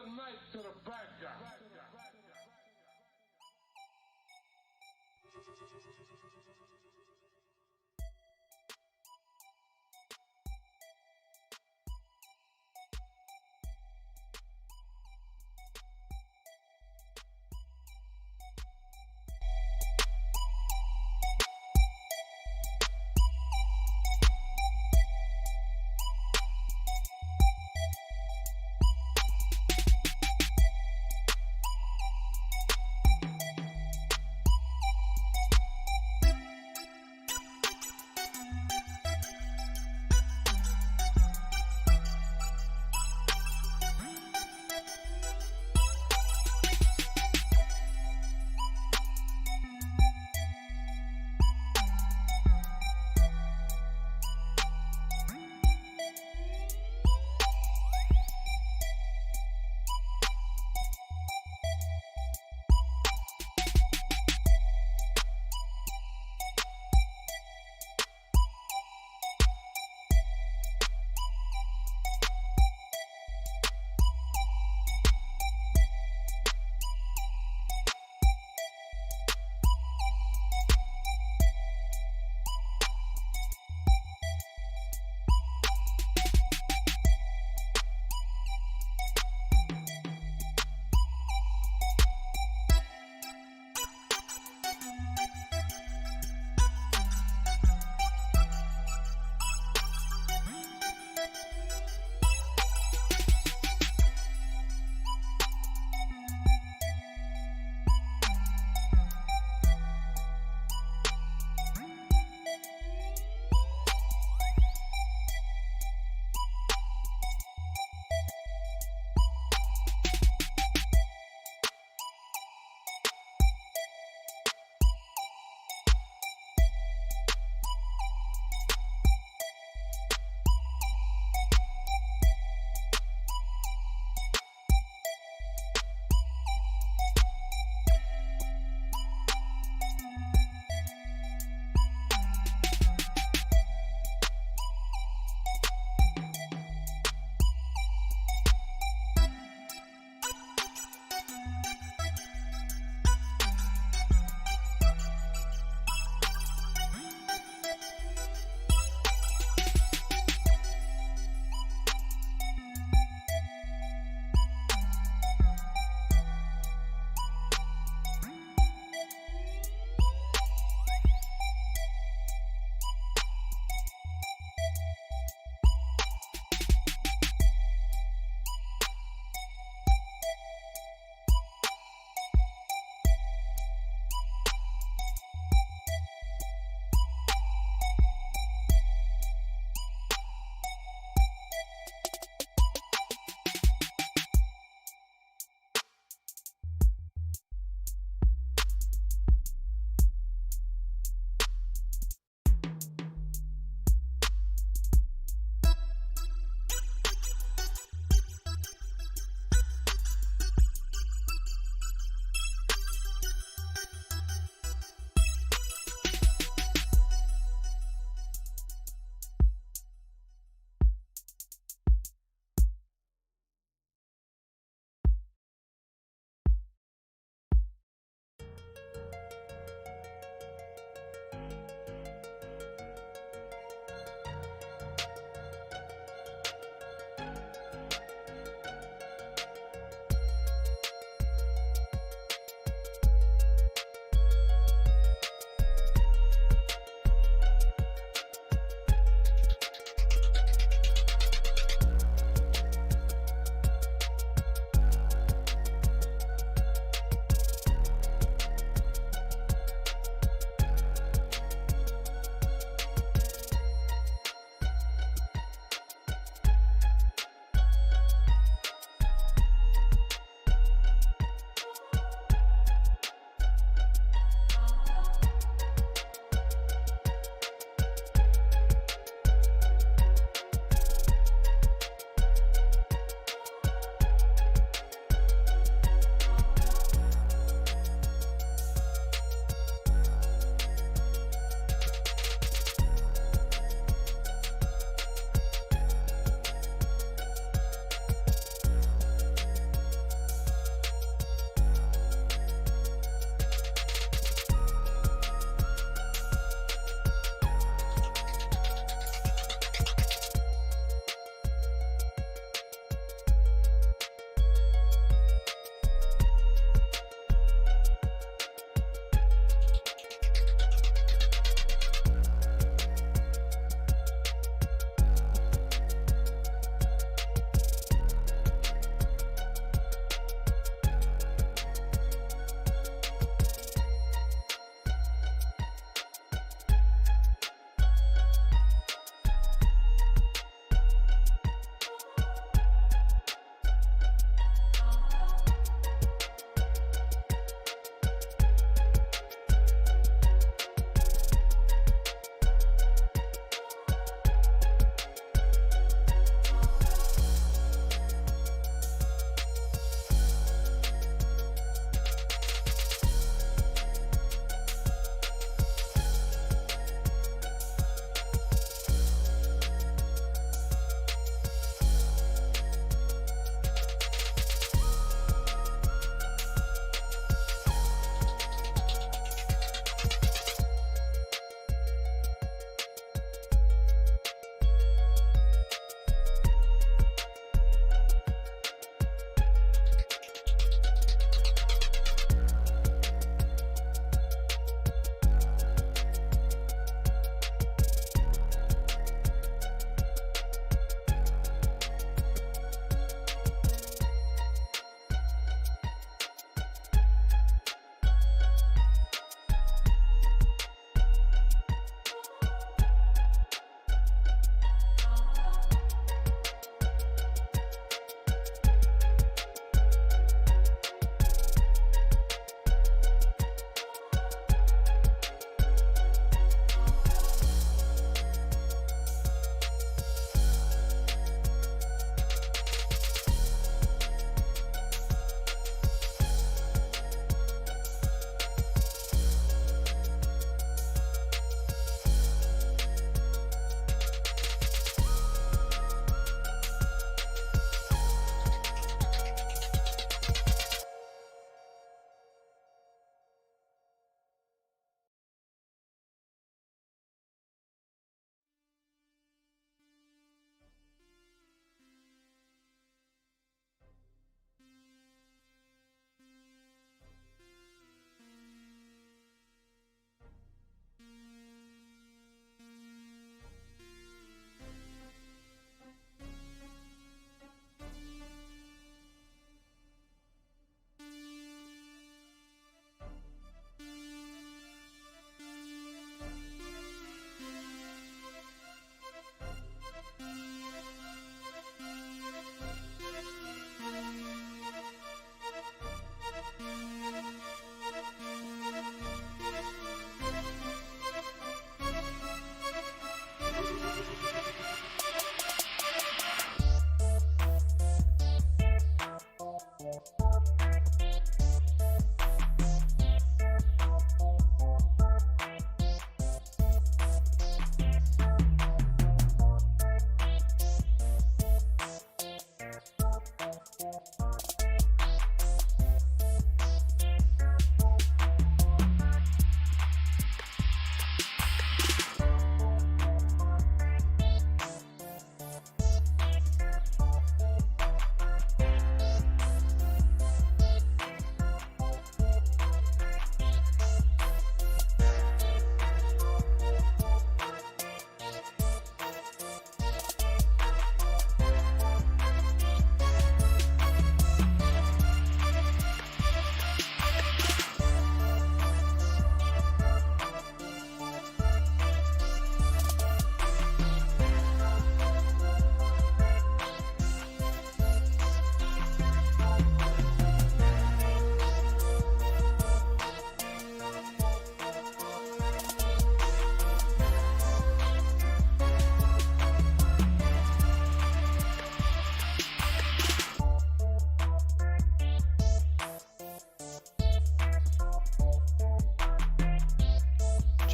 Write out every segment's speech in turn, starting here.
Good night to the bad guy.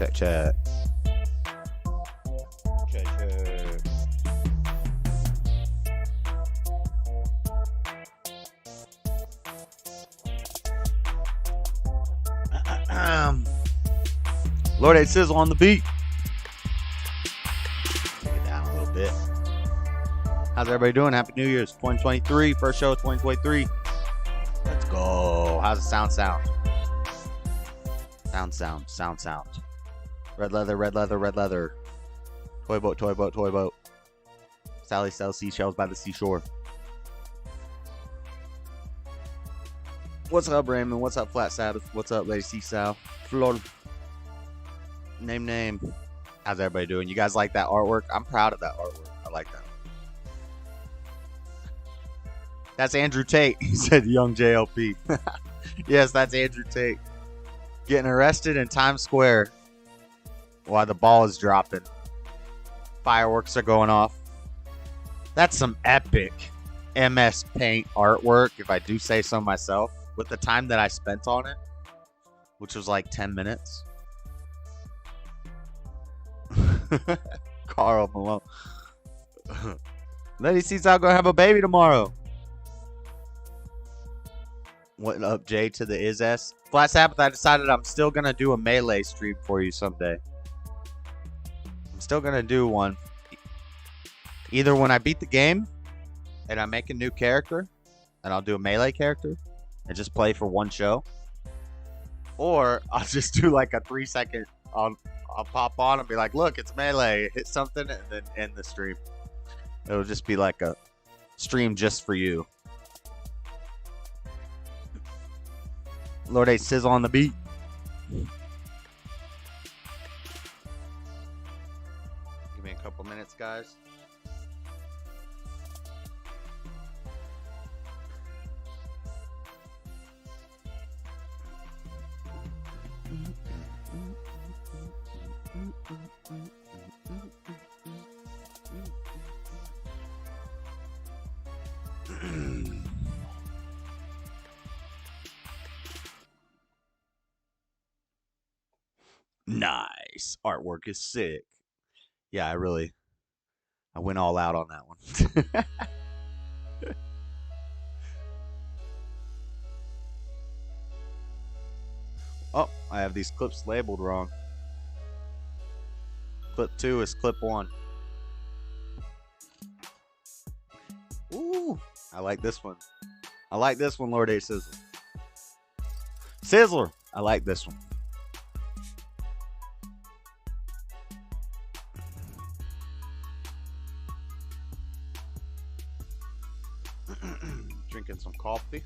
Check, check. Check, check. Lord A Sizzle on the beat. Take it down a little bit. How's everybody doing? Happy New Year's 2023. First show of 2023. Let's go. How's the sound? Sound. Red leather, red leather, red leather. Toy boat, toy boat, toy boat. Sally sells seashells by the seashore. What's up, Raymond? What's up, Flat Sabbath? What's up, Lady Seasal? Florida. Name. How's everybody doing? You guys like that artwork? I'm proud of that artwork. I like that. That's Andrew Tate. He said young JLP. Yes, that's Andrew Tate. Getting arrested in Times Square while the ball is dropping. Fireworks are going off. That's some epic MS Paint artwork, if I do say so myself, with the time that I spent on it, which was like 10 minutes. Carl Malone. Lady sees I'm gonna have a baby tomorrow. What up, Jay, to the is-s? Flat Sabbath, I decided I'm still gonna do a Melee stream for you someday. I'm still gonna do one. Either when I beat the game and I make a new character and I'll do a Melee character and just play for one show, or I'll just do like a 3-second. I'll pop on and be like, look, it's Melee. Hit something and then end the stream. It'll just be like a stream just for you. Lord A Sizzle on the beat. Give me a couple minutes, guys. Nice. Artwork is sick. Yeah, I went all out on that one. Oh, I have these clips labeled wrong. Clip 2 is clip 1. Ooh, I like this one. I like this one, Lord A Sizzle. Sizzler, I like this one. Drinking some coffee.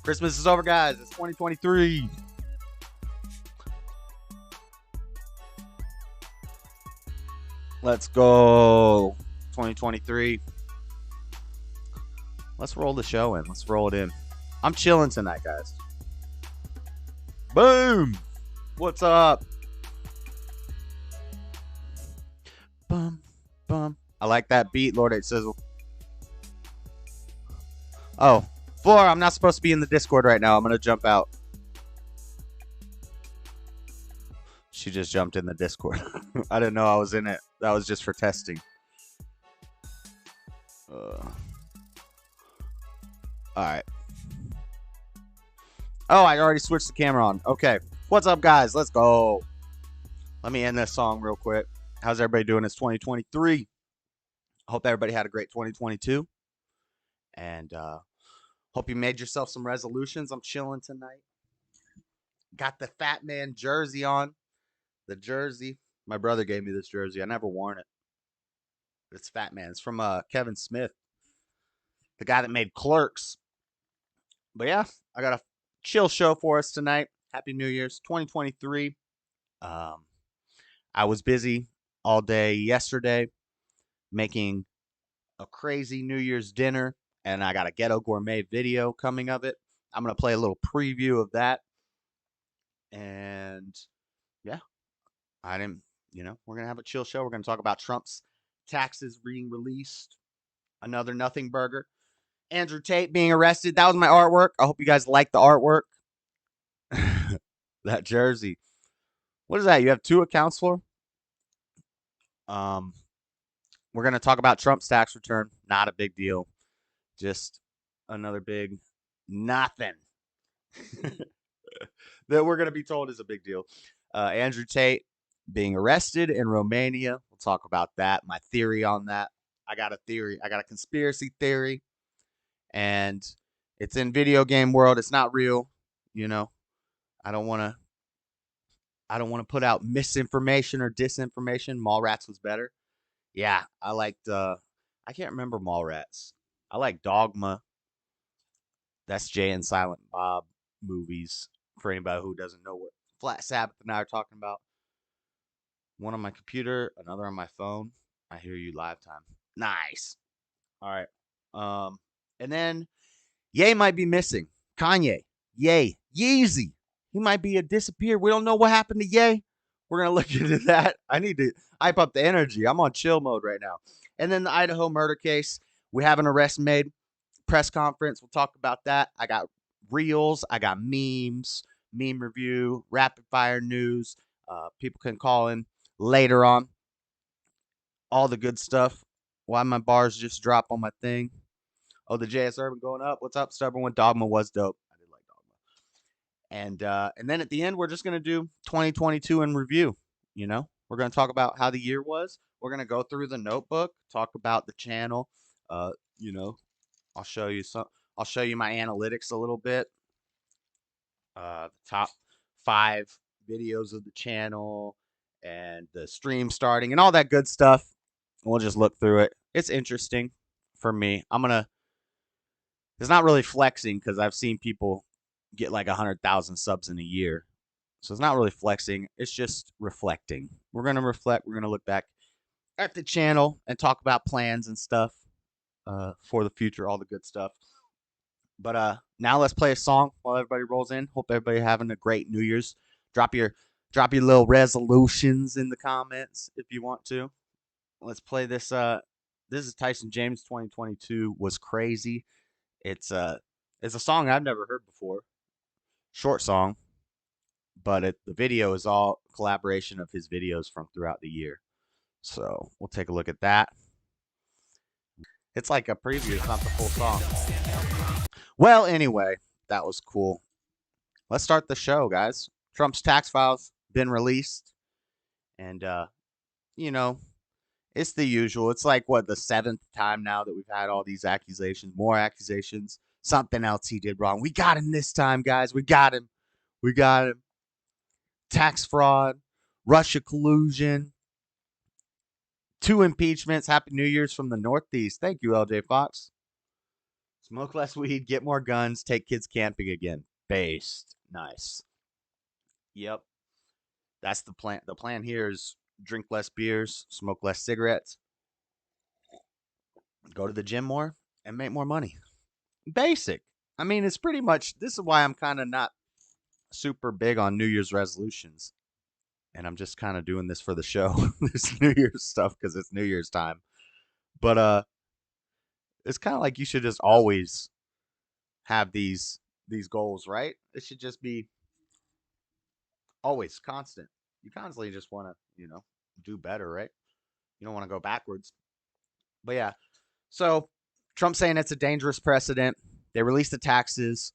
Christmas is over, guys. It's 2023. Let's go. 2023. Let's roll the show in. Let's roll it in. I'm chilling tonight, guys. Boom. What's up? Bum, bum. I like that beat, Lord A Sizzle. Oh, Floor, I'm not supposed to be in the Discord right now. I'm going to jump out. She just jumped in the Discord. I didn't know I was in it. That was just for testing. All right. Oh, I already switched the camera on. Okay. What's up, guys? Let's go. Let me end this song real quick. How's everybody doing? It's 2023. I hope everybody had a great 2022. And hope you made yourself some resolutions. I'm chilling tonight. Got the Fat Man jersey on. The jersey. My brother gave me this jersey. I never worn it. But it's Fat Man. It's from Kevin Smith, the guy that made Clerks. But yeah, I got a chill show for us tonight. Happy New Year's 2023. I was busy all day yesterday making a crazy New Year's dinner, and I got a Ghetto Gourmet video coming of it. I'm going to play a little preview of that. And yeah, we're going to have a chill show. We're going to talk about Trump's taxes being released, another nothing burger, Andrew Tate being arrested. That was my artwork. I hope you guys like the artwork. That jersey. What is that? You have 2 accounts for? Um, we're going to talk about Trump's tax return. Not a big deal. Just another big nothing that we're going to be told is a big deal. Andrew Tate being arrested in Romania. We'll talk about that. My theory on that. I got a theory. I got a conspiracy theory, and it's in video game world. It's not real. You know, I don't want to. I don't want to put out misinformation or disinformation. Mallrats was better. Yeah, I liked. I can't remember Mallrats. I like Dogma. That's Jay and Silent Bob movies. For anybody who doesn't know what Flat Sabbath and I are talking about. One on my computer, another on my phone. I hear you live time. Nice. All right. And then Ye might be missing. Kanye. Ye. Yeezy. He might be a disappeared. We don't know what happened to Ye. We're gonna look into that. I need to hype up the energy. I'm on chill mode right now. And then the Idaho murder case. We have an arrest made. Press conference. We'll talk about that. I got reels. I got memes, meme review, rapid fire news. People can call in later on. All the good stuff. Why my bars just drop on my thing. Oh, the JS Urban going up. What's up, Stubborn One? Dogma was dope. I did like Dogma. And then at the end, we're just gonna do 2022 in review. We're gonna talk about how the year was. We're gonna go through the notebook, talk about the channel. You know, I'll show you some. I'll show you my analytics a little bit. The top 5 videos of the channel and the stream starting and all that good stuff. We'll just look through it. It's interesting for me. It's not really flexing because I've seen people get like 100,000 subs in a year. So it's not really flexing. It's just reflecting. We're going to reflect. We're going to look back at the channel and talk about plans and stuff for the future, all the good stuff. But now let's play a song while everybody rolls in. Hope everybody having a great New Year's. Drop your little resolutions in the comments if you want to. Let's play this. This is Tyson James 2022 was crazy. It's a song I've never heard before. Short song, but the video is all collaboration of his videos from throughout the year. So we'll take a look at that. It's like a preview, it's not the full song. Well, anyway, that was cool. Let's start the show, guys. Trump's tax files been released, and it's the usual. It's like what, the 7th time now that we've had all these accusations, more accusations. Something else he did wrong. We got him this time, guys. We got him. We got him. Tax fraud, Russia collusion, 2 impeachments. Happy New Year's from the Northeast. Thank you, LJ Fox. Smoke less weed, get more guns, take kids camping again. Based. Nice. Yep. That's the plan. The plan here is drink less beers, smoke less cigarettes, go to the gym more, and make more money. Basic. I mean, it's pretty much, this is why I'm kind of not super big on New Year's resolutions. And I'm just kind of doing this for the show. This New Year's stuff because it's New Year's time. But it's kind of like you should just always have these goals, right? It should just be always constant. You constantly just want to, do better, right? You don't want to go backwards. But yeah, so Trump saying it's a dangerous precedent. They released the taxes.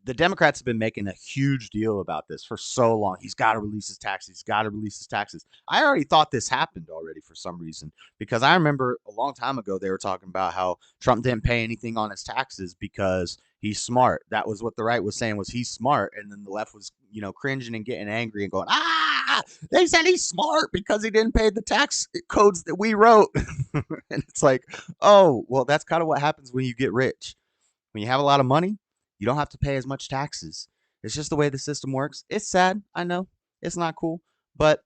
The Democrats have been making a huge deal about this for so long. He's got to release his taxes. He's got to release his taxes. I already thought this happened already for some reason, because I remember a long time ago they were talking about how Trump didn't pay anything on his taxes because he's smart. That was what the right was saying, was he's smart. And then the left was, cringing and getting angry and going, they said he's smart because he didn't pay the tax codes that we wrote. And it's like, oh, well, that's kind of what happens when you get rich. When you have a lot of money, you don't have to pay as much taxes. It's just the way the system works. It's sad. I know. It's not cool. But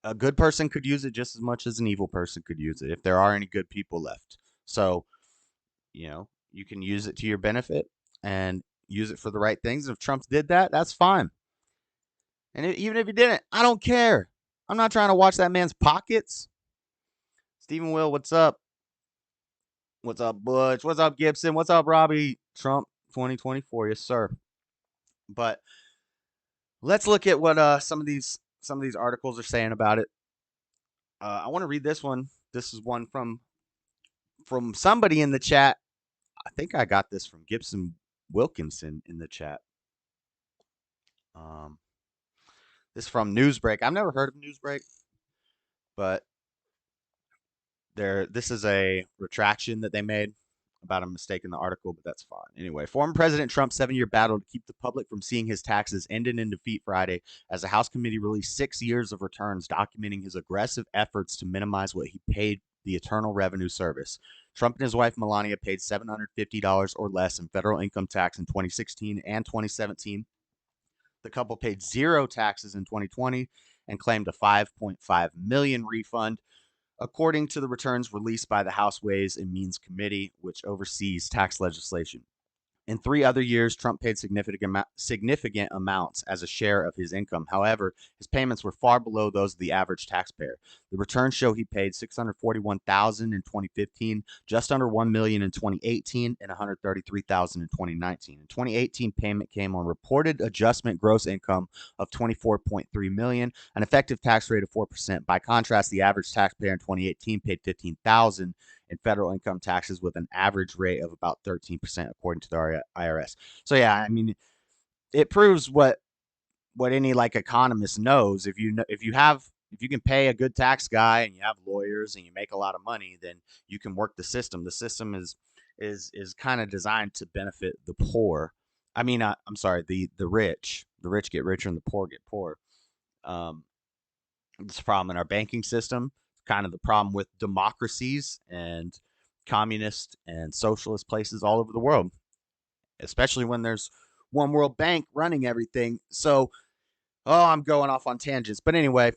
a good person could use it just as much as an evil person could use it, if there are any good people left. So, you can use it to your benefit and use it for the right things. If Trump did that, that's fine. And even if he didn't, I don't care. I'm not trying to watch that man's pockets. Stephen Will, what's up? What's up, Butch? What's up, Gibson? What's up, Robbie? Trump 2024, yes, sir. But let's look at what some of these articles are saying about it. I want to read this one. This is one from somebody in the chat. I think I got this from Gibson Wilkinson in the chat. Um, this is from Newsbreak. I've never heard of Newsbreak, but this is a retraction that they made about a mistake in the article, but that's fine. Anyway, former President Trump's 7-year battle to keep the public from seeing his taxes ended in defeat Friday as the House committee released 6 years of returns documenting his aggressive efforts to minimize what he paid the Internal Revenue Service. Trump and his wife Melania paid $750 or less in federal income tax in 2016 and 2017. The couple paid zero taxes in 2020 and claimed a $5.5 million refund, according to the returns released by the House Ways and Means Committee, which oversees tax legislation. In 3 other years, Trump paid significant amounts as a share of his income. However, his payments were far below those of the average taxpayer. The returns show he paid $641,000 in 2015, just under $1 million in 2018, and $133,000 in 2019. In 2018, payment came on reported adjustment gross income of $24.3 million, an effective tax rate of 4%. By contrast, the average taxpayer in 2018 paid $15,000 in federal income taxes with an average rate of about 13%, according to the IRS. So yeah, I mean, it proves what any like economist knows. If you can pay a good tax guy and you have lawyers and you make a lot of money, then you can work the system. The system is kind of designed to benefit the poor. I mean, I'm sorry, the rich. The rich get richer and the poor get poor. Um, it's a problem in our banking system. It's kind of the problem with democracies and communist and socialist places all over the world, especially when there's one world bank running everything. So, oh, I'm going off on tangents. But anyway,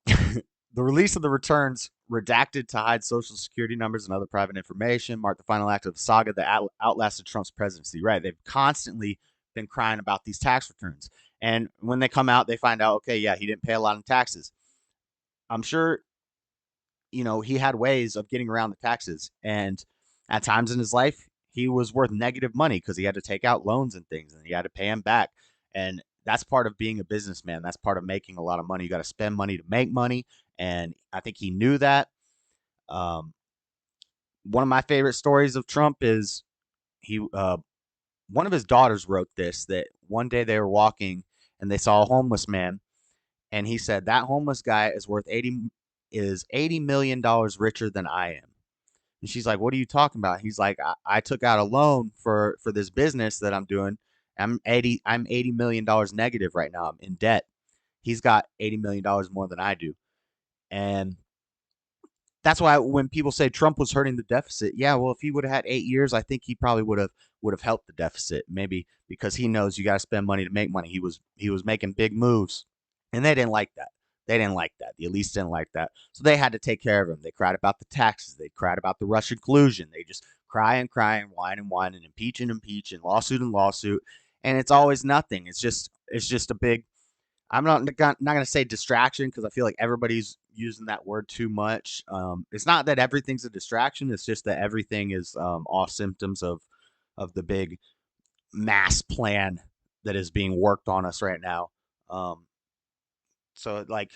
the release of the returns redacted to hide social security numbers and other private information marked the final act of the saga that outlasted Trump's presidency. Right. They've constantly been crying about these tax returns. And when they come out, they find out, okay, yeah, he didn't pay a lot in taxes. I'm sure, he had ways of getting around the taxes. And at times in his life, he was worth negative money because he had to take out loans and things and he had to pay them back. And that's part of being a businessman. That's part of making a lot of money. You got to spend money to make money. And I think he knew that. Um, One of my favorite stories of Trump is one of his daughters wrote this, that one day they were walking and they saw a homeless man, and he said that homeless guy is worth $80 million richer than I am. And she's like, "What are you talking about?" He's like, I took out a loan for this business that I'm doing. I'm $80 million negative right now. I'm in debt. He's got $80 million more than I do." And that's why when people say Trump was hurting the deficit, yeah, well, if he would have had 8 years, I think he probably would have helped the deficit. Maybe because he knows you got to spend money to make money. He was making big moves, and they didn't like that. They didn't like that. The elites didn't like that, so they had to take care of him. They cried about the taxes. They cried about the Russian collusion. They just cry and cry and whine and impeach and lawsuit and lawsuit, and it's always nothing. It's just a big, I'm not going to say distraction because I feel like everybody's using that word too much. It's not that everything's a distraction. It's just that everything is all symptoms of the big mass plan that is being worked on us right now. Um, so like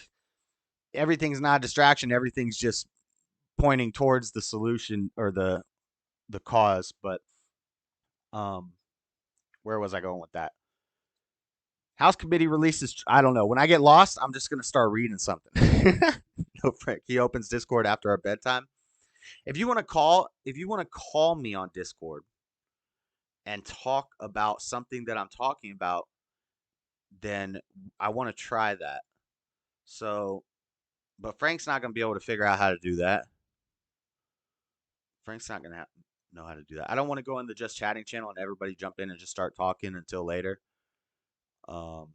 everything's not a distraction. Everything's just pointing towards the solution or the cause. But um, where was I going with that? House committee releases. I don't know. When I get lost, I'm just gonna start reading something. No, Frank. He opens Discord after our bedtime. If you want to call me on Discord and talk about something that I'm talking about, then I want to try that. So, but Frank's not gonna be able to figure out how to do that. Frank's not gonna know how to do that. I don't want to go in the just chatting channel and everybody jump in and just start talking until later. Um,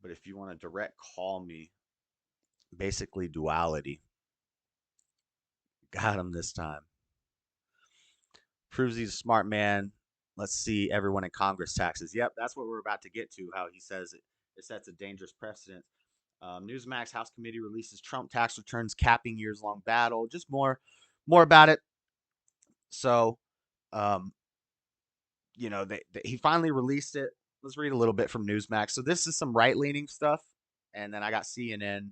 but if you want to direct call me, basically duality. Got him this time. Proves he's a smart man. Let's see, everyone in Congress taxes. Yep, that's what we're about to get to. How he says it sets a dangerous precedent. Newsmax House Committee releases Trump tax returns capping years long battle. Just more about it. So, um, he finally released it. Let's read a little bit from Newsmax. So this is some right leaning stuff, and then I got CNN,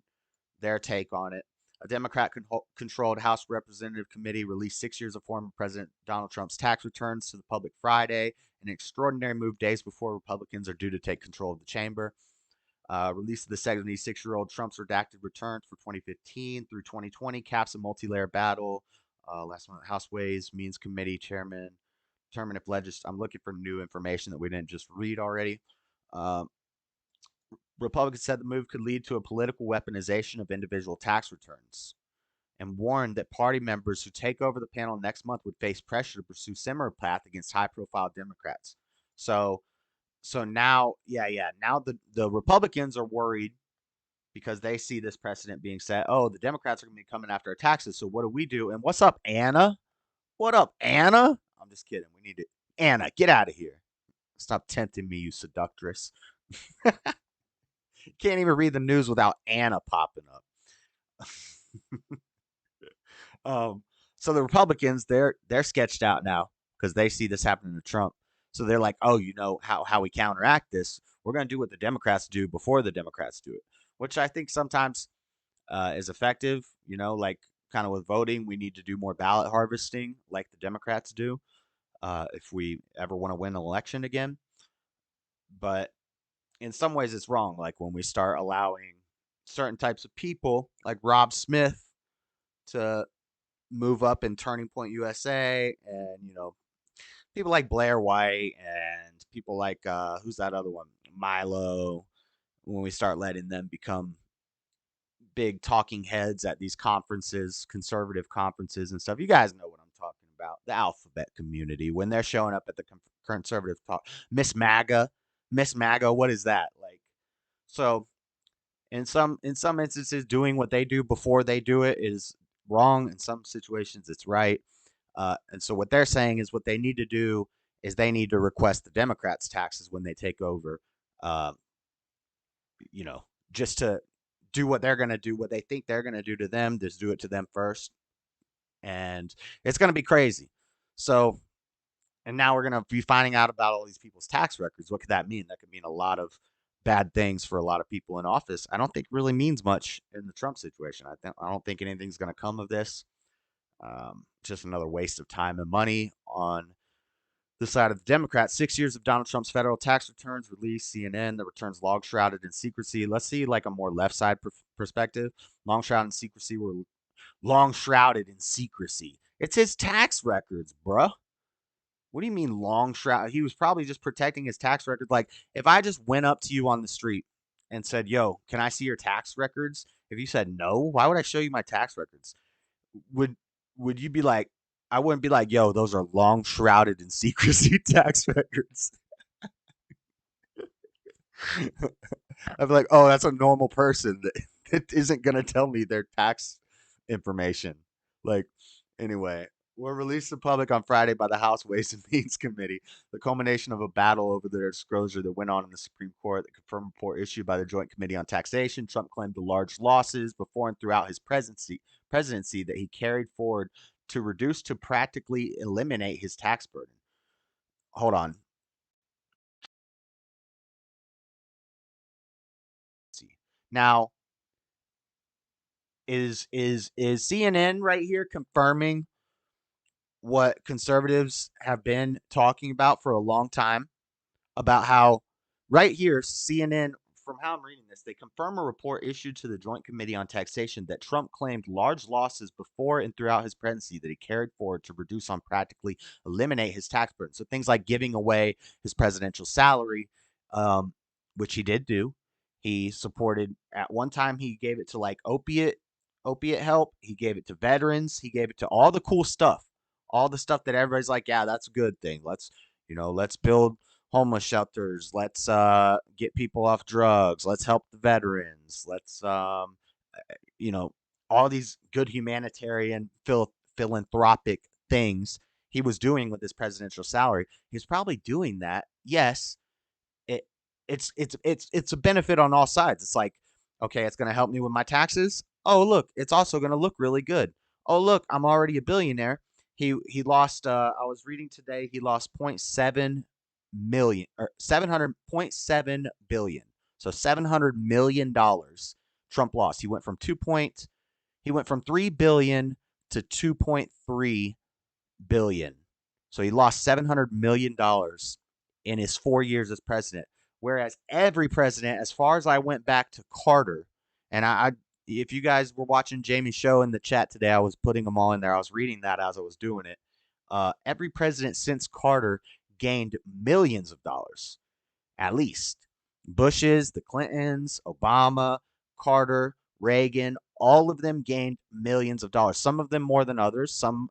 their take on it. A Democrat controlled House Representative Committee released 6 years of former President Donald Trump's tax returns to the public Friday, an extraordinary move days before Republicans are due to take control of the chamber. Release of the 76-year-old Trump's redacted returns for 2015 through 2020 caps a multi-layer battle. Last one, House Ways Means Committee Chairman determine if I'm looking for new information that we didn't just read already. Uh, Republicans said the move could lead to a political weaponization of individual tax returns and warned that party members who take over the panel next month would face pressure to pursue similar path against high-profile Democrats. So, now, now the Republicans are worried because they see this precedent being set. Oh, the Democrats are going to be coming after our taxes. So what do we do? And what's up, Anna? What up, Anna? I'm just kidding. We need to. Anna, get out of here. Stop tempting me, you seductress. Can't even read the news without Anna popping up. um, so the Republicans, they're sketched out now because they see this happening to Trump. So they're like, oh, how we counteract this? We're going to do what the Democrats do before the Democrats do it, which I think sometimes is effective. Like kind of with voting, we need to do more ballot harvesting like the Democrats do if we ever want to win an election again. But in some ways, it's wrong. Like when we start allowing certain types of people, like Rob Smith, to move up in Turning Point USA, and people like Blair White and people like who's that other one, Milo. When we start letting them become big talking heads at these conferences, conservative conferences and stuff. You guys know what I'm talking about. The alphabet community, when they're showing up at the conservative talk. Miss MAGA, what is that? Like, so in some instances, doing what they do before they do it is wrong. In some situations, it's right. And so what they're saying is what they need to do is they need to request the Democrats' taxes when they take over. Uh, you know, just to do what they're going to do, what they think they're going to do to them, just do it to them first. And it's going to be crazy. So, and now we're going to be finding out about all these people's tax records. What could that mean? That could mean a lot of bad things for a lot of people in office. I don't think really means much in the Trump situation. I don't think anything's going to come of this. Just another waste of time and money on the side of the Democrats. 6 years of Donald Trump's federal tax returns released. CNN, the returns long shrouded in secrecy. Let's see like a more left side perspective. Long shrouded in secrecy were long shrouded in secrecy. It's his tax records, bruh. What do you mean long shroud? He was probably just protecting his tax records. Like if I just went up to you on the street and said, "Yo, can I see your tax records?" If you said no, why would I show you my tax records? Would would you be like, I wouldn't be like, yo, those are long shrouded in secrecy tax records. I'd be like, oh, that's a normal person that isn't gonna tell me their tax information. Like, anyway, were released to the public on Friday by the House Ways and Means Committee, the culmination of a battle over their disclosure that went on in the Supreme Court. The confirmed report issued by the Joint Committee on Taxation. Trump claimed the large losses before and throughout his presidency that he carried forward to reduce to practically eliminate his tax burden. Hold on. Now, is CNN right here confirming what conservatives have been talking about for a long time, about how right here CNN, from how I'm reading this, they confirm a report issued to the Joint Committee on Taxation that Trump claimed large losses before and throughout his presidency that he carried forward to reduce on practically eliminate his tax burden. So things like giving away his presidential salary, which he did do. He supported at one time, he gave it to like opiate help. He gave it to veterans. He gave it to all the cool stuff, all the stuff that everybody's like, yeah, that's a good thing. Let's build homeless shelters. Let's get people off drugs. Let's help the veterans. Let's you know all these good humanitarian philanthropic things he was doing with his presidential salary. He was probably doing that. Yes, it it's a benefit on all sides. It's like, okay, it's going to help me with my taxes. Oh, look, it's also going to look really good. Oh, look, I'm already a billionaire. He lost I was reading today, he lost point 0.7 million or 700.7 billion. So 700 million dollars Trump lost. He went from 3 billion to 2.3 billion. So he lost $700 million in his 4 years as president. Whereas every president, as far as I went back to Carter, and if you guys were watching Jamie's show in the chat today, I was putting them all in there. I was reading that as I was doing it. Every president since Carter gained millions of dollars, at least. Bush's, the Clintons, Obama, Carter, Reagan, all of them gained millions of dollars. Some of them more than others. Some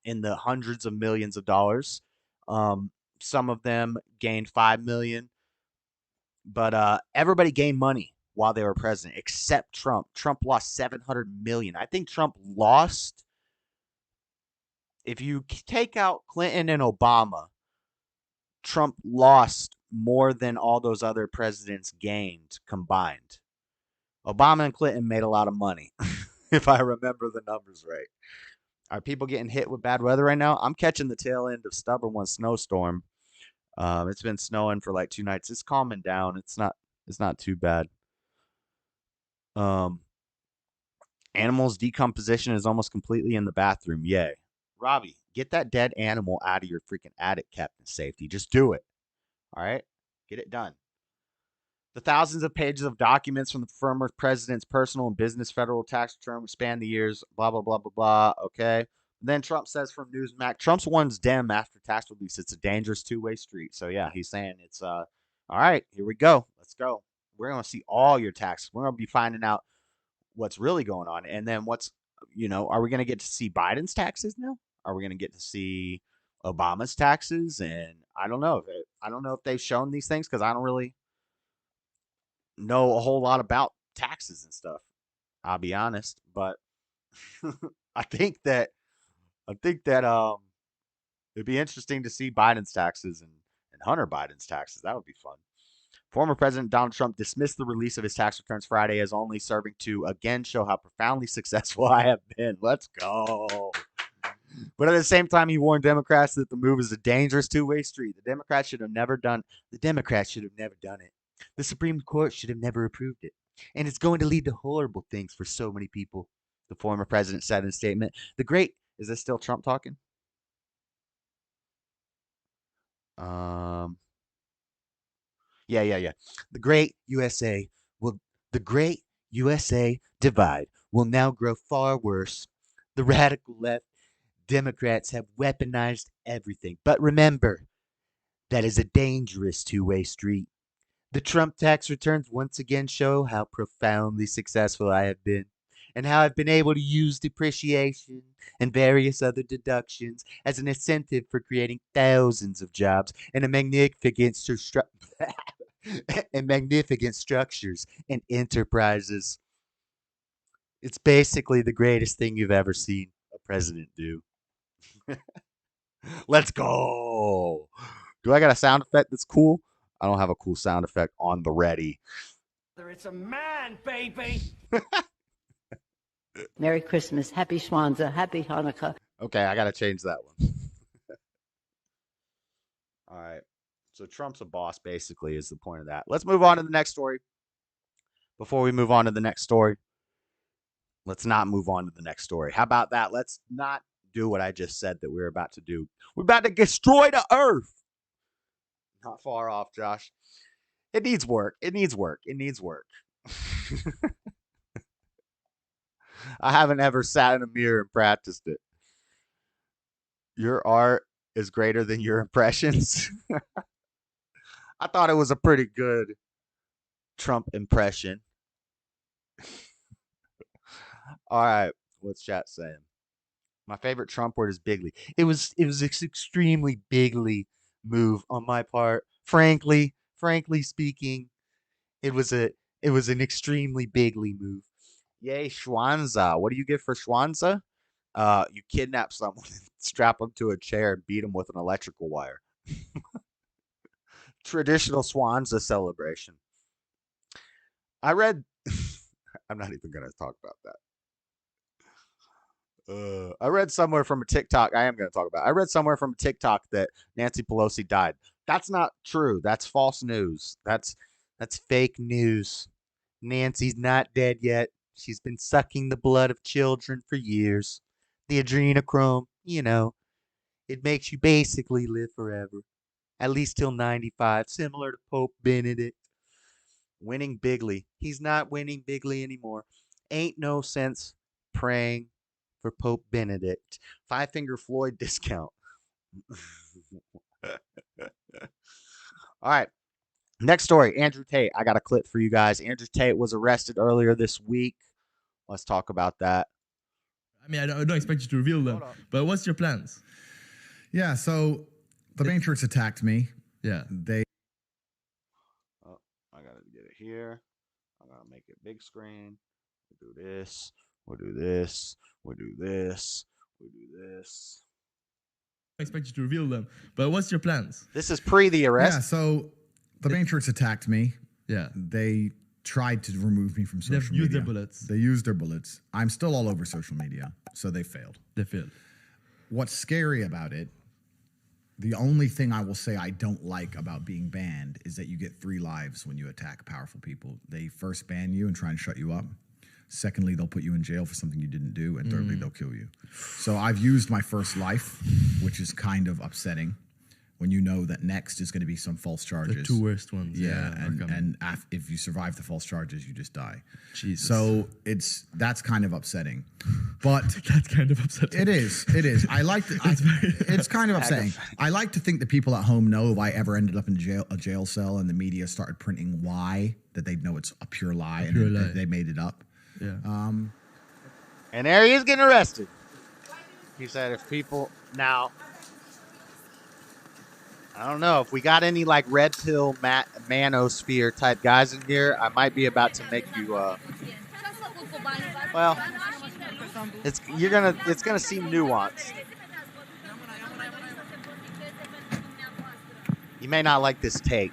in the hundreds of millions of dollars. Some of them gained 5 million. But everybody gained money while they were president, except Trump. Trump lost 700 million. I think Trump lost. If you take out Clinton and Obama, Trump lost more than all those other presidents gained combined. Obama and Clinton made a lot of money, if I remember the numbers right. Are people getting hit with bad weather right now? I'm catching the tail end of stubborn one snowstorm. It's been snowing for like 2 nights. It's calming down. It's not too bad. Animals decomposition is almost completely in the bathroom. Yay. Robbie, get that dead animal out of your freaking attic, Captain Safety. Just do it. All right? Get it done. The thousands of pages of documents from the former president's personal and business federal tax return span the years, blah, blah, blah, blah, blah. Okay. Then Trump says from Newsmax, Trump's one's dem after tax release. It's a dangerous two-way street. So, yeah, he's saying it's, all right, here we go. Let's go. We're going to see all your taxes. We're going to be finding out what's really going on. And then are we going to get to see Biden's taxes now? Are we going to get to see Obama's taxes? And I don't know. I don't know if they've shown these things because I don't really know a whole lot about taxes and stuff. I'll be honest, but I think that it'd be interesting to see Biden's taxes and Hunter Biden's taxes. That would be fun. Former President Donald Trump dismissed the release of his tax returns Friday as only serving to again show how profoundly successful I have been. Let's go. But at the same time, he warned Democrats that the move is a dangerous two-way street. The Democrats should have never done it. The Supreme Court should have never approved it. And it's going to lead to horrible things for so many people, the former president said in a statement. Is this still Trump talking? Yeah. The great USA divide will now grow far worse. The radical left Democrats have weaponized everything. But remember, that is a dangerous two-way street. The Trump tax returns once again show how profoundly successful I have been, and how I've been able to use depreciation and various other deductions as an incentive for creating thousands of jobs and magnificent structures and enterprises. It's basically the greatest thing you've ever seen a president do. Let's go. Do I got a sound effect that's cool? I don't have a cool sound effect on the ready. It's a man, baby. Merry Christmas, Happy Schwanza, Happy Hanukkah. Okay, I got to change that one. All right. So Trump's a boss, basically, is the point of that. Let's move on to the next story. Before we move on to the next story, let's not move on to the next story. How about that? Let's not do what I just said that we're about to do. We're about to destroy the earth. Not far off, Josh. It needs work. It needs work. I haven't ever sat in a mirror and practiced it. Your art is greater than your impressions. I thought it was a pretty good Trump impression. All right, what's chat saying? My favorite Trump word is bigly. It was an extremely bigly move on my part. Frankly speaking, it was an extremely bigly move. Yay, Schwanza. What do you get for Schwanza? You kidnap someone, strap them to a chair, and beat them with an electrical wire. Traditional Swanza celebration. I read. I'm not even gonna talk about that. I read somewhere from a TikTok. I am going to talk about it. I read somewhere from a TikTok that Nancy Pelosi died. That's not true. That's false news. That's fake news. Nancy's not dead yet. She's been sucking the blood of children for years. The adrenochrome, it makes you basically live forever. At least till 95, similar to Pope Benedict. Winning bigly. He's not winning bigly anymore. Ain't no sense praying for Pope Benedict. Five Finger Floyd discount. All right. Next story, Andrew Tate. I got a clip for you guys. Andrew Tate was arrested earlier this week. Let's talk about that. I mean, I don't expect you to reveal them, but what's your plans? Yeah, so the Matrix attacked me. Yeah. I got to get it here. I got to make it big screen. We'll do this. We'll do this. We'll do this. We'll do this. I expect you to reveal them, but what's your plans? This is pre the arrest. Yeah, so the Matrix attacked me. Yeah. They tried to remove me from social media. They've used their bullets. They used their bullets. I'm still all over social media, so they failed. They failed. What's scary about it, the only thing I will say I don't like about being banned is that you get 3 lives when you attack powerful people. They first ban you and try and shut you up. Secondly, they'll put you in jail for something you didn't do. And thirdly, they'll kill you. So I've used my first life, which is kind of upsetting when you know that next is going to be some false charges. The 2 worst ones. Yeah, and if you survive the false charges, you just die. Jesus. So that's kind of upsetting. But that's kind of upsetting. It is. I like to, it's kind of upsetting. I like to think that people at home know if I ever ended up in a jail cell and the media started printing why, that they'd know it's a pure lie and they made it up. Yeah. And there he is getting arrested. He said if people now, I don't know if we got any like red pill manosphere type guys in here. I might be about to make you. Well, it's gonna seem nuanced. You may not like this take.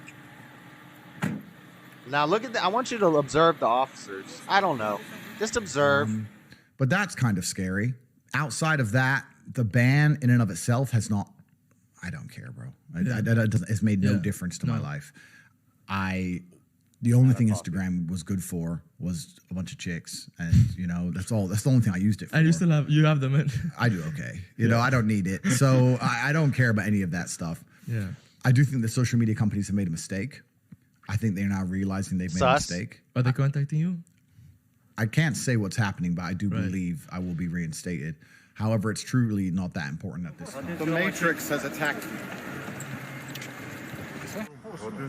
Now look at I want you to observe the officers. I don't know. Just observe. But that's kind of scary. Outside of that, the ban in and of itself has not. I don't care, bro. It's made no difference to my life. The only thing Instagram was good for was a bunch of chicks, and that's all. That's the only thing I used it for. And you have them in. I do okay. I don't need it, so I don't care about any of that stuff. Yeah. I do think the social media companies have made a mistake. I think they're now realizing they've made a mistake. Are they contacting you? I can't say what's happening, but I do believe I will be reinstated. However, it's truly not that important at this time. The Matrix has attacked me.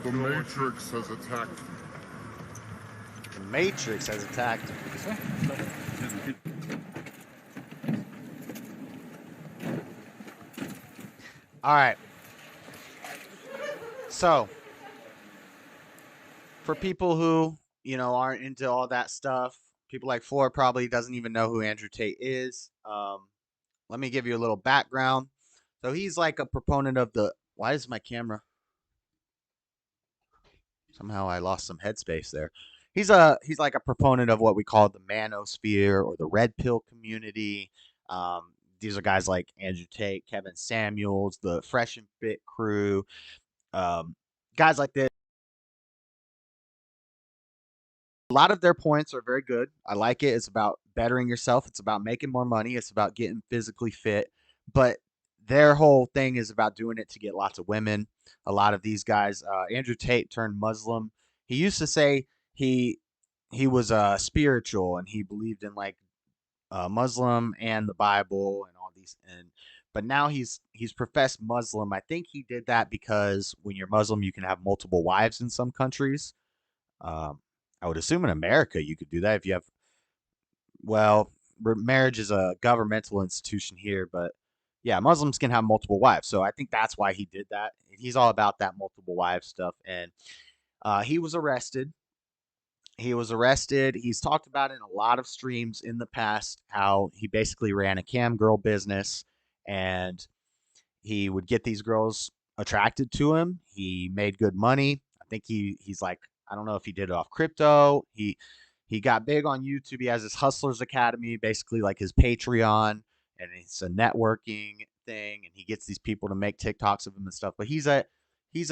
The Matrix has attacked me. The Matrix has attacked. All right. So, for people who, aren't into all that stuff, people like Floyd probably doesn't even know who Andrew Tate is. Let me give you a little background. So he's like a proponent of why is my camera? Somehow I lost some headspace there. He's like a proponent of what we call the manosphere or the red pill community. These are guys like Andrew Tate, Kevin Samuels, the Fresh and Fit crew, guys like this. A lot of their points are very good. I like it. It's about bettering yourself. It's about making more money. It's about getting physically fit. But their whole thing is about doing it to get lots of women. A lot of these guys, Andrew Tate turned Muslim. He used to say he was spiritual and he believed in like Muslim and the Bible and all these. But now he's professed Muslim. I think he did that because when you're Muslim, you can have multiple wives in some countries. I would assume in America you could do that if you have. Well, marriage is a governmental institution here, but yeah, Muslims can have multiple wives. So I think that's why he did that. He's all about that multiple wives stuff. And he was arrested He was arrested. He's talked about in a lot of streams in the past how he basically ran a cam girl business, and he would get these girls attracted to him. He made good money. I think he's like, I don't know if he did it off crypto. He got big on YouTube. He has his Hustlers Academy, basically like his Patreon, and it's a networking thing. And he gets these people to make TikToks of him and stuff. But he's a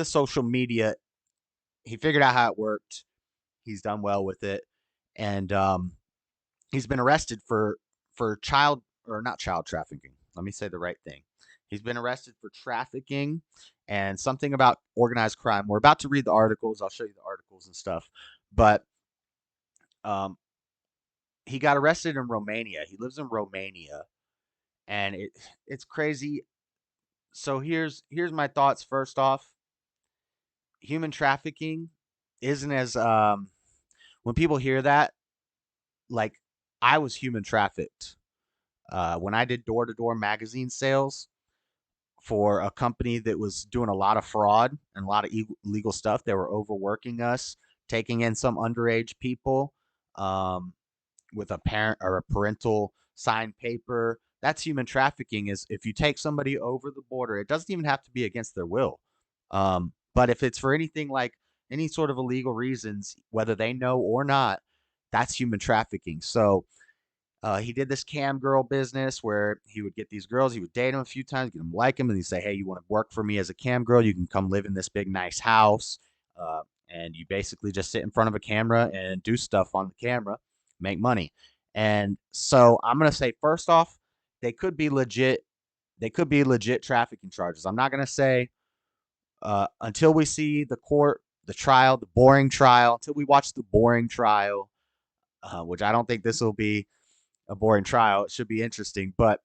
social media. He figured out how it worked. He's done well with it, and he's been arrested for child or not child trafficking. Let me say the right thing. He's been arrested for trafficking and something about organized crime. We're about to read the articles. I'll show you the articles and stuff, but he got arrested in Romania. He lives in Romania, and it's crazy. So here's my thoughts. First off, human trafficking isn't as when people hear that, like, I was human trafficked when I did door-to-door magazine sales for a company that was doing a lot of fraud and a lot of illegal stuff. They were overworking us, taking in some underage people with a parent or a parental signed paper. That's human trafficking. Is if you take somebody over the border, it doesn't even have to be against their will. But if it's for anything like any sort of illegal reasons, whether they know or not, that's human trafficking. So he did this cam girl business where he would get these girls, he would date them a few times, get them to like him, and he'd say, hey, you want to work for me as a cam girl? You can come live in this big, nice house. And you basically just sit in front of a camera and do stuff on the camera, make money. And so I'm going to say, first off, they could be legit. They could be legit trafficking charges. I'm not going to say until we see the court, the trial, the boring trial, until we watch the boring trial, which I don't think this will be a boring trial. It should be interesting, but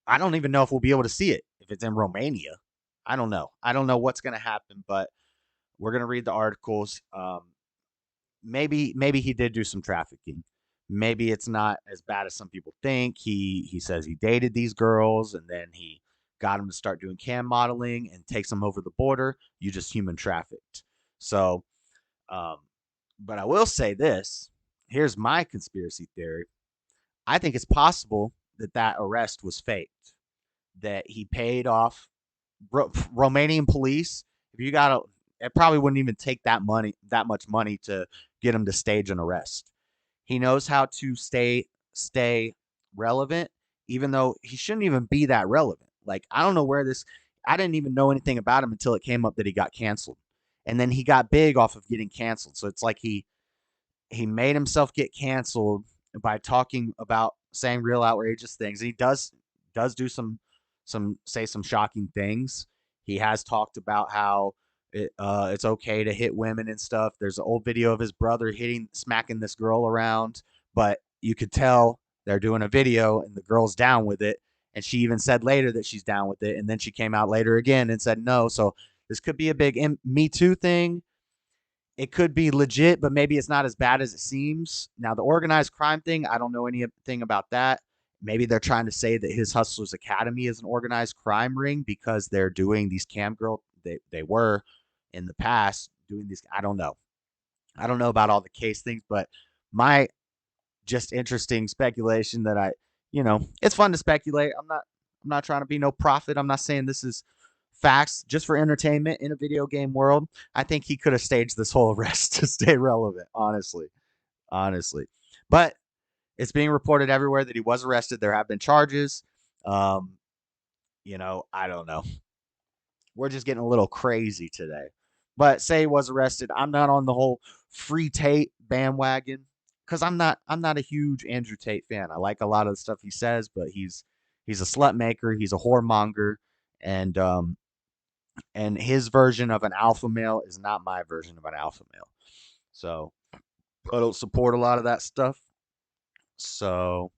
I don't even know if we'll be able to see it if it's in Romania. I don't know. I don't know what's going to happen, but we're going to read the articles. Maybe he did do some trafficking. Maybe it's not as bad as some people think. He says he dated these girls and then he got them to start doing cam modeling and takes them over the border. You just human trafficked. So, but I will say this. Here's my conspiracy theory. I think it's possible that arrest was faked, that he paid off Romanian police. If you got it probably wouldn't even take that much money to get him to stage an arrest. He knows how to stay relevant, even though he shouldn't even be that relevant. Like, I don't know I didn't even know anything about him until it came up that he got canceled. And then he got big off of getting canceled. So it's like he made himself get canceled by talking about saying real outrageous things. And he does do some shocking things. He has talked about how it's okay to hit women and stuff. There's an old video of his brother smacking this girl around, but you could tell they're doing a video and the girl's down with it. And she even said later that she's down with it. And then she came out later again and said no. So this could be a big Me Too thing. It could be legit, but maybe it's not as bad as it seems. Now, the organized crime thing, I don't know anything about that. Maybe they're trying to say that his Hustlers Academy is an organized crime ring because they're doing these cam girl. They were in the past doing these. I don't know. I don't know about all the case things, but my just interesting speculation that it's fun to speculate. I'm not trying to be no prophet. I'm not saying this is facts, just for entertainment in a video game world. I think he could have staged this whole arrest to stay relevant, honestly. But it's being reported everywhere that he was arrested. There have been charges. I don't know. We're just getting a little crazy today. But say he was arrested. I'm not on the whole free Tate bandwagon because I'm not a huge Andrew Tate fan. I like a lot of the stuff he says, but he's a slut maker. He's a whoremonger, and his version of an alpha male is not my version of an alpha male. So I don't support a lot of that stuff. So,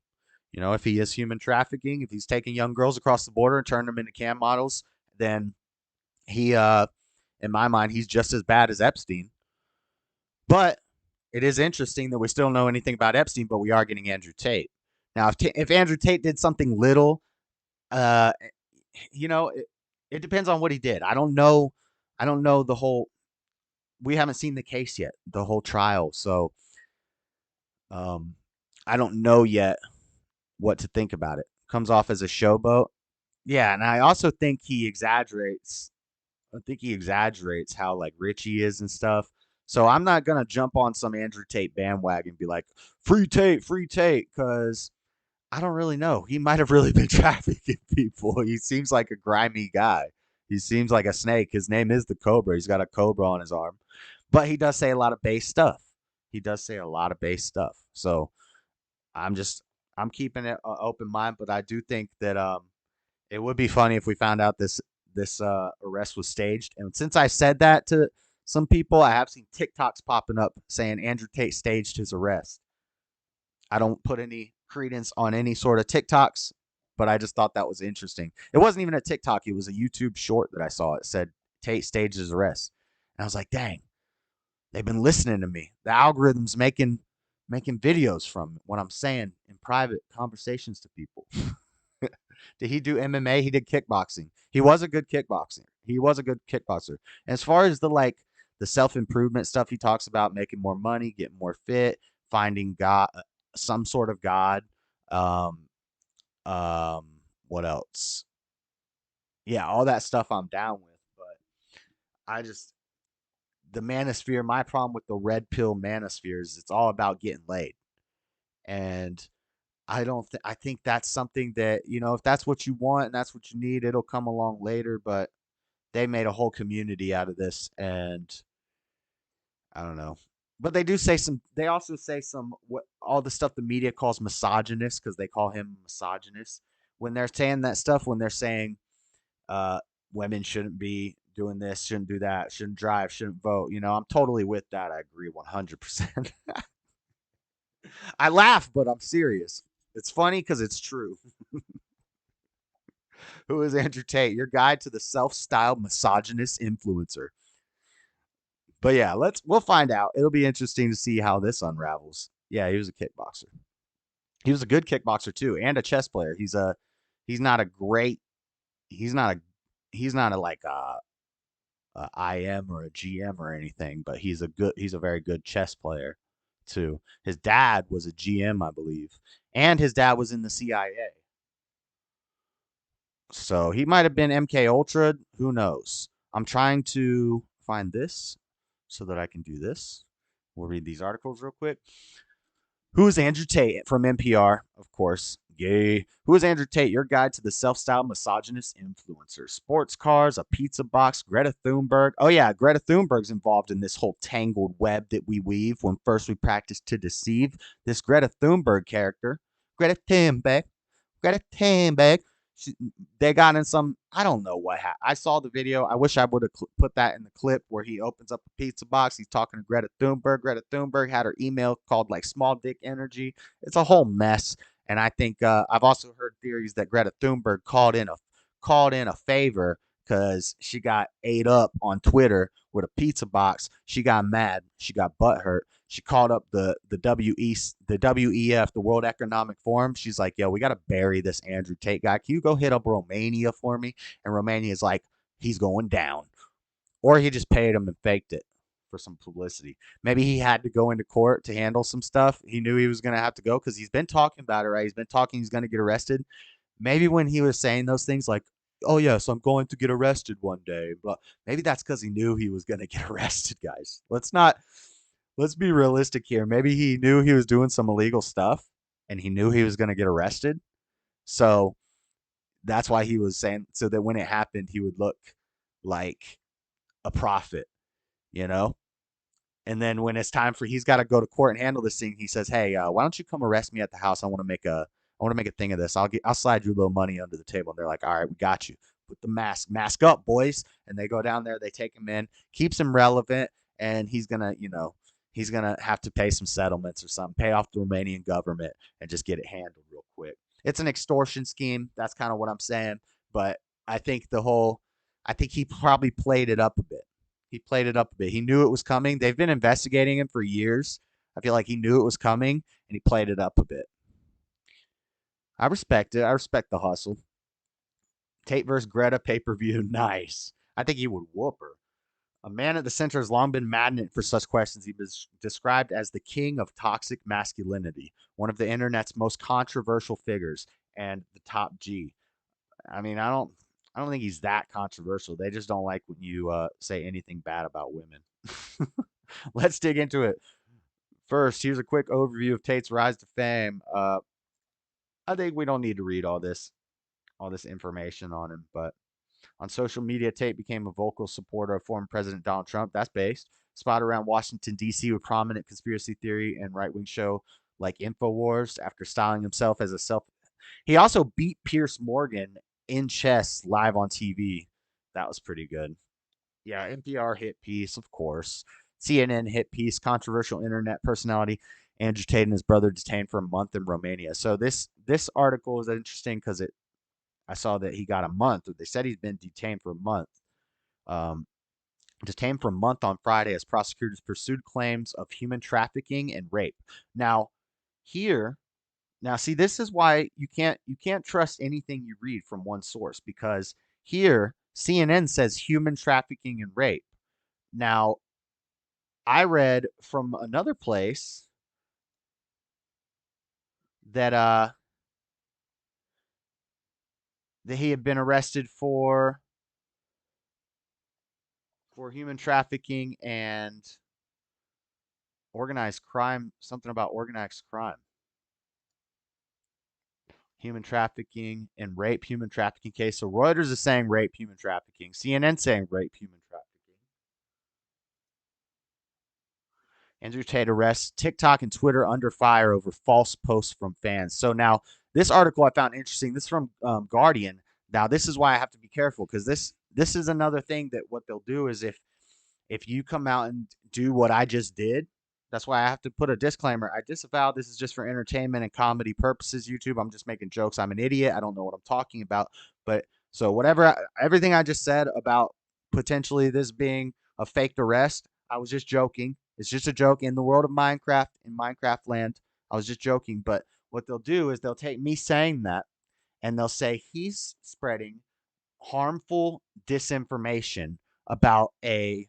if he is human trafficking, if he's taking young girls across the border and turning them into cam models, then he, in my mind, he's just as bad as Epstein. But it is interesting that we still don't know anything about Epstein, but we are getting Andrew Tate. Now, if Andrew Tate did something little, it depends on what he did. I don't know the whole. We haven't seen the case yet, the whole trial. So I don't know yet what to think about it. Comes off as a showboat. Yeah, and I also think he exaggerates. I think he exaggerates how like rich he is and stuff. So I'm not gonna jump on some Andrew Tate bandwagon and be like, free Tate, because I don't really know. He might have really been trafficking people. He seems like a grimy guy. He seems like a snake. His name is the Cobra. He's got a cobra on his arm. But he does say a lot of base stuff. He does say a lot of base stuff. So I'm just I'm keeping it open mind, but I do think that it would be funny if we found out this arrest was staged. And since I said that to some people, I have seen TikToks popping up saying Andrew Tate staged his arrest. I don't put any credence on any sort of TikToks, but I just thought that was interesting. It wasn't even a TikTok, it was a YouTube short that I saw. It said Tate staged his arrest. And I was like, dang, they've been listening to me. The algorithm's making videos from what I'm saying in private conversations to people. Did he do MMA? He did kickboxing. He was a good kickboxer. He was a good kickboxer. And as far as the self-improvement stuff he talks about, making more money, getting more fit, finding God, some sort of God. Um, what else? Yeah, all that stuff I'm down with. But I just the manosphere. My problem with the red pill manosphere is it's all about getting laid, and I don't. I think that's something that if that's what you want and that's what you need, it'll come along later. But they made a whole community out of this, and I don't know. But they do say some. They also say some what all the stuff the media calls misogynist because they call him misogynist when they're saying that stuff. When they're saying uh, women shouldn't be doing this, shouldn't do that, shouldn't drive, shouldn't vote. I'm totally with that. I agree 100%. I laugh, but I'm serious. It's funny because it's true. Who is Andrew Tate? Your guide to the self-styled misogynist influencer. But yeah, we'll find out. It'll be interesting to see how this unravels. Yeah, he was a kickboxer. He was a good kickboxer too, and a chess player. He's not a great he's not a like a IM or a GM or anything, but he's a very good chess player too. His dad was a GM, I believe, and his dad was in the CIA. So he might have been MK Ultra. Who knows? I'm trying to find this so that I can do this. We'll read these articles real quick. Who is Andrew Tate from NPR? Of course, gay. Who is Andrew Tate? Your guide to the self-styled misogynist influencer. Sports cars, a pizza box, Greta Thunberg. Oh yeah, Greta Thunberg's involved in this whole tangled web that we weave when first we practice to deceive. This Greta Thunberg character, Greta Thunberg, Greta Thunberg. They got in some. I don't know what happened. I saw the video. I wish I would have put that in the clip where he opens up a pizza box. He's talking to Greta Thunberg. Greta Thunberg had her email called like small dick energy. It's a whole mess. And I think I've also heard theories that Greta Thunberg called in a favor because she got ate up on Twitter with a pizza box. She got mad. She got butthurt. She called up the WEF, the World Economic Forum. She's like, "Yo, we got to bury this Andrew Tate guy. Can you go hit up Romania for me?" And Romania's like, "He's going down," or he just paid him and faked it for some publicity. Maybe he had to go into court to handle some stuff. He knew he was going to have to go because he's been talking about it, right? He's been talking he's going to get arrested. Maybe when he was saying those things like, "Oh yes, I'm going to get arrested one day," but maybe that's because he knew he was going to get arrested, guys. Let's be realistic here. Maybe he knew he was doing some illegal stuff and he knew he was going to get arrested. So that's why he was saying so that when it happened, he would look like a prophet, you know? And then when it's time for he's got to go to court and handle this thing, he says, "Hey, why don't you come arrest me at the house? I want to make a thing of this. I'll slide you a little money under the table." And they're like, "All right, we got you. Put the mask up, boys." And they go down there, they take him in, keeps him relevant, and he's gonna have to pay some settlements or something, pay off the Romanian government, and just get it handled real quick. It's an extortion scheme. That's kind of what I'm saying. But I think he probably played it up a bit. He played it up a bit. He knew it was coming. They've been investigating him for years. I feel like he knew it was coming and he played it up a bit. I respect it. I respect the hustle. Tate versus Greta pay-per-view. Nice. I think he would whoop her. A man at the center has long been maddened for such questions. He was described as the king of toxic masculinity, one of the internet's most controversial figures, and the top G. I mean, I don't think he's that controversial. They just don't like when you say anything bad about women. Let's dig into it. First, here's a quick overview of Tate's rise to fame. I think we don't need to read all this information on him, but on social media, Tate became a vocal supporter of former President Donald Trump. That's based. Spotted around Washington, D.C. with prominent conspiracy theory and right-wing show like InfoWars after styling himself as a self. He also beat Pierce Morgan in chess live on TV. That was pretty good. Yeah, NPR hit piece, of course. CNN hit piece, controversial internet personality. Andrew Tate and his brother detained for a month in Romania. So this article is interesting because I saw that he got a month. They said he's been detained for a month. Um, Detained for a month on Friday as prosecutors pursued claims of human trafficking and rape. Now, here, now see, this is why you can't trust anything you read from one source because here CNN says human trafficking and rape. Now, I read from another place that that he had been arrested for human trafficking and organized crime, something about organized crime. Human trafficking and rape, human trafficking case. So Reuters is saying rape, human trafficking. CNN saying rape, human trafficking. Andrew Tate arrests TikTok and Twitter under fire over false posts from fans. So now this article I found interesting. This is from Guardian. Now this is why I have to be careful because this is another thing that what they'll do is if you come out and do what I just did, that's why I have to put a disclaimer. I disavow this is just for entertainment and comedy purposes, YouTube. I'm just making jokes. I'm an idiot. I don't know what I'm talking about. But so everything I just said about potentially this being a faked arrest, I was just joking. It's just a joke in the world of Minecraft, in Minecraft land. I was just joking. But what they'll do is they'll take me saying that and they'll say he's spreading harmful disinformation about a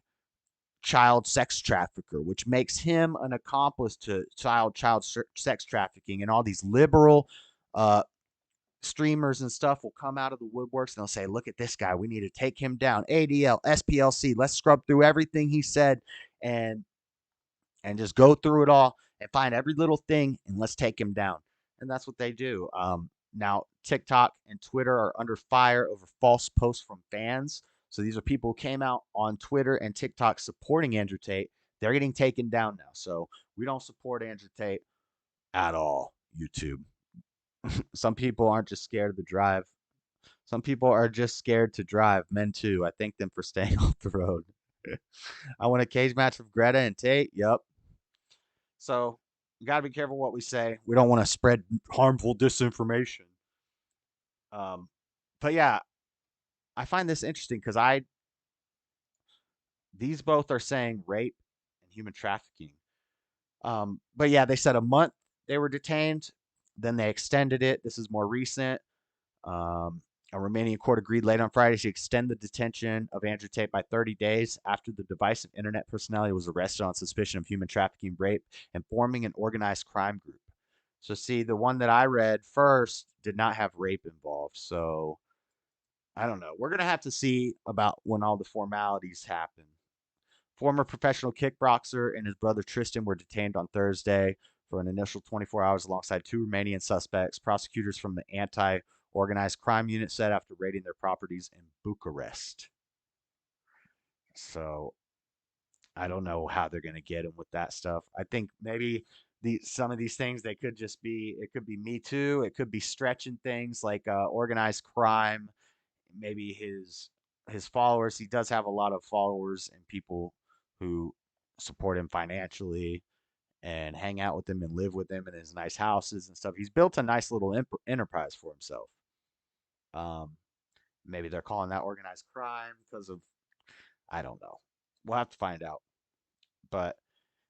child sex trafficker, which makes him an accomplice to child sex trafficking. And all these liberal uh, streamers and stuff will come out of the woodworks and they'll say, look at this guy. We need to take him down. ADL, SPLC. Let's scrub through everything he said and just go through it all and find every little thing and let's take him down. And that's what they do. Now, TikTok and Twitter are under fire over false posts from fans. So these are people who came out on Twitter and TikTok supporting Andrew Tate. They're getting taken down now. So we don't support Andrew Tate at all, YouTube. Some people aren't just scared of the drive. Some people are just scared to drive. Men too. I thank them for staying off the road. I want a cage match with Greta and Tate. Yep. So you got to be careful what we say. We don't want to spread harmful disinformation. Um, but yeah, I find this interesting because these both are saying rape and human trafficking. But yeah, they said a month they were detained, then they extended it. This is more recent. A Romanian court agreed late on Friday to extend the detention of Andrew Tate by 30 days after the divisive internet personality was arrested on suspicion of human trafficking, rape, and forming an organized crime group. So, see, the one that I read first did not have rape involved. So, I don't know. We're going to have to see about when all the formalities happen. Former professional kickboxer and his brother Tristan were detained on Thursday for an initial 24 hours alongside two Romanian suspects. Prosecutors from the anti-organized crime unit said after raiding their properties in Bucharest. So I don't know how they're going to get him with that stuff. I think maybe some of these things they could just be. It could be Me Too. It could be stretching things like organized crime. Maybe his followers. He does have a lot of followers and people who support him financially and hang out with him and live with him in his nice houses and stuff. He's built a nice little enterprise for himself. Um, Maybe they're calling that organized crime because of, I don't know. We'll have to find out. But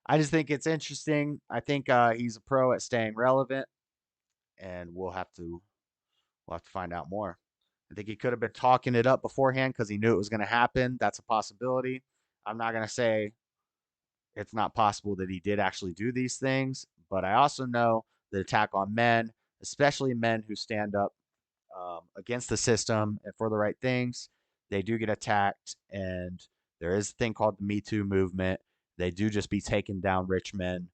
I just think it's interesting. I think he's a pro at staying relevant, and we'll have to find out more. I think he could have been talking it up beforehand because he knew it was going to happen. That's a possibility. I'm not going to say it's not possible that he did actually do these things, but I also know the attack on men, especially men who stand up against the system and for the right things, they do get attacked. And there is a thing called the Me Too movement. They do just be taking down rich men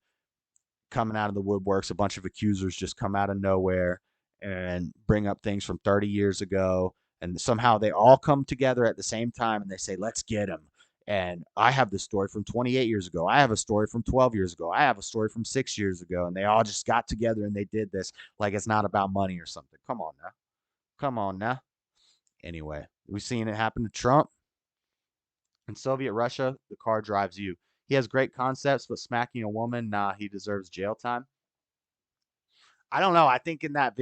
coming out of the woodworks. A bunch of accusers just come out of nowhere and bring up things from 30 years ago. And somehow they all come together at the same time and they say, let's get him. And I have this story from 28 years ago. I have a story from 12 years ago. I have a story from 6 years ago. And they all just got together and they did this like it's not about money or something. Come on now. Come on now. Anyway, we've seen it happen to Trump. In Soviet Russia, the car drives you. He has great concepts, but smacking a woman, nah, he deserves jail time. I don't know. Um, I think in that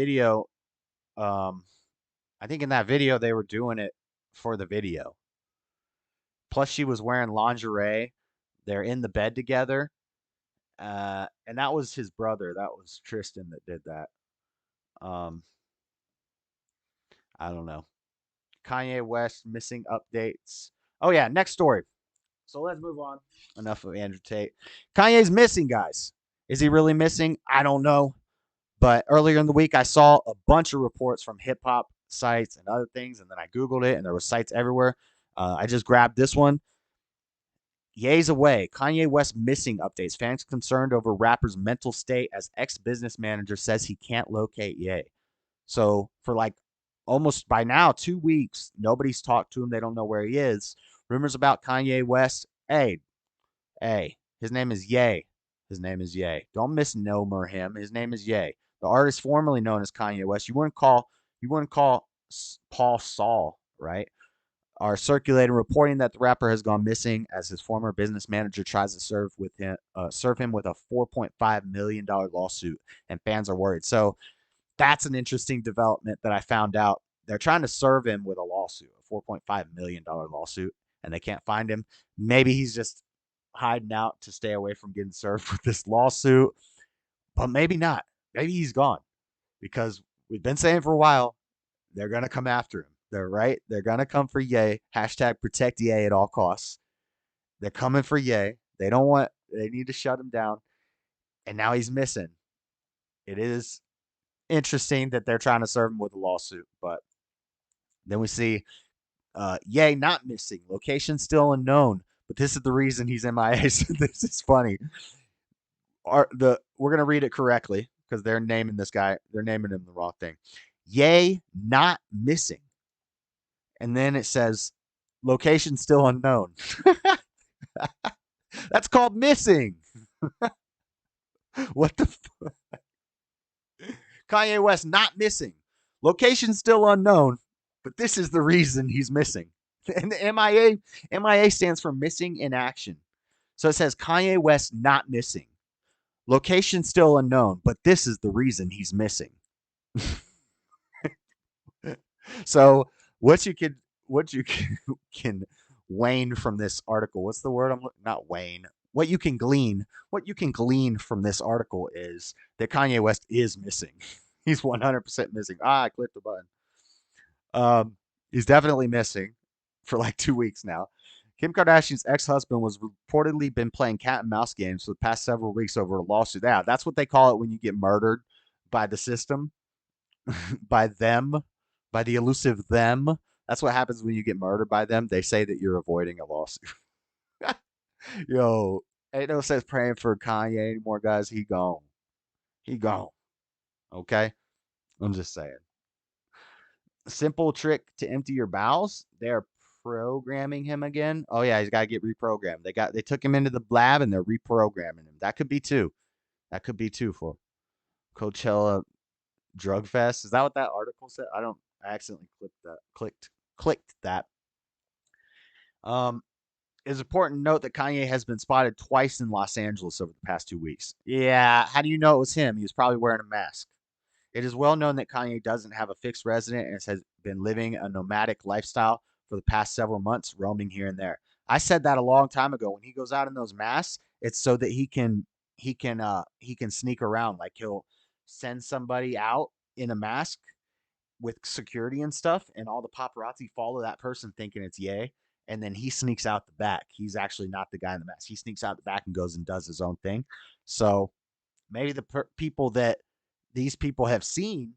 video they were doing it for the video. Plus, she was wearing lingerie. They're in the bed together, and that was his brother. That was Tristan that did that. Um, I don't know. Kanye West missing updates. Oh yeah, next story. So let's move on. Enough of Andrew Tate. Kanye's missing, guys. Is he really missing? I don't know. But earlier in the week, I saw a bunch of reports from hip hop sites and other things, and then I Googled it, and there were sites everywhere. I just grabbed this one. Ye's away. Kanye West missing updates. Fans concerned over rapper's mental state as ex-business manager says he can't locate Ye. So for like almost by now 2 weeks, nobody's talked to him. They don't know where he is. Rumors about Kanye West. Hey, his name is Ye. His name is Ye. Don't misnomer him. His name is Ye. The artist formerly known as Kanye West. You wouldn't call Paul Saul, right? Are circulating reporting that the rapper has gone missing as his former business manager tries to serve him with a $4.5 million lawsuit, and fans are worried. So that's an interesting development that I found out. They're trying to serve him with a lawsuit, a $4.5 million lawsuit, and they can't find him. Maybe he's just hiding out to stay away from getting served with this lawsuit, but maybe not. Maybe he's gone because we've been saying for a while they're going to come after him. They're right. They're going to come for Ye. Hashtag protect Ye at all costs. They're coming for Ye. They need to shut him down. And now he's missing. It is interesting that they're trying to serve him with a lawsuit. But then we see Ye not missing. Location still unknown. But this is the reason he's MIA. So this is funny. We're going to read it correctly because they're naming this guy. They're naming him the wrong thing. Ye not missing. And then it says, location still unknown. That's called missing. What the fuck? Kanye West not missing. Location still unknown, but this is the reason he's missing. And the MIA stands for missing in action. So it says Kanye West not missing. Location still unknown, but this is the reason he's missing. So what you can wane from this article. What's the word? Not wane. What you can glean from this article is that Kanye West is missing. He's 100% missing. I clicked the button. He's definitely missing for like 2 weeks now. Kim Kardashian's ex-husband was reportedly been playing cat and mouse games for the past several weeks over a lawsuit. Yeah, that's what they call it when you get murdered by the system, by them, by the elusive them. That's what happens when you get murdered by them. They say that you're avoiding a lawsuit. Yo, ain't no sense praying for Kanye anymore, guys. He gone. He gone. Okay? I'm just saying. Simple trick to empty your bowels. They're programming him again. Oh yeah, he's got to get reprogrammed. They took him into the lab and they're reprogramming him. That could be too. That could be too for Coachella Drug Fest. Is that what that article said? I accidentally clicked that. It's important to note that Kanye has been spotted twice in Los Angeles over the past 2 weeks. Yeah, how do you know it was him? He was probably wearing a mask. It is well known that Kanye doesn't have a fixed resident and has been living a nomadic lifestyle for the past several months, roaming here and there. I said that a long time ago. When he goes out in those masks, it's so that he can sneak around. Like he'll send somebody out in a mask with security and stuff, and all the paparazzi follow that person thinking it's Ye, and then he sneaks out the back. He's actually not the guy in the mask. He sneaks out the back and goes and does his own thing. So maybe the people that these people have seen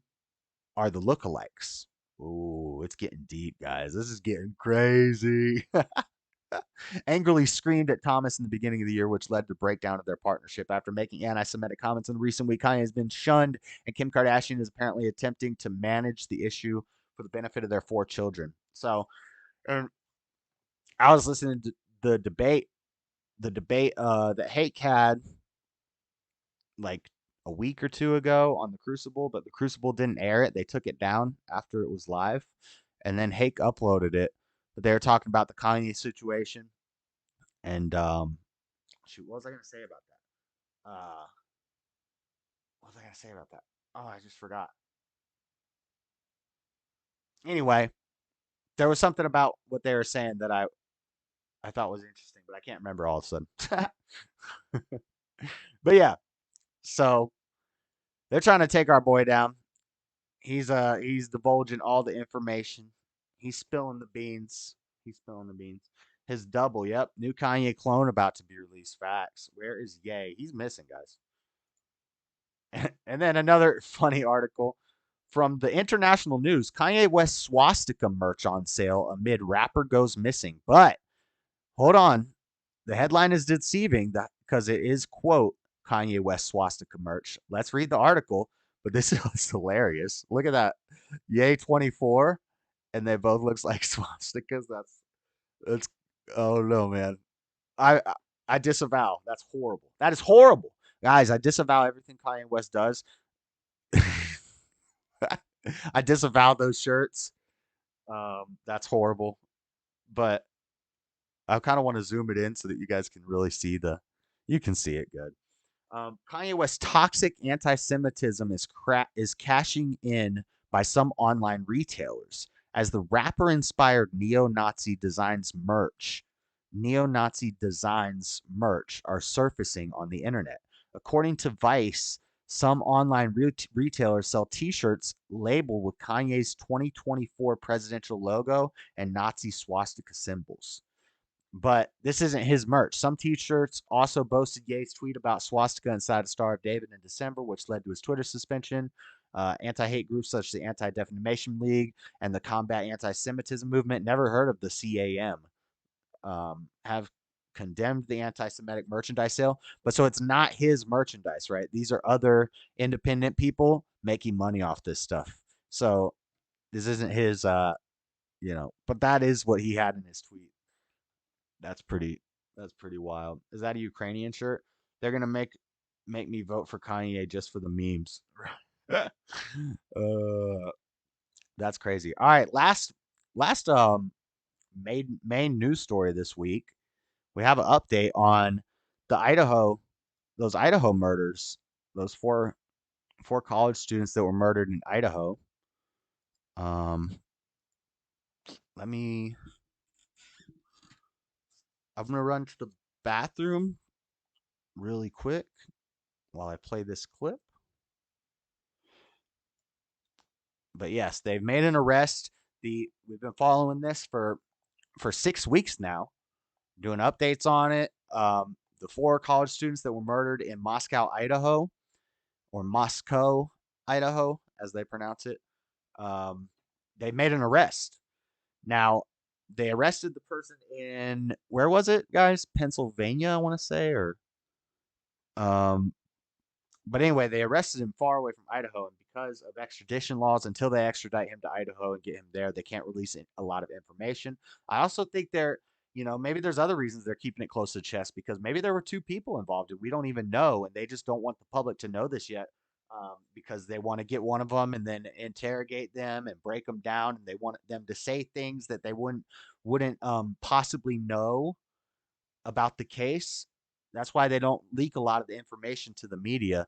are the lookalikes. Ooh, it's getting deep, guys. This is getting crazy. Angrily screamed at Thomas in the beginning of the year, which led to breakdown of their partnership. After making anti-Semitic comments in the recent week, Kanye has been shunned, and Kim Kardashian is apparently attempting to manage the issue for the benefit of their 4 children. So, I was listening to the debate that Hake had like a week or 2 ago on the Crucible, but the Crucible didn't air it. They took it down after it was live, and then Hake uploaded it. But they were talking about the Kanye situation, and shoot, what was I gonna say about that? What was I gonna say about that? Oh, I just forgot. Anyway, there was something about what they were saying that I thought was interesting, but I can't remember all of a sudden. But yeah, so they're trying to take our boy down. He's divulging all the information. He's spilling the beans. He's spilling the beans. His double, yep, new Kanye clone about to be released. Facts. Where is Ye? He's missing, guys. And then another funny article from the international news: Kanye West swastika merch on sale amid rapper goes missing. But hold on, the headline is deceiving because it is, quote, Kanye West swastika merch. Let's read the article. But this is hilarious. Look at that. Yay 24. And they both looks like swastikas. That's oh no, man. I I disavow. That's horrible. That is horrible. Guys, I disavow everything Kanye West does. I disavow those shirts. That's horrible. But I kind of want to zoom it in so that you guys can really see you can see it good. Kanye West's toxic anti-Semitism is cashing in by some online retailers as the rapper-inspired neo-Nazi designs merch are surfacing on the internet. According to Vice, some online retailers sell T-shirts labeled with Kanye's 2024 presidential logo and Nazi swastika symbols. But this isn't his merch. Some T-shirts also boasted Ye's tweet about swastika inside a Star of David in December, which led to his Twitter suspension. Anti-hate groups such as the Anti-Defamation League and the Combat Anti-Semitism Movement, never heard of the CAM, have condemned the anti-Semitic merchandise sale. But so it's not his merchandise, right? These are other independent people making money off this stuff. So this isn't his, but that is what he had in his tweet. That's pretty wild. Is that a Ukrainian shirt? They're gonna make me vote for Kanye just for the memes. That's crazy. All right, last main news story this week. We have an update on those Idaho murders, those four college students that were murdered in Idaho. Let me I'm gonna run to the bathroom really quick while I play this clip. But yes, they've made an arrest. We've been following this for 6 weeks now, doing updates on it. The 4 college students that were murdered in Moscow, Idaho, or Moscow, Idaho, as they pronounce it. They made an arrest. Now, they arrested the person in, where was it, guys? Pennsylvania, I want to say, or but anyway, they arrested him far away from Idaho, and because of extradition laws, until they extradite him to Idaho and get him there, they can't release a lot of information. I also think maybe there's other reasons they're keeping it close to the chest, because maybe there were 2 people involved and we don't even know, and they just don't want the public to know this yet, because they want to get one of them and then interrogate them and break them down, and they want them to say things that they wouldn't possibly know about the case. That's why they don't leak a lot of the information to the media.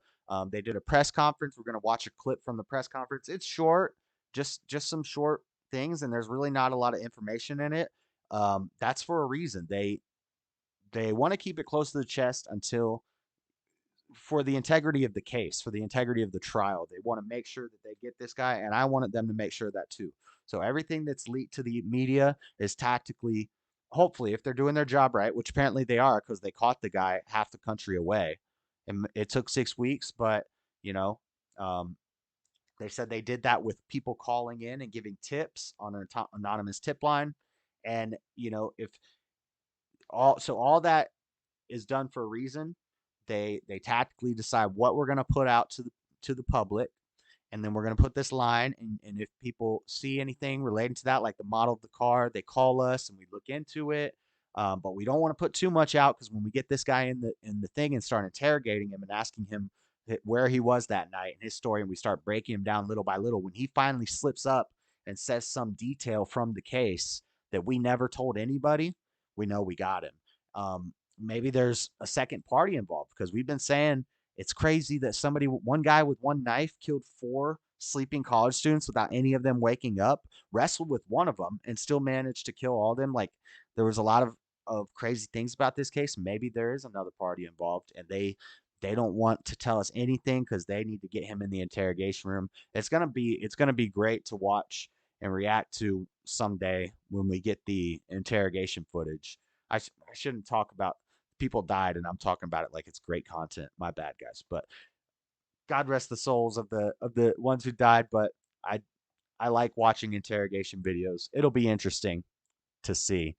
They did a press conference. We're going to watch a clip from the press conference. It's short, just some short things, and there's really not a lot of information in it. That's for a reason. They want to keep it close to the chest until, for the integrity of the case, for the integrity of the trial. They want to make sure that they get this guy, and I wanted them to make sure that too. So everything that's leaked to the media is tactically hopefully, if they're doing their job right, which apparently they are, because they caught the guy half the country away, and it took 6 weeks, but you know, um, they said they did that with people calling in and giving tips on an anonymous tip line, and if all that is done for a reason. They tactically decide what we're going to put out to the public, and then we're going to put this line, and if people see anything relating to that, like the model of the car, they call us and we look into it. But we don't want to put too much out, because when we get this guy in the thing and start interrogating him and asking him where he was that night and his story, and we start breaking him down little by little, when he finally slips up and says some detail from the case that we never told anybody, we know we got him. Maybe there's a second party involved, because we've been saying it's crazy that one guy with one knife killed 4 sleeping college students without any of them waking up, wrestled with one of them, and still managed to kill all of them. Like, there was a lot of crazy things about this case. Maybe there is another party involved, and they don't want to tell us anything, because they need to get him in the interrogation room. It's gonna be great to watch and react to someday when we get the interrogation footage. I shouldn't talk about people died and I'm talking about it like it's great content. My bad, guys. But God rest the souls of the ones who died. But I like watching interrogation videos. It'll be interesting to see.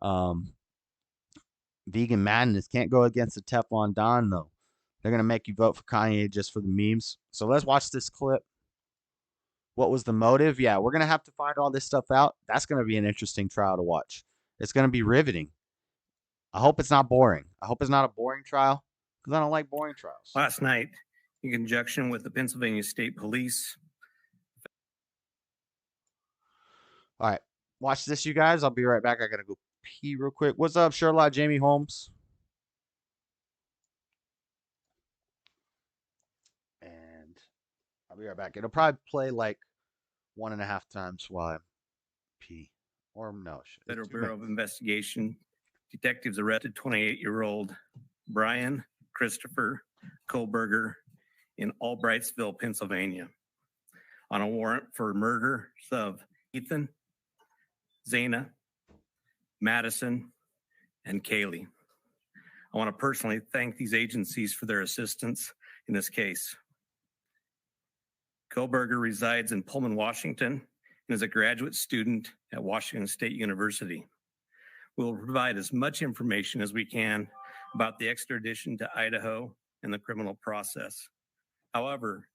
Vegan Madness can't go against the Teflon Don, though. They're gonna make you vote for Kanye just for the memes. So let's watch this clip. What was the motive? Yeah, we're gonna have to find all this stuff out. That's gonna be an interesting trial to watch. It's gonna be riveting. I hope it's not boring. I hope it's not a boring trial, because I don't like boring trials. Last night, in conjunction with the Pennsylvania State Police. All right, watch this, you guys. I'll be right back. I gotta go pee real quick. What's up, Sherlock? Jamie Holmes. And I'll be right back. It'll probably play like 1.5 times while I pee. Or no. Federal Bureau of Investigation detectives arrested 28-year-old Brian Christopher Kohlberger in Albrightsville, Pennsylvania, on a warrant for murders of Ethan, Zana, Madison, and Kaylee. I want to personally thank these agencies for their assistance in this case. Kohlberger resides in Pullman, Washington, and is a graduate student at Washington State University. We will provide as much information as we can about the extradition to Idaho and the criminal process. However,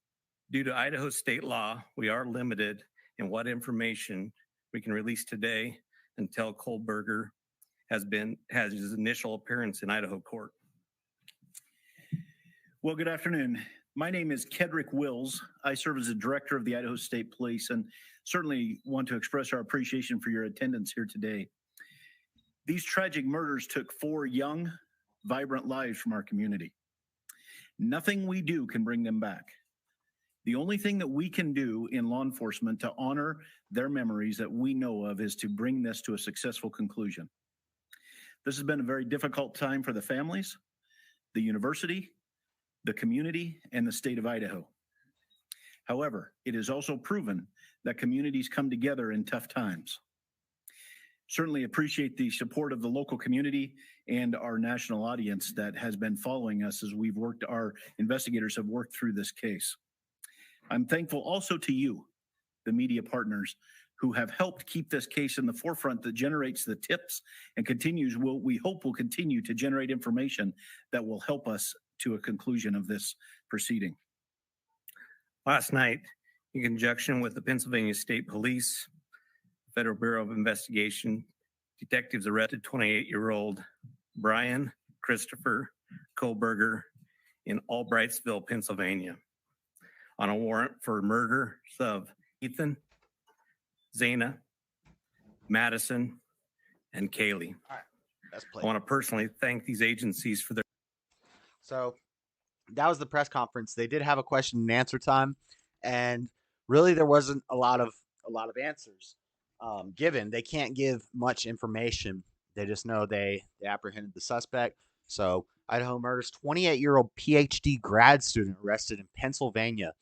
due to Idaho state law, we are limited in what information we can release today until Kohlberger has his initial appearance in Idaho court. Well, good afternoon. My name is Kedrick Wills. I serve as the director of the Idaho State Police, and certainly want to express our appreciation for your attendance here today. These tragic murders took 4 young, vibrant lives from our community. Nothing we do can bring them back. The only thing that we can do in law enforcement to honor their memories that we know of is to bring this to a successful conclusion. This has been a very difficult time for the families, the university, the community, and the state of Idaho. However, it is also proven that communities come together in tough times. Certainly appreciate the support of the local community and our national audience that has been following us as our investigators have worked through this case. I'm thankful also to you, the media partners, who have helped keep this case in the forefront that generates the tips and we hope will continue to generate information that will help us to a conclusion of this proceeding. Last night, in conjunction with the Pennsylvania State Police, Federal Bureau of Investigation, detectives arrested 28-year-old Brian Christopher Kohlberger in Albrightsville, Pennsylvania, on a warrant for murders of Ethan, Zana, Madison, and Kaylee. All right, let's play. I want to personally thank these agencies for their. So that was the press conference. They did have a question and answer time, and really there wasn't a lot of answers given. They can't give much information. They just know they apprehended the suspect. So Idaho murders 28-year-old PhD grad student arrested in Pennsylvania.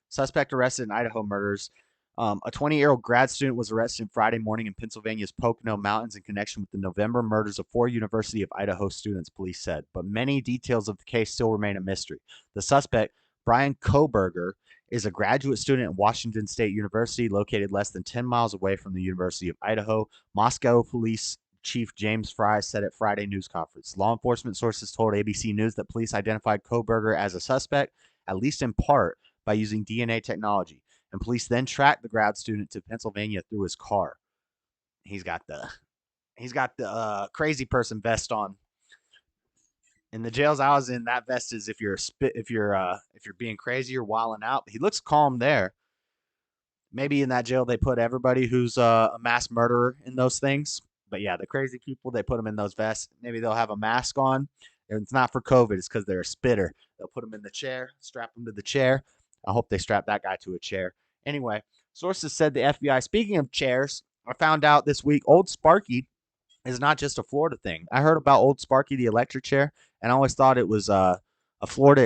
Suspect arrested in Idaho murders A 20-year-old grad student was arrested Friday morning in Pennsylvania's Pocono Mountains in connection with the November murders of 4 University of Idaho students, police said, but many details of the case still remain a mystery. The suspect, Brian Koberger, is a graduate student at Washington State University, located less than 10 miles away from the University of Idaho. Moscow Police Chief James Fry said at Friday news conference. Law enforcement sources told ABC News that police identified Koberger as a suspect, at least in part, by using DNA technology. And police then tracked the grad student to Pennsylvania through his car. He's got the crazy person vest on. In the jails I was in, that vest is if you're being crazy or wilding out. He looks calm there. Maybe in that jail they put everybody who's a mass murderer in those things. But yeah, the crazy people, they put them in those vests. Maybe they'll have a mask on. And it's not for COVID. It's because they're a spitter. They'll put them in the chair, strap them to the chair. I hope they strap that guy to a chair. Anyway, sources said the FBI, speaking of chairs, I found out this week Old Sparky is not just a Florida thing. I heard about Old Sparky, the electric chair, and I always thought it was a Florida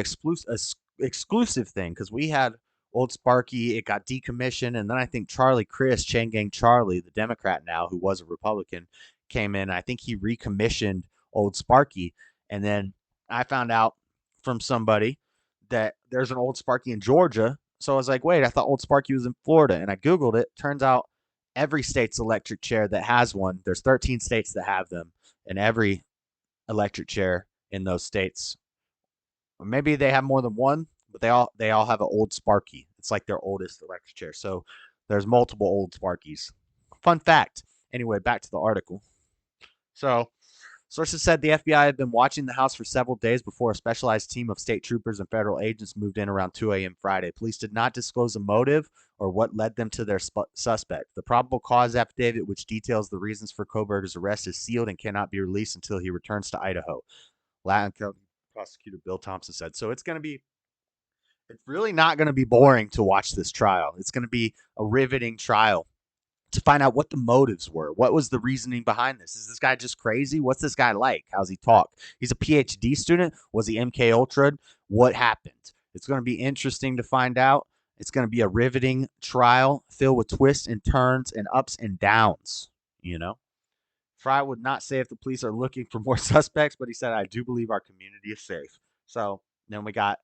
exclusive thing because we had Old Sparky. It got decommissioned, and then I think Charlie Crist, Chain Gang Charlie, the Democrat now, who was a Republican, came in. I think he recommissioned Old Sparky, and then I found out from somebody that there's an Old Sparky in Georgia. So I was like, wait, I thought Old Sparky was in Florida. And I Googled it. Turns out every state's electric chair that has one, there's 13 states that have them. And every electric chair in those states, or maybe they have more than one, but they all have an Old Sparky. It's like their oldest electric chair. So there's multiple Old Sparkies. Fun fact. Anyway, back to the article. So sources said the FBI had been watching the house for several days before a specialized team of state troopers and federal agents moved in around 2 a.m. Friday. Police did not disclose a motive or what led them to their suspect. The probable cause affidavit, which details the reasons for Koberger's arrest, is sealed and cannot be released until he returns to Idaho. Loudoun County Prosecutor Bill Thompson said. So it's really not going to be boring to watch this trial. It's going to be a riveting trial to find out what the motives were. What was the reasoning behind this? Is this guy just crazy? What's this guy like? How's he talk? He's a PhD student. Was he MK Ultra? What happened? It's going to be interesting to find out. It's going to be a riveting trial filled with twists and turns and ups and downs, you know? Fry would not say if the police are looking for more suspects, but he said, I do believe our community is safe. So then we got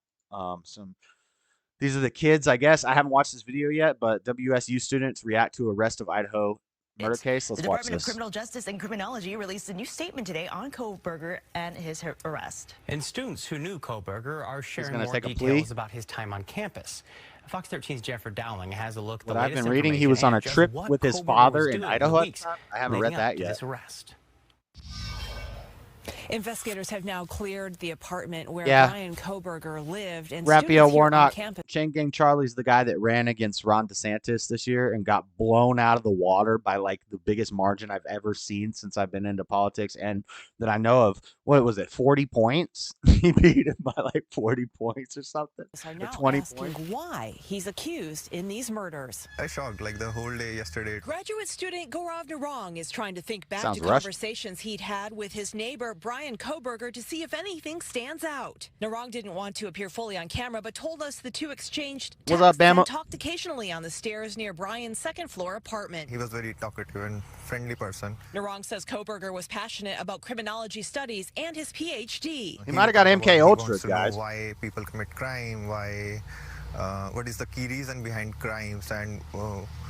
these are the kids, I guess. I haven't watched this video yet, but WSU students react to arrest of Idaho murder case. Let's watch this. The Department of Criminal Justice and Criminology released a new statement today on Koberger and his arrest. And students who knew Koberger are sharing more details about his time on campus. Fox 13's Jeffrey Dowling has a look at the latest I've been reading, he was on a trip with his father in Idaho. I haven't read that yet. Investigators have now cleared the apartment where Brian Koberger lived. And Raphael Warnock, Chain Gang Charlie's the guy that ran against Ron DeSantis this year and got blown out of the water by like the biggest margin I've ever seen since I've been into politics and that I know of. What was it, 40 points? He beat him by like 40 points or something. So now 20 asking points. Why he's accused in these murders. I shocked like the whole day yesterday. Graduate student Gaurav Narang is trying to think back Sounds to conversations he'd had with his neighbor Brian Koberger to see if anything stands out. Narang didn't want to appear fully on camera, but told us the two exchanged texts and talked occasionally on the stairs near Brian's second-floor apartment. He was very talkative and friendly person. Narang says Koberger was passionate about criminology studies and his PhD. He might have got MK Ultra, guys. Why people commit crime, why, what is the key reason behind crimes, and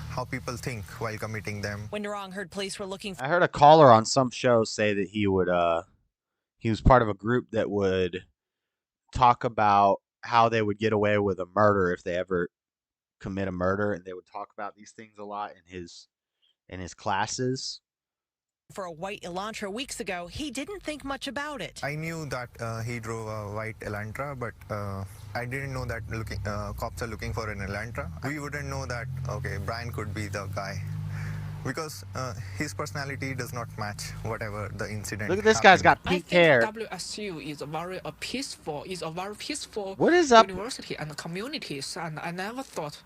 how people think while committing them. When Narang heard police were looking for... I heard a caller on some show say that he was part of a group that would talk about how they would get away with a murder if they ever commit a murder, and they would talk about these things a lot in his classes. For a white Elantra weeks ago, he didn't think much about it. I knew that he drove a white Elantra, but I didn't know that cops are looking for an Elantra. We wouldn't know that, okay, Brian could be the guy. Because his personality does not match whatever the incident. Look at this guy's got pink hair. WSU is a very peaceful what is up? university and communities, and I never thought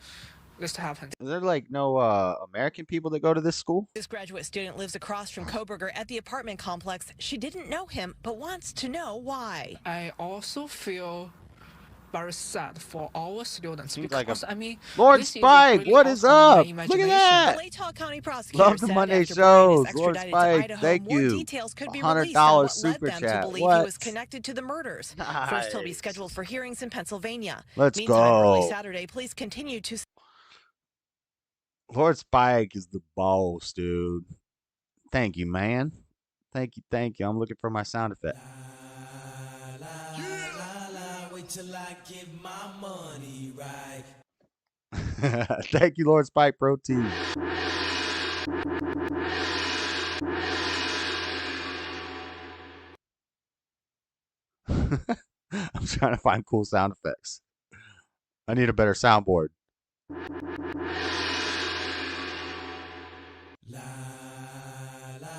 this happened. Is there like no American people that go to this school? This graduate student lives across from Koberger at the apartment complex. She didn't know him, but wants to know why. I also feel very sad for our students Seems because like I mean, Lord this Spike, really what is out of my up? Look at imagination. that. The Latah County prosecutor Love the said Monday after Brian is shows. Lord extradited to Spike, Idaho, thank more you. details could be released on $100 what led super them to chat. believe What? he was connected to the murders. First, he'll be Nice. scheduled for hearings in Pennsylvania. Let's Meantime, early go. Saturday, police continue to. Lord Spike is the boss, dude. Thank you, man. Thank you, thank you. I'm looking for my sound effect. Wait till I get my money right. Thank you, Lord Spike Protein. I'm trying to find cool sound effects. I need a better soundboard.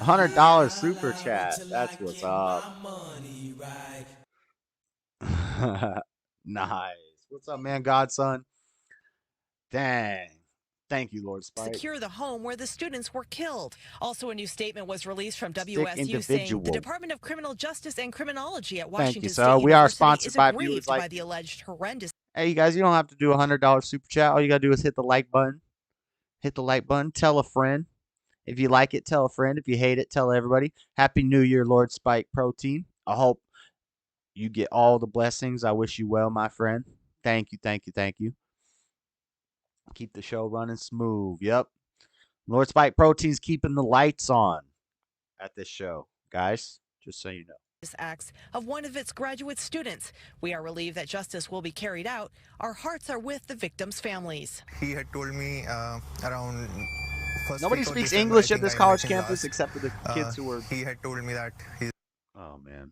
$100 super chat. That's what's up. Nice. What's up, man, godson? Dang. Thank you, Lord Spike. Secure the home where the students were killed. Also, a new statement was released from Stick WSU saying individual. the Department of Criminal Justice and Criminology at Thank Washington you, State so we are University sponsored is by aggrieved viewers like by the alleged horrendous. Hey, you guys, you don't have to do a $100 super chat. All you got to do is hit the like button. Hit the like button. Tell a friend. If you like it, tell a friend. If you hate it, tell everybody. Happy New Year, Lord Spike Protein. I hope you get all the blessings. I wish you well, my friend. Thank you, thank you, thank you. Keep the show running smooth. Yep. Lord Spike Protein's keeping the lights on at this show, guys, just so you know. Acts of one of its graduate students. We are relieved that justice will be carried out. Our hearts are with the victims' families. He had told me around first Nobody week of speaks December, English I at think this I college met him campus last. except for the kids who were. He had told me that he's. Oh, man.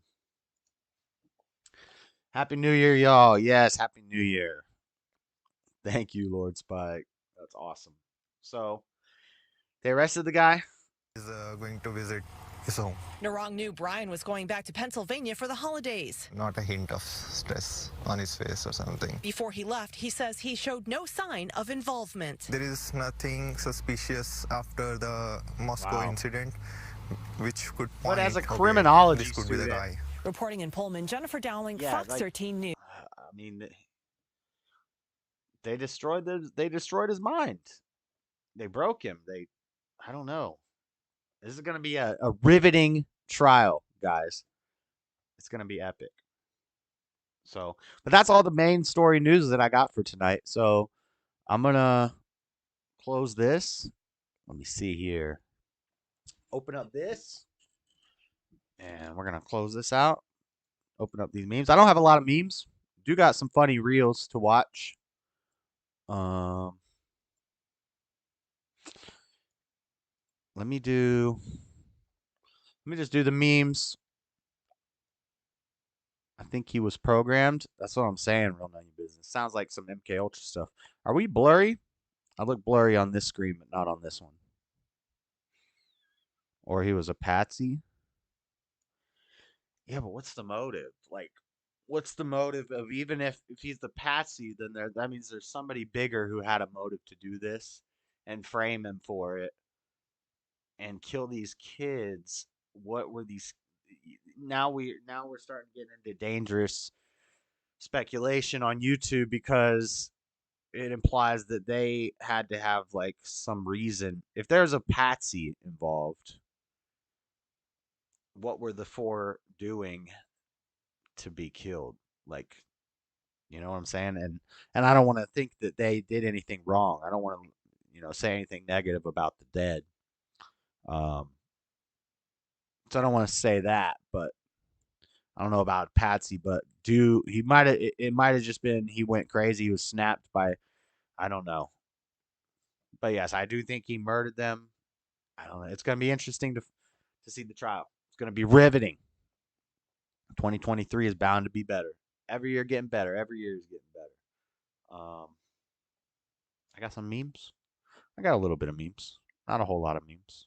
Happy New Year, y'all. Yes, Happy New Year. Thank you, Lord Spike. That's awesome. So, they arrested the guy. He's going to visit his home. Narong knew Brian was going back to Pennsylvania for the holidays. Not a hint of stress on his face or something. Before he left, he says he showed no sign of involvement. There is nothing suspicious after the Moscow incident, which could point. But as a okay, criminology this could be the student, guy. Reporting in Pullman, Jennifer Dowling, Yeah, Fox like, 13 News. I mean, they destroyed his mind. They broke him. I don't know. This is going to be a riveting trial, guys. It's going to be epic. So, but that's all the main story news that I got for tonight. So, I'm going to close this. Let me see here. Open up this. And we're going to close this out. Open up these memes. I don't have a lot of memes. Do got some funny reels to watch. Let me just do the memes. I think he was programmed. That's what I'm saying, real none of your business. Sounds like some MK Ultra stuff. Are we blurry? I look blurry on this screen, but not on this one. Or he was a patsy. Yeah, but what's the motive? Like, what's the motive of, even if he's the patsy, then that means there's somebody bigger who had a motive to do this and frame him for it and kill these kids. What were these? Now we're starting to get into dangerous speculation on YouTube because it implies that they had to have like some reason. If there's a patsy involved, what were the four doing to be killed? Like, you know what I'm saying? And I don't want to think that they did anything wrong. I don't want to, say anything negative about the dead. So I don't want to say that, but I don't know about Patsy, but it might have just been he went crazy. He was snapped by, I don't know. But yes, I do think he murdered them. I don't know. It's going to be interesting to see the trial. It's going to be riveting. 2023 is bound to be better. Every year getting better. Every year is getting better. I got some memes. I got a little bit of memes. Not a whole lot of memes.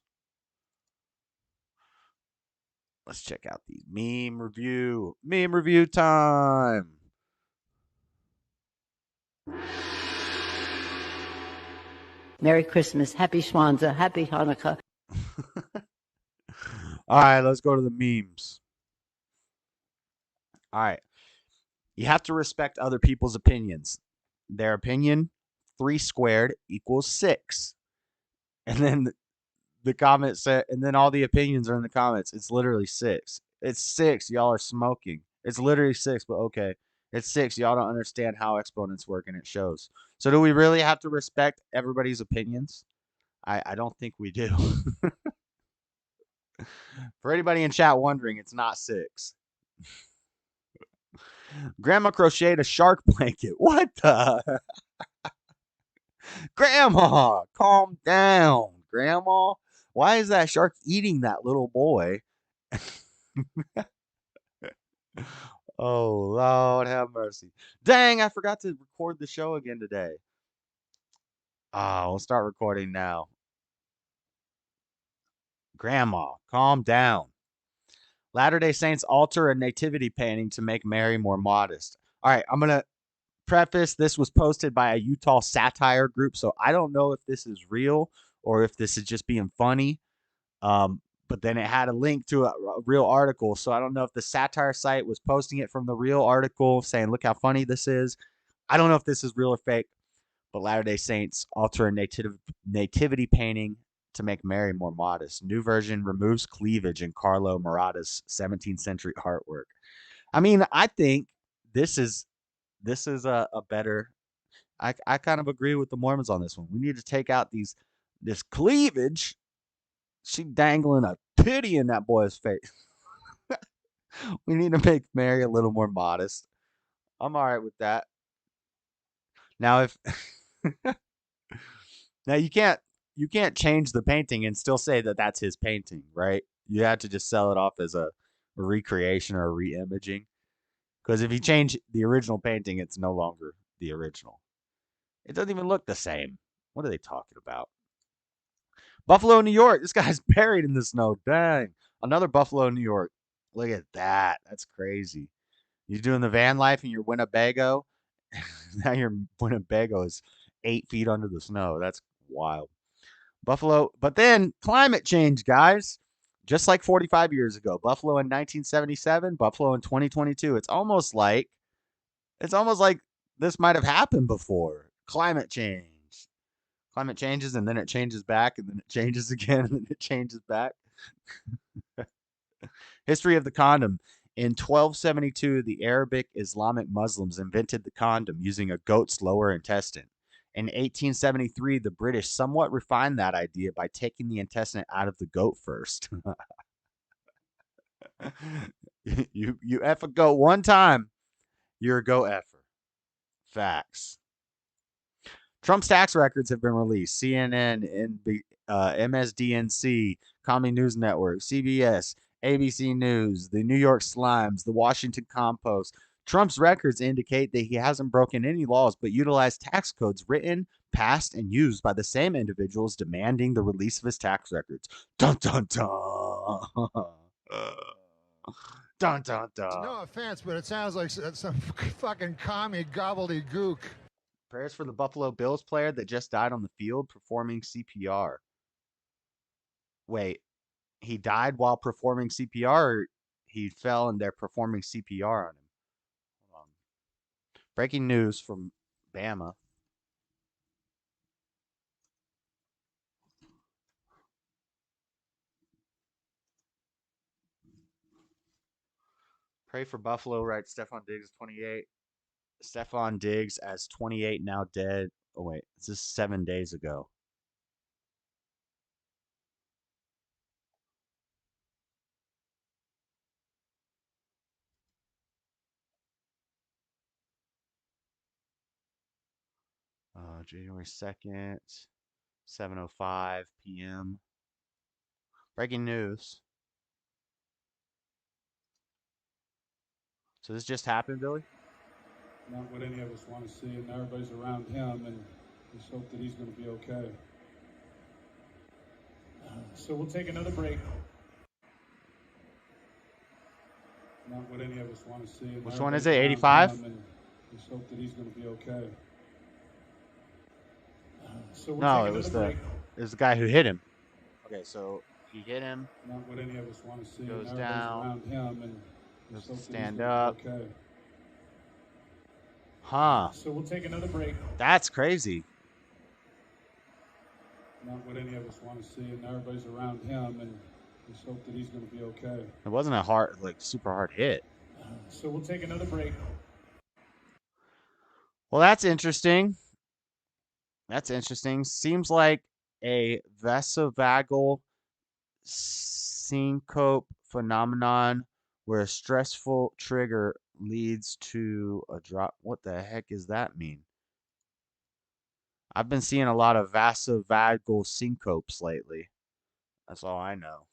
Let's check out the meme review. Meme review time. Merry Christmas, Happy Schwanza, Happy Hanukkah. All right, let's go to the memes. All right. You have to respect other people's opinions. Their opinion, 3 squared equals 6. And then the comment said, and then all the opinions are in the comments. It's literally 6. It's 6. Y'all are smoking. It's literally 6, but okay. It's 6. Y'all don't understand how exponents work, and it shows. So do we really have to respect everybody's opinions? I don't think we do. For anybody in chat wondering, it's not 6. Grandma crocheted a shark blanket. What the? Grandma, calm down. Grandma, why is that shark eating that little boy? Oh, Lord have mercy. Dang, I forgot to record the show again today. We'll start recording now. Grandma, calm down. Latter-day Saints alter a nativity painting to make Mary more modest. All right, I'm going to preface, this was posted by a Utah satire group, so I don't know if this is real or if this is just being funny. But then it had a link to a real article, so I don't know if the satire site was posting it from the real article saying, look how funny this is. I don't know if this is real or fake, but Latter-day Saints alter a nativity painting to make Mary more modest. New version removes cleavage in Carlo Maratta's 17th century artwork. I mean, I think this is a better. I kind of agree with the Mormons on this one. We need to take out this cleavage. She dangling a titty in that boy's face. We need to make Mary a little more modest. I'm all right with that. Now, if now you can't change the painting and still say that that's his painting, right? You have to just sell it off as a recreation or a re-imaging. Because if you change the original painting, it's no longer the original. It doesn't even look the same. What are they talking about? Buffalo, New York. This guy's buried in the snow. Dang. Another Buffalo, New York. Look at that. That's crazy. You're doing the van life in your Winnebago. Now your Winnebago is 8 feet under the snow. That's wild. Buffalo. But then climate change, guys. Just like 45 years ago. Buffalo in 1977. Buffalo in 2022. It's almost like this might have happened before. Climate change. Climate changes, and then it changes back, and then it changes again, and then it changes back. History of the condom. In 1272, the Arabic Islamic Muslims invented the condom using a goat's lower intestine. In 1873, the British somewhat refined that idea by taking the intestine out of the goat first. You F a goat one time, you're a goat effer. Facts. Trump's tax records have been released. CNN, MSDNC, Comedy News Network, CBS, ABC News, the New York Slimes, the Washington Compost. Trump's records indicate that he hasn't broken any laws but utilized tax codes written, passed, and used by the same individuals demanding the release of his tax records. Dun, dun, dun. Dun, dun, dun. No offense, but it sounds like some fucking commie gobbledygook. Prayers for the Buffalo Bills player that just died on the field performing CPR. Wait, he died while performing CPR, or he fell and they're performing CPR on him? Hold on. Breaking news from Bama. Pray for Buffalo, right? Stephon Diggs, 28. Stephon Diggs as 28, now dead. Oh, wait. This is 7 days ago. January 2nd, 7:05 p.m. Breaking news. So this just happened, Billy? Not what any of us want to see, and everybody's around him, and just hope that he's going to be okay. So we'll take another break. Not what any of us want to see. And which one is it? 85? Just hope that he's going to be okay. So we'll no, take it was break. the guy who hit him. Okay, so he hit him. Not what any of us want to see. Goes and down. around him, and Goes just hope that stand he's up. gonna be okay. Huh. So we'll take another break. That's crazy. Not what any of us want to see, and everybody's around him, and just hope that he's going to be okay. It wasn't a hard, like, super hard hit. So we'll take another break. Well, that's interesting. That's interesting. Seems like a vasovagal syncope phenomenon where a stressful trigger leads to a drop. What the heck does that mean? I've been seeing a lot of vasovagal syncopes lately. That's all I know.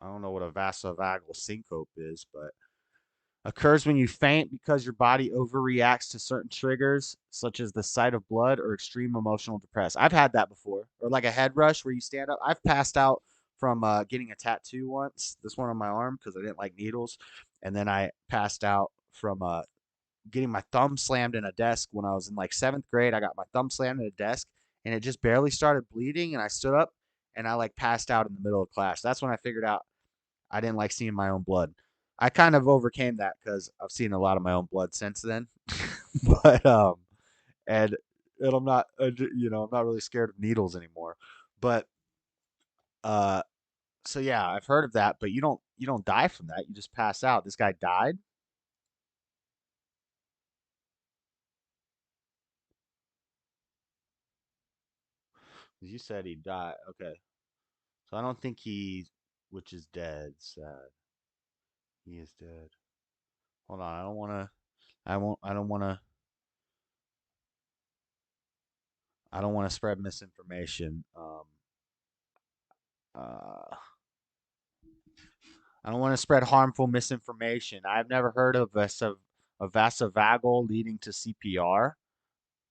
I don't know what a vasovagal syncope is, but occurs when you faint because your body overreacts to certain triggers, such as the sight of blood or extreme emotional distress. I've had that before, or like a head rush where you stand up. I've passed out from getting a tattoo once, this one on my arm because I didn't like needles, and then I passed out from getting my thumb slammed in a desk when I was in like 7th grade. I got my thumb slammed in a desk, and it just barely started bleeding, and I stood up, and I like passed out in the middle of class. That's when I figured out I didn't like seeing my own blood. I kind of overcame that because I've seen a lot of my own blood since then. but and I'm not I'm not really scared of needles anymore. But so yeah, I've heard of that, but you don't die from that. You just pass out. This guy died. You said he died. Okay. So I don't think which is dead, sad. He is dead. Hold on, I don't want to spread misinformation. I don't want to spread harmful misinformation. I've never heard of a vasovagal leading to CPR.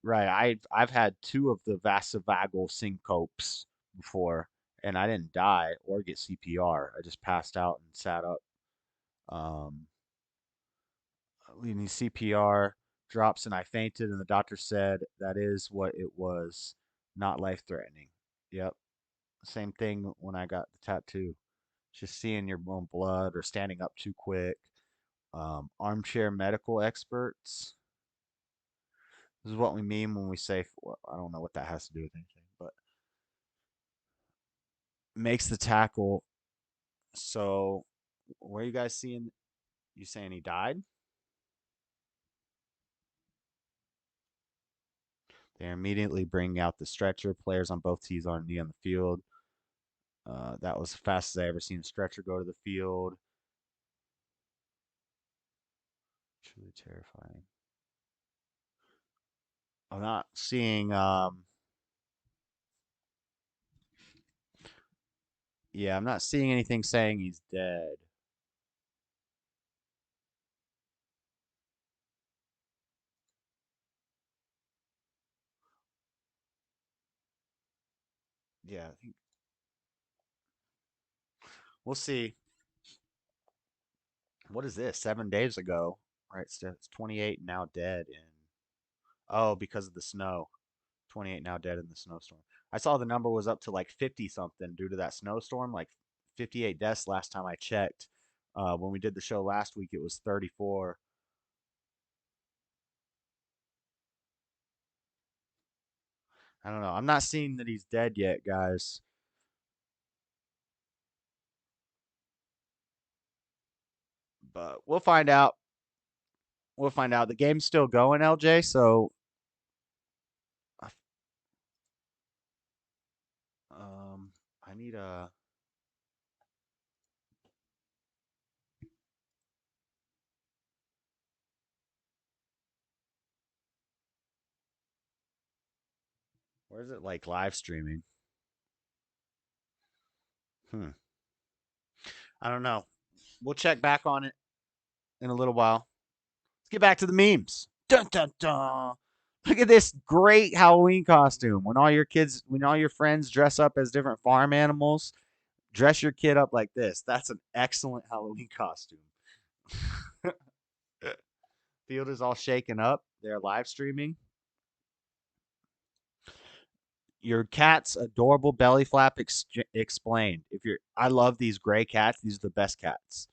Right. I've had 2 of the vasovagal syncopes before, and I didn't die or get CPR. I just passed out and sat up. Um, Leading CPR drops, and I fainted, and the doctor said that is what it was, not life threatening. Yep. Same thing when I got the tattoo. Just seeing your own blood or standing up too quick. Armchair medical experts. This is what we mean when we say, well, I don't know what that has to do with anything, but makes the tackle. So, where are you guys seeing? You saying he died? They're immediately bringing out the stretcher. Players on both teams on knee on the field. That was the fastest I ever seen a stretcher go to the field. Truly terrifying. I'm not seeing. Yeah, I'm not seeing anything saying he's dead. Yeah, I think we'll see. What is this? 7 days ago, right? So it's 28 now dead in. Oh, because of the snow. 28 now dead in the snowstorm. I saw the number was up to like 50 something due to that snowstorm, like 58 deaths last time I checked. When we did the show last week, it was 34. I don't know. I'm not seeing that he's dead yet, guys. But we'll find out. We'll find out. The game's still going, LJ. So, I need a. Where's it like live streaming? I don't know. We'll check back on it in a little while. Let's get back to the memes. Dun dun dun. Look at this great Halloween costume. When all your friends dress up as different farm animals, dress your kid up like this. That's an excellent Halloween costume. Field is all shaken up. They're live streaming. Your cat's adorable belly flap explained. I love these gray cats. These are the best cats.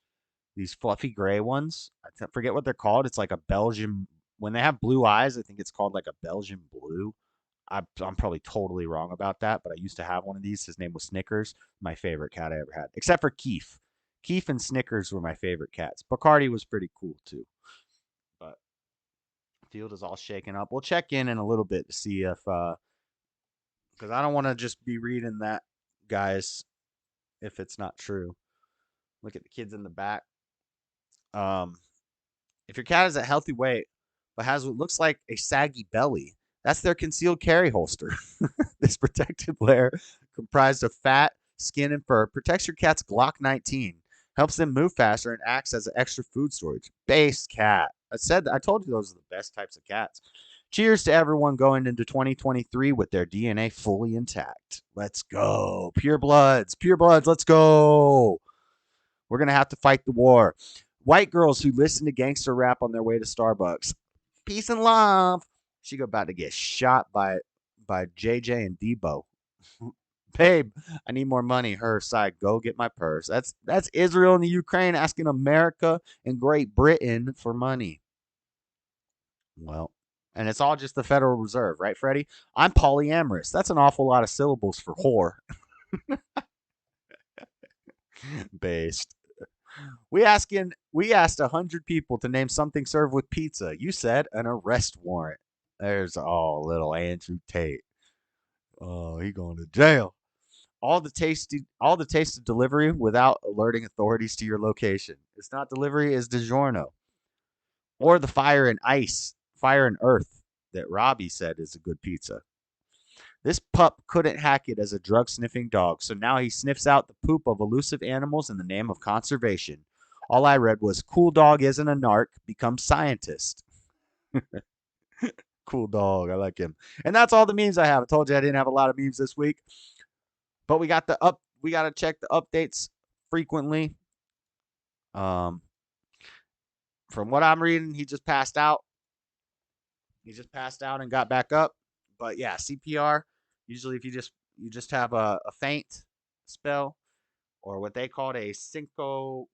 These fluffy gray ones. I forget what they're called. It's like a Belgian. When they have blue eyes, I think it's called like a Belgian blue. I'm probably totally wrong about that, but I used to have one of these. His name was Snickers. My favorite cat I ever had, except for Keef. Keef and Snickers were my favorite cats. Bacardi was pretty cool too. But field is all shaken up. We'll check in a little bit to see if, because I don't want to just be reading that, guys, if it's not true. Look at the kids in the back. If your cat is a healthy weight but has what looks like a saggy belly, that's their concealed carry holster. This protective layer, comprised of fat, skin, and fur, protects your cat's Glock 19, helps them move faster, and acts as an extra food storage. Base cat. I told you those are the best types of cats. Cheers to everyone going into 2023 with their DNA fully intact. Let's go. Pure bloods, let's go. We're going to have to fight the war. White girls who listen to gangster rap on their way to Starbucks. Peace and love. She about to get shot by JJ and Debo. Babe, I need more money. Her side, go get my purse. That's Israel and the Ukraine asking America and Great Britain for money. Well, and it's all just the Federal Reserve, right, Freddie? I'm polyamorous. That's an awful lot of syllables for whore. Based. We asked 100 people to name something served with pizza. You said an arrest warrant. There's little Andrew Tate. Oh, he going to jail. All the tasted delivery without alerting authorities to your location. It's not delivery, it's DiGiorno. Or the fire and earth that Robbie said is a good pizza. This pup couldn't hack it as a drug-sniffing dog, so now he sniffs out the poop of elusive animals in the name of conservation. All I read was, cool dog isn't a narc, becomes scientist. Cool dog, I like him. And that's all the memes I have. I told you I didn't have a lot of memes this week. But we got to check the updates frequently. From what I'm reading, he just passed out. He just passed out and got back up. But yeah, CPR, usually if you just have a faint spell, or what they called a cinco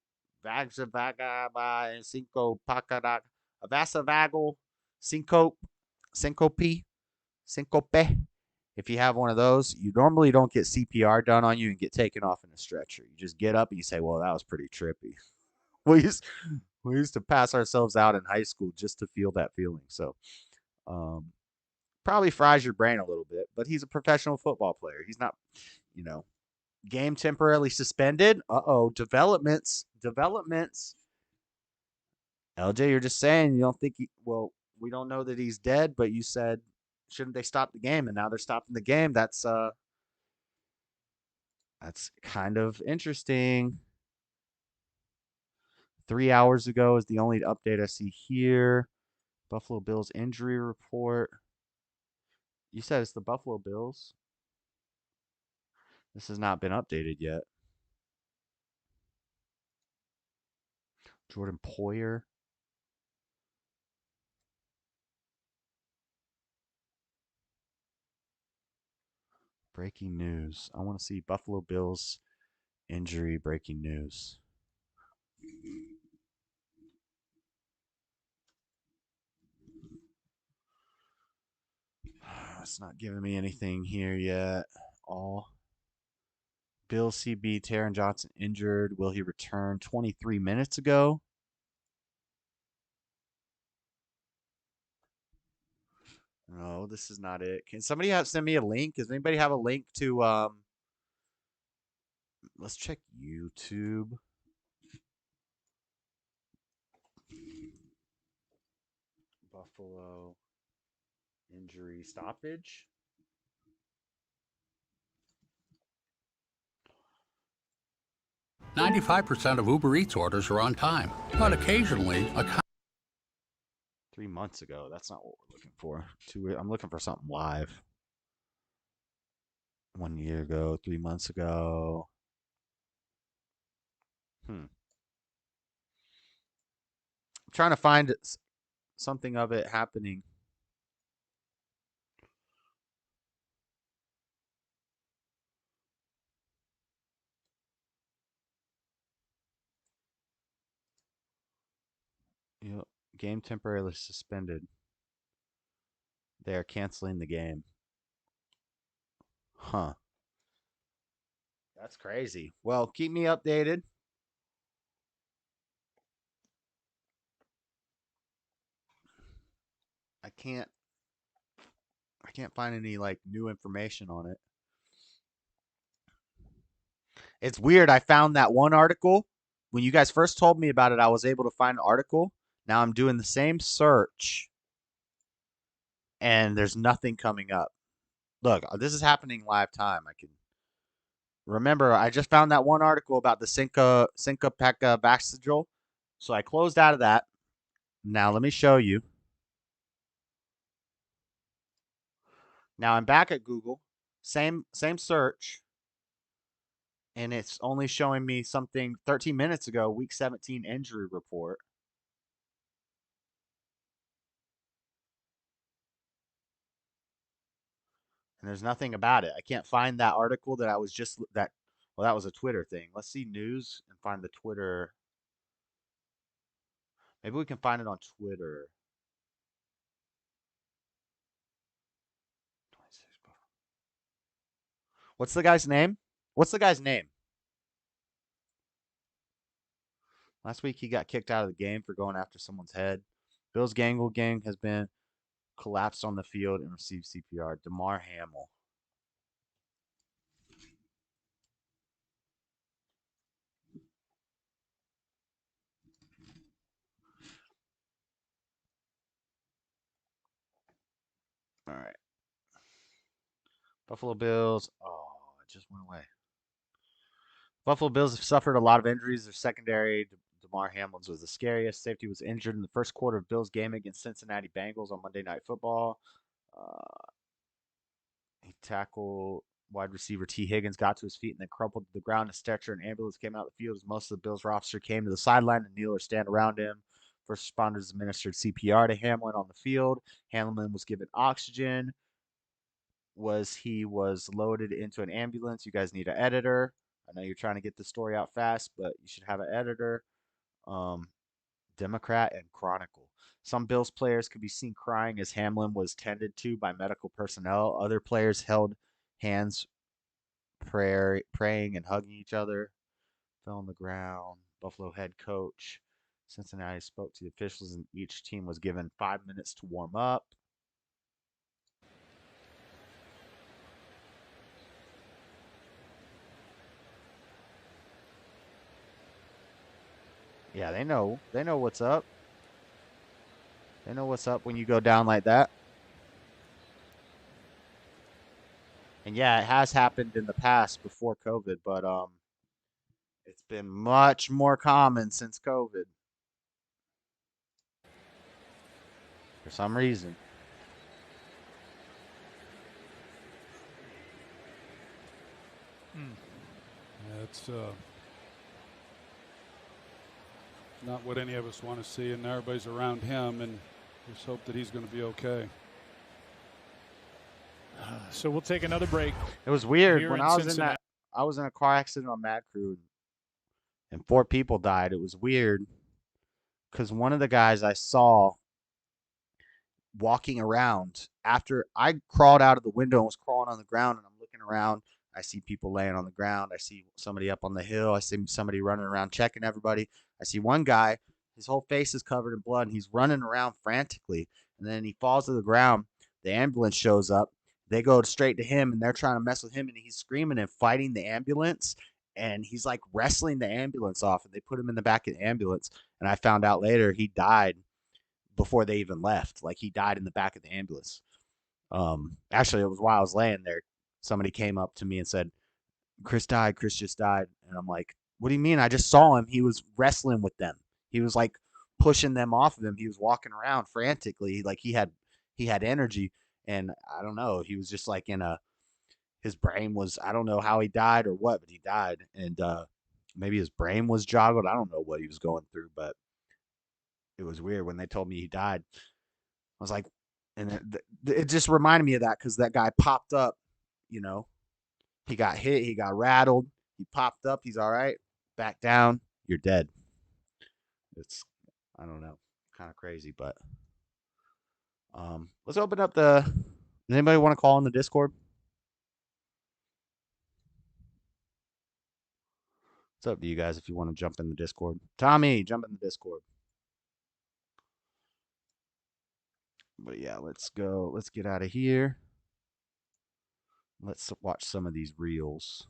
vagavaga cinco pacada, a vasovagal syncope. If you have one of those, you normally don't get CPR done on you and get taken off in a stretcher. You just get up and you say, well, that was pretty trippy. We used to pass ourselves out in high school just to feel that feeling. So probably fries your brain a little bit, but he's a professional football player. He's not, game temporarily suspended. Developments. LJ, you're just saying you don't think we don't know that he's dead, but you said, shouldn't they stop the game? And now they're stopping the game. That's kind of interesting. 3 hours ago is the only update I see here. Buffalo Bills injury report. You said it's the Buffalo Bills. This has not been updated yet. Jordan Poyer. Breaking news. I want to see Buffalo Bills injury breaking news. It's not giving me anything here yet. Bill CB, Taron Johnson injured. Will he return 23 minutes ago? No, this is not it. Can somebody send me a link? Does anybody have a link to let's check YouTube. Buffalo injury stoppage. %of Uber Eats orders are on time, but occasionally 3 months ago. That's not what we're looking for. I'm looking for something live. 1 year ago, 3 months ago. I'm trying to find something of it happening. Game temporarily suspended. They are canceling the game. Huh. That's crazy. Well, keep me updated. I can't find any like new information on it. It's weird. I found that one article. When you guys first told me about it, I was able to find an article. Now I'm doing the same search and there's nothing coming up. Look, this is happening live time. I can remember I just found that one article about the Cinca Pekka Vaccigal. So I closed out of that. Now let me show you. Now I'm back at Google. Same search. And it's only showing me something 13 minutes ago, week 17 injury report. And there's nothing about it. I can't find that article that I was just that. Well, that was a Twitter thing. Let's see news and find the Twitter. Maybe we can find it on Twitter. What's the guy's name? What's the guy's name? Last week he got kicked out of the game for going after someone's head. Bills Gangle gang has been collapsed on the field and received CPR. Damar Hamlin. All right. Buffalo Bills. Oh, it just went away. Buffalo Bills have suffered a lot of injuries. Their secondary, Damar Hamlin's, was the scariest. Safety was injured in the first quarter of Bills game against Cincinnati Bengals on Monday Night Football. He tackled wide receiver T. Higgins, got to his feet, and then crumpled to the ground. A stretcher and ambulance came out of the field as most of the Bills roster came to the sideline to kneel or stand around him. First responders administered CPR to Hamlin on the field. Hamlin was given oxygen. He was loaded into an ambulance. You guys need an editor. I know you're trying to get the story out fast, but you should have an editor. Democrat and Chronicle. Some Bills players could be seen crying as Hamlin was tended to by medical personnel. Other players held hands, praying and hugging each other. Fell on the ground. Buffalo head coach Cincinnati spoke to the officials, and each team was given 5 minutes to warm up. Yeah, they know. They know what's up. They know what's up when you go down like that. And yeah, it has happened in the past before COVID, but it's been much more common since COVID. For some reason. It's not what any of us want to see, and everybody's around him, and just hope that he's going to be okay. So we'll take another break. It was weird when I was in a car accident on Mad Crew, and 4 people died. It was weird because one of the guys I saw walking around after I crawled out of the window and was crawling on the ground, and I'm looking around. I see people laying on the ground. I see somebody up on the hill. I see somebody running around checking everybody. I see one guy, his whole face is covered in blood, and he's running around frantically. And then he falls to the ground. The ambulance shows up. They go straight to him, and they're trying to mess with him, and he's screaming and fighting the ambulance. And he's like wrestling the ambulance off, and they put him in the back of the ambulance. And I found out later he died before they even left. Like, he died in the back of the ambulance. Actually, it was while I was laying there. Somebody came up to me and said, Chris died. Chris just died. And I'm like, what do you mean? I just saw him. He was wrestling with them. He was like pushing them off of him. He was walking around frantically. Like he had energy. And I don't know. He was just like his brain was, I don't know how he died or what, but he died. And maybe his brain was joggled. I don't know what he was going through, but it was weird when they told me he died. I was like, and it just reminded me of that because that guy popped up. You know, he got hit, he got rattled, he popped up, he's all right, back down, you're dead. It's, I don't know, kind of crazy, but let's open up the. Does anybody want to call in the Discord? It's up to you guys if you want to jump in the Discord. Tommy, jump in the Discord. But yeah, let's go. Let's get out of here. Let's watch some of these reels.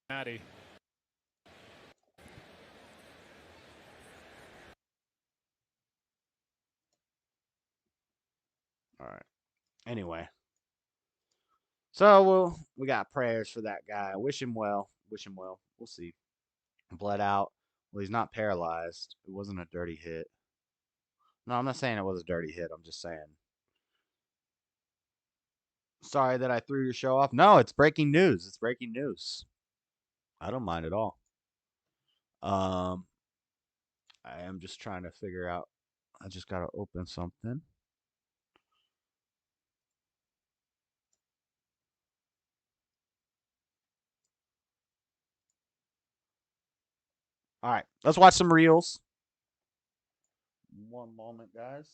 Maddie. All right. Anyway. So we got prayers for that guy. Wish him well. Wish him well. We'll see. Bled out. Well, he's not paralyzed. It wasn't a dirty hit. No, I'm not saying it was a dirty hit. I'm just saying. Sorry that I threw your show off. No, it's breaking news. It's breaking news. I don't mind at all. I am just trying to figure out. I just got to open something. All right, let's watch some reels. One moment, guys.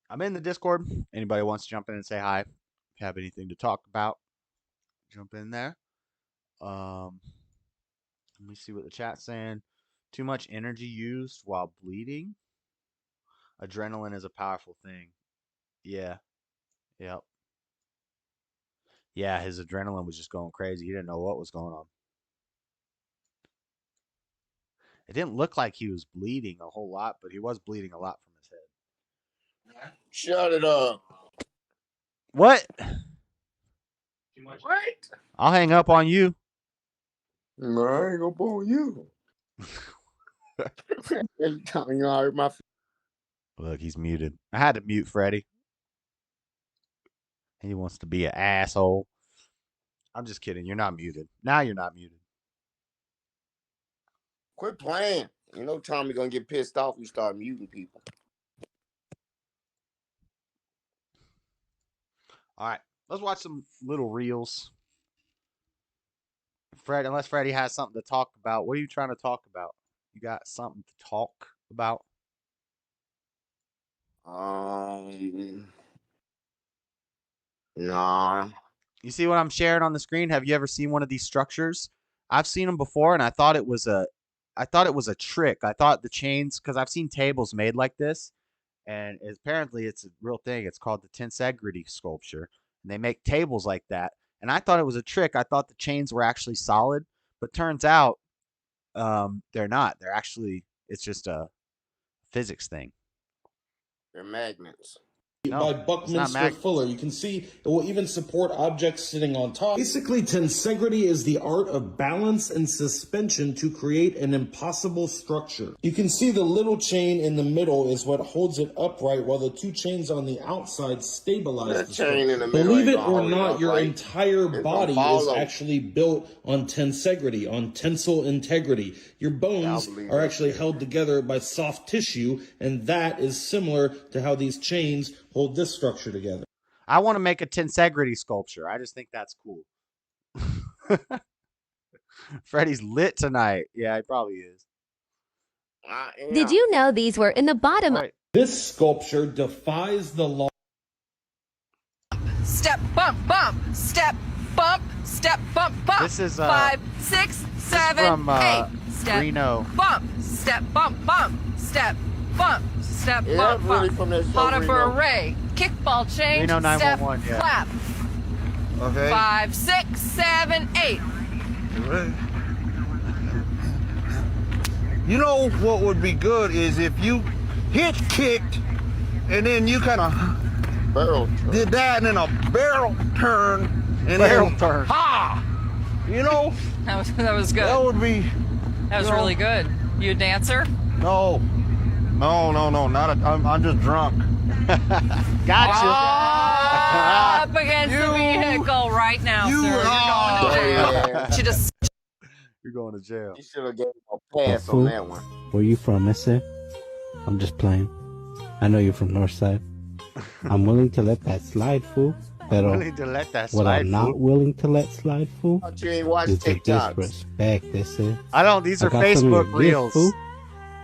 I'm in the Discord. Anybody wants to jump in and say hi? If you have anything to talk about, jump in there. Let me see what the chat's saying. Too much energy used while bleeding. Adrenaline is a powerful thing. Yeah. Yep. Yeah, his adrenaline was just going crazy. He didn't know what was going on. It didn't look like he was bleeding a whole lot, but he was bleeding a lot from his head. Shut it up. What? What? I'll hang up on you. No, I ain't gonna on you. Look, he's muted. I had to mute Freddie. He wants to be an asshole. I'm just kidding. You're not muted. Now you're not muted. Quit playing. You know Tommy gonna get pissed off if you start muting people. All right. Let's watch some little reels. Fred, unless Freddie has something to talk about. What are you trying to talk about? You got something to talk about? Nah. You see what I'm sharing on the screen? Have you ever seen one of these structures? I've seen them before, and I thought it was a trick. I thought the chains, because I've seen tables made like this, and apparently it's a real thing. It's called the tensegrity sculpture, and they make tables like that. And I thought it was a trick. I thought the chains were actually solid, but turns out they're not. They're actually, it's just a physics thing. They're magnets. By Buckminster Fuller. You can see it will even support objects sitting on top. Basically, tensegrity is the art of balance and suspension to create an impossible structure. You can see the little chain in the middle is what holds it upright, while the two chains on the outside stabilize the chain in the middle. Believe it or not, your entire body is actually built on tensegrity, on tensile integrity. Your bones are actually held together by soft tissue, and that is similar to how these chains hold this structure together. I want to make a tensegrity sculpture. I just think that's cool. Freddie's lit tonight. Yeah, he probably is. Did you know these were in the bottom? Right. This sculpture defies the law. Step, bump, bump. Step, bump. Step, bump, bump. This is 5, 6, 7, from, 8. Step, Reno. bump. Step, bump, bump. Step, bump. Step, Yeah, bump, really bump. from that show, Pot Reno. beret. Kickball change. Reno Step, 911, yeah. clap. Okay. 5, 6, 7, 8. You know what would be good is if you hit kicked and then you kind of did that and then a barrel turn and Barrel then turn. ha! You know? That was good. That would be. That was really good. You a dancer? No, not. I'm just drunk. Gotcha. Up against the vehicle right now, sir. You're going to jail. She just. You're going to jail. You should have gave him a pass on that one. Where you from, mister? I'm just playing. I know you're from Northside. I'm willing to let that slide, fool. Pero willing to let that what slide, I'm not fool. willing to let slide, fool, You ain't watched is the TikToks. disrespect. This is. I don't. These are Facebook Reels. Fool.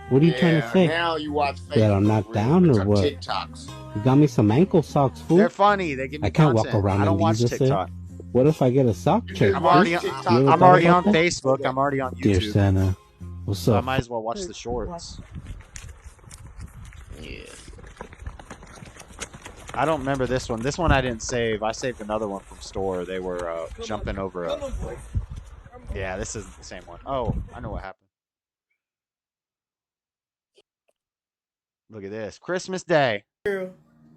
What are you trying to say? Now you watch Facebook That I'm knocked down or what? TikToks. You got me some ankle socks, fool. They're funny. They give me I can't content. walk around I don't in watch these. TikTok. What if I get a sock check? I'm already on Facebook. I'm already on YouTube. Dear Santa, what's So I up? might as well watch the shorts. Yeah. I don't remember this one. This one I didn't save. I saved another one from store. They were jumping over a... Yeah, this isn't the same one. Oh, I know what happened. Look at this. Christmas Day.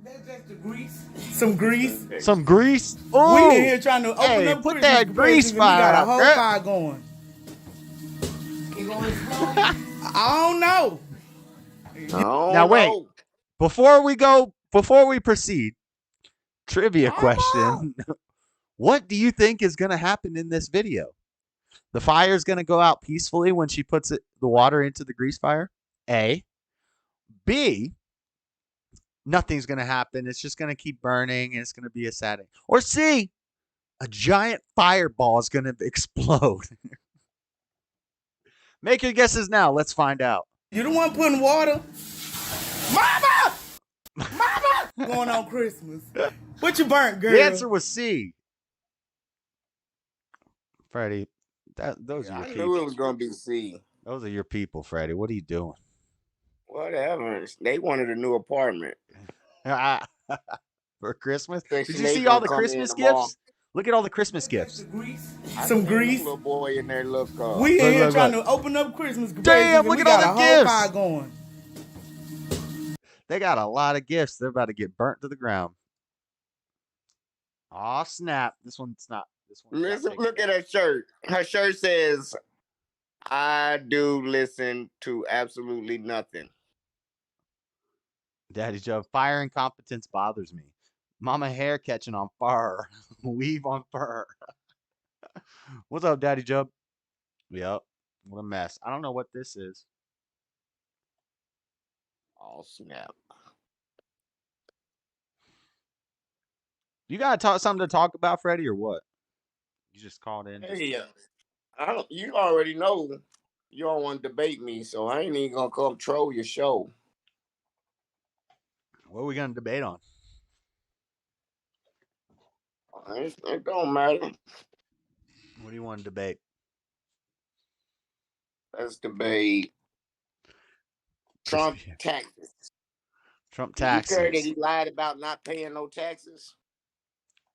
That's just the grease. Some grease. Some grease? Oh, We in here trying to open up put Christmas that grease presents and fire we got a out, whole girl. fire going. I don't know. Now wait. Before we proceed, trivia question. What do you think is going to happen in this video? The fire is going to go out peacefully when she puts the water into the grease fire? A. B. Nothing's going to happen. It's just going to keep burning and it's going to be a sad day. Or C. A giant fireball is going to explode. Make your guesses now. Let's find out. You the one putting water? Mama! Mama! Going on Christmas. What you burnt, girl? The answer was C. Freddie, those are your I people. knew it was going to be C. Those are your people, Freddie. What are you doing? Whatever. They wanted a new apartment. For Christmas? Section Did you 8 see all gonna the come in Christmas tomorrow. gifts? Look at all the Christmas gifts. Some grease. Little boy in there look. We in here trying to open up Christmas presents. Damn, and look we at all got the a whole gifts. fire going. They got a lot of gifts. They're about to get burnt to the ground. Aw, snap. This one's not. Listen, look at her shirt. Her shirt says, I do listen to absolutely nothing. Daddy Joe, fire incompetence bothers me. Mama hair catching on fire. Weave on fur. What's up, Daddy Joe? Yep. What a mess. I don't know what this is. Oh, snap. You got something to talk about, Freddie, or what? You just called in. Hey, you already know you don't want to debate me, so I ain't even going to come troll your show. What are we going to debate on? It don't matter. What do you want to debate? Let's debate Trump taxes. Trump You taxes. care that he lied about not paying no taxes?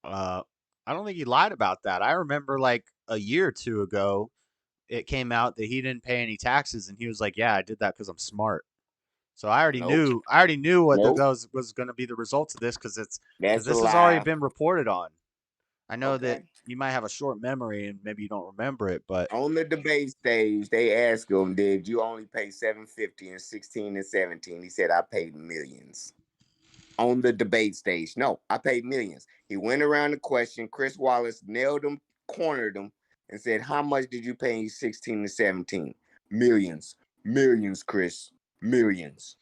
I don't think he lied about that. I remember like a year or two ago, it came out that he didn't pay any taxes, and he was like, "Yeah, I did that because I'm smart." So I already knew. I already knew what was going to be the results of this because this has already been reported on. I know that you might have a short memory and maybe you don't remember it, but on the debate stage, they asked him, "Did you only pay $750 in 16 and 17?" He said, "I paid millions." On the debate stage, no, I paid millions. He went around the question. Chris Wallace nailed him, cornered him, and said, "How much did you pay in 16 and 17? Millions, millions, Chris, millions."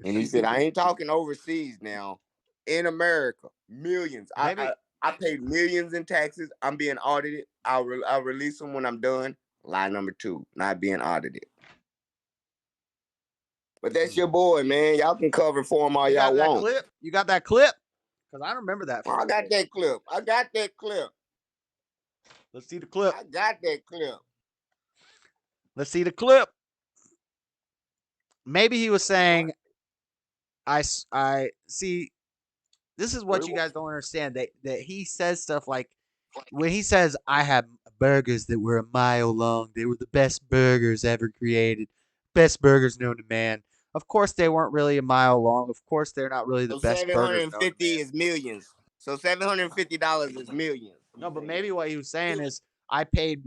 And he said, "I ain't talking overseas now. In America, millions. I paid millions in taxes. I'm being audited. I'll release them when I'm done." Lie number 2, not being audited. But that's your boy, man. Y'all can cover for him all y'all want. Clip? You got that clip? Because I remember that. I got that clip. I got that clip. Let's see the clip. I got that clip. Let's see the clip. Maybe he was saying, I see. This is what you guys don't understand. That he says stuff like, when he says, "I had burgers that were a mile long. They were the best burgers ever created. Best burgers known to man." Of course, they weren't really a mile long. Of course, they're not really the best burgers. $750 is millions. So $750 is millions. No, but maybe what he was saying is, I paid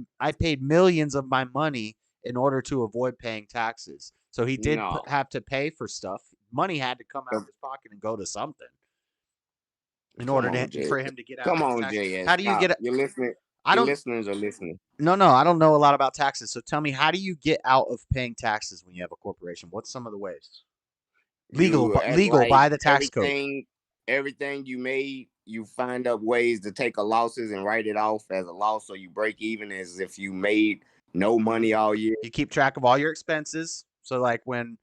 millions of my money in order to avoid paying taxes. So he did have to pay for stuff. Money had to come out of his pocket and go to something in order for him to get out. Come on, JS. How do you get it? You're listening. listeners are listening. No, I don't know a lot about taxes. So tell me, how do you get out of paying taxes when you have a corporation? What's some of the ways? Legal, You act legal like by the tax code. Everything you made, you find up ways to take a losses and write it off as a loss, so you break even as if you made no money all year. You keep track of all your expenses. So like when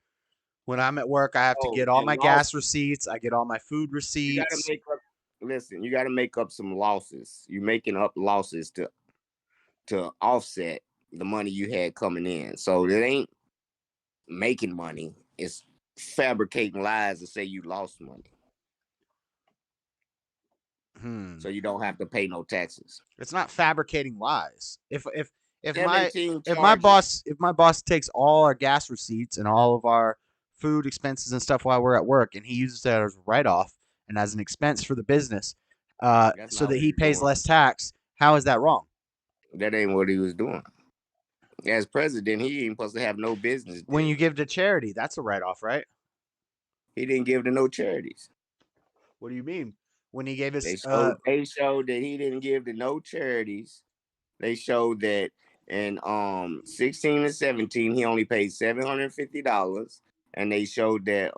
I'm at work, I have to get all my gas receipts. I get all my food receipts. You got to make up some losses. You're making up losses to offset the money you had coming in. So it ain't making money. It's fabricating lies to say you lost money. So you don't have to pay no taxes. It's not fabricating lies. If my my boss takes all our gas receipts and all of our food expenses and stuff while we're at work, and he uses that as a write-off and as an expense for the business, so that he pays less tax, how is that wrong? That ain't what he was doing. As president, he ain't supposed to have no business. When you give to charity, that's a write-off, right? He didn't give to no charities. What do you mean? When he gave us, they showed that he didn't give to no charities. They showed that in 16 and 17 he only paid $750, and they showed that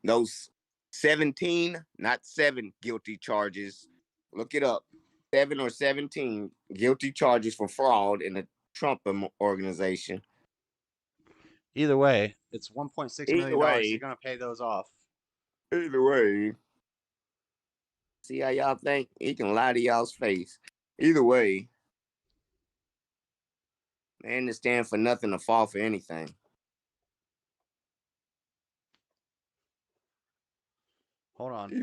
those 17, not 7 guilty charges. Look it up. 7 or 17 guilty charges for fraud in the Trump organization. Either way, it's $1.6 million. You're gonna pay those off. Either way. See how y'all think? He can lie to y'all's face. Either way, man, to stand for nothing to fall for anything. Hold on.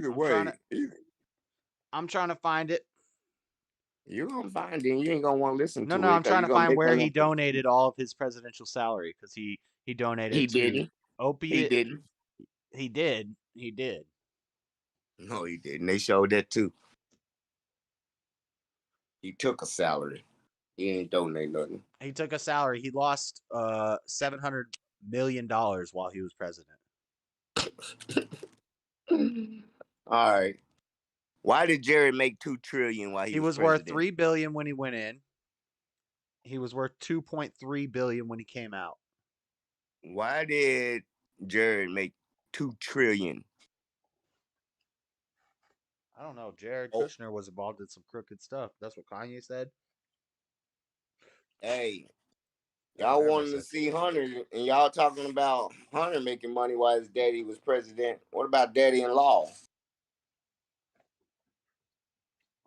I'm trying to find it. You're gonna find it. You ain't gonna want to listen to it. No, I'm trying to find where he donated all of his presidential salary, because he donated. He didn't. Opiate. He didn't. He did. He did. No, he didn't. They showed that too. He took a salary. He ain't donate nothing. He took a salary. He lost $700 million while he was president. All right. Why did Jared make $2 trillion while he was president? Worth $3 billion when he went in. He was worth $2.3 billion when he came out. Why did Jared make $2 trillion? I don't know. Jared Kushner was involved in some crooked stuff. That's what Kanye said. Hey, y'all wanted to see Hunter, and y'all talking about Hunter making money while his daddy was president. What about daddy-in-law?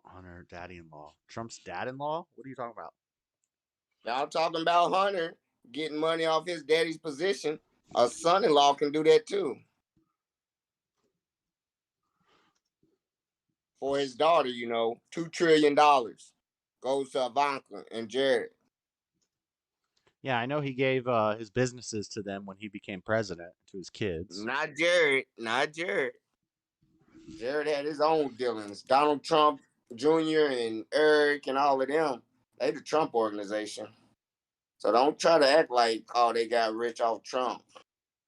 Hunter, daddy-in-law. Trump's dad-in-law? What are you talking about? Y'all talking about Hunter getting money off his daddy's position. A son-in-law can do that too. For his daughter, $2 trillion goes to Ivanka and Jared. Yeah, I know he gave his businesses to them when he became president, to his kids. Not Jared. Jared had his own dealings. Donald Trump Jr. and Eric and all of them, they the Trump organization. So don't try to act like, they got rich off Trump.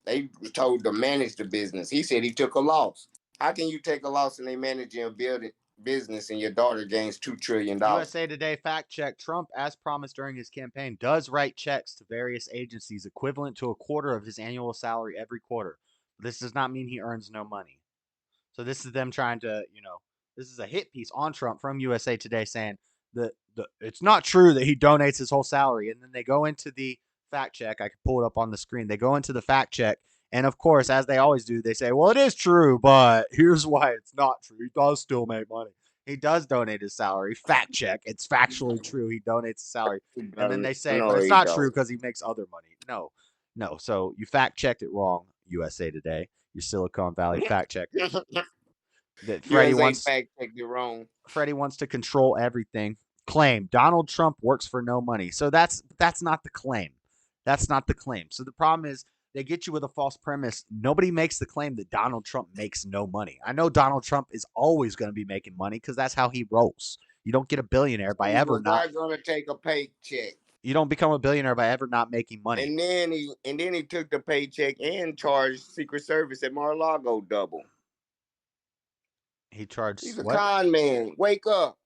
They were told to manage the business. He said he took a loss. How can you take a loss and they manage and build a business and your daughter gains $2 trillion? USA Today fact check. Trump, as promised during his campaign, does write checks to various agencies equivalent to a quarter of his annual salary every quarter. This does not mean he earns no money. So this is them trying to, this is a hit piece on Trump from USA Today saying that it's not true that he donates his whole salary. And then they go into the fact check. I can pull it up on the screen. They go into the fact check. And of course, as they always do, they say, well, it is true, but here's why it's not true. He does still make money. He does donate his salary. Fact check. It's factually true. He donates his salary. And then they say, but it's not true because he makes other money. No. So you fact checked it wrong, USA Today. Your Silicon Valley fact checker. That Freddie wants fact checked it wrong. Freddie wants to control everything. Claim Donald Trump works for no money. So that's not the claim. That's not the claim. So the problem is they get you with a false premise. Nobody makes the claim that Donald Trump makes no money. I know Donald Trump is always going to be making money because that's how he rolls. You don't get a billionaire by ever not going to take a paycheck. You don't become a billionaire by ever not making money. And then he took the paycheck and charged Secret Service at Mar-a-Lago double. He charged. He's a con man. Wake up.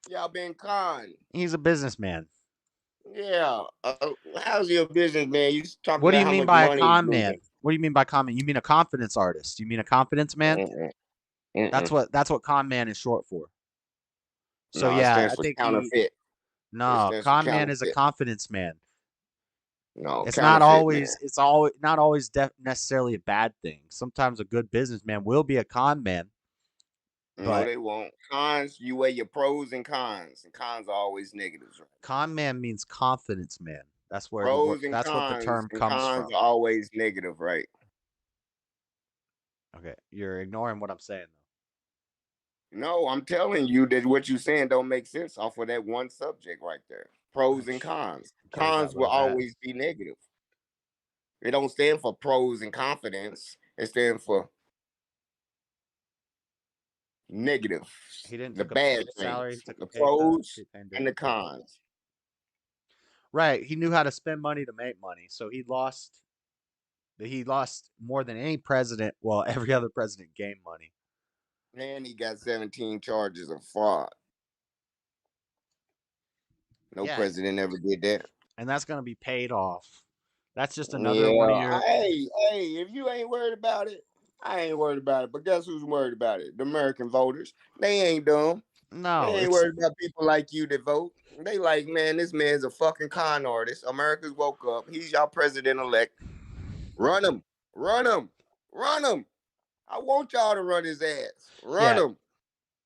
Y'all been conned. He's a businessman. Yeah. How's he a businessman? You talking What do about you how mean much by a money he's con man? losing. What do you mean by con man? You mean a confidence artist? You mean a confidence man? That's what con man is short for. So No, it yeah, stands I for think counterfeit. no, con man is a confidence man. No, It's not always man. not always necessarily a bad thing. Sometimes a good businessman will be a con man. No, they won't. Cons, you weigh your pros and cons are always negatives. Right? Con man means confidence man. That's where pros and that's what the term and comes cons from. are always negative, right? Okay, you're ignoring what I'm saying though. No, I'm telling you that what you're saying don't make sense off of that one subject right there. Pros and cons. Cons will always be negative. It don't stand for pros and confidence. It stands for negative. He didn't the take bad a pay salary. things, He took a the pay cut. pros and the cons. Right. He knew how to spend money to make money. So he lost more than any president. Well, every other president gained money. And he got 17 charges of fraud. No president ever did that. And that's going to be paid off. That's just another one of your. Hey, if you ain't worried about it, I ain't worried about it. But guess who's worried about it? The American voters. They ain't dumb. No, they ain't worried about people like you that vote. They like, man, this man's a fucking con artist. America's woke up. He's y'all president-elect. Run him. Run him. Run him. I want y'all to run his ass. Run him.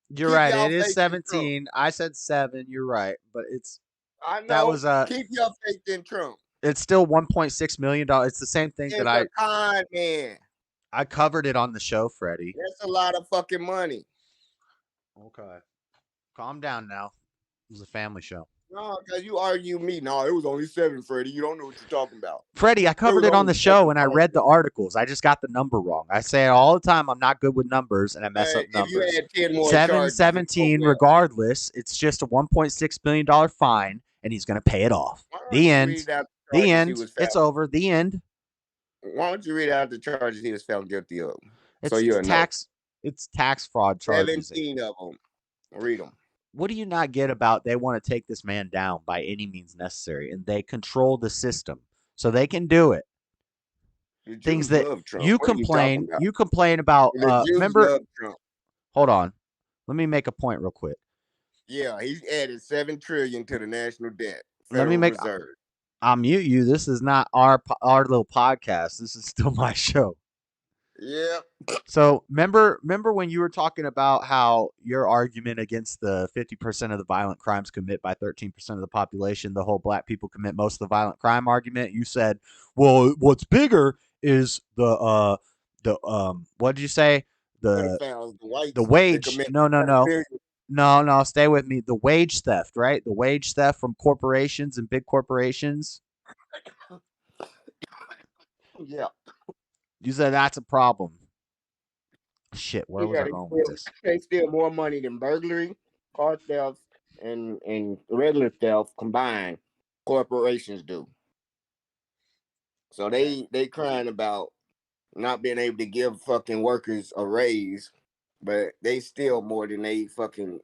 You're right. It is 17. I said 7. You're right. But it's. I know. That was keep your faith in Trump. It's still $1.6 million. It's the same thing that a con man. I covered it on the show, Freddie. That's a lot of fucking money. Okay. Calm down now. It was a family show. No, because you argue me. No, it was only 7, Freddie. You don't know what you're talking about. Freddie, I covered it on the show and I read the articles. I just got the number wrong. I say it all the time. I'm not good with numbers and I mess up numbers. If you had 10 more 717, regardless, it's just a $1.6 million fine and he's going to pay it off. The end. The end. It's over. The end. Why don't you read out the charges he was found guilty of? It's tax. It's tax fraud charges. 17 of them. Read them. What do you not get about they want to take this man down by any means necessary, and they control the system so they can do it? Things that you complain about. Remember? Hold on. Let me make a point real quick. Yeah, he's added $7 trillion to the national debt. Let me make. I'll mute you. This is not our little podcast. This is still my show. Yeah. So remember when you were talking about how your argument against the 50% of the violent crimes commit by 13% of the population, the whole black people commit most of the violent crime argument, you said, well, what's bigger is the what did you say? The wage. No, stay with me. The wage theft, right? The wage theft from corporations and big corporations. Yeah. You said that's a problem. Shit, where was I going with this? They steal more money than burglary, car theft, and regular theft combined. Corporations do. So they crying about not being able to give fucking workers a raise, but they steal more than they fucking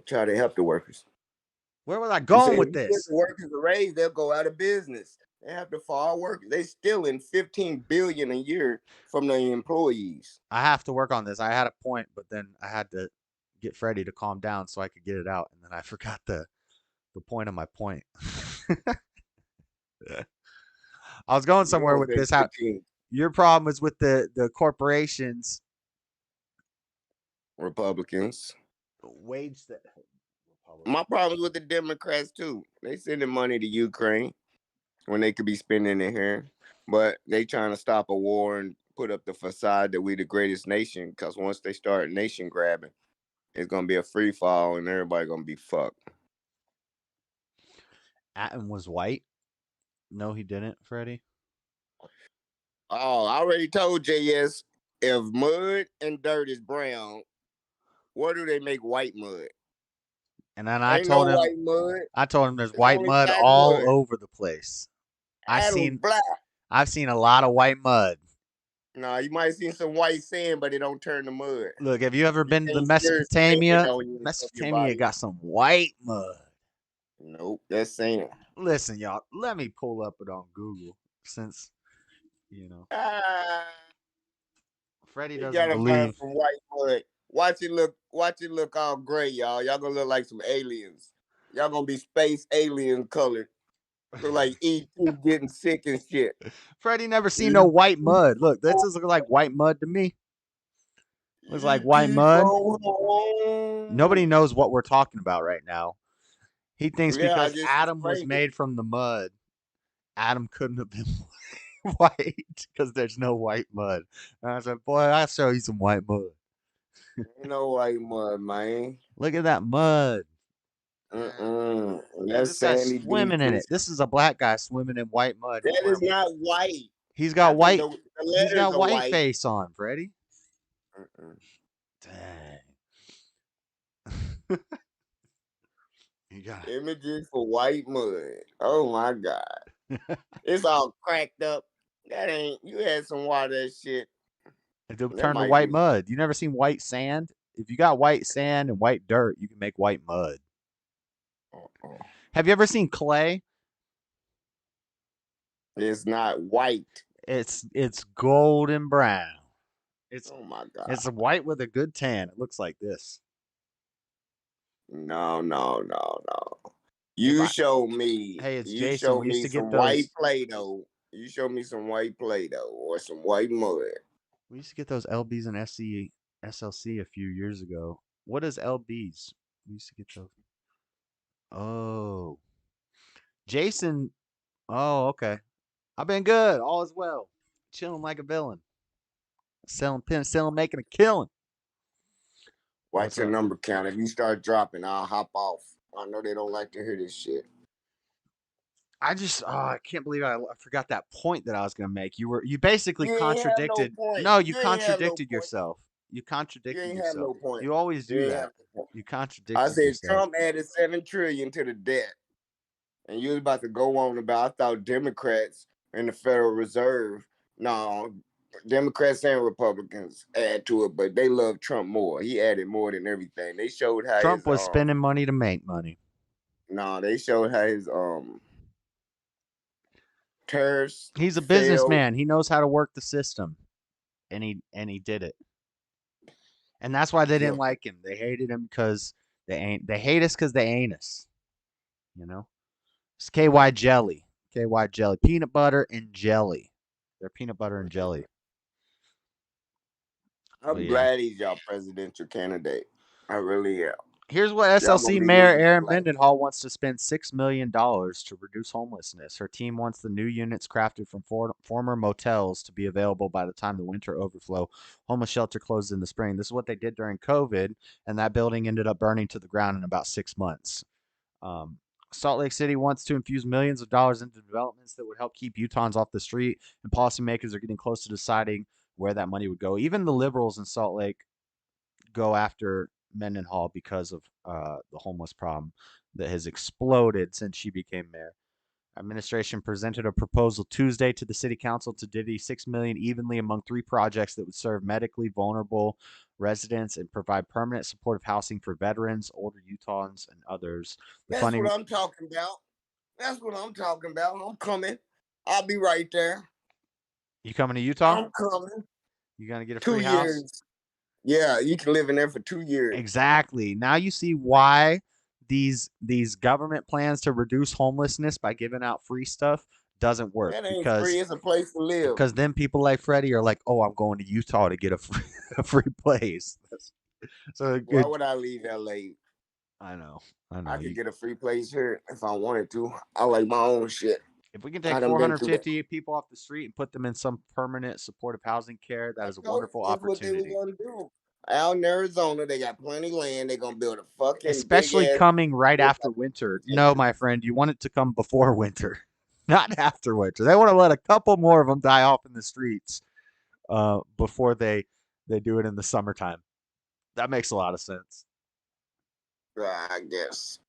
try to help the workers. Where was I going with this? If the workers a raise, they'll go out of business. They have to fire workers. They stealing $15 billion a year from the employees. I have to work on this. I had a point, but then I had to get Freddie to calm down so I could get it out, and then I forgot the point of my point. I was going somewhere with this. How your problem is with the corporations, Republicans, wage that. My problem is with the Democrats too. They sending money to Ukraine when they could be spending it here, but they trying to stop a war and put up the facade that we the greatest nation. Because once they start nation grabbing, it's gonna be a free fall and everybody gonna be fucked. Atom was white. No, he didn't, Freddie. Oh, I already told JS, if mud and dirt is brown, what do they make white mud? And then I told him there's white mud all over the place. I've seen a lot of white mud. Nah, you might see some white sand, but it don't turn to mud. Look, have you ever been to Can't stir sand Mesopotamia? on your Mesopotamia body. got some white mud. Nope, that's sand. Listen, y'all, let me pull up it on Google since, Freddie You doesn't gotta find believe. some white mud. Watch it look all gray, y'all. Y'all gonna look like some aliens. Y'all gonna be space alien colored. Look like E.T. getting sick and shit. Freddie never seen no white mud. Look, this does look like white mud to me. Looks like white mud. Nobody knows what we're talking about right now. He thinks because Adam was made from the mud, Adam couldn't have been white because there's no white mud. And I said, boy, I'll show you some white mud. Ain't no white mud, man. Look at that mud. Yeah, this guy's swimming in it. This is a black guy swimming in white mud. That is not white. He's got white. The He's got white white face on, Freddie. Dang. You got images for white mud. Oh my god, it's all cracked up. That ain't. You had some water that shit. It'll turn to white mud. You never seen white sand? If you got white sand and white dirt, you can make white mud. Have you ever seen clay? It's not white. It's golden brown. Oh my god. It's white with a good tan. It looks like this. No. You show me. Hey, it's you Jason. show We me used to some get those white Play-Doh. You show me some white Play-Doh or some white mud. We used to get those LBs and SLC a few years ago. What is LBs? We used to get those. Oh. Jason. Oh, okay. I've been good. All is well. Chilling like a villain. Selling making a killing. Watch your number count. If you start dropping, I'll hop off. I know they don't like to hear this shit. I can't believe I forgot that point that I was gonna make. You basically contradicted. No, you contradicted yourself. You contradicted yourself. No point. You always do that. You contradicted I said yourself. Trump added $7 trillion to the debt, and you was about to go on about. I thought Democrats and the Federal Reserve. No, Democrats and Republicans add to it, but they love Trump more. He added more than everything. They showed how Trump was spending money to make money. No, they showed how his tariffs. He's a businessman. He knows how to work the system, and he did it. And that's why they didn't like him. They hated him because they hate us because they ain't us. You know, it's KY jelly, peanut butter and jelly. They're peanut butter and jelly. I'm glad he's y'all presidential candidate. I really am. Here's what SLC Mayor Erin Mendenhall wants to spend $6 million to reduce homelessness. Her team wants the new units crafted from former motels to be available by the time the winter overflow homeless shelter closed in the spring. This is what they did during COVID, and that building ended up burning to the ground in about 6 months. Salt Lake City wants to infuse millions of dollars into developments that would help keep Utahns off the street, and policymakers are getting close to deciding where that money would go. Even the liberals in Salt Lake go after Mendenhall because of the homeless problem that has exploded since she became mayor. Administration presented a proposal Tuesday to the city council to divvy $6 million evenly among 3 projects that would serve medically vulnerable residents and provide permanent supportive housing for veterans, older Utahns, and others. That's what I'm talking about. I'm coming. I'll be right there. You coming to Utah? I'm coming. You gonna get a free house? 2 years. Yeah, you can live in there for 2 years. Exactly. Now you see why these government plans to reduce homelessness by giving out free stuff doesn't work. That ain't free. It's a place to live. Because then people like Freddie are like, "Oh, I'm going to Utah to get a free place." So why would I leave LA? I know. I could get a free place here if I wanted to. I like my own shit. If we can take 450 people off the street and put them in some permanent supportive housing care, that is a wonderful opportunity. What they were gonna do. Out in Arizona, they got plenty of land. They're gonna build a fucking especially coming right after winter. No, my friend, you want it to come before winter, not after winter. They want to let a couple more of them die off in the streets before they do it in the summertime. That makes a lot of sense. I guess.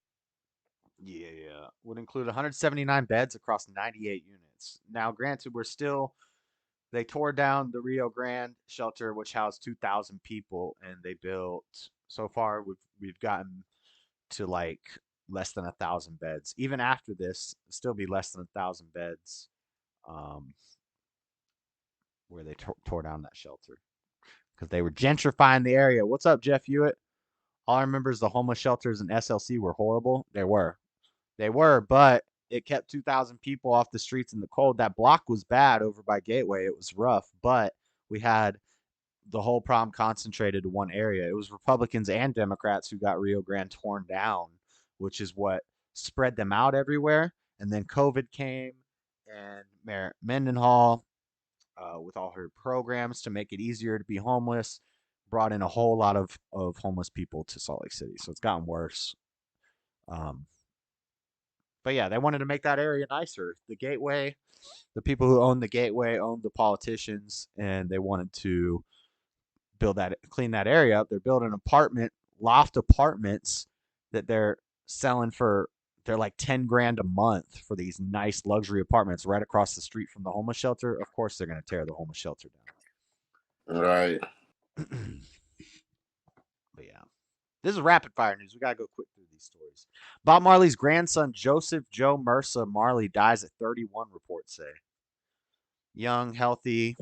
Yeah. Would include 179 beds across 98 units. Now, granted, They tore down the Rio Grande shelter, which housed 2,000 people, and they built. So far, we've gotten to like less than 1,000 beds. Even after this, still be less than 1,000 beds. Where they tore down that shelter because they were gentrifying the area. What's up, Jeff Hewitt? All I remember is the homeless shelters in SLC were horrible. They were, but it kept 2,000 people off the streets in the cold. That block was bad over by Gateway. It was rough, but we had the whole problem concentrated to one area. It was Republicans and Democrats who got Rio Grande torn down, which is what spread them out everywhere. And then COVID came, and Mayor Mendenhall, with all her programs to make it easier to be homeless, brought in a whole lot of homeless people to Salt Lake City. So it's gotten worse. But yeah, they wanted to make that area nicer. The Gateway, the people who owned the Gateway owned the politicians, and they wanted to clean that area up. They're building loft apartments that they're selling for. They're like 10 grand a month for these nice luxury apartments right across the street from the homeless shelter. Of course, they're going to tear the homeless shelter down. Right. But yeah, this is rapid fire news. We got to go quick through these stories. Bob Marley's grandson, Joseph Joe Mersa Marley, dies at 31, reports say. Young, healthy,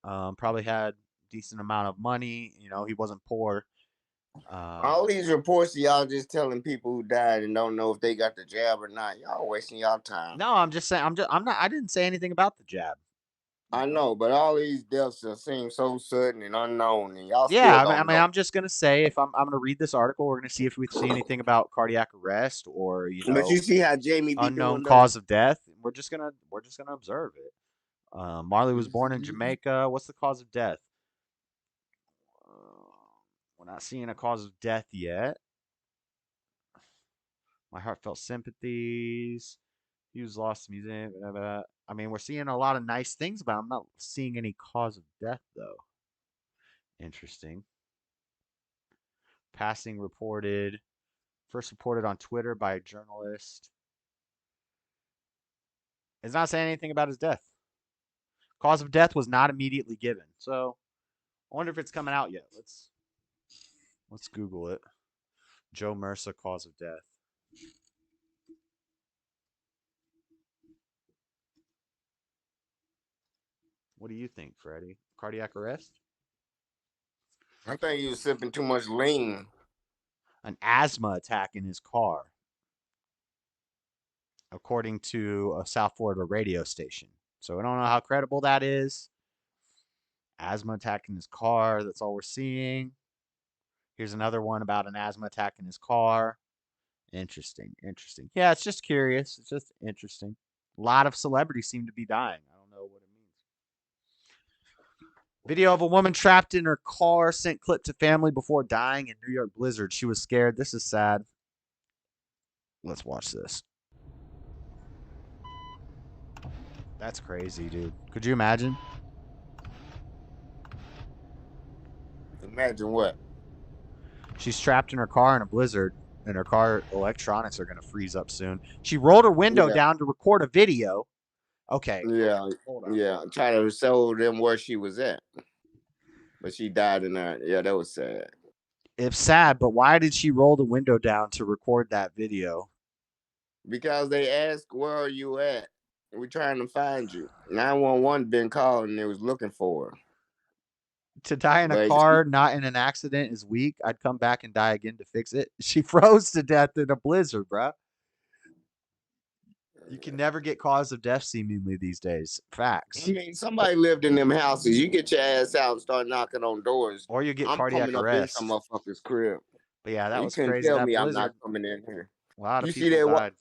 probably had decent amount of money. He wasn't poor. All these reports of y'all just telling people who died and don't know if they got the jab or not. Y'all wasting y'all time. No, I'm just saying. I didn't say anything about the jab. I know, but all these deaths seem so sudden and unknown, and y'all Yeah, still don't know. I'm just gonna say if I'm gonna read this article, we're gonna see if we see anything about cardiac arrest or But you see how Jamie be unknown doing cause of death. We're just gonna observe it. Marley was born in Jamaica. What's the cause of death? We're not seeing a cause of death yet. My heartfelt sympathies. He was lost to music. Blah, blah, blah. I mean, we're seeing a lot of nice things, but I'm not seeing any cause of death, though. Interesting. Passing reported. First reported on Twitter by a journalist. It's not saying anything about his death. Cause of death was not immediately given. So, I wonder if it's coming out yet. Let's Google it. Joe Mersa, cause of death. What do you think, Freddie? Cardiac arrest? I think he was sipping too much lean. An asthma attack in his car, according to a South Florida radio station. So we don't know how credible that is. Asthma attack in his car. That's all we're seeing. Here's another one about an asthma attack in his car. Interesting. Yeah, it's just curious. It's just interesting. A lot of celebrities seem to be dying. I don't know what it means. Video of a woman trapped in her car sent clip to family before dying in New York blizzard. She was scared. This is sad. Let's watch this. That's crazy, dude. Could you imagine? Imagine what? She's trapped in her car in a blizzard, and her car electronics are going to freeze up soon. She rolled her window down to record a video. Okay. Yeah. Try to show them where she was at. But she died in that. Yeah, that was sad. It's sad, but why did she roll the window down to record that video? Because they asked, where are you at? We're trying to find you. 911 been called and they was looking for her. To die in a car, not in an accident, is weak. I'd come back and die again to fix it. She froze to death in a blizzard, bro. You can never get cause of death seemingly these days. Facts. I mean, somebody lived in them houses. You get your ass out and start knocking on doors. Or you get cardiac arrest. I'm coming up in some motherfucker's crib. But yeah, that was crazy. crazy. Tell me I'm not coming in here. A lot of people died.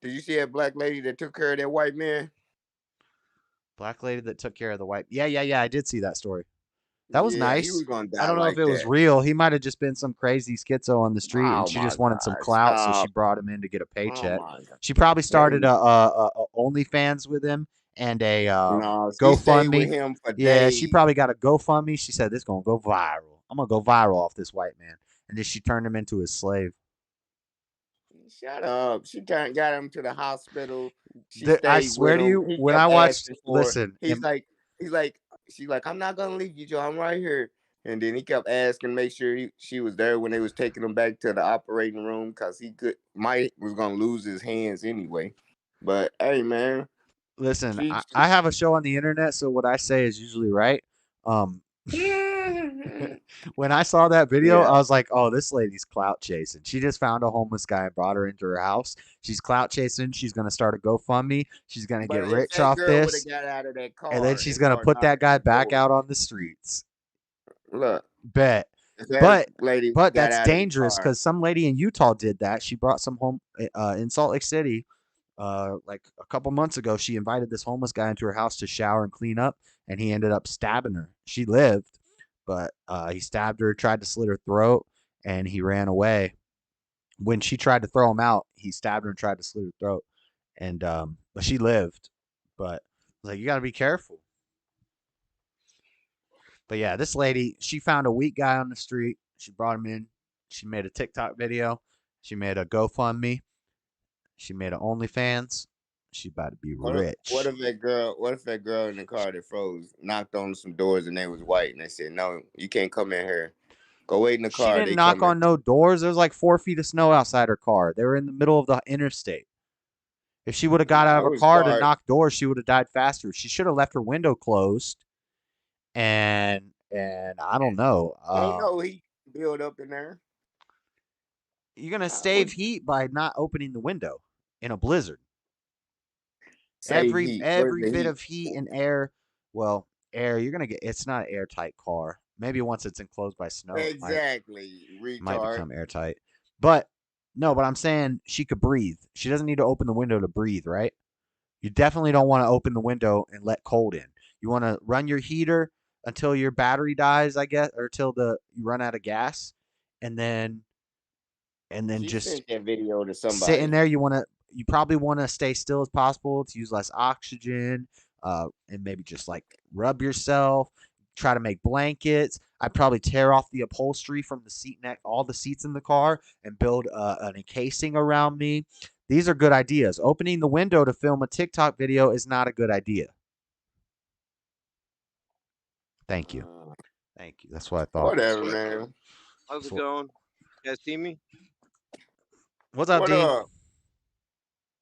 Did you see that black lady that took care of that white man? Black lady that took care of the white. Yeah. I did see that story. That was nice. He was gonna die. I don't know if it was real. He might have just been some crazy schizo on the street, and she just wanted some clout, so she brought him in to get a paycheck. She probably started a OnlyFans with him and a GoFundMe. Yeah, she probably got a GoFundMe. She said, "This gonna go viral. I'm gonna go viral off this white man," and then she turned him into his slave. Shut up. She got him to the hospital. I swear to you, when I watched, listen, he's like, She's like, I'm not gonna leave you, Joe. I'm right here. And then he kept asking, make sure she was there when they was taking him back to the operating room because Mike was gonna lose his hands anyway. But hey, man, listen, I have a show on the internet, so what I say is usually right. When I saw that video, I was like, oh, this lady's clout chasing. She just found a homeless guy and brought her into her house. She's clout chasing. She's going to start a GoFundMe. She's going to get rich off this. Got out of that car and then she's going to put that guy back out on the streets. Look. Bet. But that's dangerous because some lady in Utah did that. She brought some home in Salt Lake City. Like a couple months ago, she invited this homeless guy into her house to shower and clean up, and he ended up stabbing her. She lived, but he stabbed her, tried to slit her throat, and he ran away. When she tried to throw him out, he stabbed her and tried to slit her throat, and but she lived. But like, you got to be careful. But yeah, this lady, she found a weak guy on the street. She brought him in. She made a TikTok video. She made a GoFundMe. She made an OnlyFans. She about to be rich. What if that girl in the car that froze knocked on some doors and they was white and they said, no, you can't come in here. Go wait in the car. She didn't knock on no doors. There was like 4 feet of snow outside her car. They were in the middle of the interstate. If she would have got out of her car to knock doors, she would have died faster. She should have left her window closed. And I don't know. Ain't no heat build up in there. You're gonna save heat by not opening the window in a blizzard. Every bit of heat and air. Well, air. You're gonna get. It's not an airtight car. Maybe once it's enclosed by snow, exactly, it might become airtight. But no. But I'm saying she could breathe. She doesn't need to open the window to breathe, right? You definitely don't want to open the window and let cold in. You want to run your heater until your battery dies, I guess, or till you run out of gas, and then just sent that video to somebody. Sitting there. You probably want to stay still as possible to use less oxygen, and maybe just like rub yourself. Try to make blankets. I'd probably tear off the upholstery from the seat neck, all the seats in the car, and build an encasing around me. These are good ideas. Opening the window to film a TikTok video is not a good idea. Thank you. Thank you. That's what I thought. Whatever, man. How's it going? You guys see me? What's up, Dean?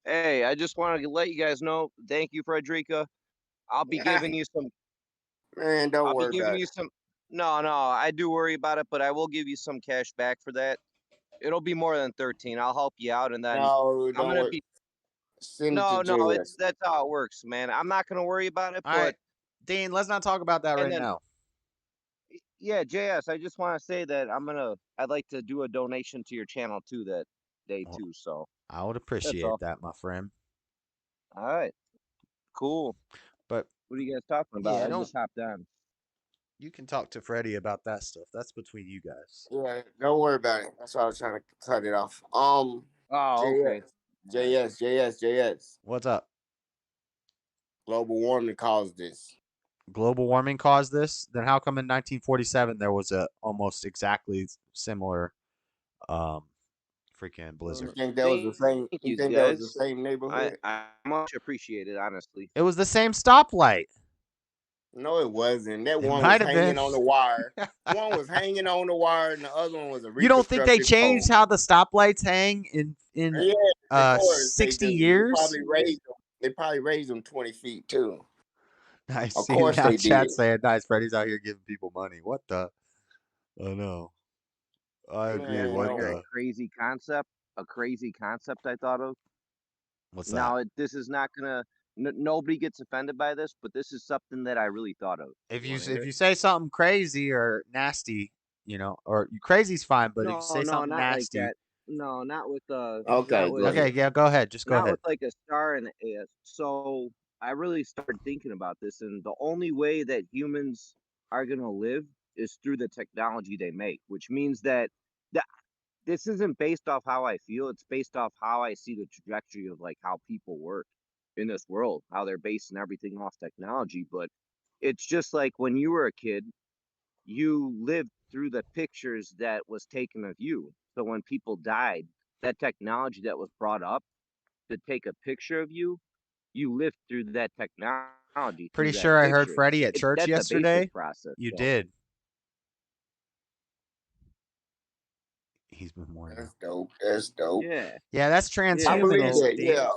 Hey, I just wanted to let you guys know. Thank you, Frederica. I'll be giving you some. Man, don't worry about it. No, I do worry about it, but I will give you some cash back for that. It'll be more than 13. I'll help you out, and then no, don't worry. That's how it works, man. I'm not gonna worry about it. All right, Dean, let's not talk about that right now. Yeah, JS, I just want to say that I'd like to do a donation to your channel too that day too. So I would appreciate that, my friend. All right, cool. But what are you guys talking about? I just hopped on. You can talk to Freddie about that stuff. That's between you guys. Yeah, don't worry about it. That's why I was trying to cut it off. Okay. JS. What's up? Global warming caused this. Global warming caused this? Then how come in 1947 there was a almost exactly similar freaking blizzard? You think that was the same? You think that was the same neighborhood? I much appreciate it, honestly. It was the same stoplight. No, it wasn't. That one was hanging on the wire. One was hanging on the wire, and the other one was a. You don't think they changed how the stoplights hang in 60 years? They probably raised them 20 feet too. Nice. Of course they did. Chat saying, "Nice, Freddie's out here giving people money." What the? Oh no. I agree. What the? A crazy concept I thought of. What's that? Now, this is not gonna. Nobody gets offended by this, but this is something that I really thought of. If you say something crazy or nasty, or crazy's fine, but if you say something nasty, like that. No, not with the. Okay, yeah, go ahead. Just go ahead. Not with like a star and a. So I really started thinking about this, and the only way that humans are gonna live is through the technology they make, which means that this isn't based off how I feel. It's based off how I see the trajectory of like how people work in this world, how they're basing everything off technology. But it's just like when you were a kid, you lived through the pictures that was taken of you. So when people died, that technology that was brought up to take a picture of you, you lived through that technology. technology through Pretty that sure I heard picture. Freddie at church That's a yesterday. basic process. You so. did. He's Memorial. That's dope. That's dope. Yeah. Yeah, that's I believe transhumanism, that. dude. Yeah.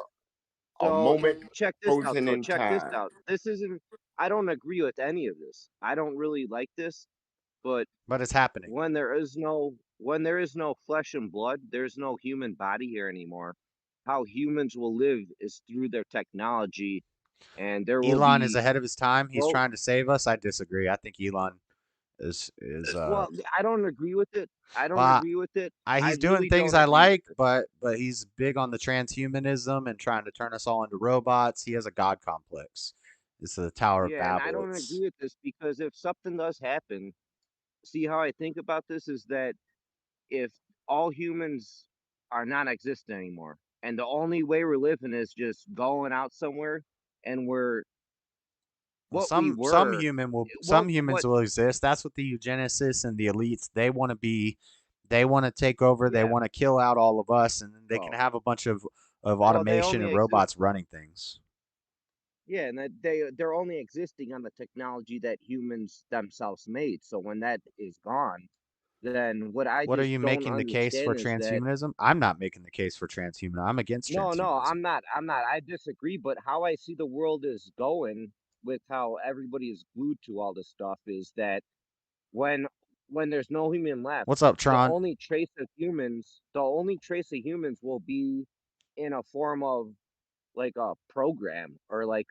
A So moment check this out. frozen So in check this time. out. This isn't. I don't agree with any of this. I don't really like this, but it's happening. When there is no flesh and blood, there's no human body here anymore. How humans will live is through their technology, and there will Elon be. is ahead of his time. He's trying to save us. I disagree. I think Elon is. Well, I don't agree with it. I don't Well, agree with it. He's I doing really things don't I agree like, with it. but he's big on the transhumanism and trying to turn us all into robots. He has a god complex. It's the Tower of Yeah, and I Babel. don't agree with this because if something does happen, see how I think about this is that if all humans are non-existent anymore, and the only way we're living is just going out somewhere, and we're Well, what we some were. humans will exist. That's what the eugenicists and the elites, they want to be. They want to take over. They want to kill out all of us, and then they can have a bunch of automation and robots running things. Yeah, and they're only existing on the technology that humans themselves made. So when that is gone, then what I What are just you don't making the case for understand is that transhumanism? I'm not making the case for transhumanism. I'm against no, transhumanism. I'm not. I disagree. But how I see the world is going with how everybody is glued to all this stuff is that when there's no human left, What's up, Tron? the only trace of humans will be in a form of like a program or like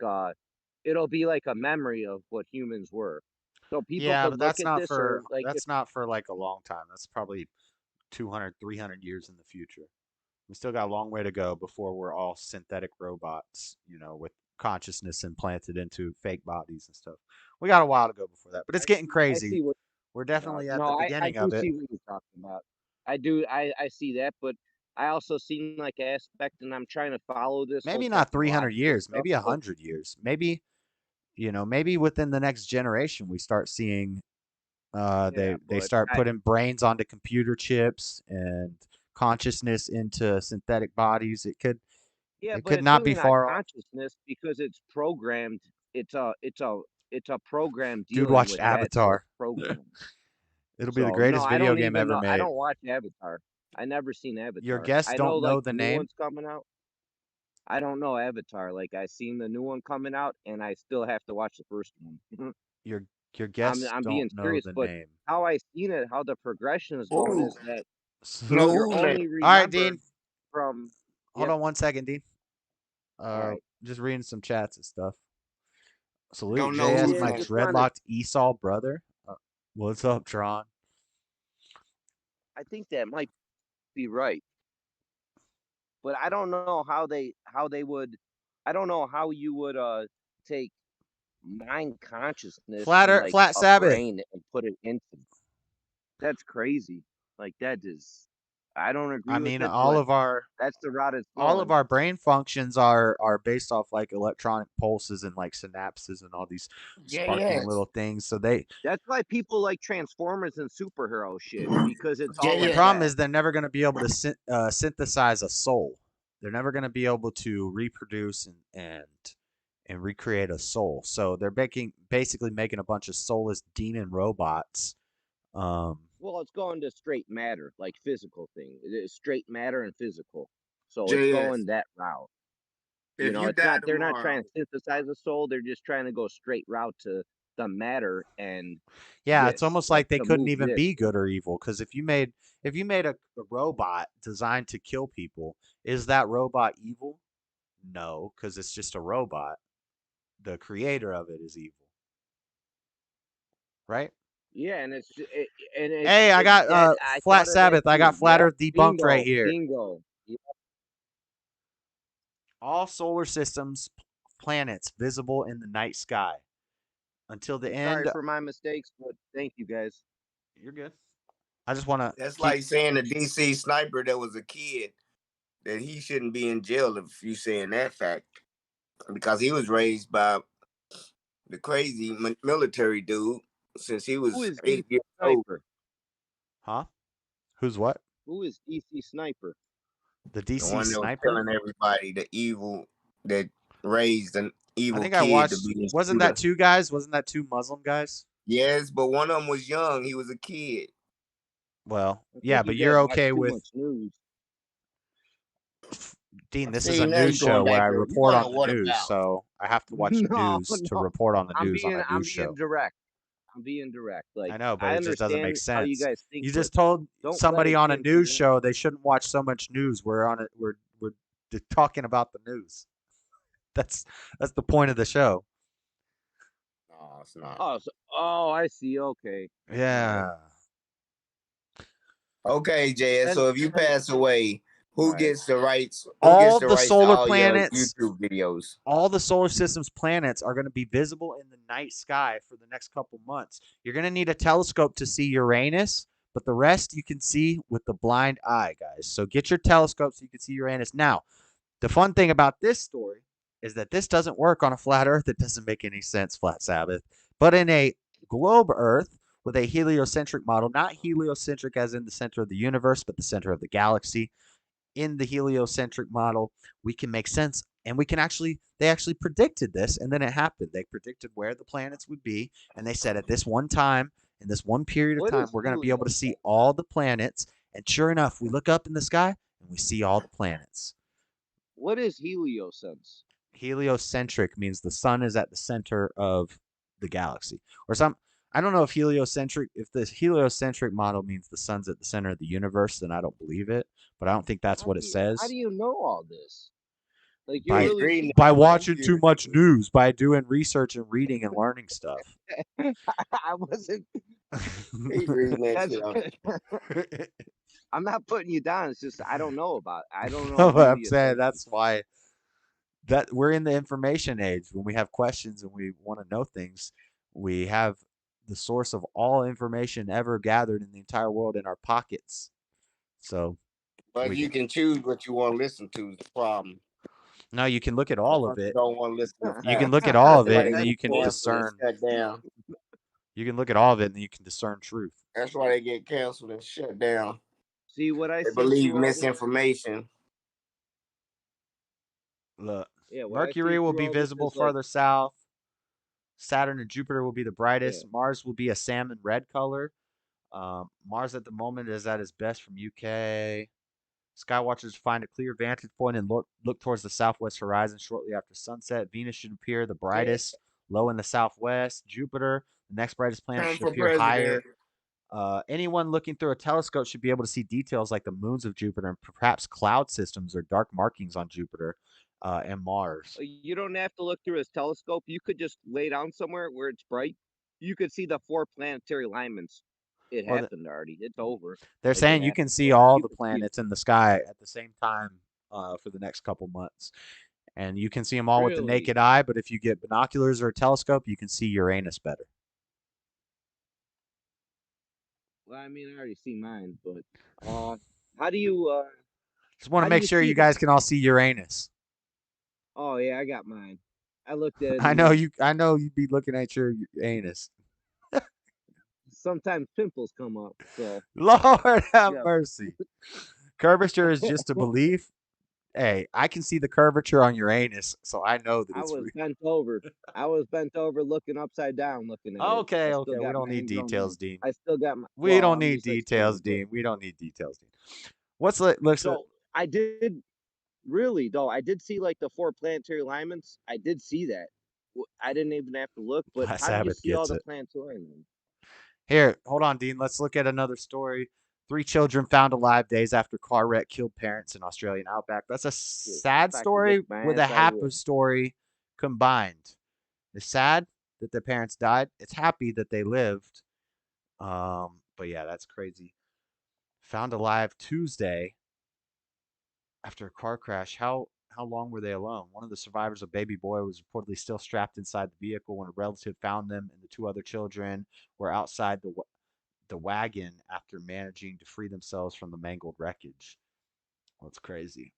it'll be like a memory of what humans were. So people Yeah, could but look that's at not this for or like if, not for like a long time. That's probably 200, 300 years in the future. We still got a long way to go before we're all synthetic robots, with consciousness implanted into fake bodies and stuff. We got a while to go before that, but it's getting crazy. We're definitely at the beginning I of do it. see what you're talking about. I see that, but I also see like aspect, and I'm trying to follow this. Maybe whole not 300 technological years, stuff, maybe 100 years. Maybe, maybe within the next generation we start seeing they but start putting brains onto computer chips and consciousness into synthetic bodies. It could but it's not really be not far off. consciousness because it's programmed. It's a program Dude dealing watched with that, so Avatar. it's programmed. It'll be the So no, greatest I video don't game even ever know. I made. don't watch Avatar. I never seen Avatar. Your guests I know don't know like the the new name? one's coming out. I don't know Avatar. Like I seen the new one coming out, and I still have to watch the first one. Your guests I'm don't being know serious, the but name. how I seen it, how the progression is going is that Slow you're down. only All right, Dean. remembered from. Hold on 1 second, Dean. right. Just reading some chats and stuff. Salute Don't know JS, who's my next. dreadlocked Esau brother. What's up, Tron? I think that might be right, but I don't know how they would. I don't know how you would take mind consciousness and like Flat a Sabbath. brain and put it into. That's crazy. Like that is. I don't agree I with mean, it. all but of our that's the route it's all going. of our brain functions are based off like electronic pulses and like synapses and all these sparking little things. So That's why people like Transformers and superhero shit because it's all the like problem that. is they're never going to be able to synthesize a soul. They're never going to be able to reproduce and recreate a soul. So they're basically making a bunch of soulless demon robots. Well, it's going to straight matter, like physical thing. It is straight matter and physical. So JS, it's going that route. If you It's die not. They're not tomorrow, trying to synthesize a soul. They're just trying to go straight route to the matter and. Yeah, this, it's almost like they to couldn't move even this. be good or evil, because if you made a robot designed to kill people, is that robot evil? No, because it's just a robot. The creator of it is evil, right? Yeah, and it's Hey, I got Flat Sabbath. I got Flat Earth debunked right here. Bingo. Yeah. All solar systems, planets visible in the night sky until the end. Sorry for my mistakes, but thank you guys. You're good. I just want to. that's like saying the DC sniper that was a kid that he shouldn't be in jail if you saying that fact, because he was raised by the crazy military dude since he Who was is 8 DC years old. Sniper? Huh? Who's what? Who is DC The The DC one that was sniper? killing everybody, the evil that raised an evil think kid I watched. to be a Wasn't shooter. that two guys? Wasn't that two Muslim guys? Yes, but one of them was young. He was a kid. Well, I yeah, think but you you're guys watch okay too with much news. Dean. This is See, a now news you going show where back I there. You report want on to the what news, about? so I have to watch the No, news to no. report on the news on a I'm news show. being direct. I'm being direct. Like I know, but I it just doesn't make understand how you sense. guys think, You but just told don't let somebody it on a get into news your show they shouldn't watch so much news. We're on it. We're talking about the news. That's the point of the show. No, it's not. Oh, I see. Okay. Yeah. Okay, JS. So if you pass away, who gets the rights? Who All gets the the rights to solar all your planets, YouTube videos? all the solar system's planets are going to be visible in the night sky for the next couple months. You're going to need a telescope to see Uranus, but the rest you can see with the blind eye, guys. So get your telescope so you can see Uranus. Now, the fun thing about this story is that this doesn't work on a flat Earth. It doesn't make any sense, flat Sabbath. But in a globe Earth with a heliocentric model, not heliocentric as in the center of the universe, but the center of the galaxy. In the heliocentric model, we can make sense, and we can they actually predicted this, and then it happened. They predicted where the planets would be, and they said at this one time, in this one period of time, we're going to be able to see all the planets. And sure enough, we look up in the sky and we see all the planets. What is heliosense? Heliocentric means the sun is at the center of the galaxy, or I don't know if the heliocentric model means the sun's at the center of the universe, then I don't believe it, but I don't think that's what it says. How do you know all this? Like by watching too much news, by doing research and reading and learning stuff. I wasn't. He's reading that shit. I'm not putting you down. It's just I don't know about. I don't know. But I'm saying that's why that we're in the information age. When we have questions and we want to know things, we have the source of all information ever gathered in the entire world in our pockets. So, but you can choose what you want to listen to. Is the problem? No, you can look at all of it. Don't want to listen to you can look at all of it, and then you can discern. discern. You can look at all of it, and then you can discern truth. That's why they get canceled and shut down. See what I they believe misinformation. Look, Mercury will be visible farther south. Saturn and Jupiter will be the brightest. Yeah. Mars will be a salmon red color. Mars at the moment is at its best from UK. Skywatchers find a clear vantage point and look towards the southwest horizon shortly after sunset. Venus should appear the brightest, low in the southwest. Jupiter, the next brightest planet, should appear higher. Anyone looking through a telescope should be able to see details like the moons of Jupiter and perhaps cloud systems or dark markings on Jupiter and Mars. You don't have to look through his telescope. You could just lay down somewhere where it's bright. You could see the 4 planetary alignments. It happened already. It's over. They're saying you can see all the planets in the sky at the same time for the next couple months. And you can see them all with the naked eye, but if you get binoculars or a telescope, you can see Uranus better. Well, I mean, I already see mine, but how do you... Just want to make sure you guys can all see Uranus. Oh, yeah, I got mine. I looked at it. I know you'd be looking at your anus. Sometimes pimples come up. So. Lord have mercy. Curvature is just a belief. Hey, I can see the curvature on your anus, so I know that it's real. Bent over. I was bent over, looking upside down, looking at it. Okay. We don't need details, Dean. I still got my. We don't need details, Dean. We don't need details, Dean. So I did. Really, though, I did see like the 4 planetary alignments. I did see that. I didn't even have to look, but how do you see all the planetary alignments? Here, hold on, Dean. Let's look at another story. 3 children found alive days after car wreck killed parents in Australian outback. That's a sad story with a happy story combined. It's sad that their parents died. It's happy that they lived. But yeah, that's crazy. Found alive Tuesday after a car crash. How long were they alone? One of the survivors, a baby boy, was reportedly still strapped inside the vehicle when a relative found them, and the 2 other children were outside the wagon after managing to free themselves from the mangled wreckage. Well, that's crazy.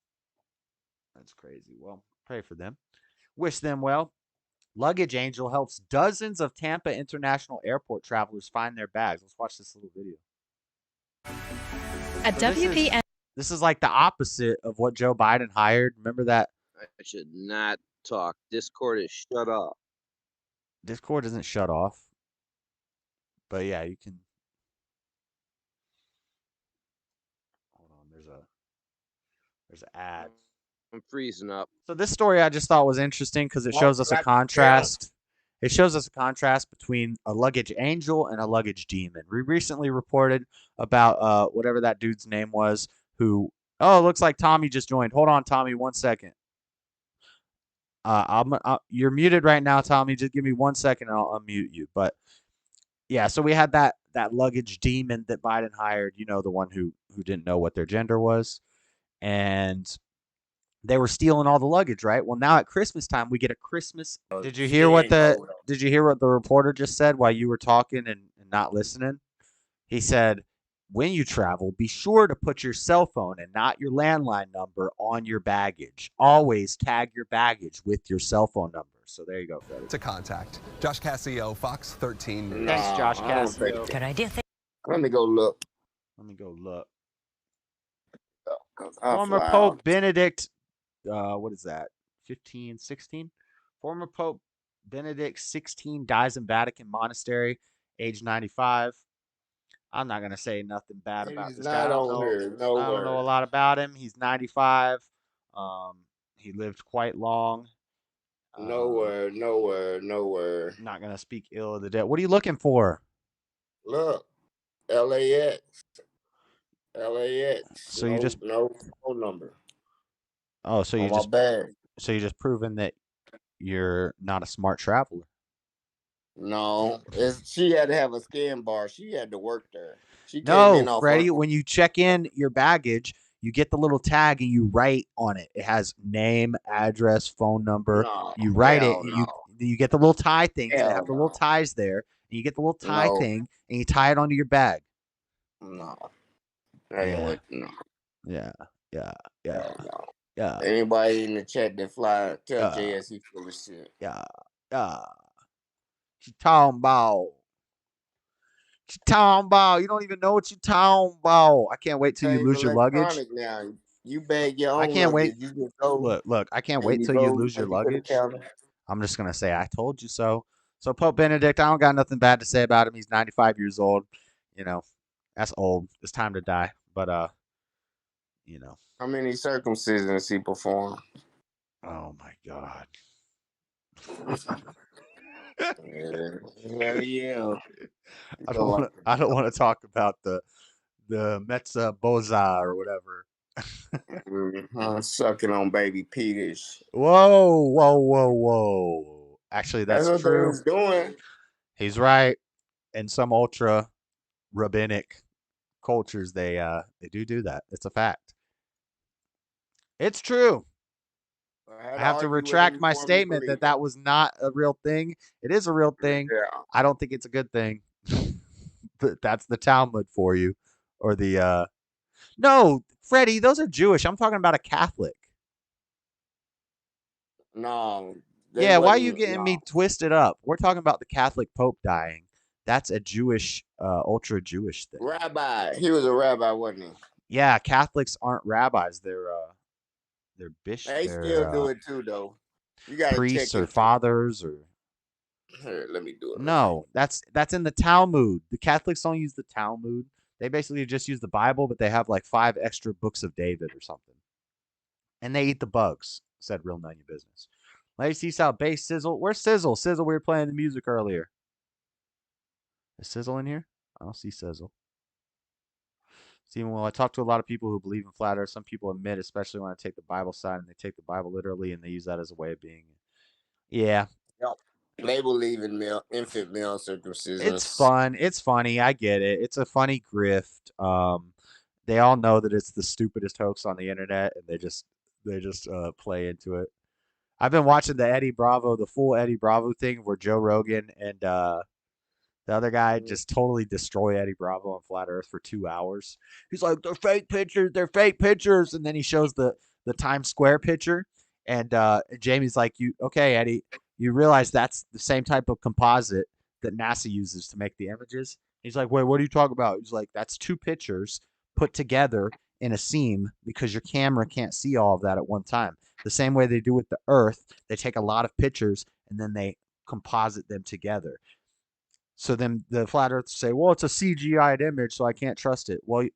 That's crazy. Well, pray for them. Wish them well. Luggage Angel helps dozens of Tampa International Airport travelers find their bags. Let's watch this little video. At WVN. This is like the opposite of what Joe Biden hired. Remember that? I should not talk. Discord is shut off. Discord isn't shut off. But yeah, you can. Hold on, there's an ad. I'm freezing up. So this story I just thought was interesting because it shows us a contrast. It shows us a contrast between a luggage angel and a luggage demon. We recently reported about whatever that dude's name was who. Oh, it looks like Tommy just joined. Hold on, Tommy, 1 second. You're muted right now, Tommy. Just give me 1 second and I'll unmute you. But yeah, so we had that luggage demon that Biden hired, you know, the one who didn't know what their gender was. And they were stealing all the luggage, right? Well, now at Christmas time, we get a Christmas. Did you hear what the reporter just said while you were talking and not listening? He said, when you travel, be sure to put your cell phone and not your landline number on your baggage. Always tag your baggage with your cell phone number. So there you go, Freddie. To contact Josh Cassio, Fox 13. Thanks, Josh Cassio. Good idea. Let me go look. Former Pope Benedict, what is that? 15, 16? Former Pope Benedict 16 dies in Vatican monastery, age 95. I'm not gonna say nothing bad about this guy. I don't know a lot about him. He's 95. He lived quite long. No word. Not gonna speak ill of the dead. What are you looking for? Look, LAX. So you just no phone number. Oh, so you just so you're just proving that you're not a smart traveler. No, she had to have a scan bar. She had to work there. She No, came in Freddie, when you check in your baggage, you get the little tag and you write on it. It has name, address, phone number. You write it. You get the little tie things that have the little ties there. And you get the little tie thing and you tie it onto your bag. No. Yeah. Anybody in the chat that fly, tell JS he full of shit. Yeah. She talking about. You don't even know what you talking about. I can't wait till you lose your luggage. Now. You bag your own I can't wait. You just go, Look, I can't wait till you lose your luggage. I'm just going to say, I told you so. So Pope Benedict, I don't got nothing bad to say about him. He's 95 years old. You know, that's old. It's time to die. But, you know. How many circumcisions he performed? Oh, my God. Yeah. I don't want to talk about the Metza Boza or whatever. Sucking on baby Peters. Whoa. Actually, that's what true. they was doing. He's right. In some ultra rabbinic cultures, they do that. It's a fact. It's true. I have to retract my statement that was not a real thing. It is a real thing. Yeah. I don't think it's a good thing. But that's the Talmud for you. Or the No, Freddie, those are Jewish. I'm talking about a Catholic. No. Yeah, why are you getting me twisted up? We're talking about the Catholic Pope dying. That's a Jewish, ultra Jewish thing. Rabbi. He was a rabbi, wasn't he? Yeah, Catholics aren't rabbis. They're bishops. They still do it too, though. You got priests or fathers or. Here, let me do it. No, that's in the Talmud. The Catholics don't use the Talmud. They basically just use the Bible, but they have like 5 extra books of David or something. And they eat the bugs, said Real None Your Business. Lacey South Bass Sizzle. Where's Sizzle? Sizzle, we were playing the music earlier. Is Sizzle in here? I don't see Sizzle. See, well, I talk to a lot of people who believe in flat earth. Some people admit, especially when I take the Bible side, and they take the Bible literally, and they use that as a way of being. Yeah. Yep. They believe in infant male circumcision. It's fun. It's funny. I get it. It's a funny grift. They all know that it's the stupidest hoax on the internet, and they just play into it. I've been watching the full Eddie Bravo thing where Joe Rogan and the other guy just totally destroy Eddie Bravo on Flat Earth for 2 hours. He's like, they're fake pictures. And then he shows the Times Square picture. And Jamie's like, okay, Eddie, you realize that's the same type of composite that NASA uses to make the images? He's like, wait, what are you talking about? He's like, that's 2 pictures put together in a seam because your camera can't see all of that at one time. The same way they do with the Earth, they take a lot of pictures and then they composite them together. So then the flat earthers say, well, it's a CGI'd image, so I can't trust it. Well,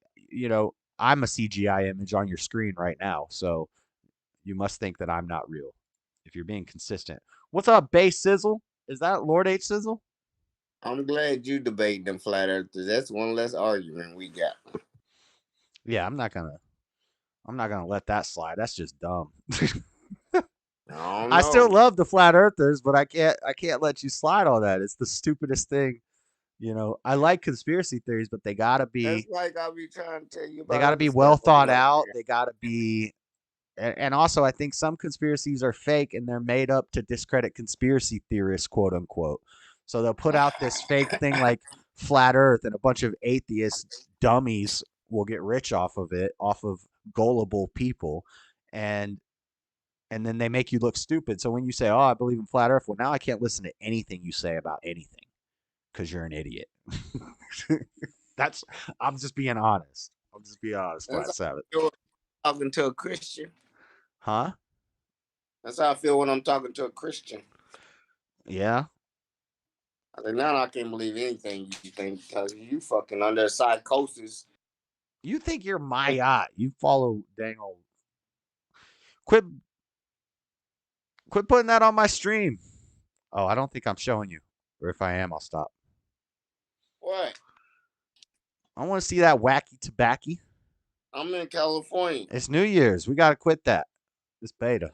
I'm a CGI image on your screen right now, so you must think that I'm not real if you're being consistent. What's up, Bass Sizzle? Is that Lord H Sizzle? I'm glad you debate them flat earthers. That's one less argument we got. Yeah, I'm not gonna let that slide. That's just dumb. I still love the flat earthers, but I can't let you slide on that. It's the stupidest thing. I like conspiracy theories, but they gotta be. That's like I'll be trying to tell you about. They gotta be well thought out. They gotta be, and also I think some conspiracies are fake and they're made up to discredit conspiracy theorists, quote unquote. So they'll put out this fake thing like flat Earth, and a bunch of atheist dummies will get rich off of it, off of gullible people, and then they make you look stupid. So when you say, "Oh, I believe in flat Earth," well, now I can't listen to anything you say about anything because you're an idiot. I'm just being honest. Flat Sabbath. Talking to a Christian. Huh? That's how I feel when I'm talking to a Christian. Yeah. I said, now I can't believe anything you think because you fucking under psychosis. You think you're Maya. You follow dang old. Quit putting that on my stream. Oh, I don't think I'm showing you. Or if I am, I'll stop. What? I want to see that wacky tobacco. I'm in California. It's New Year's. We got to quit that. This beta.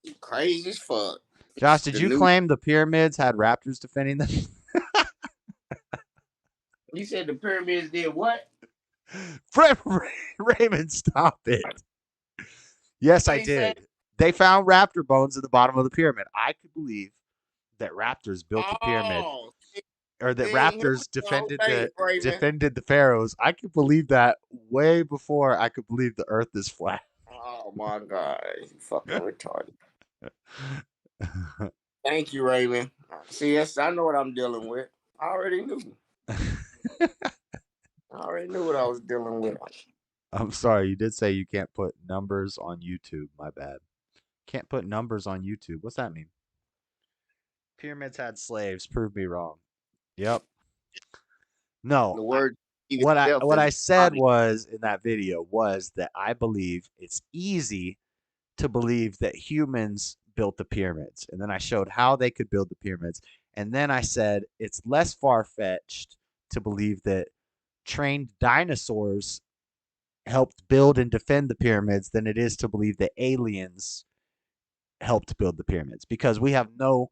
You crazy as fuck. Josh, did you claim the pyramids had raptors defending them? You said the pyramids did what? Raymond, stop it. Yes, I did. They found raptor bones at the bottom of the pyramid. I could believe that raptors built the pyramid. Or that raptors defended the pharaohs. I could believe that way before I could believe the earth is flat. Oh my God. You fucking retarded. Thank you, Raymond. See, yes, I know what I'm dealing with. I already knew. I already knew what I was dealing with. I'm sorry, you did say you can't put numbers on YouTube. My bad. Can't put numbers on YouTube. What's that mean? Pyramids had slaves. Prove me wrong. Yep. No. The word what I said was in that video was that I believe it's easy to believe that humans built the pyramids. And then I showed how they could build the pyramids. And then I said it's less far-fetched to believe that trained dinosaurs helped build and defend the pyramids than it is to believe that aliens helped build the pyramids, because we have no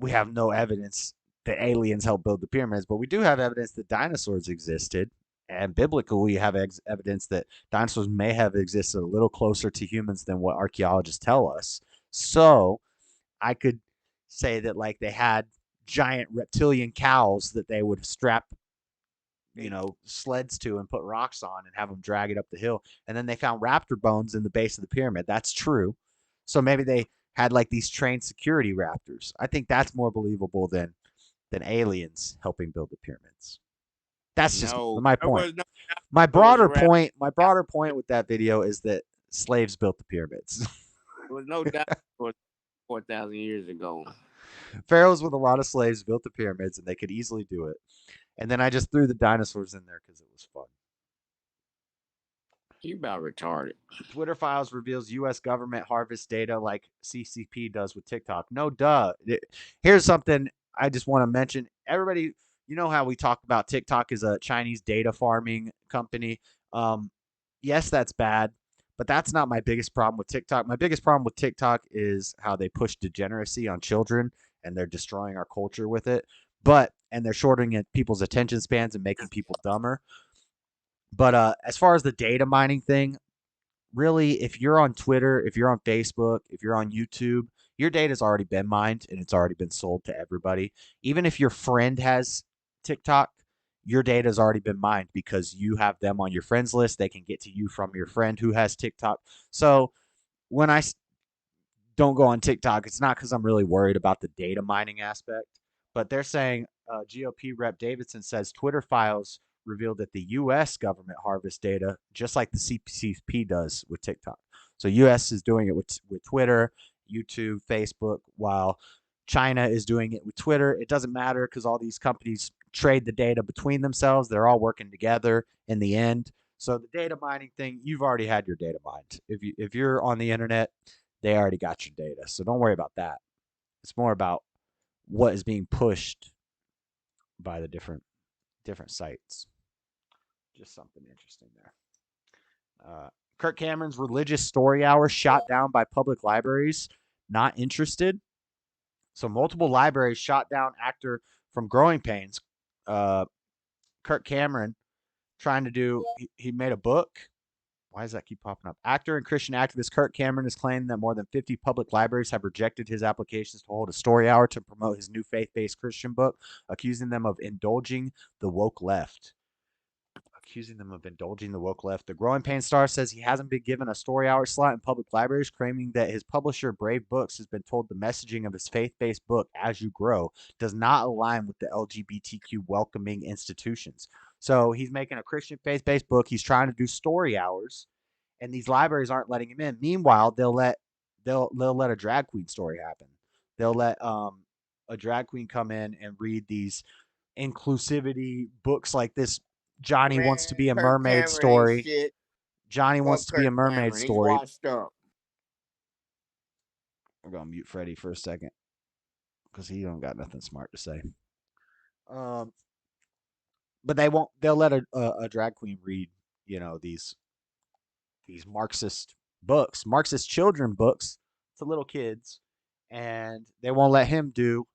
evidence that aliens helped build the pyramids, but we do have evidence that dinosaurs existed, and biblically we have evidence that dinosaurs may have existed a little closer to humans than what archaeologists tell us. So I could say that like they had giant reptilian cows that they would strap sleds to and put rocks on and have them drag it up the hill. And then they found raptor bones in the base of the pyramid. That's true. So maybe they had like these trained security raptors. I think that's more believable than aliens helping build the pyramids. That's just my point. My broader point with that video is that slaves built the pyramids. There was no doubt 4,000 years ago. Pharaohs with a lot of slaves built the pyramids, and they could easily do it. And then I just threw the dinosaurs in there because it was fun. You about retarded. Twitter Files reveals U.S. government harvests data like CCP does with TikTok. No, duh. Here's something I just want to mention. Everybody, you know how we talked about TikTok is a Chinese data farming company. Yes, that's bad, but that's not my biggest problem with TikTok. My biggest problem with TikTok is how they push degeneracy on children, and they're destroying our culture with it. And they're shortening people's attention spans and making people dumber. But as far as the data mining thing, really, if you're on Twitter, if you're on Facebook, if you're on YouTube, your data's already been mined and it's already been sold to everybody. Even if your friend has TikTok, your data's already been mined because you have them on your friends list. They can get to you from your friend who has TikTok. So when I don't go on TikTok, it's not because I'm really worried about the data mining aspect. But they're saying GOP Rep. Davidson says Twitter Files revealed that the U.S. government harvests data just like the CCP does with TikTok. So U.S. is doing it with Twitter, YouTube, Facebook, while China is doing it with Twitter. It doesn't matter because all these companies trade the data between themselves. They're all working together in the end. So the data mining thing, you've already had your data mined. If you're on the internet, they already got your data. So don't worry about that. It's more about what is being pushed by the different sites. Just something interesting there. Kirk Cameron's religious story hour shot down by public libraries. Not interested. So multiple libraries shot down actor from Growing Pains. Kirk Cameron trying to do. He made a book. Why does that keep popping up? Actor and Christian activist Kirk Cameron has claimed that more than 50 public libraries have rejected his applications to hold a story hour to promote his new faith-based Christian book, accusing them of indulging the woke left. The Growing Pains star says he hasn't been given a story hour slot in public libraries, claiming that his publisher, Brave Books, has been told the messaging of his faith-based book, As You Grow, does not align with the LGBTQ welcoming institutions. So he's making a Christian faith-based book. He's trying to do story hours, and these libraries aren't letting him in. Meanwhile, they'll let a drag queen story happen. They'll let a drag queen come in and read these inclusivity books like this. Johnny wants to be a mermaid story. Johnny wants to be a mermaid story. He's washed up. We're gonna mute Freddie for a second because he don't got nothing smart to say. But they won't. They'll let a drag queen read, these Marxist books, Marxist children books to little kids, and they won't let him do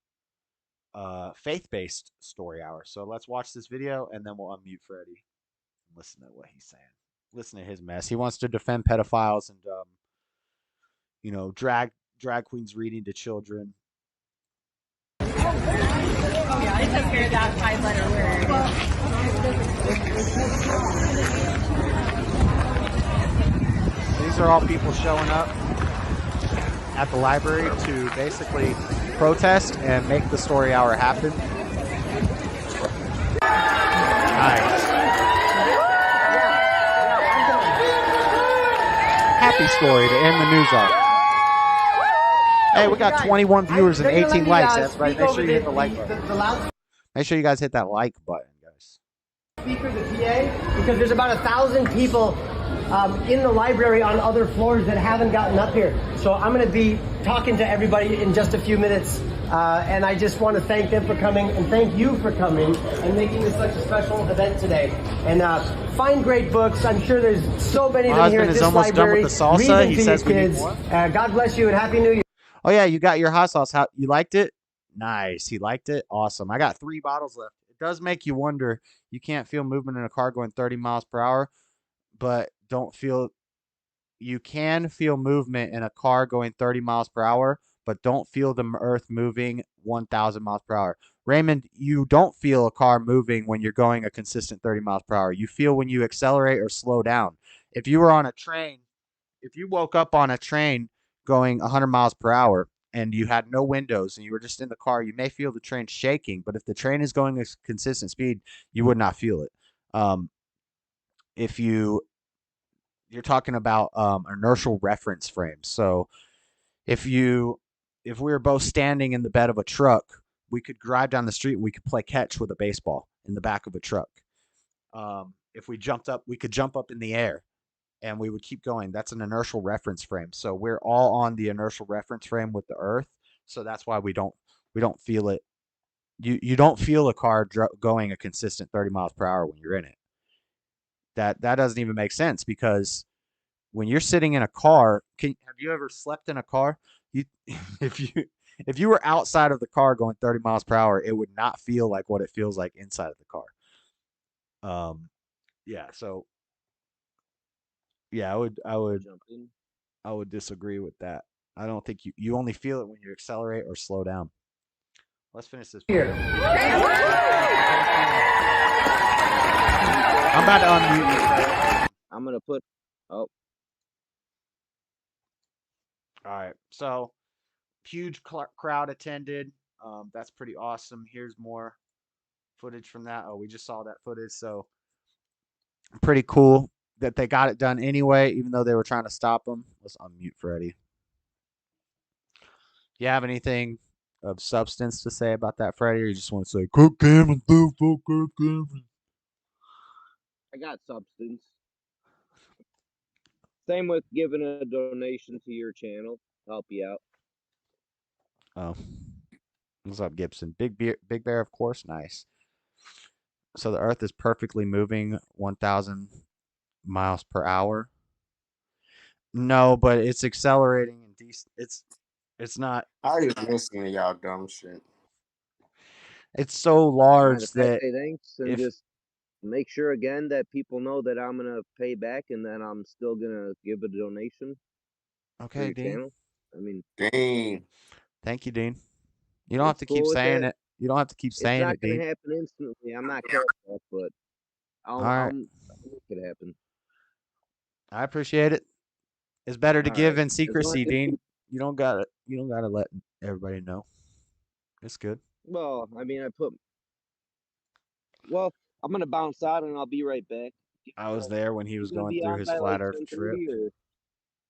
faith-based story hour. So let's watch this video and then we'll unmute Freddie and listen to what he's saying. Listen to his mess. He wants to defend pedophiles and drag queens reading to children. Oh yeah, I took care of that 5-letter word. These are all people showing up at the library to basically protest and make the story hour happen. Nice. Happy story to end the news on. Hey, we got 21 viewers and 18 likes. Everybody, make sure you hit the like button. Make sure you guys hit that like button, guys. Speaker, the PA, because there's about 1,000 people in the library on other floors that haven't gotten up here. So I'm going to be talking to everybody in just a few minutes. And I just want to thank them for coming and thank you for coming and making this such a special event today. And find great books. I'm sure there's so many of them here at this library. Read them to your kids. God bless you and Happy New Year. Oh, yeah, you got your hot sauce. How you liked it? Nice. He liked it? Awesome. I got 3 bottles left. It does make you wonder. You can't feel movement in a car going 30 miles per hour, but you can feel movement in a car going 30 miles per hour, but don't feel the earth moving 1,000 miles per hour. Raymond, you don't feel a car moving when you're going a consistent 30 miles per hour. You feel when you accelerate or slow down. If you were on a train, if you woke up on a train going 100 miles per hour and you had no windows and you were just in the car, you may feel the train shaking, but if the train is going a consistent speed, you would not feel it. If you're talking about inertial reference frames. So if we were both standing in the bed of a truck, we could drive down the street and we could play catch with a baseball in the back of a truck. If we jumped up, we could jump up in the air and we would keep going. That's an inertial reference frame. So we're all on the inertial reference frame with the earth. So that's why we don't feel it. You don't feel a car going a consistent 30 miles per hour when you're in it. That doesn't even make sense because when you're sitting in a car, have you ever slept in a car? If you were outside of the car going 30 miles per hour, it would not feel like what it feels like inside of the car. Yeah. So yeah, I would disagree with that. I don't think you only feel it when you accelerate or slow down. Let's finish this. Here. I'm about to unmute you. I'm gonna put. Oh. All right. So huge crowd attended. That's pretty awesome. Here's more footage from that. Oh, we just saw that footage. So pretty cool that they got it done anyway, even though they were trying to stop them. Let's unmute Freddie. You have anything of substance to say about that, Freddie, or you just want to say, Kirk Cameron, Kirk Cameron? I got substance. Same with giving a donation to your channel. Help you out. Oh. What's up, Gibson? Big Bear, of course. Nice. So the Earth is perfectly moving 1,000 miles per hour. No, but it's accelerating and it's not. I ain't listening to y'all dumb shit. It's so large that say thanks and just make sure again that people know that I'm gonna pay back and that I'm still gonna give a donation. Okay, Dean. Channel. I mean, Dean. Thank you, Dean. You don't have to keep saying it. You don't have to keep saying it, Dean. It's not gonna happen instantly. I'm not careful, but I'll make it happen. I appreciate it. It's better to give in secrecy, as Dean. You don't gotta let everybody know. It's good. Well, I mean, I'm gonna bounce out and I'll be right back. I was there when he was going through his flat Earth trip.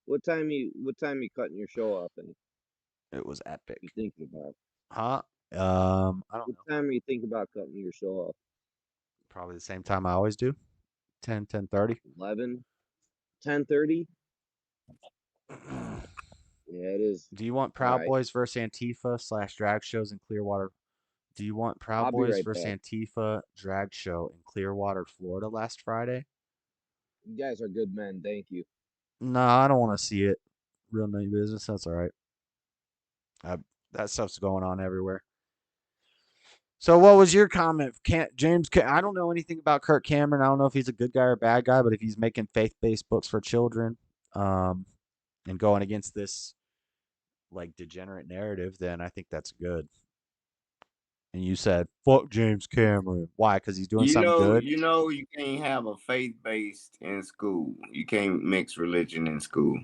What time you cutting your show off? And it was epic. You thinking about? Huh? I don't know. What time are you thinking about cutting your show off? Probably the same time I always do. 10:30. 11. 10:30. Yeah, it is. Do you want Proud Boys versus Antifa / drag shows in Clearwater? Do you want Proud Boys versus Antifa drag show in Clearwater, Florida last Friday? You guys are good men. Thank you. No, I don't want to see it. Real name business. That's all right. That stuff's going on everywhere. So what was your comment? James, I don't know anything about Kirk Cameron. I don't know if he's a good guy or a bad guy, but if he's making faith-based books for children and going against this like degenerate narrative, then I think that's good. And you said, fuck James Cameron. Why? Because he's doing something good? You know you can't have a faith-based in school. You can't mix religion in school.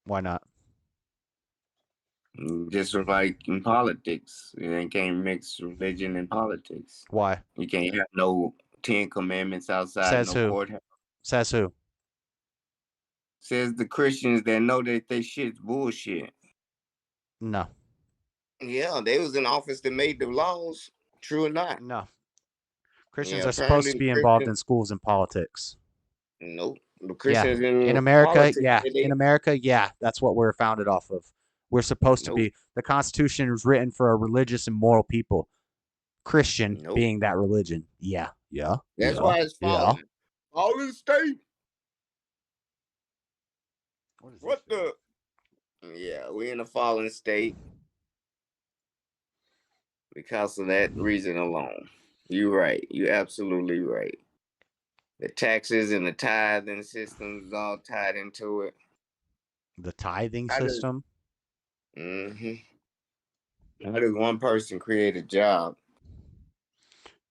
Why not? Just like in politics. You can't mix religion and politics. Why? You can't have no 10 commandments outside courthouse. Says who? Says the Christians that know that they shit's bullshit. No. Yeah, they was in office that made the laws. True or not? No. Christians are supposed to be involved in schools and politics. Nope. The Christians in America, in America, that's what we're founded off of. We're supposed to be. The Constitution was written for a religious and moral people. Christian being that religion. Yeah. That's why it's fallen. Fallen state. What the? Yeah, we're in a fallen state because of that reason alone. You're right. You're absolutely right. The taxes and the tithing system is all tied into it. The tithing system? Mm-hmm. How does one person create a job?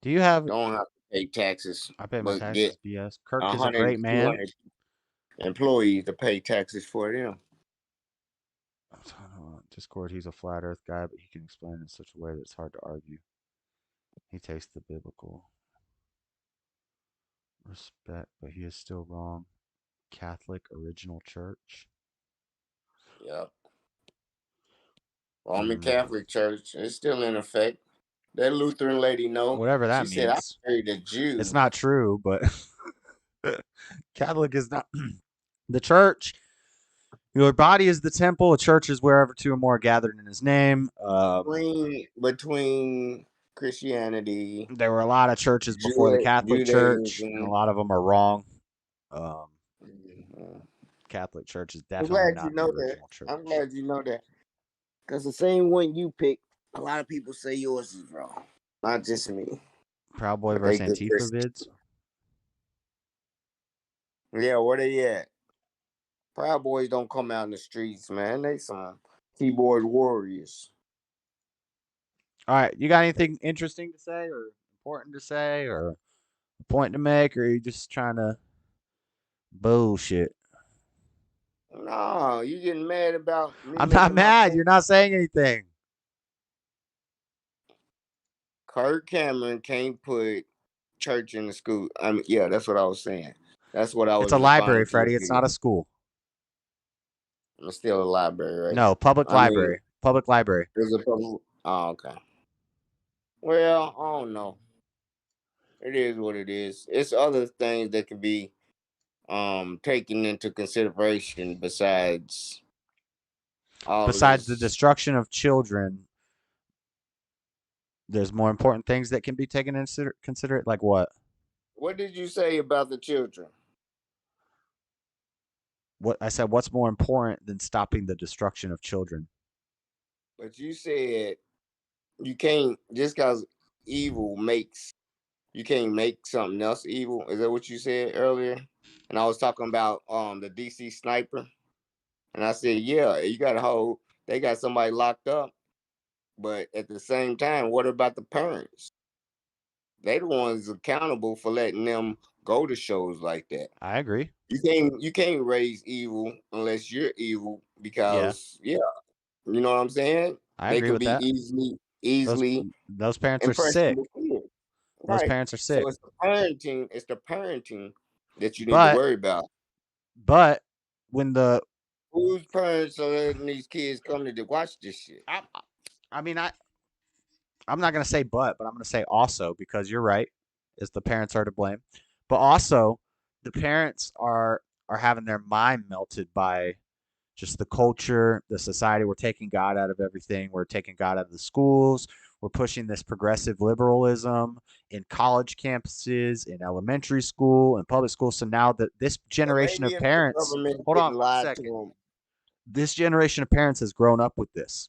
Do you have... Don't have to pay taxes. I pay my taxes, BS. Kirk is a great man. Employees to pay taxes for them. Discord, he's a flat earth guy, but he can explain it in such a way that it's hard to argue. He takes the biblical respect, but he is still wrong. Catholic original church. Yep. Roman Catholic Church is still in effect. That Lutheran lady know. Whatever that means. She said, I married a Jew. It's not true, but Catholic is not. The church, your body is the temple. A church is wherever two or more are gathered in his name. Between Christianity. There were a lot of churches before the Catholic Church, and a lot of them are wrong. Catholic Church is definitely not the original church. I'm glad you know that. Because the same one you picked, a lot of people say yours is wrong. Not just me. Proud Boy versus Antifa vids? Yeah, where they at? Proud Boys don't come out in the streets, man. They some keyboard warriors. All right, you got anything interesting to say or important to say or a point to make, or are you just trying to bullshit? No, you getting mad about me? I'm not mad. You're not saying anything. Kirk Cameron can't put church and the school. I mean, yeah, that's what I was saying. That's what I was It's a library, responding to. Freddie. It's not a school. It's still a library, right? No, public I mean, library. Public library. there's a public. Oh, okay. Well, I don't know. It is what it is. It's other things that can be taken into consideration besides all Besides the this. destruction of children, there's more important things that can be taken into consider. Like what? What did you say about the children? What I said, what's more important than stopping the destruction of children? But you said you can't, just because evil makes, you can't make something else evil. Is that what you said earlier? And I was talking about the DC sniper. And I said, yeah, you got to hold, they got somebody locked up. But at the same time, what about the parents? They the ones accountable for letting them go to shows like that. I agree. You can't raise evil unless you're evil, because you know what I'm saying? I They agree could with be that. easily Those parents are sick. impressionable kids. Those Right. parents are sick. So it's the parenting that you need to But worry about. when the Whose parents are letting these kids come to watch this shit? I mean, I'm not gonna say but I'm gonna say also, because you're right, is the parents are to blame, but also the parents are having their mind melted by just the culture, the society. We're taking God out of everything. We're taking God out of the schools. We're pushing this progressive liberalism in college campuses, in elementary school, and public school. So now that this generation of parents, hold on one second, this generation of parents has grown up with this.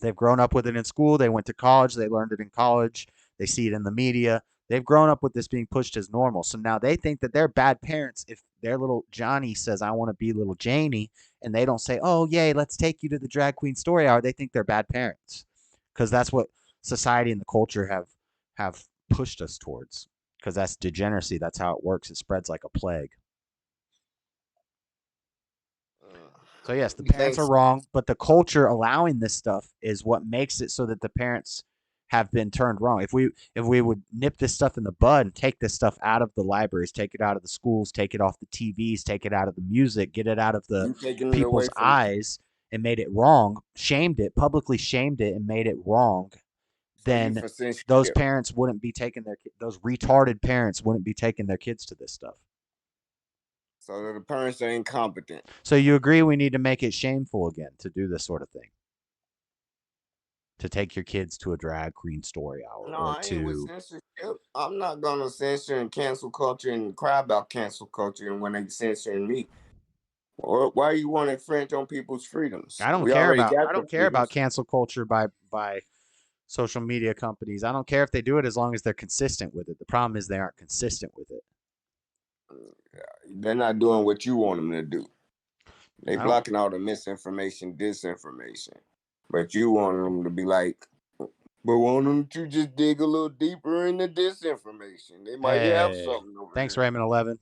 They've grown up with it in school. They went to college. They learned it in college. They see it in the media. They've grown up with this being pushed as normal. So now they think that they're bad parents if their little Johnny says, I want to be little Janie, and they don't say, oh, yay, let's take you to the drag queen story hour. They think they're bad parents, because that's what society and the culture have pushed us towards, because that's degeneracy. That's how it works. It spreads like a plague. So yes, the parents are wrong, but the culture allowing this stuff is what makes it so that the parents have been turned wrong. If we would nip this stuff in the bud and take this stuff out of the libraries, take it out of the schools, take it off the TVs, take it out of the music, get it out of the people's eyes, and made it wrong, publicly shamed it and made it wrong, then those parents wouldn't be taking those retarded parents wouldn't be taking their kids to this stuff. So the parents are incompetent. So you agree we need to make it shameful again to do this sort of thing? To take your kids to a drag queen story hour, No, or I ain't with censorship. I'm not gonna censor and cancel culture and cry about cancel culture, and when they censoring me. Why you want to infringe on people's freedoms? I don't care about cancel culture by social media companies. I don't care if they do it as long as they're consistent with it. The problem is they aren't consistent with it. They're not doing what you want them to do. They blocking all the misinformation, disinformation. But you want them to be like, but want them to just dig a little deeper into disinformation. They might have something over Thanks, there. Raymond 11.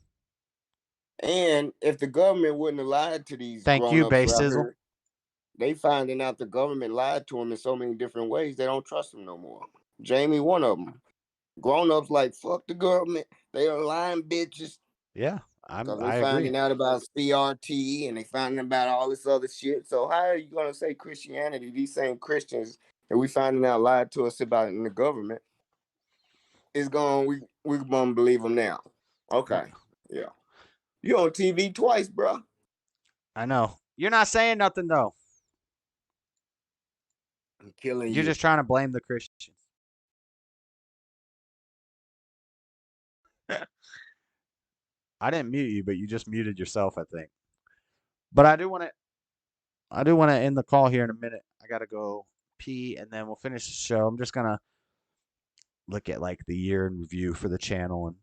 And if the government wouldn't have lied to these grown-ups out here, they finding out the government lied to them in so many different ways, they don't trust them no more. Jamie, one of them. Grown-ups like, fuck the government. They are lying bitches. Yeah, I agree. They finding out about CRT and they finding about all this other shit. So how are you gonna say Christianity? These same Christians that we finding out lied to us about in the government is going. We gonna believe them now. Okay, yeah. You on TV twice, bro. I know. You're not saying nothing though. I'm killing you. You're just trying to blame the Christians. I didn't mute you, but you just muted yourself, I think. But I do want to end the call here in a minute. I gotta go pee, and then we'll finish the show. I'm just gonna look at like the year in review for the channel and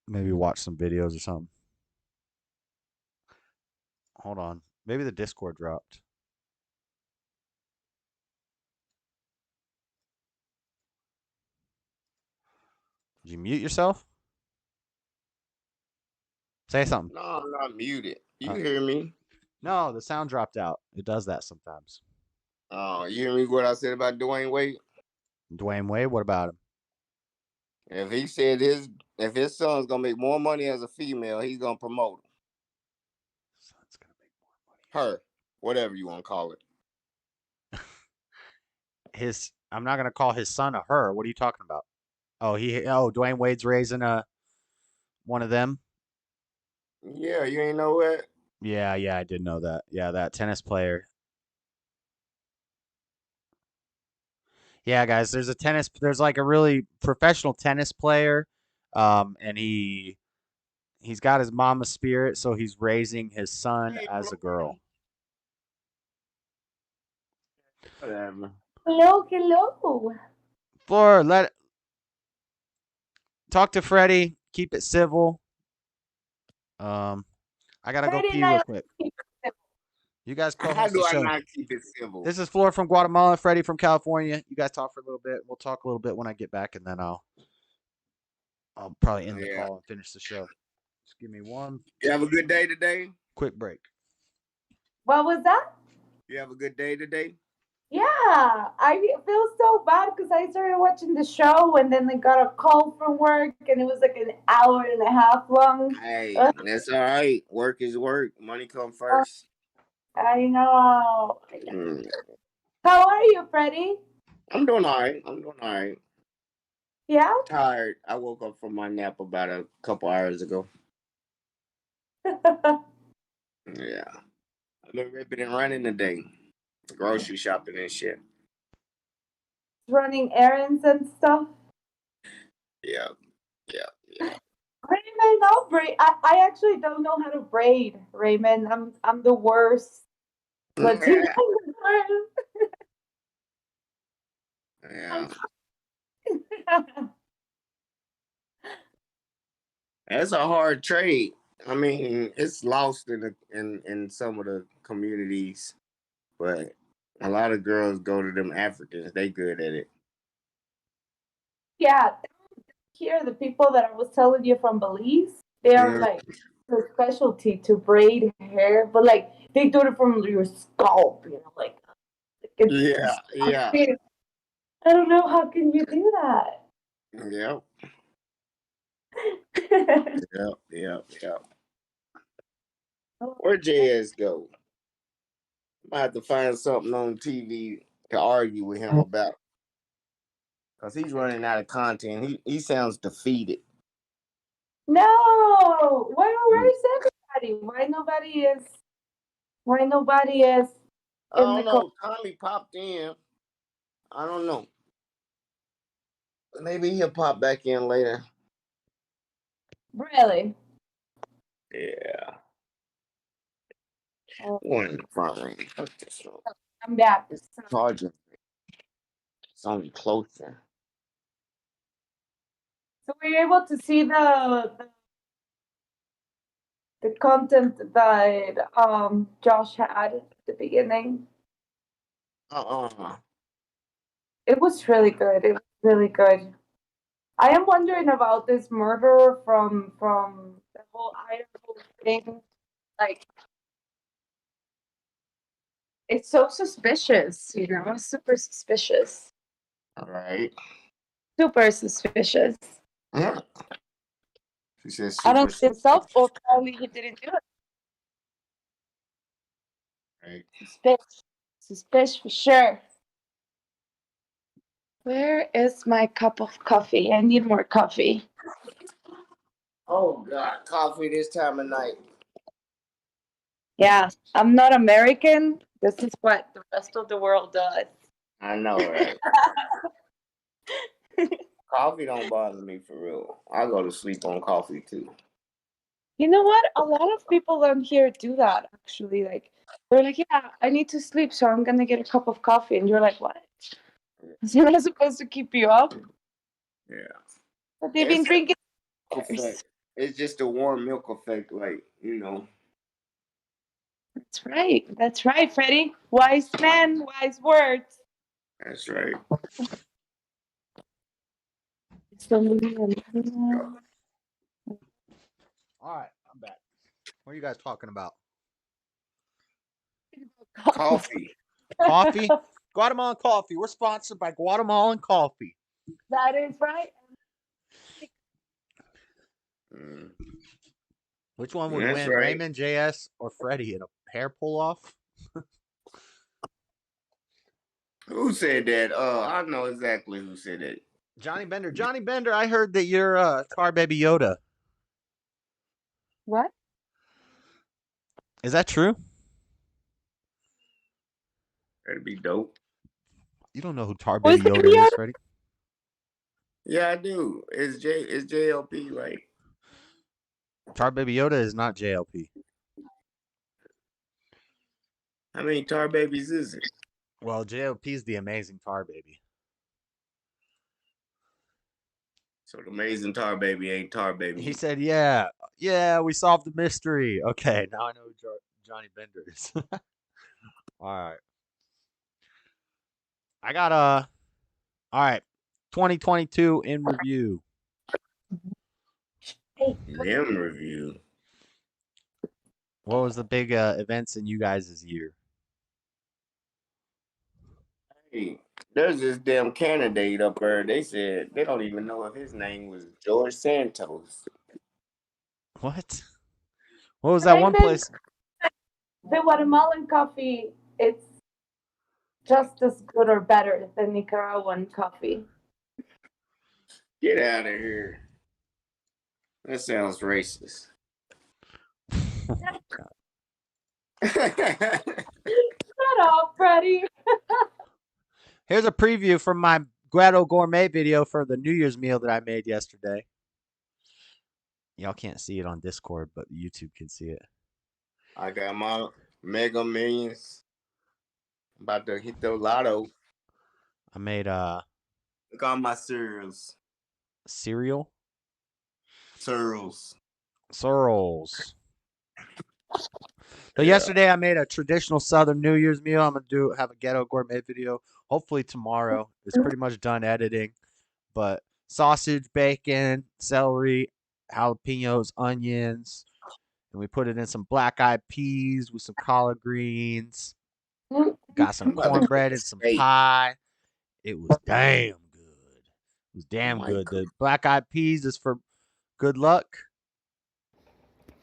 maybe watch some videos or something. Hold on. Maybe the Discord dropped. Did you mute yourself? Say something. No, I'm not muted. You hear me? No, the sound dropped out. It does that sometimes. Oh, you hear me what I said about Dwayne Wade? Dwayne Wade, what about him? If he said if his son's gonna make more money as a female, he's gonna promote him. Son's gonna make more money. Her, whatever you want to call it. I'm not gonna call his son a her. What are you talking about? Dwayne Wade's raising one of them. Yeah, you ain't know what? Yeah, I did know that. Yeah, that tennis player. Yeah, guys, there's like a really professional tennis player, and he's got his mama spirit, so he's raising his son as a girl. Whatever. Hello. Flora, talk to Freddie. Keep it civil. I gotta go pee real quick. You guys co-host How do the I show. not keep it civil? This is Flora from Guatemala, Freddie from California. You guys talk for a little bit. We'll talk a little bit when I get back, and then I'll probably end the call and finish the show. Just give me one. You have a good day today? Quick break. What was that? You have a good day today? Yeah, I feel so bad because I started watching the show and then I got a call from work and it was like an hour and a half long. Hey, that's all right. Work is work. Money come first. I know. How are you, Freddie? I'm doing all right. Yeah? Tired. I woke up from my nap about a couple hours ago. Yeah. I've been ripping and running today. Grocery shopping and shit. Running errands and stuff? Yeah. Raymond, I'll braid. I actually don't know how to braid, Raymond. I'm the worst. But Yeah. That's a hard trade. I mean, it's lost in some of the communities, but a lot of girls go to them Africans. They good at it. Yeah, here the people that I was telling you from Belize, they are like their specialty to braid hair, but like they do it from your scalp, like it's yeah. I don't know how can you do that. Yep. Yep. Where'd JS go? I might have to find something on TV to argue with him about. Because he's running out of content. He sounds defeated. No! Where is everybody? Why nobody is I don't know. Tommy popped in. I don't know. Maybe he'll pop back in later. Really? Yeah. One in the front room. I'm back. Charger. It's only closer. So were you able to see the content that Josh had at the beginning? It was really good. It was really good. I am wondering about this murder from the whole Idaho thing. Like, it's so suspicious, super suspicious. All right. Super suspicious. Yeah. She says I don't think himself, or probably he didn't do it. Right. Suspicious for sure. Where is my cup of coffee? I need more coffee. Oh God, coffee this time of night. Yeah, I'm not American. This is what the rest of the world does. I know, right? Coffee don't bother me for real. I go to sleep on coffee too. You know what? A lot of people on here do that, actually. Like, they're like, yeah, I need to sleep, so I'm going to get a cup of coffee. And you're like, what? Is it not supposed to keep you up? Yeah. But they've been drinking. It's just a warm milk effect, like, That's right, Freddie. Wise man, wise words. That's right. All right, I'm back. What are you guys talking about? Coffee. Coffee? Guatemalan coffee. We're sponsored by Guatemalan coffee. That is right. Which one would That's win, right. Raymond, JS, or Freddie in a hair pull-off? Who said that? I know exactly who said that. Johnny Bender. Johnny Bender, I heard that you're Tar Baby Yoda. What? Is that true? That'd be dope. You don't know who Tar Baby Yoda is, Freddie? Yeah, I do. It's JLP, right? Tar Baby Yoda is not JLP. How many Tar Babies is it? Well, JLP is the amazing Tar Baby. So the amazing Tar Baby ain't Tar Baby. He said, yeah, we solved the mystery. Okay, now I know who Johnny Bender is. All right. I got all right, 2022 in review. In review. What was the big events in you guys' year? Hey, there's this damn candidate up there. They said they don't even know if his name was George Santos. What? What was that one place? The Guatemalan coffee, it's just as good or better than Nicaraguan coffee. Get out of here. That sounds racist. Shut up, Freddie. Here's a preview from my Grotto Gourmet video for the New Year's meal that I made yesterday. Y'all can't see it on Discord, but YouTube can see it. I got my Mega Millions. About to hit the lotto. I made Look on my cereals. Cereals. So yesterday I made a traditional Southern New Year's meal. I'm gonna have a Ghetto Gourmet video. Hopefully tomorrow. It's pretty much done editing. But sausage, bacon, celery, jalapenos, onions, and we put it in some black-eyed peas with some collard greens. Got some cornbread and some pie. It was damn good. It was damn good. The black-eyed peas is for good luck.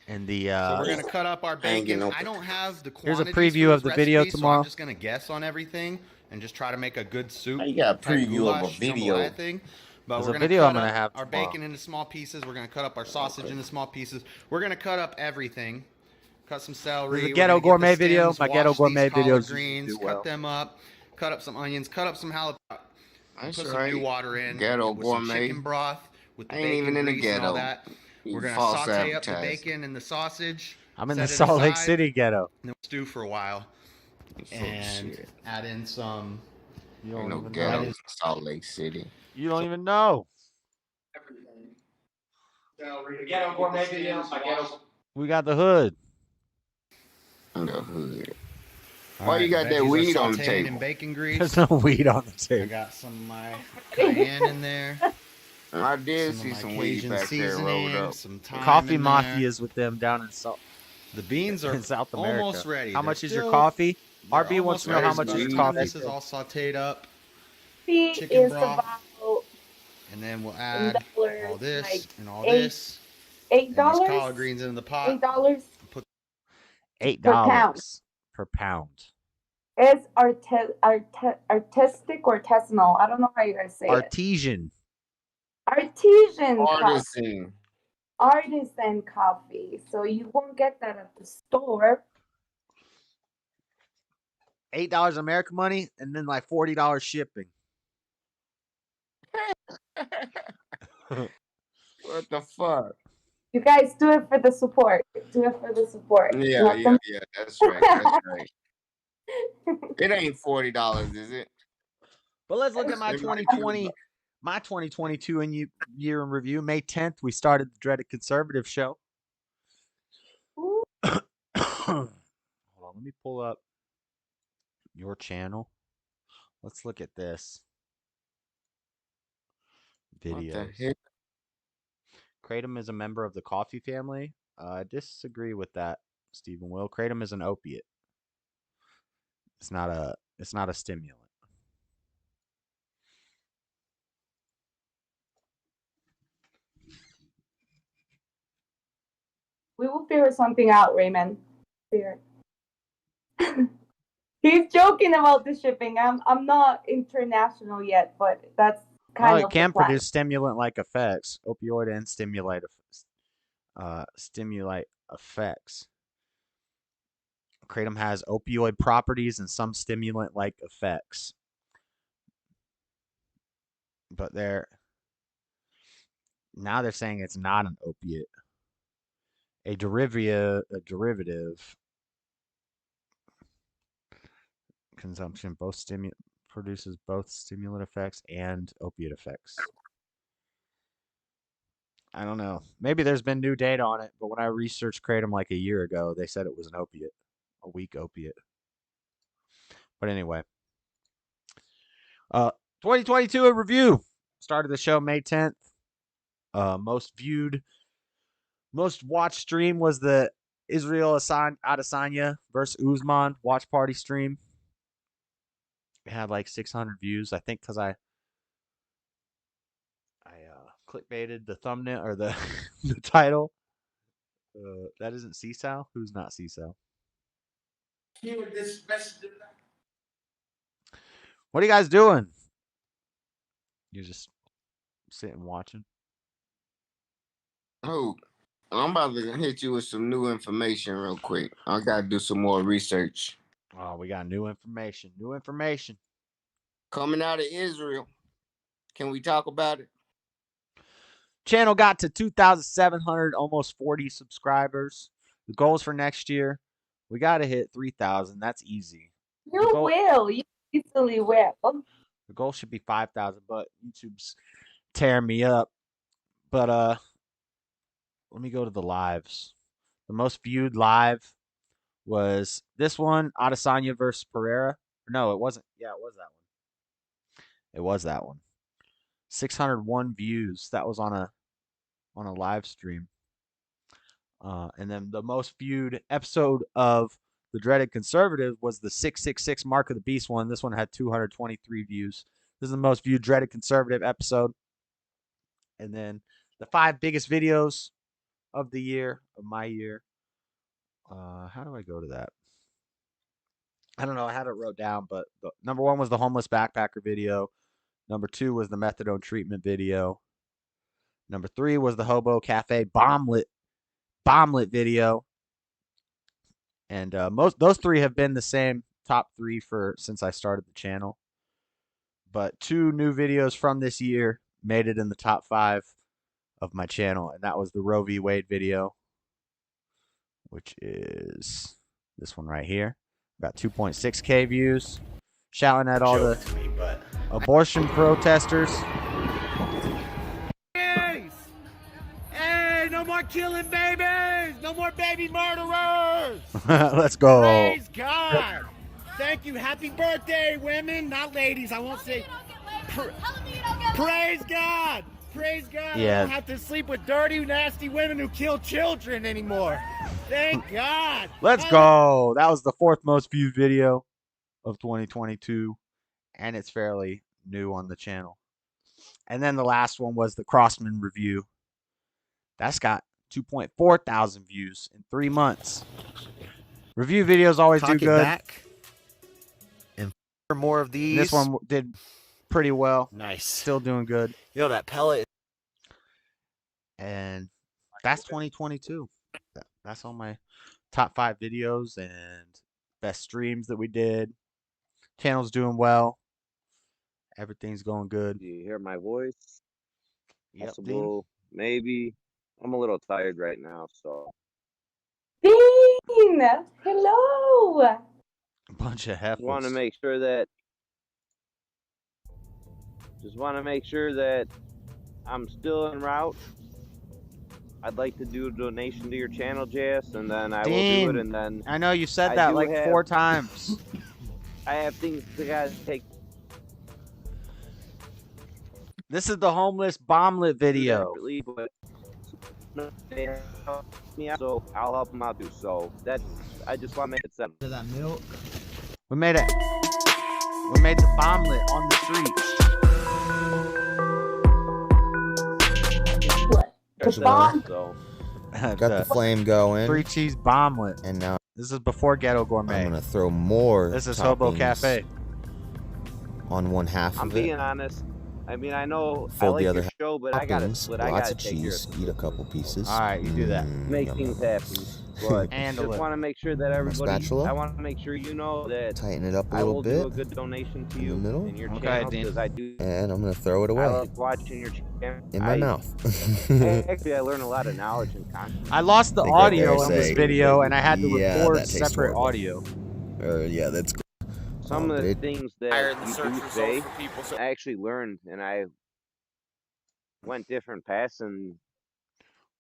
And the so we're gonna cut up our bacon. I don't have the quantities. Here's a preview of the video tomorrow. So I'm just gonna guess on everything and just try to make a good soup. You got a preview of a video. Thing. But There's we're a gonna video cut I'm gonna up have our tomorrow. bacon into small pieces. We're gonna cut up our sausage into small pieces. We're gonna cut up everything. Cut some celery. There's a Ghetto Gourmet video. My Ghetto Gourmet videos greens, do well. Cut them up. Cut up some onions. Cut up some jalapeno. Put some new water in. Ghetto with Gourmet. some chicken broth with the I ain't bacon even in the grease and all ghetto. that. We're gonna False saute up the advertising. bacon and the sausage. I'm in set the it Salt Lake aside, City ghetto. And then stew for a while, and add in some. You Ain't don't no even ghetto know. in Salt Lake City. You don't even know. Ghetto Gourmet video. We got the hood. The hood. All Why right, you got that veggies are weed on the sauteed table? in bacon grease. There's no weed on the I table. got some of my cayenne in there. I did Some see of my some weed Cajun back there rolled seasoning, up. some thyme Coffee in there. mafias with them down in South. The beans are in South America. almost ready. How They're much is your still- coffee? they're RB wants to know almost how ready. much is About your 20 coffee. This is all sauteed up, Fee Chicken is broth. about and then we'll add $8, all this like and all $8 this. And these $8. collard greens into the pot. $8 $8 per pound. It's artistic or artisanal. I don't know how you guys say it. Artesian. Artesian Artisan. artisan coffee. So you won't get that at the store. $8 American money and then like $40 shipping. What the fuck? You guys do it for the support. Do it for the support. Yeah, Let yeah, them- yeah. That's right. That's right. It ain't $40, is it? But let's look at my 2020, my 2022 year in review. May 10th, we started the Dreaded Conservative show. Hold on, let me pull up your channel. Let's look at this video. What the heck? Kratom is a member of the coffee family. I disagree with that, Stephen Will. Kratom is an opiate. It's not a stimulant. We will figure something out, Raymond. Figure it. He's joking about the shipping. I'm not international yet, but that's kind of it can the plan. produce stimulant-like effects, opioid and stimulate effects. Kratom has opioid properties and some stimulant-like effects. But now they're saying it's not an opiate. A derivative consumption produces both stimulant effects and opiate effects. I don't know. Maybe there's been new data on it, but when I researched kratom like a year ago, they said it was an opiate, a weak opiate. But anyway, 2022 a review. Started the show May 10th. Most watched stream was the Israel Adesanya versus Usman watch party stream. It had like 600 views, I think, because I clickbaited the thumbnail or the the title. That isn't CSAL. Who's not CSAL? What are you guys doing? You're just sitting watching. Oh, I'm about to hit you with some new information real quick. I gotta do some more research. Oh, we got new information. New information coming out of Israel. Can we talk about it? Channel got to 2,700, almost 40 subscribers. The goals for next year, we got to hit 3,000. That's easy. You will. You easily will. The goal should be 5,000, but YouTube's tearing me up. But let me go to the lives. The most viewed live was this one, Adesanya versus Pereira. No, it wasn't. Yeah, it was that one. It was that one. 601 views. That was on a live stream. And then the most viewed episode of the Dreaded Conservative was the 666 Mark of the Beast one. This one had 223 views. This is the most viewed Dreaded Conservative episode. And then the 5 biggest videos of the year, of my year. How do I go to that? I don't know. I had it wrote down, but number 1 was the homeless backpacker video. Number 2 was the methadone treatment video. Number 3 was the Hobo Cafe bomblet video. And those 3 have been the same top 3 since I started the channel. But 2 new videos from this year made it in the top 5 of my channel, and that was the Roe v. Wade video, which is this one right here. About 2.6K views. Shouting at all the abortion protesters. Hey, no more killing babies! No more baby murderers! Let's go. Praise God! Thank you. Happy birthday, women, not ladies. I won't say. Praise God! Praise God! Yeah. I don't have to sleep with dirty, nasty women who kill children anymore. Thank God! Let's go. That was the 4th most viewed video of 2022, and it's fairly new on the channel. And then the last one was the Crossman review. That's got 2.4 thousand views in 3 months. Review videos always do good. Back. And for more of these. This one did pretty well. Nice. Still doing good. You know, that pellet. And that's 2022. That's all my top 5 videos and best streams that we did. Channel's doing well. Everything's going good. Do you hear my voice? Yep, Possible, maybe. I'm a little tired right now, so. Dean! Hello! A bunch of heifers. Just want to make sure that I'm still en route. I'd like to do a donation to your channel, JS, and then I will do it, and then... I know you said that like 4 times. I have things to guys take. This is the homeless bomblet video. So I'll help them out too. So I just want to make it simple. That milk. We made the bomblet on the streets. What? The bomb. So Got the flame going. 3 cheese bomblet. And now this is before Ghetto Gourmet. I'm gonna throw more. This is Hobo Cafe. On one half I'm of it. being honest. I mean, I know I Fold like the other your half. show, but I gotta Toppings, split. I lots gotta of take care cheese. of Eat a couple pieces. All right, you do that. make things happen. But Handle just it. want to make sure that everybody. spatula. I want to make sure you know that Tighten it up a I little will bit. do a good donation to in you the middle. in your Okay, channel Dean. because I do. And I'm gonna throw it I away like watching your channel. in my mouth. Actually, I learn a lot of knowledge and content. I lost the Think I audio dare in this say, video, and I had to yeah, record that tastes separate horrible. audio. Yeah, that's cool. Some of the things that the you search do results say, for people. So I actually learned, and I went different paths, and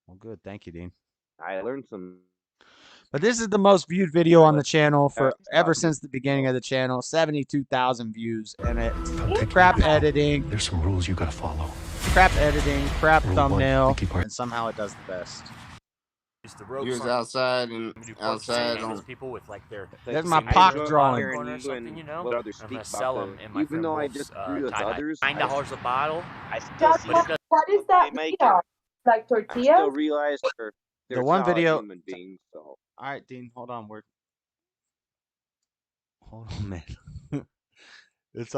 Well, good. Thank you, Dean. I learned some. But this is the most viewed video on the channel for ever about since the beginning of the channel. 72,000 views, and it's crap editing. There's some rules you gotta follow. Crap editing, crap Rule thumbnail, 1, and somehow it does the best. You was outside and outside on. people with like their. There's my I Pac enjoy drawing. hearing Or you something, and you know? what others I'm speak gonna sell about them them. in my Even friend though I Wolf's disagree with time. others, $9 a bottle. I still Josh, see what is that they make video? it. Like I still tortillas? realize they're one solid video- human beings. So All right, Dean, hold on. Hold on, man. It's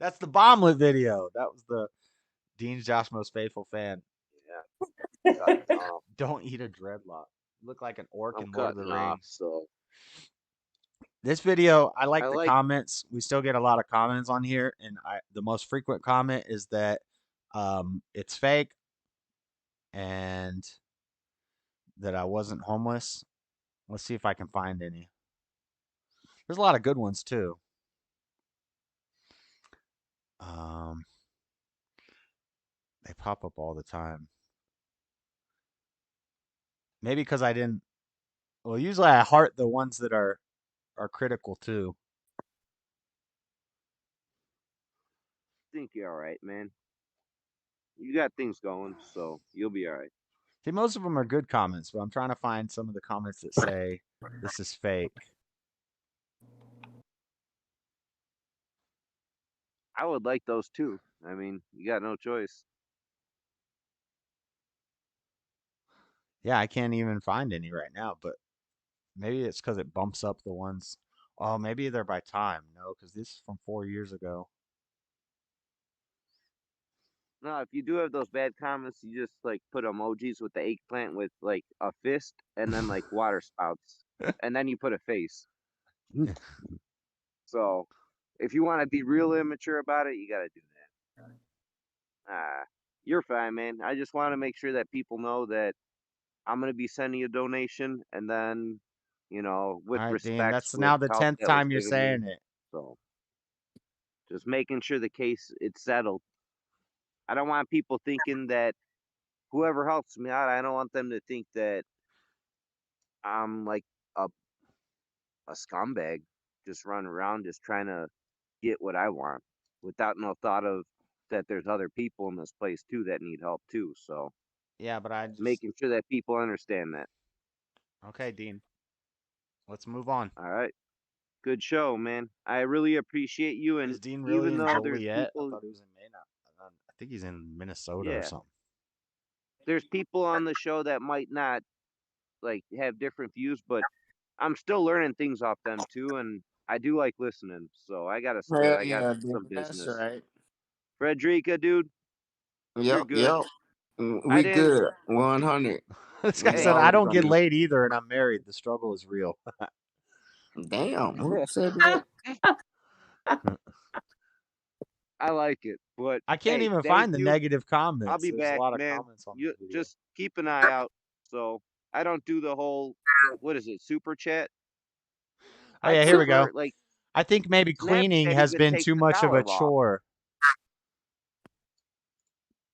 that's the bomblet video. That was the Dean's Josh most faithful fan. yeah, cutting off. Don't eat a dreadlock. You look like an orc I'm in Lord of the cutting off. Rings. So This video, I like I the like- comments. We still get a lot of comments on here, and the most frequent comment is that it's fake and that I wasn't homeless. Let's see if I can find any. There's a lot of good ones too. They pop up all the time. Maybe because I didn't. Well, usually I heart the ones that are critical too. I think you're all right, man. You got things going, so you'll be all right. See, most of them are good comments, but I'm trying to find some of the comments that say this is fake. I would like those too. I mean, you got no choice. Yeah, I can't even find any right now, but maybe it's because it bumps up the ones. Oh, maybe they're by time. No, because this is from 4 years ago. No, if you do have those bad comments, you just like put emojis with the eggplant with like a fist and then like water spouts. And then you put a face. So if you want to be real immature about it, you got to do that. You're fine, man. I just want to make sure that people know that I'm going to be sending a donation and then, you know, with All right, respect. Dean, that's with now the help 10th that was time you're given me. saying it. So just making sure the case it's settled. I don't want people thinking that whoever helps me out, I don't want them to think that I'm like a scumbag just running around just trying to get what I want without no thought of that there's other people in this place too that need help too. So Yeah, but I just... making sure that people understand that. Okay, Dean. Let's move on. All right. Good show, man. I really appreciate you. And Is Dean really even in though there's Joliet? people, I thought he was in Maine. I think he's in Minnesota or Yeah. something. there's people on the show that might not like have different views, but I'm still learning things off them too, and I do like listening. So I gotta split. Hell I yeah, got dude. some That's business. right. Frederica, dude, you're Yep, good. yep. I We didn't. good. 100. This guy We said, I don't always get on laid either, and I'm married. The struggle is real. Damn, who said that? I like it, but I can't hey, even thank find the you. negative comments. I'll be There's back, a lot of man. comments on You the video. just keep an eye out. So I don't do the whole what is it, super chat? Oh yeah, here we go. prefer, like, I think maybe cleaning Snapchat has even been takes too the much of a dollar off. chore.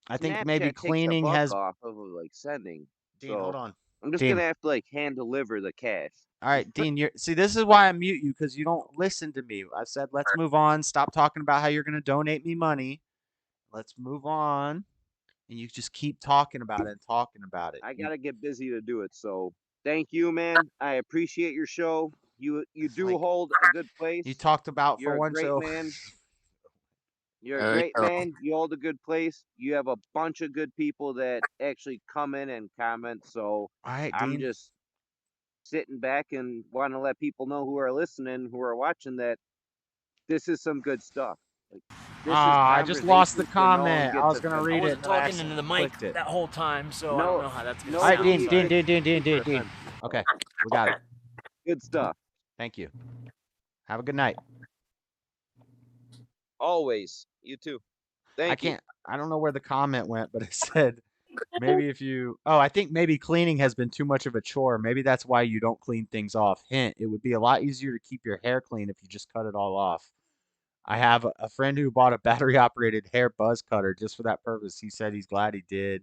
I think maybe Snapchat takes cleaning a buck has. off of like sending. Dean, So hold on. I'm just Dean. gonna have to like hand deliver the cash. All right, Dean. See, this is why I mute you, because you don't listen to me. I said, let's move on. Stop talking about how you're going to donate me money. Let's move on. And you just keep talking about it and talking about it. I gotta get busy to do it. So thank you, man. I appreciate your show. You do hold a good place. You talked about You're for a one great show. man. You're a great man. You hold a good place. You have a bunch of good people that actually come in and comment. So All right, I'm Dean. just sitting back and want to let people know who are listening, who are watching, that this is some good stuff. Like, this is I just lost the conversations where no one comment. I gets was gonna offended. read I it, wasn't and then I talking into the mic clicked it. that whole time, so I don't know how that's going to All right, sound. Dean. Okay, we got it. Good stuff. Thank you. Have a good night. Always. You too. Thank you. I don't know where the comment went, but it said maybe if you. Oh, I think maybe cleaning has been too much of a chore. Maybe that's why you don't clean things off. Hint: it would be a lot easier to keep your hair clean if you just cut it all off. I have a friend who bought a battery-operated hair buzz cutter just for that purpose. He said he's glad he did.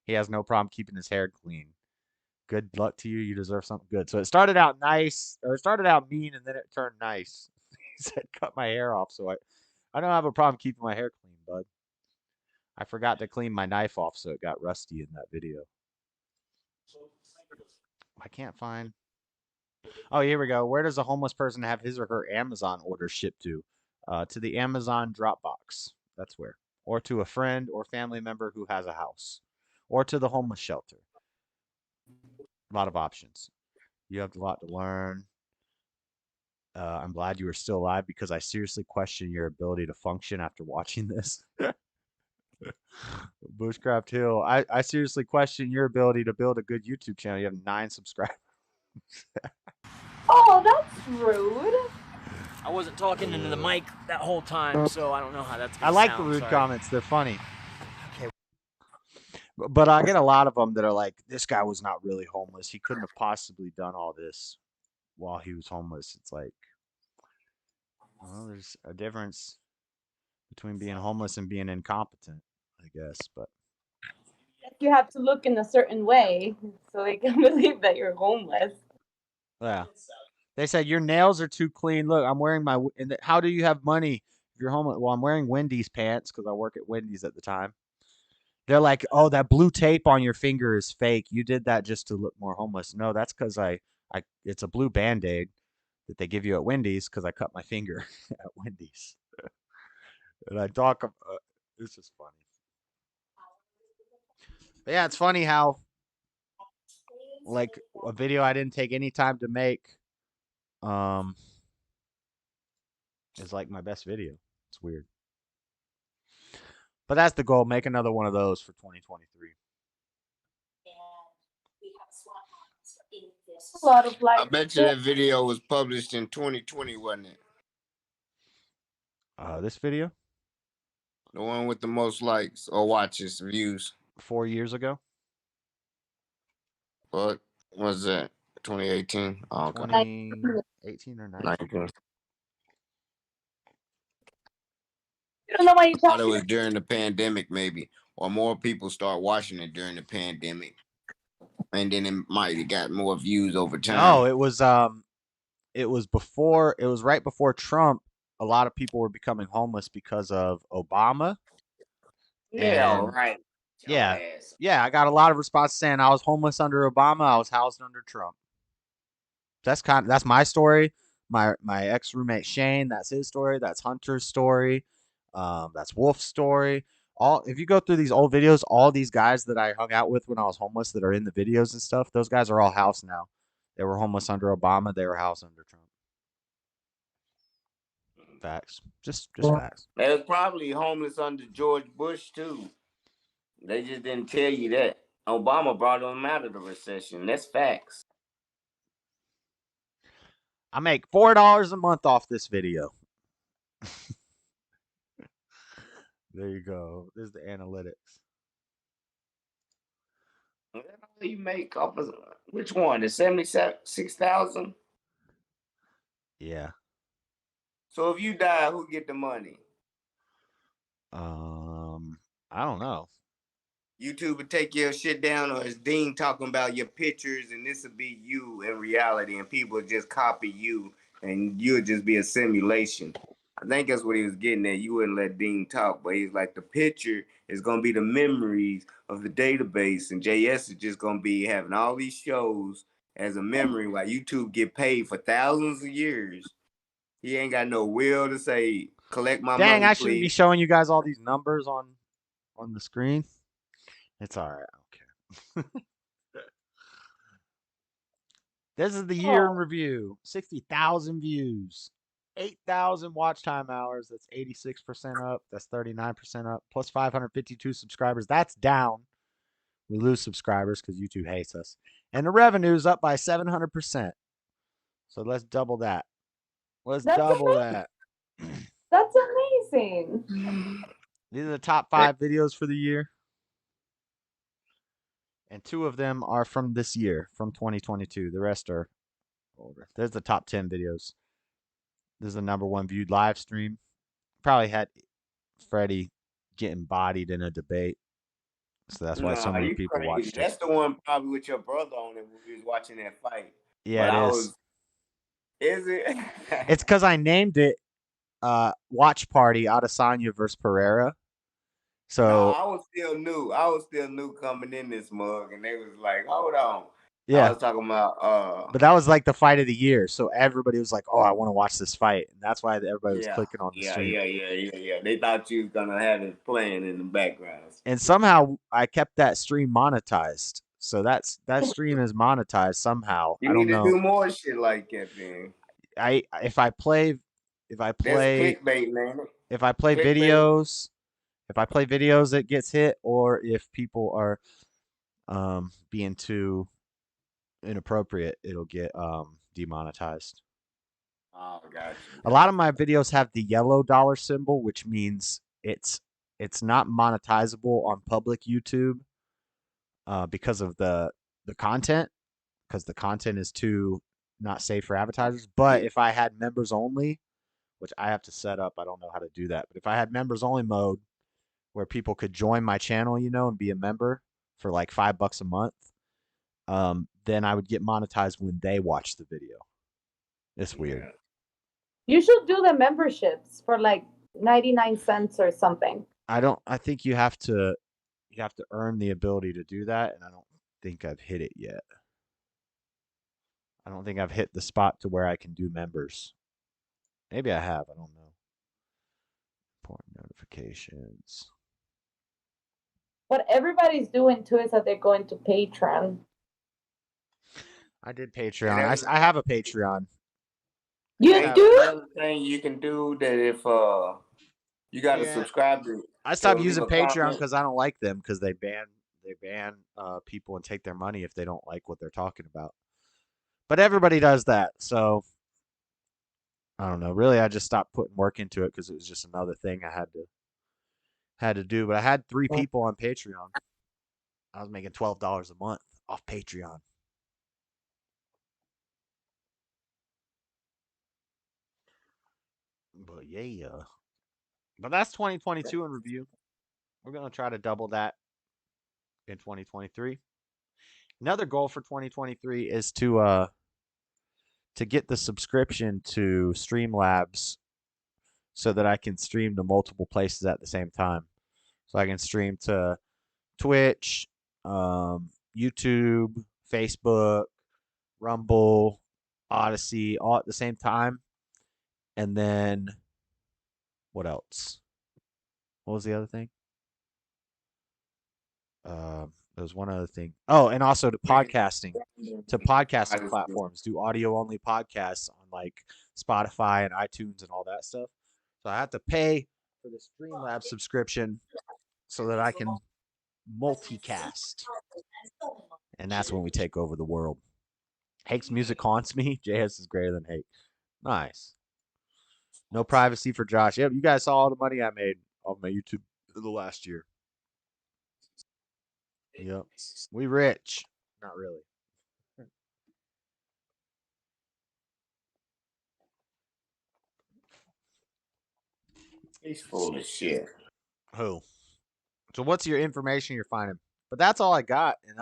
He has no problem keeping his hair clean. Good luck to you. You deserve something good. So it started out nice, or it started out mean, and then it turned nice. He said, "Cut my hair off," so I don't have a problem keeping my hair clean, bud. I forgot to clean my knife off, so it got rusty in that video. I can't find. Oh, here we go. Where does a homeless person have his or her Amazon order shipped to? To the Amazon Dropbox. That's where. Or to a friend or family member who has a house. Or to the homeless shelter. A lot of options. You have a lot to learn. I'm glad you are still alive because I seriously question your ability to function after watching this. Bushcraft Hill. I seriously question your ability to build a good YouTube channel. You have 9 subscribers. Oh, that's rude. I wasn't talking into the mic that whole time, so I don't know how that's going I to like sound. the rude Sorry. comments. They're funny. But I get a lot of them that are like, this guy was not really homeless. He couldn't have possibly done all this while he was homeless. It's like, well, there's a difference between being homeless and being incompetent, I guess. But You have to look in a certain way so they can believe that you're homeless. yeah, they said your nails are too clean. Look, I'm wearing my. How do you have money if you're homeless? Well, I'm wearing Wendy's pants because I work at Wendy's at the time. They're like, oh, that blue tape on your finger is fake. You did that just to look more homeless. No, that's because it's a blue Band-Aid that they give you at Wendy's because I cut my finger at Wendy's. And I talk, this is funny. But yeah, it's funny how, like, a video I didn't take any time to make, is like my best video. It's weird. But that's the goal. Make another one of those for 2023. A lot of I bet you that video was published in 2020, wasn't it? This video? The one with the most likes or watches, views. 4 years ago. What was that? 2018? Oh, okay. 2018 or 19? You don't know why you I thought it was during the pandemic, maybe, or more people start watching it during the pandemic, and then it might have got more views over time. No, it was before. It was right before Trump. A lot of people were becoming homeless because of Obama. Yeah, And right. yeah, I got a lot of responses saying I was homeless under Obama. I was housed under Trump. That's my story. My ex roommate Shane. That's his story. That's Hunter's story. That's Wolf's story. If you go through these old videos, all these guys that I hung out with when I was homeless that are in the videos and stuff, those guys are all housed now. They were homeless under Obama. They were housed under Trump. Facts. Just facts. They was probably homeless under George Bush too. They just didn't tell you that. Obama brought them out of the recession. That's facts. I make $4 a month off this video. There you go. There's the analytics. You make off of which one? The 76,000? Yeah. So if you die, who get the money? I don't know. YouTube would take your shit down, or is Dean talking about your pictures and this would be you in reality and people would just copy you and you would just be a simulation? I think that's what he was getting at. You wouldn't let Dean talk, but he's like, the picture is going to be the memories of the database, and JS is just going to be having all these shows as a memory while YouTube get paid for thousands of years. He ain't got no will to say. Collect my Dang, money, I shouldn't be please. showing you guys all these numbers on the screen. It's all right. Okay. This is the year in review. 60,000 views. 8,000 watch time hours. That's 86% up. That's 39% up. Plus 552 subscribers. That's down. We lose subscribers because YouTube hates us. And the revenue's up by 700%. So let's double that. Let's double that. That's amazing. These are the top 5 videos for the year. And 2 of them are from this year, from 2022. The rest are older. There's the top 10 videos. This is the #1 viewed live stream. Probably had Freddie getting bodied in a debate. So that's why so many you people crazy. watched it. That's the one probably with your brother on it when we was watching that fight. Yeah, but it I is. was. Is it? It's because I named it Watch Party Adesanya versus Pereira. So No, I was still new. I was still new coming in this mug, and they was like, "Hold on." yeah. I was talking about. But that was like the fight of the year. So everybody was like, oh, I want to watch this fight. And that's why everybody was clicking on the stream. Yeah. They thought you was gonna have it playing in the background. And somehow I kept that stream monetized. So that stream is monetized somehow. You I don't need to know. do more shit like that, then. If I play That's clickbait, man. If I play Clickbait. videos, it gets hit, or if people are being too inappropriate, it'll get demonetized. Oh, gotcha. A lot of my videos have the yellow dollar symbol, which means it's not monetizable on public YouTube because of the content, because the content is too not safe for advertisers. But if I had members only, which I have to set up, I don't know how to do that. But if I had members only mode where people could join my channel, and be a member for like $5 a month, then I would get monetized when they watch the video. It's weird. You should do the memberships for like 99 cents or something. I think you have to earn the ability to do that, and I don't think I've hit it yet. I don't think I've hit the spot to where I can do members. Maybe I have, I don't know. Important notifications. What everybody's doing too is that they're going to Patreon. I did Patreon. I have a Patreon. You do? Another thing you can do that if you got to subscribe to. I stopped using Patreon because I don't like them because they ban people and take their money if they don't like what they're talking about. But everybody does that, so I don't know. Really, I just stopped putting work into it because it was just another thing I had to do. But I had 3 people on Patreon. I was making $12 a month off Patreon. But yeah. But that's 2022 in review. We're going to try to double that in 2023. Another goal for 2023 is to get the subscription to Streamlabs so that I can stream to multiple places at the same time. So I can stream to Twitch, YouTube, Facebook, Rumble, Odyssey, all at the same time. And then what else? What was the other thing? There was one other thing. Oh, and also to podcasting platforms. Do audio only podcasts on like Spotify and iTunes and all that stuff. So I have to pay for the Streamlabs subscription so that I can multicast. And that's when we take over the world. Hake's music haunts me. JS is greater than Hake. Nice. No privacy for Josh. Yep, you guys saw all the money I made off my YouTube the last year. Yep. We rich. Not really. He's full of shit. Who? So what's your information you're finding? But that's all I got, and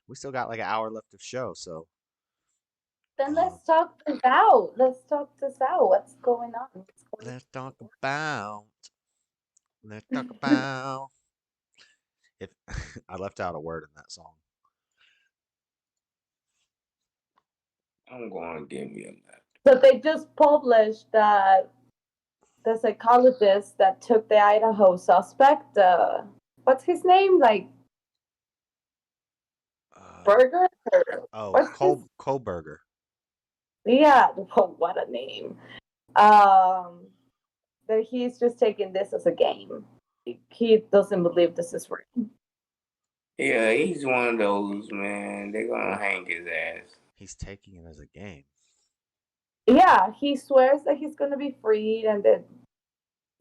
we still got like an hour left of show, so. Then let's talk this out. Let's talk this out. What's going on? Let's talk about. If I left out a word in that song. I'm going to give me a map. So they just published that the psychologist that took the Idaho suspect, what's his name? Like Burger? Kohlberger. Yeah, what a name. That he's just taking this as a game. He doesn't believe this is real. Yeah, he's one of those, man. They're gonna hang his ass. He's taking it as a game. Yeah, he swears that he's gonna be freed and that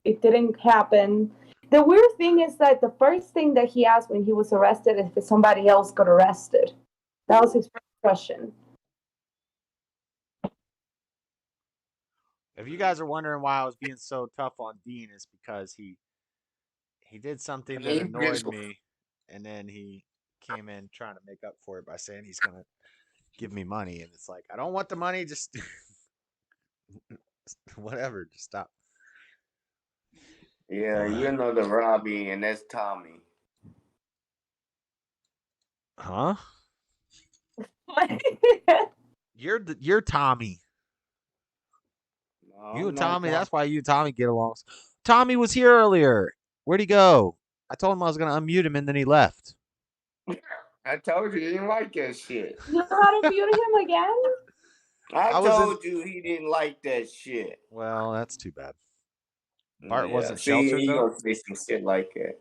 it didn't happen. The weird thing is that the first thing that he asked when he was arrested is if somebody else got arrested. That was his first question. If you guys are wondering why I was being so tough on Dean, it's because he did something that annoyed me, and then he came in trying to make up for it by saying he's gonna give me money, and it's like, I don't want the money, just whatever, just stop. Yeah, you know the Robbie, and that's Tommy. Huh? You're Tommy. No, You and not Tommy, that's why you and Tommy get along. Tommy was here earlier. Where'd he go? I told him I was gonna unmute him, and then he left. I told you he didn't like that shit. You know how to mute him again? I told you he didn't like that shit. Well, that's too bad. Bart Yeah, wasn't see, sheltered, he though? gonna say some shit like that.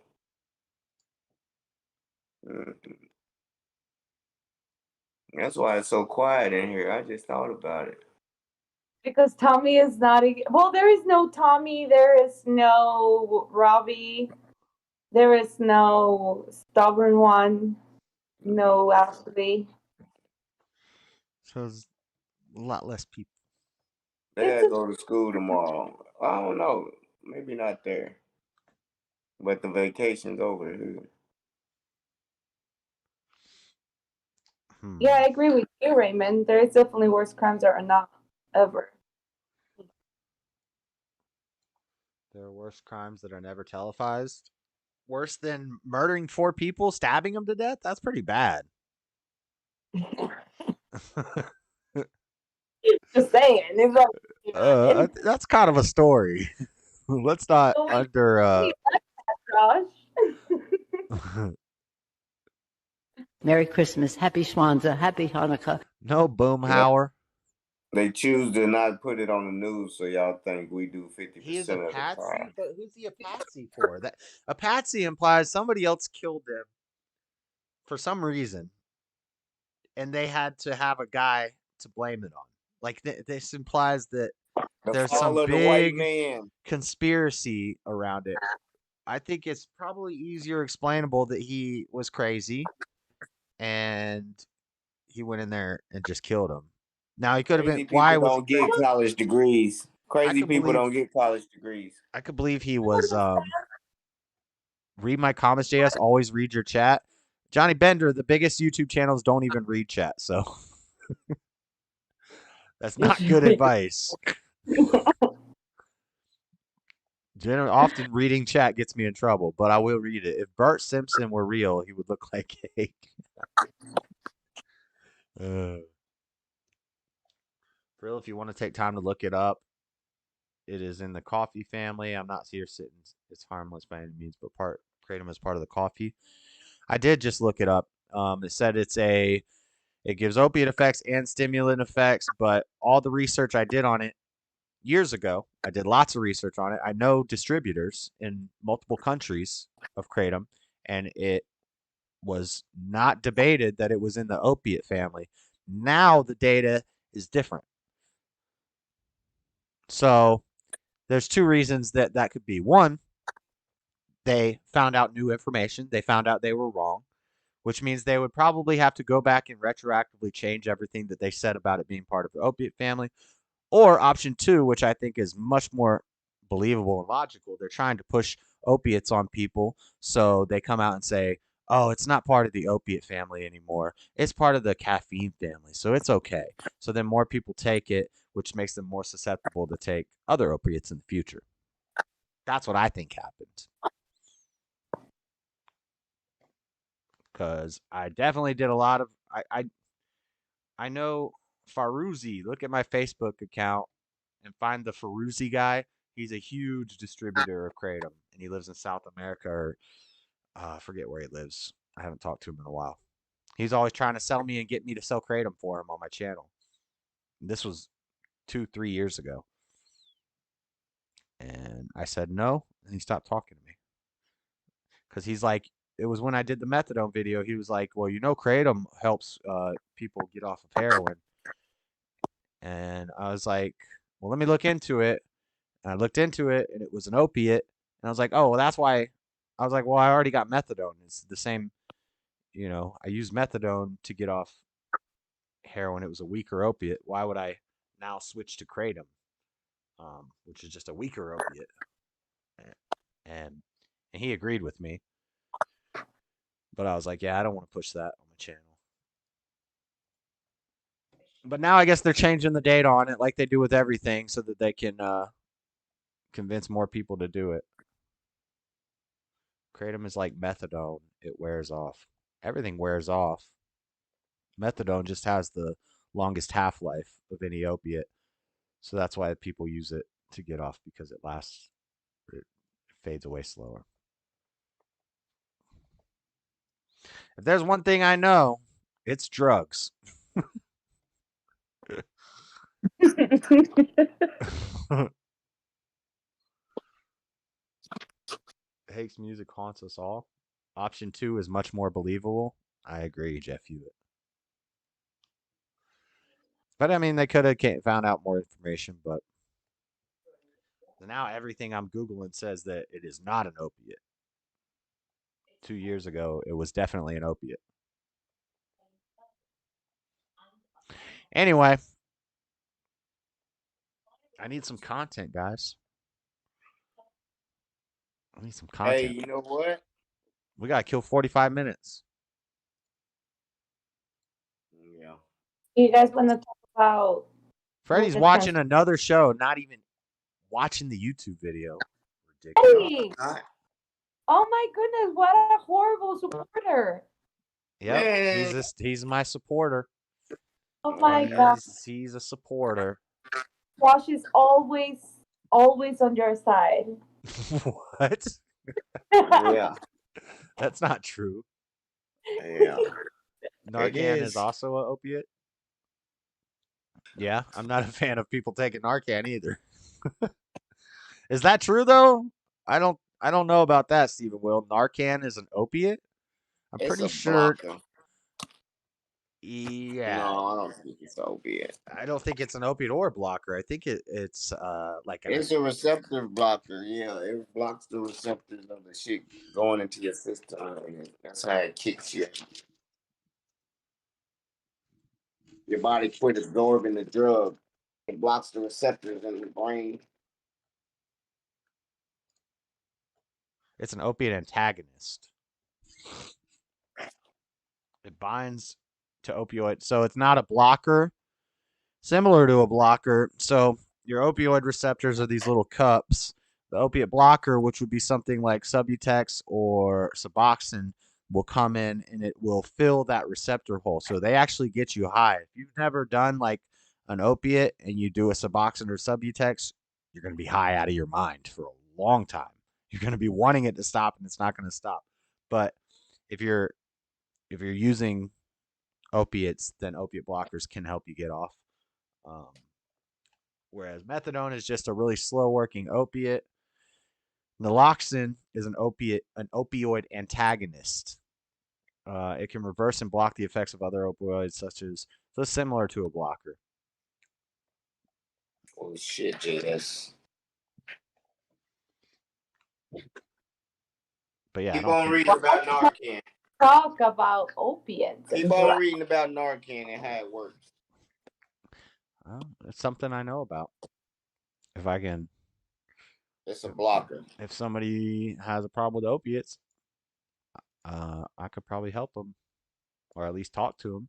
That's why it's so quiet in here. I just thought about it. Because Tommy is not well, there is no Tommy, there is no Robbie, there is no stubborn one, no Ashley. So there's a lot less people. They gotta go to school tomorrow. I don't know. Maybe not there. But the vacation's over here. Yeah, I agree with you, Raymond. There is definitely worse crimes that are not ever. There are worse crimes that are never televised. Worse than murdering 4 people, stabbing them to death? That's pretty bad. Just saying. It's like, that's kind of a story. Let's not under. Merry Christmas, Happy Schwanza, Happy Hanukkah. No Boomhauer. They choose to not put it on the news, so y'all think we do 50% He is of a the patsy, crime. but who's he a patsy for? That a patsy implies somebody else killed him for some reason, and they had to have a guy to blame it on. Like this implies that there's some fall of the white big man. conspiracy around it. I think it's probably easier explainable that he was crazy and he went in there and just killed him. Now he could have been. Why was don't get college degrees? Crazy people don't get college degrees. I could believe he was. Read my comments, JS. Always read your chat. Johnny Bender, the biggest YouTube channels don't even read chat, so that's not good advice. Often reading chat gets me in trouble, but I will read it. If Bart Simpson were real, he would look like cake. Real, if you want to take time to look it up, it is in the coffee family. I'm not here sitting. It's harmless by any means, but Kratom is part of the coffee. I did just look it up. It said it gives opiate effects and stimulant effects, but all the research I did on it years ago, I did lots of research on it. I know distributors in multiple countries of Kratom, and it was not debated that it was in the opiate family. Now the data is different. So there's 2 reasons that could be. One, they found out new information. They found out they were wrong, which means they would probably have to go back and retroactively change everything that they said about it being part of the opiate family. Or option 2, which I think is much more believable and logical, they're trying to push opiates on people, so they come out and say, oh, it's not part of the opiate family anymore. It's part of the caffeine family, so it's okay. So then more people take it, which makes them more susceptible to take other opiates in the future. That's what I think happened. Because I definitely did a lot of... I know Faruzi. Look at my Facebook account and find the Faruzi guy. He's a huge distributor of kratom, and he lives in South America, or I forget where he lives. I haven't talked to him in a while. He's always trying to sell me and get me to sell kratom for him on my channel. This was 2-3 years ago. And I said no, and he stopped talking to me. Because he's like, it was when I did the methadone video, he was like, well, kratom helps people get off of heroin. And I was like, well, let me look into it. And I looked into it, and it was an opiate. And I was like, oh, well, that's why. I was like, well, I already got methadone. It's the same, I used methadone to get off heroin. It was a weaker opiate. Why would I now switch to kratom, which is just a weaker opiate? And he agreed with me. But I was like, yeah, I don't want to push that on my channel. But now I guess they're changing the date on it like they do with everything so that they can convince more people to do it. Kratom is like methadone. It wears off. Everything wears off. Methadone just has the longest half-life of any opiate. So that's why people use it to get off, because it fades away slower. If there's one thing I know, it's drugs. Hake's music haunts us all. Option 2 is much more believable. I agree, Jeff Hewitt. But I mean, they could have found out more information, but now everything I'm Googling says that it is not an opiate. 2 years ago, it was definitely an opiate. Anyway, I need some content, guys. I need some content. Hey, you know what? We got to kill 45 minutes. Yeah. You guys want to talk about... Freddie's watching another show, not even watching the YouTube video. Ridiculous. Oh my goodness, what a horrible supporter. Yep, he's my supporter. Oh my God. He's a supporter. Josh is always on your side. What? Yeah. That's not true. Yeah. Narcan is also an opiate. Yeah, I'm not a fan of people taking Narcan either. Is that true though? I don't know about that, Stephen Will. Narcan is an opiate? I'm pretty sure. Blocker. Yeah. No, I don't think it's opiate. I don't think it's an opiate or blocker. I think it's like it's a receptor blocker. Yeah, it blocks the receptors of the shit going into your system, and that's how it kicks you. Your body quit absorbing the drug. It blocks the receptors in the brain. It's an opiate antagonist. It binds to opioid. So it's not a blocker. Similar to a blocker. So your opioid receptors are these little cups. The opiate blocker, which would be something like Subutex or Suboxone, will come in and it will fill that receptor hole. So they actually get you high. If you've never done like an opiate and you do a Suboxone or Subutex, you're going to be high out of your mind for a long time. You're going to be wanting it to stop, and it's not going to stop. But if you're using opiates, then opiate blockers can help you get off. Whereas methadone is just a really slow-working opiate. Naloxone is an opioid antagonist. It can reverse and block the effects of other opioids, so similar to a blocker. Oh shit, JS. But yeah, keep on reading about Narcan. Talk about opiates. Keep on reading about Narcan and how it works. Well, it's something I know about. If I can. It's a blocker. If somebody has a problem with opiates, I could probably help them, or at least talk to them.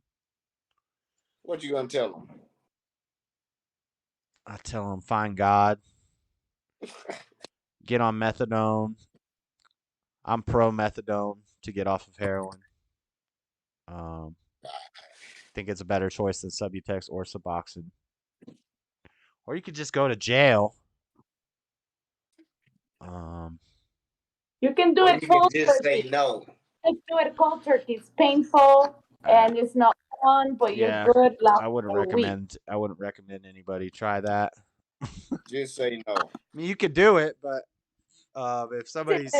What you gonna tell them? I tell them find God, get on methadone. I'm pro methadone to get off of heroin. Think it's a better choice than Subutex or Suboxone. Or you could just go to jail You can do Or it you can cold just say turkey. no. Let's do it cold turkey. It's painful and it's not fun, but you're Yeah, good last I wouldn't for a week. recommend anybody try that. Just say no. I mean, you could do it, but if somebody's I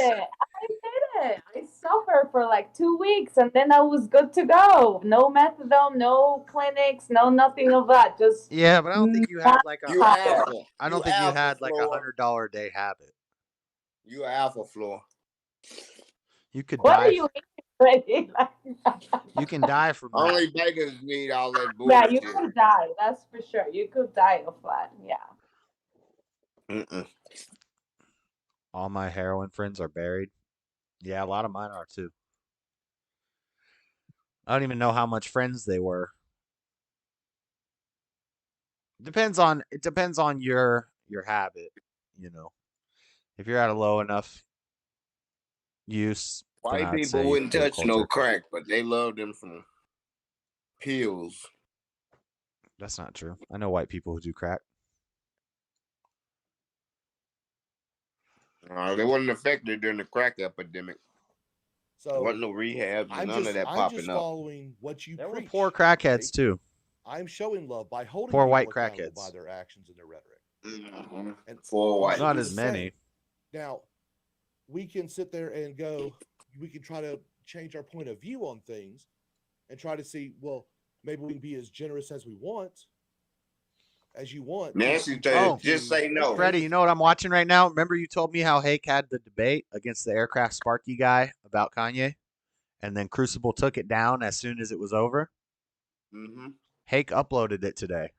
did it. I suffered for like 2 weeks and then I was good to go. No methadone, no clinics, no nothing of that. Just yeah, but I don't think you had like a You alpha. I don't You think you alpha had like floor. $100 a day habit. You alpha floor. You could what die. are you eating already? You can die from that. Only beggars need all that Yeah, bullshit. you could die. That's for sure. You could die of that. Yeah. Mm-mm. All my heroin friends are buried. Yeah, a lot of mine are too. I don't even know how much friends they were. It depends on your habit, you know. If you're at a low enough use, then White I'd people say wouldn't do a touch cold no turkey. crack, but they love them some pills. That's not true. I know white people who do crack. They wasn't affected during the crack epidemic. So there wasn't no rehab, none of that popping up. Following what you There were preach. poor crackheads too. I'm showing love by holding Poor people white accountable crackheads. by their actions and their rhetoric. Mm-hmm. And Poor white. Not do as the many. same. Now, we can sit there and go, we can try to change our point of view on things and try to see, well, maybe we can be as generous as we want, as you want. Nancy said, just say no. Freddie, you know what I'm watching right now? Remember you told me how Hake had the debate against the Aircraft Sparky guy about Kanye? And then Crucible took it down as soon as it was over? Mm-hmm. Hake uploaded it today.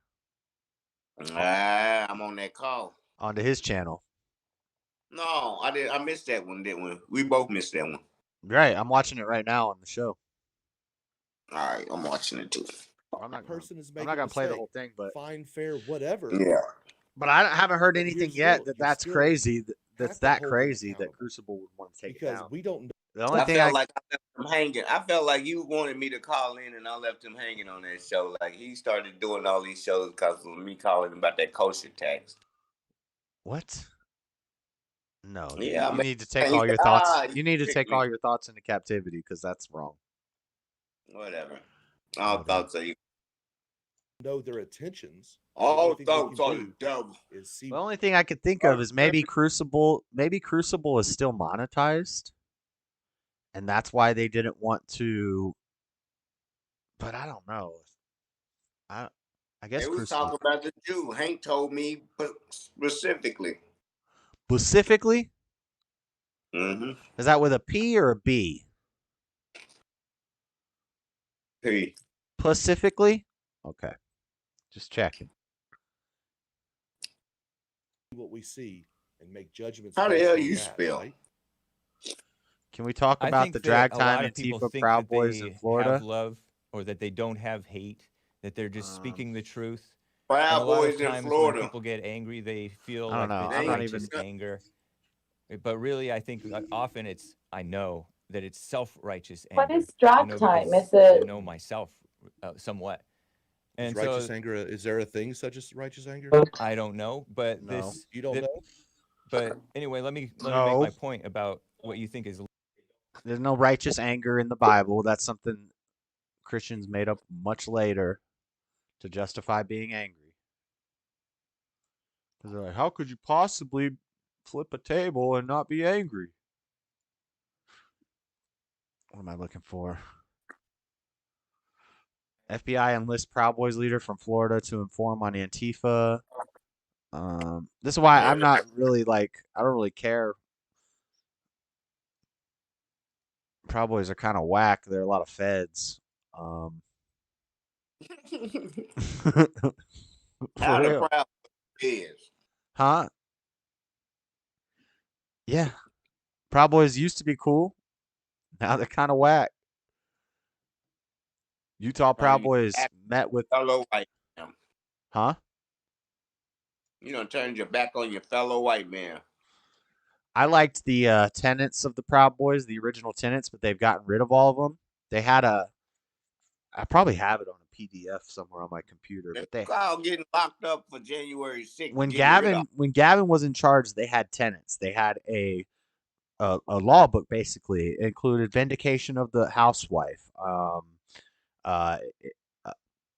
I'm on that call. Onto his channel. No, I did. I missed that one, didn't we? We both missed that one. Right, I'm watching it right now on the show. All right, I'm watching it too. I'm not gonna play the whole thing, but fine, fair, whatever. Yeah. But I haven't heard anything Here's the yet deal, that's you crazy. That's have to that hold them crazy that accountable. Crucible would want to take it Because down. we don't know. The only I thing felt like I left him hanging. I felt like you wanted me to call in, and I left him hanging on that show. Like he started doing all these shows because of me calling him about that kosher tax. What? No. Yeah, you man. need to take He all your said, thoughts. You need to tricked take me. all your thoughts into captivity because that's wrong. Whatever. All thoughts are you. Know their intentions. All thoughts are the devil. The only thing I could think of is maybe Crucible. Maybe Crucible is still monetized, and that's why they didn't want to. But I don't know. I guess They was Crucible. talking about the Jew. Hank told me specifically. Specifically? Mm-hmm. Is that with a P or a B? P. Pacifically? Okay. Just checking. What we see and make judgments. How the based hell on you that, spell? right? Can we talk I about think the that drag a time lot of people Antifa think Proud that Boys they in Florida? have love or that they don't have hate, that they're just speaking the truth. Proud And a lot Boys of in times Florida. when people get angry, they feel I don't like know. it's I'm not righteous even- anger. But really, I think often I know that it's self-righteous anger. What is drag I know time? because Is it- I know myself somewhat. Is And righteous so, anger? Is there a thing such as righteous anger? I don't know, but No. this You don't know? But anyway, let me make No. my point about what you think is. There's no righteous anger in the Bible. That's something Christians made up much later to justify being angry. Because they're like, how could you possibly flip a table and not be angry? What am I looking for? FBI enlists Proud Boys leader from Florida to inform on Antifa. This is why I'm not really I don't really care. Proud Boys are kind of whack. There are a lot of feds. How For the real. Proud is? Huh? Yeah. Proud Boys used to be cool. Now they're kind of whack. Utah Proud Boys met with. Fellow white man. Huh? You done turned your back on your fellow white man. I liked the tenants of the Proud Boys, the original tenants, but they've gotten rid of all of them. They had I probably have it on a PDF somewhere on my computer. But they Kyle getting locked up for January 6th. when Gavin was in charge, they had tenets. They had a law book basically. It included vindication of the housewife.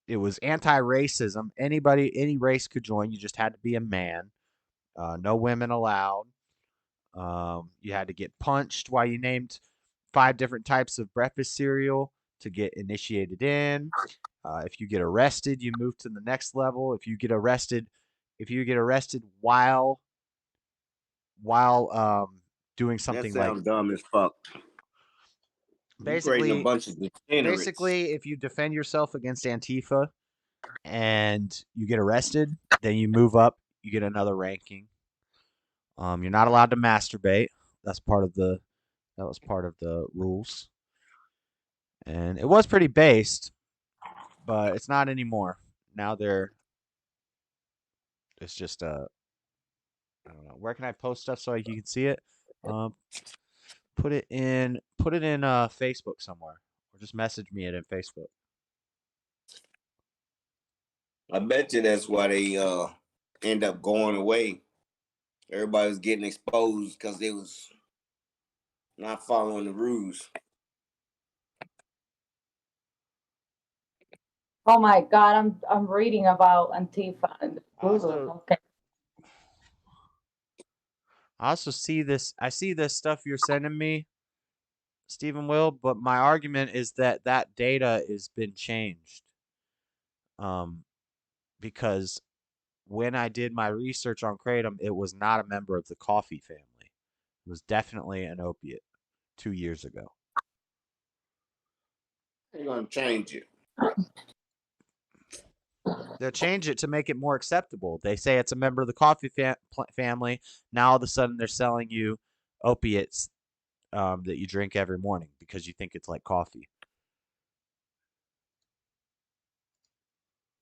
It was anti-racism. Any race could join. You just had to be a man. No women allowed. You had to get punched while you named 5 different types of breakfast cereal to get initiated in. If you get arrested, you move to the next level. If you get arrested while doing something that sounds like dumb as fuck. Basically, a bunch of degenerates. Basically, if you defend yourself against Antifa and you get arrested, then you move up. You get another ranking. You're not allowed to masturbate. That was part of the rules. And it was pretty based, but it's not anymore. Now it's just I don't know. Where can I post stuff so you can see it? Put it in Facebook somewhere, or just message me it in Facebook. I bet you that's why they end up going away. Everybody was getting exposed because they was not following the rules. Oh my God, I'm reading about Antifa and okay. I also see this. I see this stuff you're sending me, Stephen Will, but my argument is that data has been changed. Because when I did my research on kratom, it was not a member of the coffee family. It was definitely an opiate 2 years ago. They're gonna change it. They'll change it to make it more acceptable. They say it's a member of the coffee family. Now all of a sudden they're selling you opiates that you drink every morning because you think it's like coffee.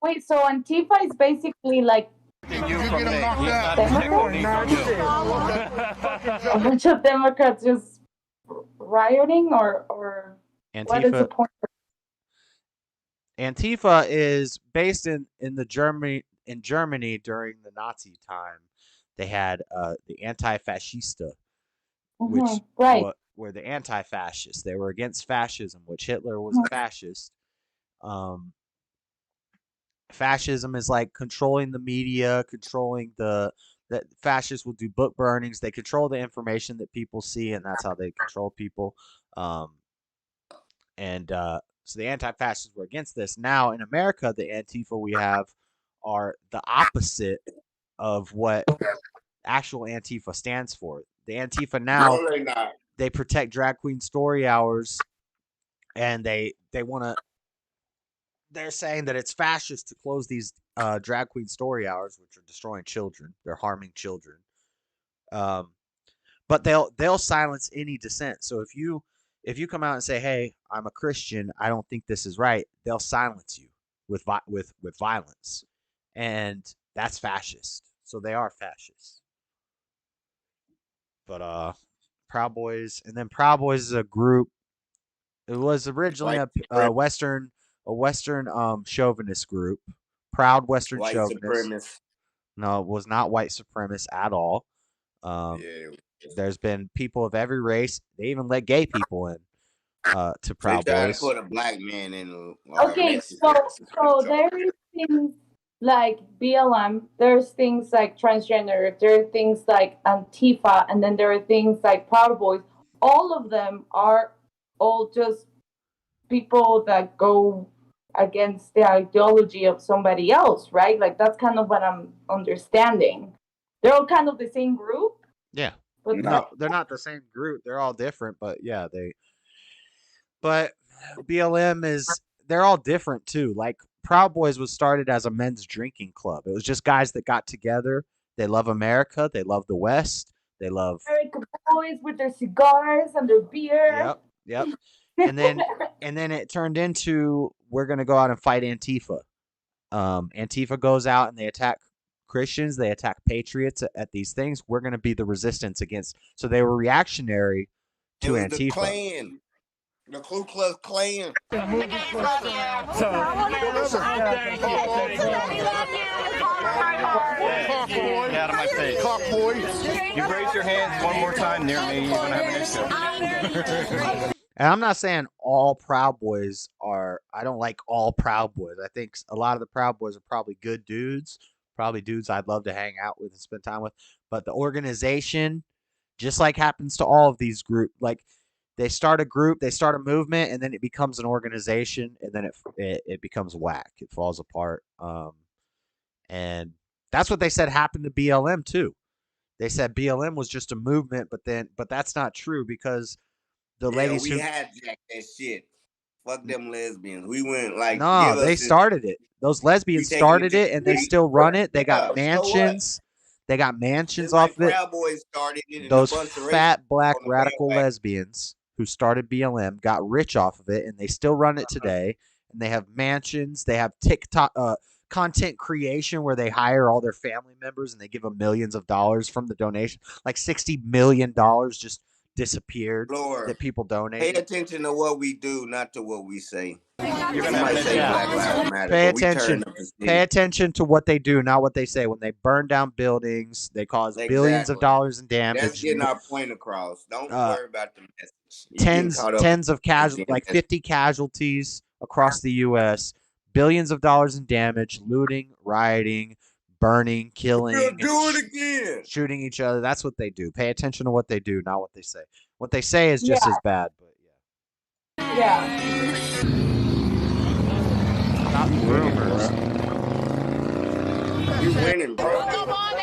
Wait, so Antifa is basically like a bunch of Democrats just rioting, or what is the point? Antifa is based in Germany during the Nazi time. They had the anti-fascista, which were the anti-fascists. They were against fascism, which Hitler was a fascist. Fascism is like controlling the media, controlling that fascists will do book burnings. They control the information that people see, and that's how they control people. So the anti-fascists were against this. Now in America, the Antifa we have are the opposite of what actual Antifa stands for. The Antifa now, they protect drag queen story hours, and they want to. They're saying that it's fascist to close these drag queen story hours, which are destroying children. They're harming children. But they'll silence any dissent. So if you come out and say, "Hey, I'm a Christian. I don't think this is right," they'll silence you with violence, and that's fascist. So they are fascists. But Proud Boys, and then Proud Boys is a group. It was originally a Western chauvinist group. Proud Western white chauvinist. Supremacist. No, it was not white supremacist at all. There's been people of every race. They even let gay people in to Proud They tried Boys. to put a black man in. Okay, so there is things like BLM. There's things like transgender. There are things like Antifa, and then there are things like Proud Boys. All of them are all just people that go against the ideology of somebody else, right? Like that's kind of what I'm understanding. They're all kind of the same group. Yeah. But no, they're not the same group. They're all different, but yeah, but BLM they're all different too. Like Proud Boys was started as a men's drinking club. It was just guys that got together. They love America. They love the West. They love American boys with their cigars and their beer. Yep. And then it turned into, we're going to go out and fight Antifa. Antifa goes out and they attack Christians. They attack patriots at these things. We're going to be the resistance against. So they were reactionary to Antifa. The The Ku Klux Klan. Get out of my face. You raise your hands one more time near me, you're gonna have an issue. And I'm not saying all Proud Boys are. I don't like all Proud Boys. I think a lot of the Proud Boys are probably good dudes, probably dudes I'd love to hang out with and spend time with. But the organization, just like happens to all of these groups, like they start a group, they start a movement, and then it becomes an organization, and then it becomes whack. It falls apart. And that's what they said happened to BLM too. They said BLM was just a movement, but that's not true because the ladies we who hijacked that shit. Fuck them lesbians. We went like no, they started it. Those lesbians started it, and they still run it. They got mansions. They got mansions off of it. Proud Boys started it. And Those a bunch of fat black radical lesbians who started BLM got rich off of it, and they still run it today. And they have mansions. They have TikTok content creation where they hire all their family members and they give them millions of dollars from the donation. Like $60 million just disappeared that people donated. Pay attention to what we do, not to what we say. You're gonna have say Black Lives Matter, Pay but we turn attention. up the stick. Pay attention to what they do, not what they say. When they burn down buildings, they cause billions of dollars in damage. That's getting our point across. Don't worry about the message. You Tens of casualties, like 50 casualties across the U.S., billions of dollars in damage, looting, rioting, burning, killing, do it again. Shooting each other. That's what they do. Pay attention to what they do, not what they say. What they say is just as bad. But not rumors. You're winning, bro.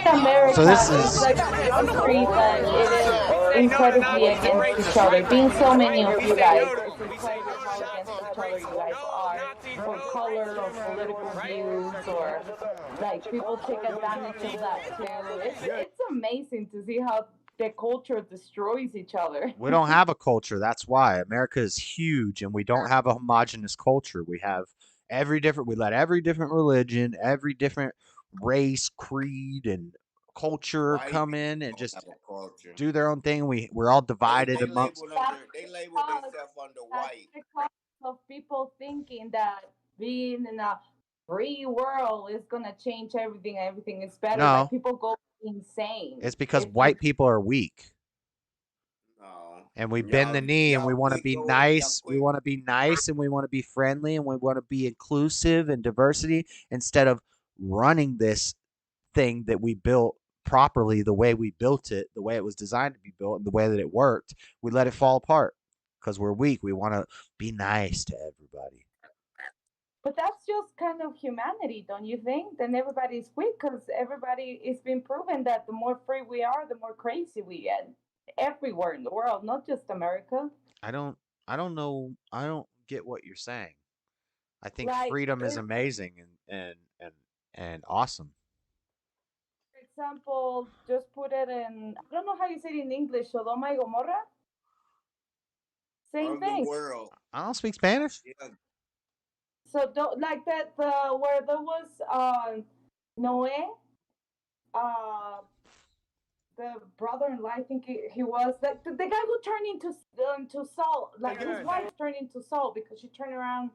America So this is like a country that it is incredibly against each other. Being so many of you guys, it's incredible how against each other you guys are for color or political views, or like people take advantage of that too. It's amazing to see how the culture destroys each other. we don't have a culture. That's why America is huge, and we don't have a homogenous culture. We have we let every different religion, every different race, creed, and culture come in and just do their own thing. We're all divided amongst. They label themselves under white. Because of people thinking that being in a free world is gonna change everything. Everything is better. No. Like, people go insane. It's because white people are weak. And we bend the knee and we want to be nice. We want to be nice and we want to be friendly and we want to be inclusive and diversity instead of running this thing that we built properly the way we built it, the way it was designed to be built, and the way that it worked. We let it fall apart because we're weak. We want to be nice to everybody. But that's just kind of humanity, don't you think? Then everybody's weak because it's been proven that the more free we are, the more crazy we get. Everywhere in the world, not just America. I don't know. I don't get what you're saying. I think Like, freedom is amazing and awesome. For example, just put it in, I don't know how you say it in English, Sodoma y Gomorrah? Same thing. I don't speak Spanish. Yeah. So like that, where there was Noé, the brother-in-law, I think he was like the guy who turned into salt, like his wife turned into salt because she turned around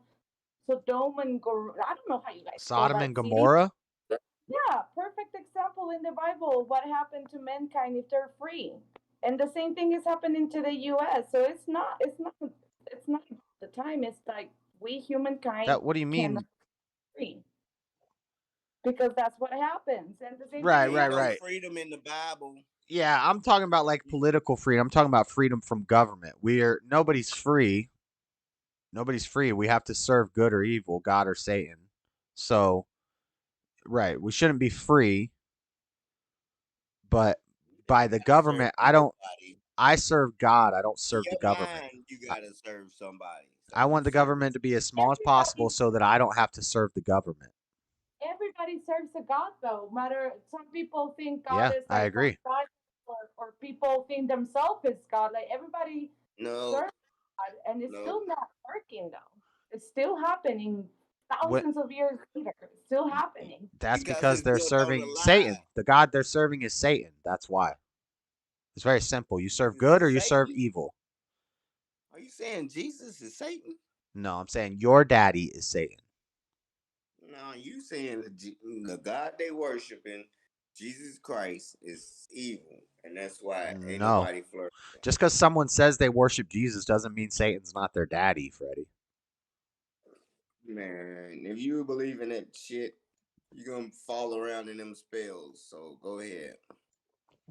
Sodom and Gomorrah. I don't know how you guys call Sodom that and city. Gomorrah. Yeah, perfect example in the Bible. What happened to mankind if they're free, and the same thing is happening to the U.S. So it's not the time. It's like we humankind. What do you mean? cannot be free. Because that's what happens, and the same Right. Freedom in the Bible. Yeah, I'm talking about like political freedom. I'm talking about freedom from government. Nobody's free. Nobody's free. We have to serve good or evil, God or Satan. So, right, we shouldn't be free. But by the government, I serve God. I don't serve the government. You gotta serve somebody. I want the government to be as small as possible so that I don't have to serve the government. Everybody serves a God, though. Some people think God Yeah, is I like agree. God, or people think themselves is God. Like everybody No. serves God, and it's still not working though. It's still happening thousands of years later. It's still happening. That's because they're serving Satan. The God they're serving is Satan. That's why. It's very simple. You serve good or you serve evil. Are you saying Jesus is Satan? No, I'm saying your daddy is Satan. No, you saying the God they worshiping, Jesus Christ, is evil, and that's why ain't No. nobody flourishing. Just because someone says they worship Jesus doesn't mean Satan's not their daddy, Freddie. Man, if you believe in that shit, you're gonna fall around in them spells. So go ahead.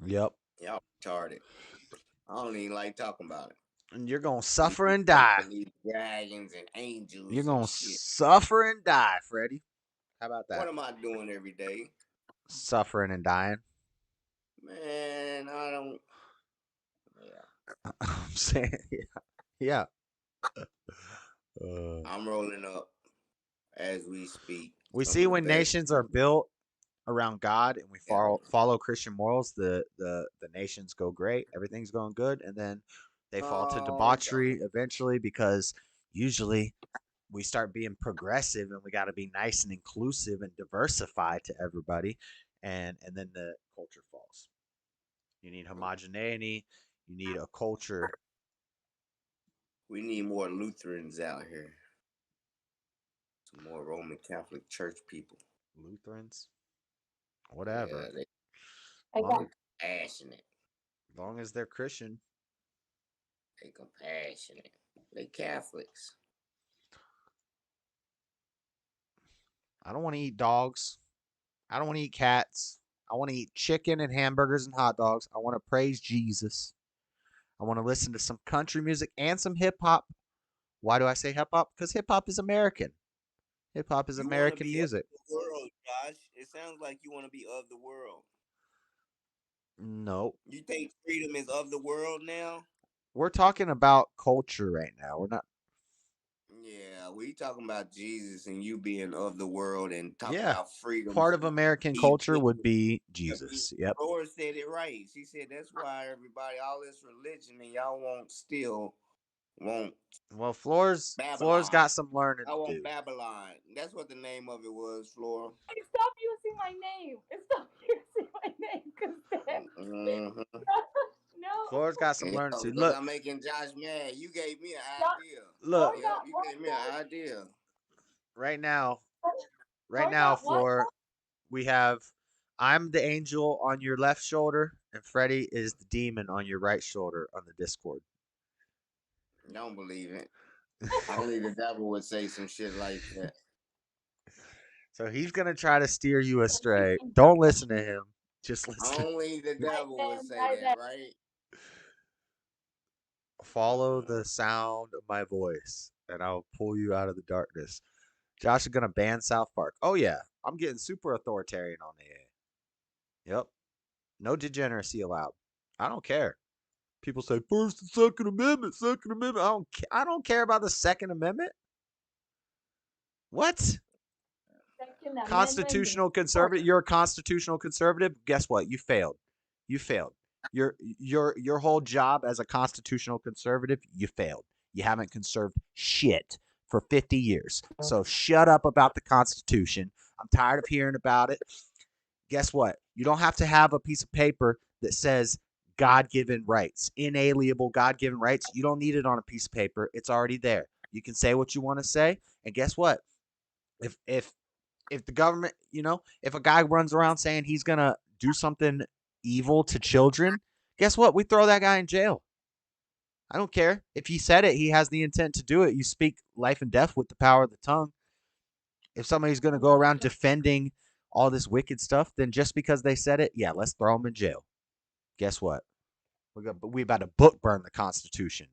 Yep. Y'all retarded. I don't even like talking about it. And you're gonna suffer and die. Believe dragons and angels. You're gonna and shit. suffer and die, Freddie. How about that? What am I doing every day? Suffering and dying. Man, I don't. Yeah. I'm saying, yeah. I'm rolling up as we speak. We see when nations are built around God and we follow Christian morals, the nations go great, everything's going good, and then they fall to debauchery eventually because usually we start being progressive and we got to be nice and inclusive and diversified to everybody, and then the culture falls. You need homogeneity. You need a culture. We need more Lutherans out here. Some more Roman Catholic Church people. Lutherans? Whatever. Yeah, I got passionate. As long as they're Christian. They compassionate. They Catholics. I don't want to eat dogs. I don't want to eat cats. I want to eat chicken and hamburgers and hot dogs. I want to praise Jesus. I want to listen to some country music and some hip hop. Why do I say hip hop? Because hip hop is American. Hip hop is American music. Of the world, Josh. It sounds like you want to be of the world. No. You think freedom is of the world now? We're talking about culture right now. We're not. Yeah, we talking about Jesus and you being of the world and talking about freedom. Part of American culture would be Jesus. Yep. Laura said it right. She said that's why everybody, all this religion, and y'all won't. Well, Floor's got some learning to do. I want Babylon. That's what the name of it was, Flora. Hey, stop using my name. Stop using my name, because no. Floor's got some learning to do. Look, I'm making Josh mad. You gave me an idea. Look, you gave me an idea. Right now, Floor, we have. I'm the angel on your left shoulder, and Freddie is the demon on your right shoulder on the Discord. Don't believe it. Only the devil would say some shit like that. So he's gonna try to steer you astray. Don't listen to him. Just listen. Only the devil would say that, right? Follow the sound of my voice, and I'll pull you out of the darkness. Josh is gonna ban South Park. Oh yeah, I'm getting super authoritarian on the AA. Yep. No degeneracy allowed. I don't care. People say First and Second Amendment, Second Amendment. I don't care about the Second Amendment. What? Constitutional conservative. You're a constitutional conservative. Guess what? You failed. You failed. Your whole job as a constitutional conservative, you failed. You haven't conserved shit for 50 years. So shut up about the Constitution. I'm tired of hearing about it. Guess what? You don't have to have a piece of paper that says God-given rights, inalienable God-given rights. You don't need it on a piece of paper. It's already there. You can say what you want to say. And guess what? If the government, if a guy runs around saying he's going to do something evil to children, guess what? We throw that guy in jail. I don't care. If he said it, he has the intent to do it. You speak life and death with the power of the tongue. If somebody's going to go around defending all this wicked stuff, then just because they said it, yeah, let's throw them in jail. Guess what? We about to book burn the Constitution.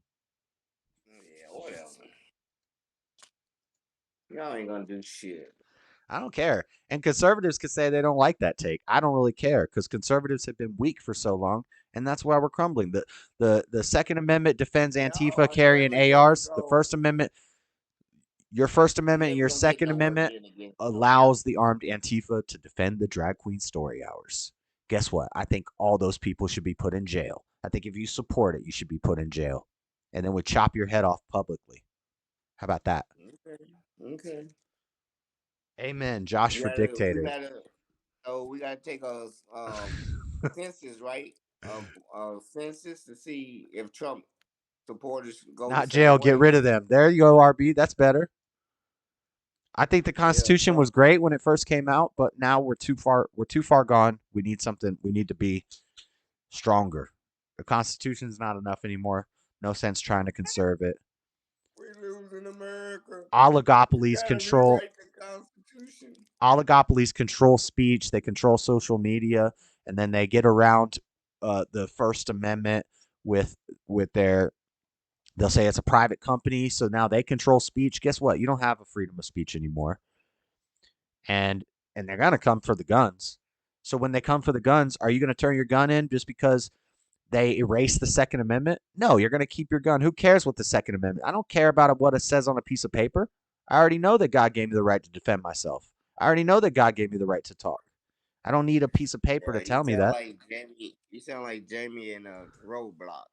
Yeah, whatever. Y'all ain't gonna do shit. I don't care. And conservatives could say they don't like that take. I don't really care because conservatives have been weak for so long, and that's why we're crumbling. The Second Amendment defends Antifa carrying ARs. The First Amendment, your First Amendment and your Second Amendment allows the armed Antifa to defend the drag queen story hours. Guess what? I think all those people should be put in jail. I think if you support it, you should be put in jail. And then we chop your head off publicly. How about that? Okay. Amen, Josh for dictator. We gotta take a census, right? A census to see if Trump supporters go Not the jail. same Get way. rid of them. There you go, RB. That's better. I think the Constitution was great when it first came out, but now we're too far. We're too far gone. We need something. We need to be stronger. The Constitution's not enough anymore. No sense trying to conserve it. We're losing America. Oligopolies We gotta control. rewrite the Constitution. Oligopolies control speech. They control social media, and then they get around the First Amendment with their. They'll say it's a private company, so now they control speech. Guess what? You don't have a freedom of speech anymore. And they're gonna come for the guns. So when they come for the guns, are you gonna turn your gun in just because they erase the Second Amendment? No, you're gonna keep your gun. Who cares what the Second Amendment? I don't care about what it says on a piece of paper. I already know that God gave me the right to defend myself. I already know that God gave me the right to talk. I don't need a piece of paper to tell me that. Like Jamie, you sound like Jamie in a Roadblock.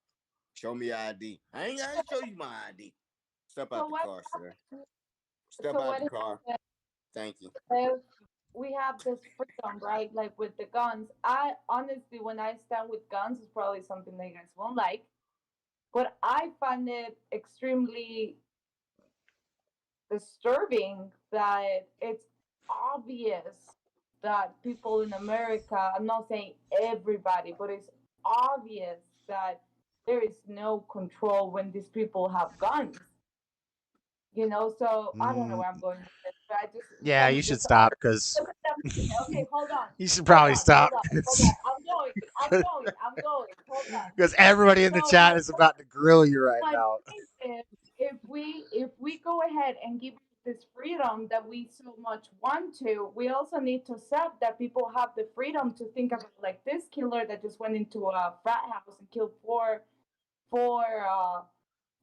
Show me your ID. I ain't gotta show you my ID. Step out the car, sir. Step out the car. Thank you. We have this freedom, right? Like with the guns. I honestly, when I stand with guns, it's probably something that you guys won't like. But I find it extremely disturbing that it's obvious that people in America, I'm not saying everybody, but it's obvious that there is no control when these people have guns. So I don't know where I'm going with this, but I just Yeah, you should stop because okay, hold on. you should probably stop Hold on. I'm going. Hold on. because everybody in the chat is about to grill you right My now. point is, if we go ahead and give this freedom that we so much want to, we also need to accept that people have the freedom to think about like this killer that just went into a frat house and killed four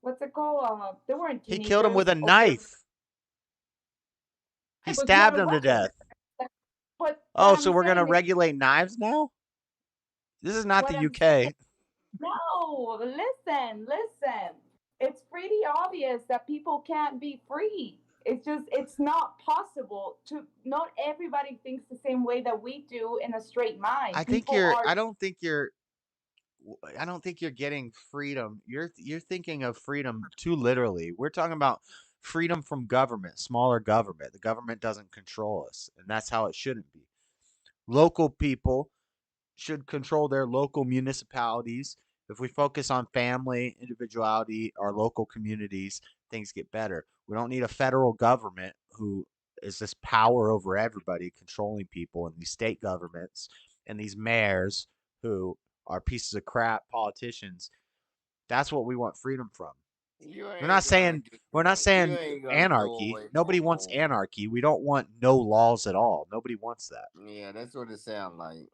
what's it called? They weren't He teenagers. killed him with a knife. He stabbed him to death. But Oh, so we're gonna regulate knives now? This is not the UK. No, listen. It's pretty obvious that people can't be free. It's not possible to. Not everybody thinks the same way that we do in a straight mind. I don't think you're getting freedom. You're thinking of freedom too literally. We're talking about freedom from government, smaller government. The government doesn't control us, and that's how it shouldn't be. Local people should control their local municipalities. If we focus on family, individuality, our local communities, things get better. We don't need a federal government who is this power over everybody, controlling people, and these state governments and these mayors who are pieces of crap politicians. That's what we want freedom from. We're not saying anarchy. Nobody wants anarchy. We don't want no laws at all. Nobody wants that. Yeah, that's what it sounds like.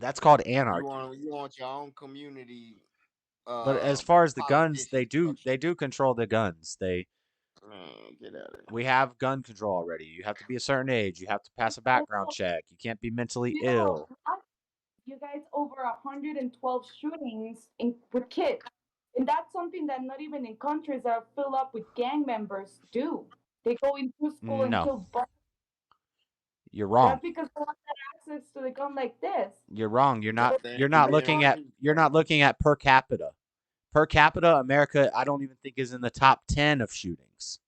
That's called anarchy. You want your own community. But as far as the guns, they do control the guns. Man, get out of here. We have gun control already. You have to be a certain age. You have to pass a background check. You can't be mentally ill. You guys, over 112 shootings with kids. And that's something that not even in countries that are filled up with gang members do. They go into school and kill boys. You're wrong. That's because they have access to the gun like this. You're wrong. You're not looking at per capita. Per capita, America, I don't even think is in the top 10 of shootings.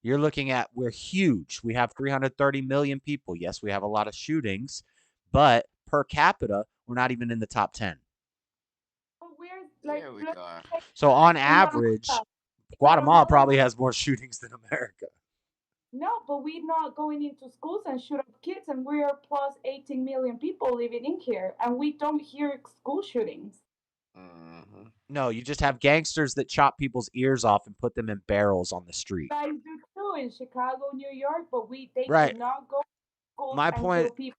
You're looking at, we're huge. We have 330 million people. Yes, we have a lot of shootings, but per capita, we're not even in the top 10. So on average, Guatemala probably has more shootings than America. No, but we're not going into schools and shoot up kids, and we are plus 18 million people living in here, and we don't hear school shootings. No, you just have gangsters that chop people's ears off and put them in barrels on the street. Guys do too in Chicago, New York, but they Right. do not go to schools My and point- kill people.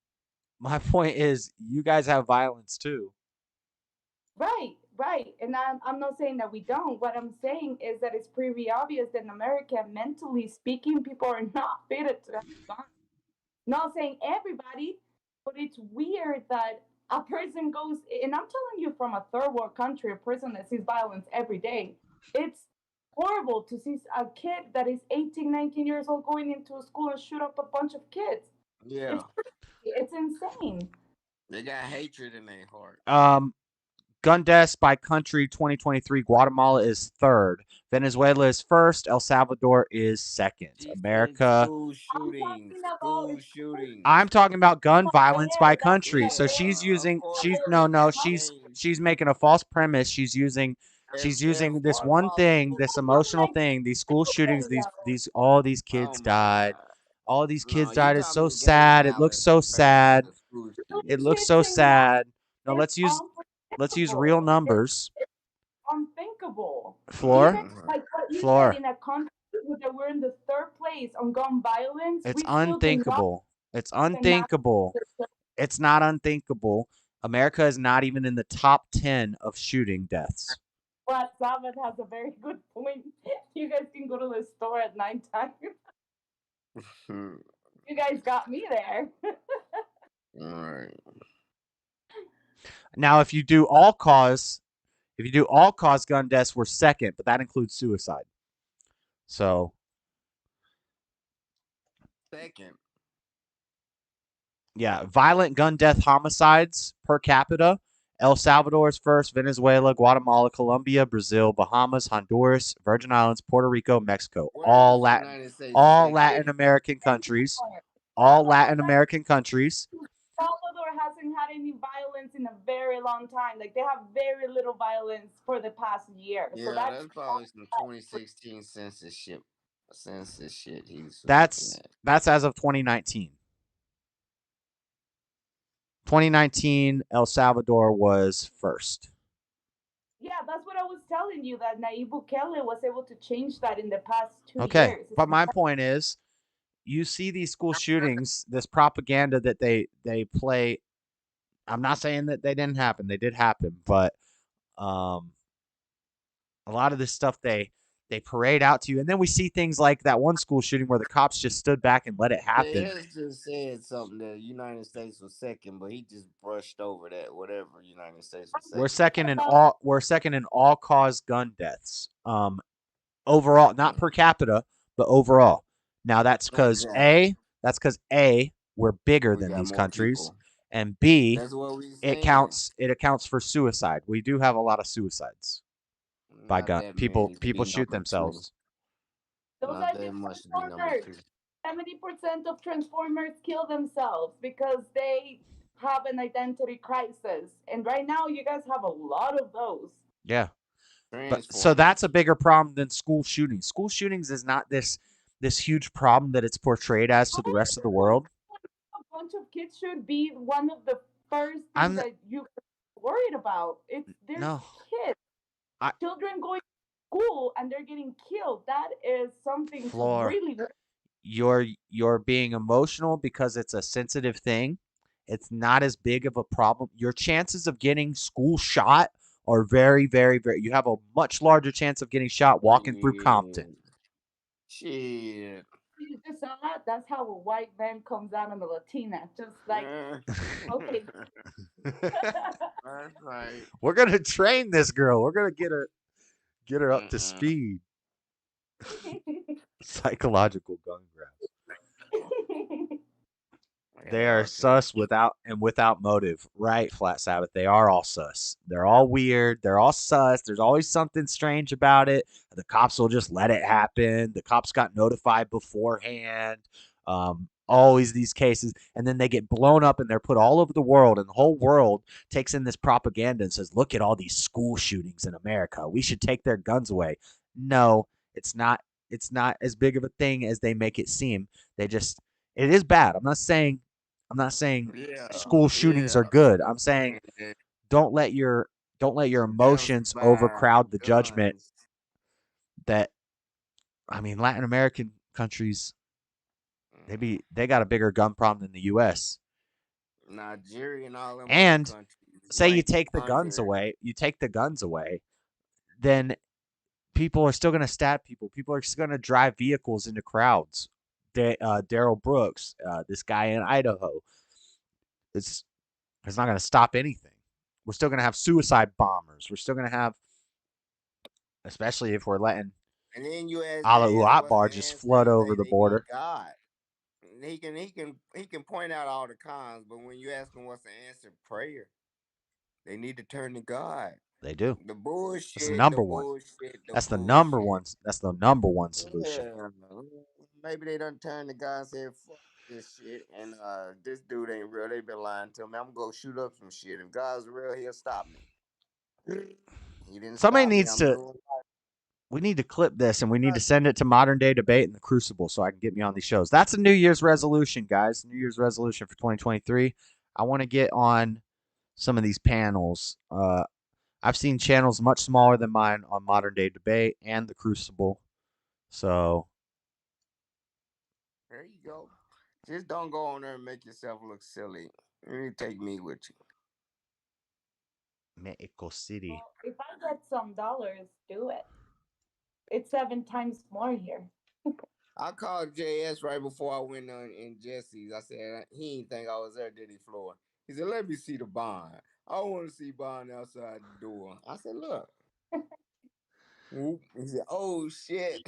My point is, you guys have violence too. Right. And I'm not saying that we don't. What I'm saying is that it's pretty obvious that in America, mentally speaking, people are not fitted to have guns. Not saying everybody, but it's weird that a person goes, and I'm telling you from a third world country, a person that sees violence every day. It's horrible to see a kid that is 18, 19 years old going into a school and shoot up a bunch of kids. Yeah. It's insane. They got hatred in their heart. gun deaths by country 2023, Guatemala is third. Venezuela is first. El Salvador is second. America. School shootings. School shootings. I'm talking about gun violence by country. Yeah, So she's of using course. she's making a false premise. She's using this one thing, this emotional thing, these school shootings, all these kids died. All these kids died. It's so sad. It looks so sad. It looks so sad. No, let's use real numbers. It's unthinkable. Floor. Even like what you Floor. said, in a country that we're in the third place on gun violence, It's we still do not unthinkable. It's unthinkable. It's not unthinkable. America is not even in the top 10 of shooting deaths. But Sabbath has a very good point. You guys can go to the store at nighttime. You guys got me there. All right. Now, if you do all cause gun deaths, we're second, but that includes suicide. So second. Yeah, violent gun death homicides per capita. El Salvador is first, Venezuela, Guatemala, Colombia, Brazil, Bahamas, Honduras, Virgin Islands, Puerto Rico, Mexico. All Latin American countries. All Latin American countries. Salvador hasn't had any violence in a very long time. Like, they have very little violence for the past year. Yeah, so that's probably some 2016 census shit. That's as of 2019. 2019, El Salvador was first. Yeah, that's what I was telling you, that Nayib Bukele was able to change that in the past 2 Okay, years. but my point is, you see these school shootings, this propaganda that they play. I'm not saying that they didn't happen; they did happen, but a lot of this stuff they parade out to you, and then we see things like that one school shooting where the cops just stood back and let it happen. He just said something that the United States was second, but he just brushed over that. Whatever United States was second. We're second in all cause gun deaths. Overall, not per capita, but overall. Now that's because A, we're bigger than these countries, people. And B, it accounts for suicide. We do have a lot of suicides by gun. People shoot themselves. Those are the Transformers. 70% of Transformers kill themselves because they have an identity crisis. And right now, you guys have a lot of those. Yeah. So that's a bigger problem than school shootings. School shootings is not this huge problem that it's portrayed as to the rest of the world. A bunch of kids should be one of the first things that you're worried about. There's kids. Children going to school and they're getting killed. That is something to really. You're being emotional because it's a sensitive thing. It's not as big of a problem. Your chances of getting school shot are very, very, very. You have a much larger chance of getting shot walking through Compton. Shit. You just saw that? That's how a white man comes out on a Latina. Just like, okay. That's right. We're gonna train this girl. We're gonna get her up to speed. Psychological gun grabs. They are sus without motive. Right, Flat Sabbath. They are all sus. They're all weird. They're all sus. There's always something strange about it. The cops will just let it happen. The cops got notified beforehand. Always these cases. And then they get blown up and they're put all over the world. And the whole world takes in this propaganda and says, look at all these school shootings in America. We should take their guns away. No, it's not. It's not as big of a thing as they make it seem. It is bad. I'm not saying school shootings are good. I'm saying don't let your emotions overcrowd the judgment. Latin American countries, they got a bigger gun problem than the U.S. Nigeria and all them. And say you take the guns away, then people are still going to stab people. People are still going to drive vehicles into crowds. Daryl Brooks, this guy in Idaho. It's not going to stop anything. We're still going to have suicide bombers. We're still going to have, especially if we're letting Ala Akbar just flood over the border. God, he can point out all the cons, but when you ask him what's the answer, prayer. They need to turn to God. They do. The That's the bullshit, the number one. bullshit, the That's the number bullshit. one. That's the number one solution. Yeah, maybe they done turned to God and said, "Fuck this shit," and this dude ain't real. They been lying to me. I'm gonna go shoot up some shit. If God's real, he'll stop me. He didn't Somebody stop me. needs I'm to. doing life. We need to clip this and we need to send it to Modern Day Debate and the Crucible so I can get me on these shows. That's a New Year's resolution, guys. New Year's resolution for 2023. I want to get on some of these panels. I've seen channels much smaller than mine on Modern Day Debate and the Crucible. So There you go. Just don't go on there and make yourself look silly. You take me with you. Mexico City. If I get some dollars, do it. It's 7 times more here. I called JS right before I went on in Jesse's. I said he didn't think I was there, did he, Floyd? He said, "Let me see the bond. I want to see bond outside the door." I said, "Look." He said, "Oh shit."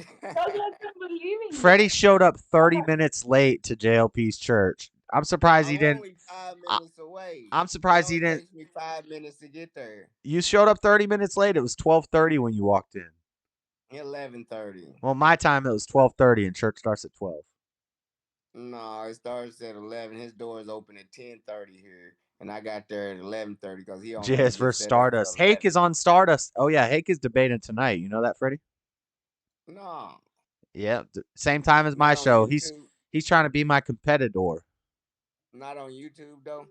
Freddie showed up 30 minutes late to JLP's church. I'm surprised he I'm didn't. only 5 minutes away. I'm surprised he It didn't. takes me 5 minutes to get there. You showed up 30 minutes late. It was 12:30 when you walked in. 11:30. Well, my time it was 12:30 and church starts at 12. No, it starts at 11. His door is open at 10:30 here, and I got there at 11:30 because he don't never JS get versus set up till Stardust. Hake 11. is on Stardust. Oh yeah, Hake is debating tonight. You know that, Freddie? No, Yeah, same time as my not on show. YouTube. He's trying to be my competitor. Not on YouTube though.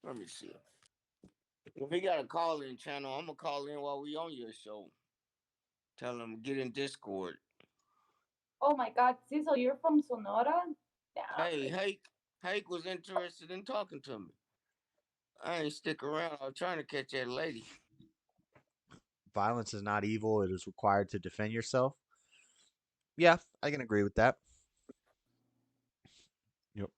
Let me see. If he got a call-in channel, I'm gonna call in while we on your show. Tell him get in Discord. Oh my God, Cecil, you're from Sonora? Yeah. Hey, Hake was interested in talking to me. I ain't stick around. I was trying to catch that lady. Violence is not evil. It is required to defend yourself. Yeah, I can agree with that. Yep.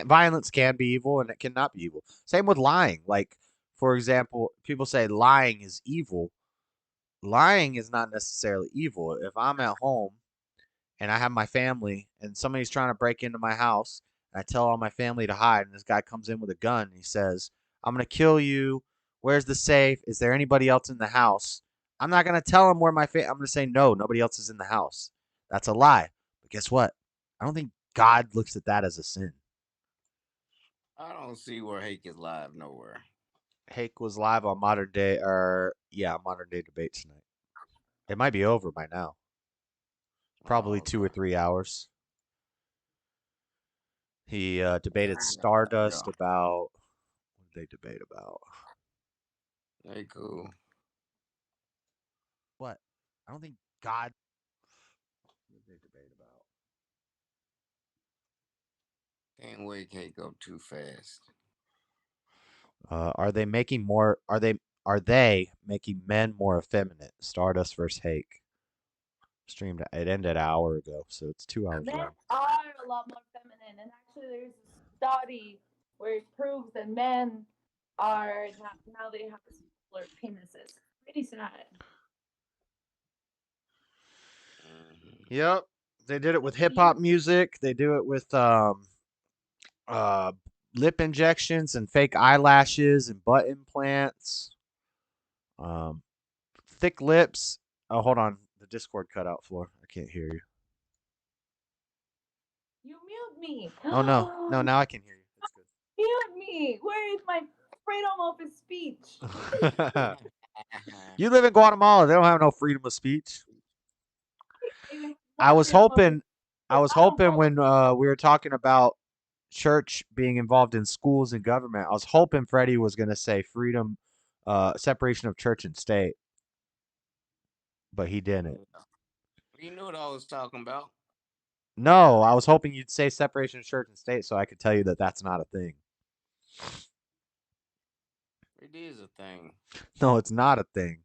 Violence can be evil and it cannot be evil. Same with lying. Like, for example, people say lying is evil. Lying is not necessarily evil. If I'm at home and I have my family and somebody's trying to break into my house and I tell all my family to hide and this guy comes in with a gun and he says, "I'm going to kill you. Where's the safe? Is there anybody else in the house?" I'm not going to tell him where I'm going to say, "No, nobody else is in the house." That's a lie. But guess what? I don't think God looks at that as a sin. I don't see where Hake is live nowhere. Hake was live on Modern Day Debate tonight. It might be over by now. Probably 2 or 3 hours. He debated Stardust about... What did they debate about? Hey, cool. What? I don't think God... What did they debate about? Can't wake Hake up too fast. Are they making men more effeminate? Stardust versus Hake. Streamed. It ended an hour ago, so it's 2 hours Men long. are a lot more feminine, and actually, there's a study where it proves that men are now they have smaller penises. Pretty sad. Yep. They did it with hip hop music. They do it with lip injections and fake eyelashes and butt implants. Thick lips. Oh, hold on. The Discord cut out, Floor. I can't hear you. You mute me. Oh no. No, now I can hear you. That's good. Mute me. Where is my freedom of speech? You live in Guatemala. They don't have no freedom of speech. I was hoping when we were talking about church being involved in schools and government, I was hoping Freddie was going to say freedom, separation of church and state, but he didn't. You knew what I was talking about. No, I was hoping you'd say separation of church and state so I could tell you that that's not a thing. It is a thing. No, it's not a thing.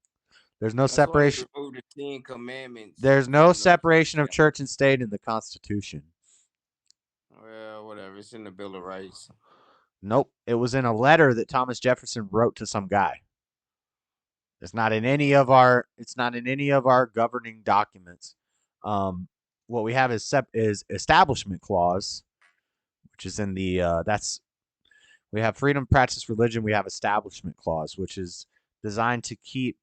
There's no That's separation. why they removed the 10 Commandments. There's no separation of church and state in the Constitution. Well, whatever. It's in the Bill of Rights. Nope. It was in a letter that Thomas Jefferson wrote to some guy. It's not in any of our governing documents. What we have is establishment clause, which is in the We have freedom to practice religion. We have establishment clause, which is designed to keep.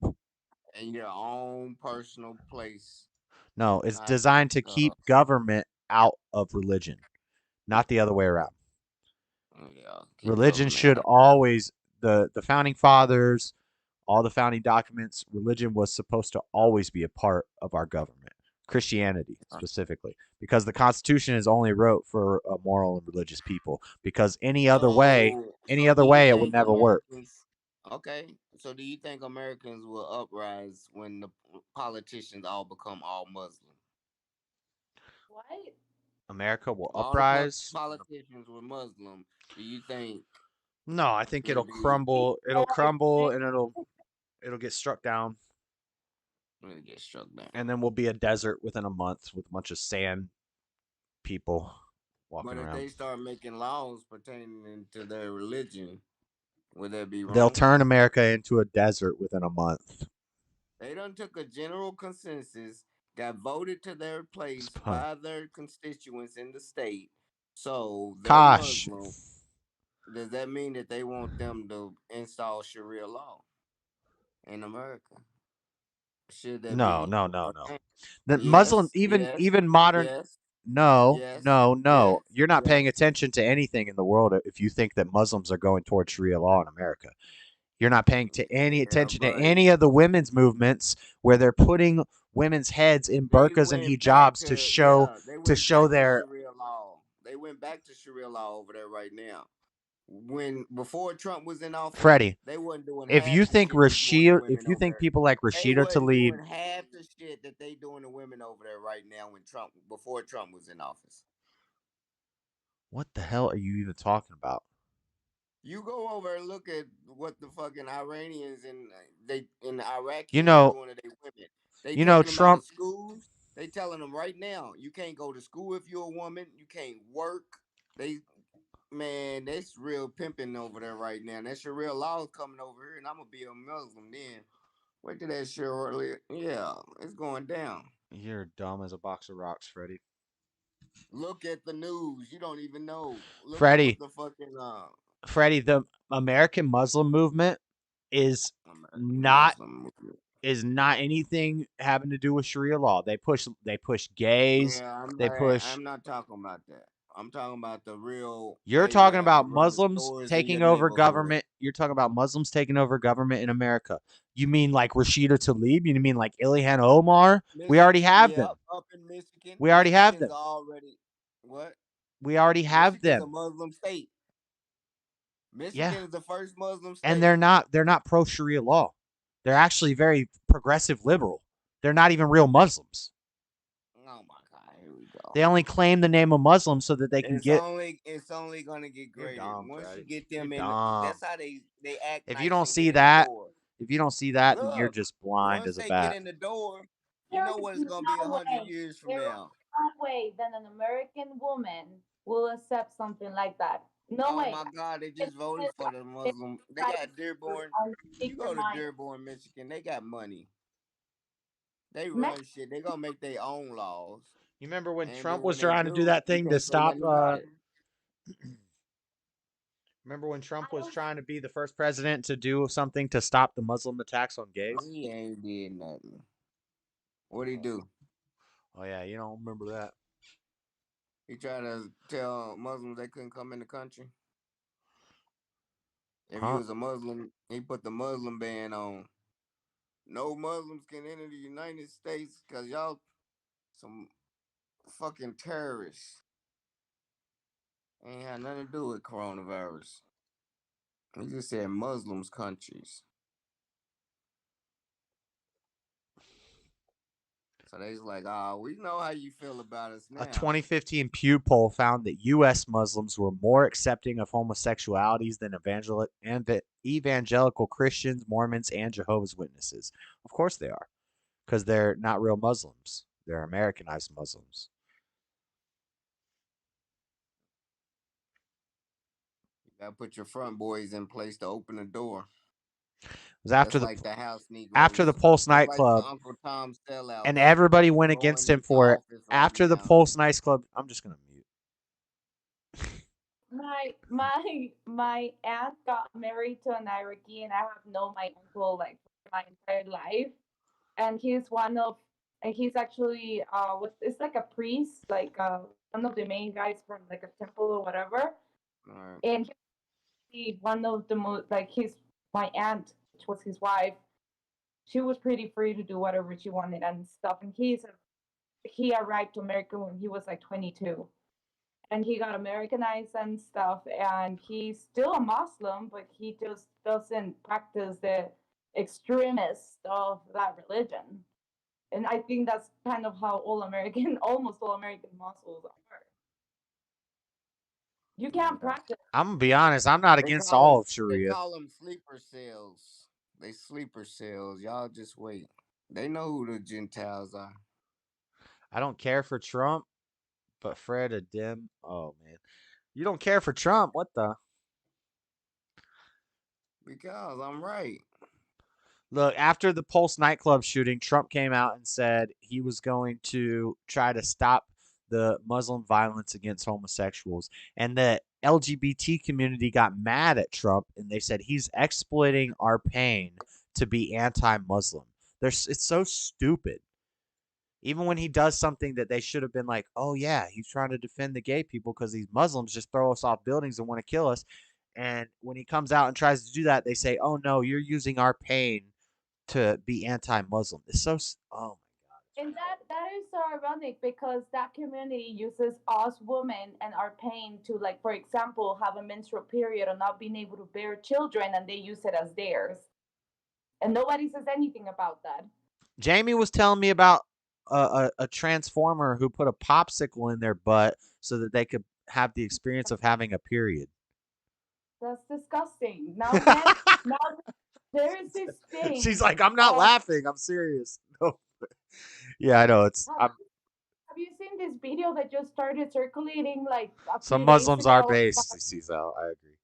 In your own personal place. No, it's Not designed to keep God. government out of religion, not the other way around. Yeah, keep Religion government should out. always the founding fathers, all the founding documents. Religion was supposed to always be a part of our government. Christianity specifically, because the Constitution is only wrote for a moral and religious people. Because any other way, So do you it would think never work. Americans? Okay, so do you think Americans will uprise when the politicians all become all Muslim? What? America will All the uprise. politicians were Muslim. Do you think No, I think it'll it'll be? crumble. It'll crumble, and it'll get struck down, It'll get struck down. and then we'll be a desert within a month with a bunch of sand people walking But if around. they start making laws pertaining to their religion, would that be wrong? They'll turn America into a desert within a month. They done took a general consensus, got voted to their place by their constituents in the state. So they're Gosh. Muslim. Does that mean that they want them to install Sharia law in America? Should that No, be? no, no, no. The Yes, Muslim, yes, even modern. yes, No, yes, no, no. yes, You're not paying yes. attention to anything in the world if you think that Muslims are going towards Sharia law in America. You're not paying any attention to but any of the women's movements where they're putting women's heads in they burqas and went back hijabs to to show they went show back to their Sharia law. They went back to Sharia law over there right now. Before Trump was in office, Freddie. they wasn't doing If half you the think shit they doing to Rashida, women if you over think there. people like They Rashida wasn't Tlaib, doing half the shit that they doing to women over there right now before Trump was in office. what the hell are you even talking about? You go over and look at what the fucking Iranians and the Iraqis You know, doing to their women. They you know taking them out Trump. of schools. They telling them right now, you can't go to school if you're a woman. You can't work. Man, that's real pimping over there right now. That's your real laws coming over here, and I'm gonna be a Muslim then. Wait till that shit earlier. Yeah, it's going down. You're dumb as a box of rocks, Freddie. Look at the news. You don't even know. Look at Freddie. what the fucking Freddie, the American Muslim movement is not anything having to do with Sharia law. They push gays. Yeah, I'm not talking about that. I'm talking about the real. You're talking Arabs about running Muslims stores in taking your over neighborhood. government. You're talking about Muslims taking over government in America. You mean like Rashida Tlaib? You mean like Ilhan Omar? We already have them. Up in Michigan. We already have them. What? We already have Michigan's them. a Muslim state. Michigan is the first Muslim state. And they're not pro Sharia law. They're actually very progressive liberal. They're not even real Muslims. Oh my God, here we go. They only claim the name of Muslim so that they can get. It's only gonna get greater once you get them in. Dumb. That's how they act. If nice you don't and see get in the that, door. then you're just blind Once as a they bat. get in the door, you know what it's gonna be 100 years from now. No way that an American woman will accept something like that. No way. Oh my God, they just voted for the Muslim. They got Dearborn. You go to Dearborn, Michigan. They got money. They run shit. They gonna make their own laws. You remember when And Trump then was when they trying to do that thing you to can't say stop? nothing about it. Remember when Trump was trying to be the first president to do something to stop the Muslim attacks on gays? He ain't did nothing. What'd he do? Oh yeah, you don't remember that. He tried to tell Muslims they couldn't come in the country. If he was a Muslim, he put the Muslim ban on. No Muslims can enter the United States because y'all some fucking terrorists. Ain't had nothing to do with coronavirus. He just said Muslims countries. So they's like, we know how you feel about us now. A 2015 Pew poll found that U.S. Muslims were more accepting of homosexualities than evangelical Christians, Mormons, and Jehovah's Witnesses. Of course they are, because they're not real Muslims. They're Americanized Muslims. You gotta put your front boys in place to open the door. It was after That's like the House Negroes. after the Pulse nightclub, like Uncle Tom sellout, and everybody went against him for it. After the Pulse nightclub, I'm just gonna mute. my aunt got married to an Iraqi, and I have known my uncle like for my entire life. And he's actually it's like a priest, like one of the main guys from like a temple or whatever. Alright. And one of the most like my aunt, which was his wife. She was pretty free to do whatever she wanted and stuff. And he arrived to America when he was like 22, and he got Americanized and stuff. And he's still a Muslim, but he just doesn't practice the extremist of that religion. And I think that's kind of how almost all American Muslims are. You can't practice. I'm gonna be honest. I'm not against all of Sharia. They call them sleeper cells. They sleeper cells. Y'all just wait. They know who the Gentiles are. I don't care for Trump, but Fred a dim. Oh man, you don't care for Trump? What the? Because I'm right. Look, after the Pulse nightclub shooting, Trump came out and said he was going to try to stop the Muslim violence against homosexuals. And the LGBT community got mad at Trump, and they said he's exploiting our pain to be anti-Muslim. It's so stupid. Even when he does something that they should have been like, oh yeah, he's trying to defend the gay people because these Muslims just throw us off buildings and want to kill us. And when he comes out and tries to do that, they say, oh no, you're using our pain to be anti-Muslim. It's so, oh my And that is so ironic because that community uses us women and our pain to, like, for example, have a menstrual period or not being able to bear children, and they use it as theirs. And nobody says anything about that. Jamie was telling me about a transformer who put a popsicle in their butt so that they could have the experience of having a period. That's disgusting. Now there is this thing. She's like, I'm not laughing. I'm serious. No. Yeah, I know. Have you seen this video that just started circulating like some Muslims are based, Cecil. I agree.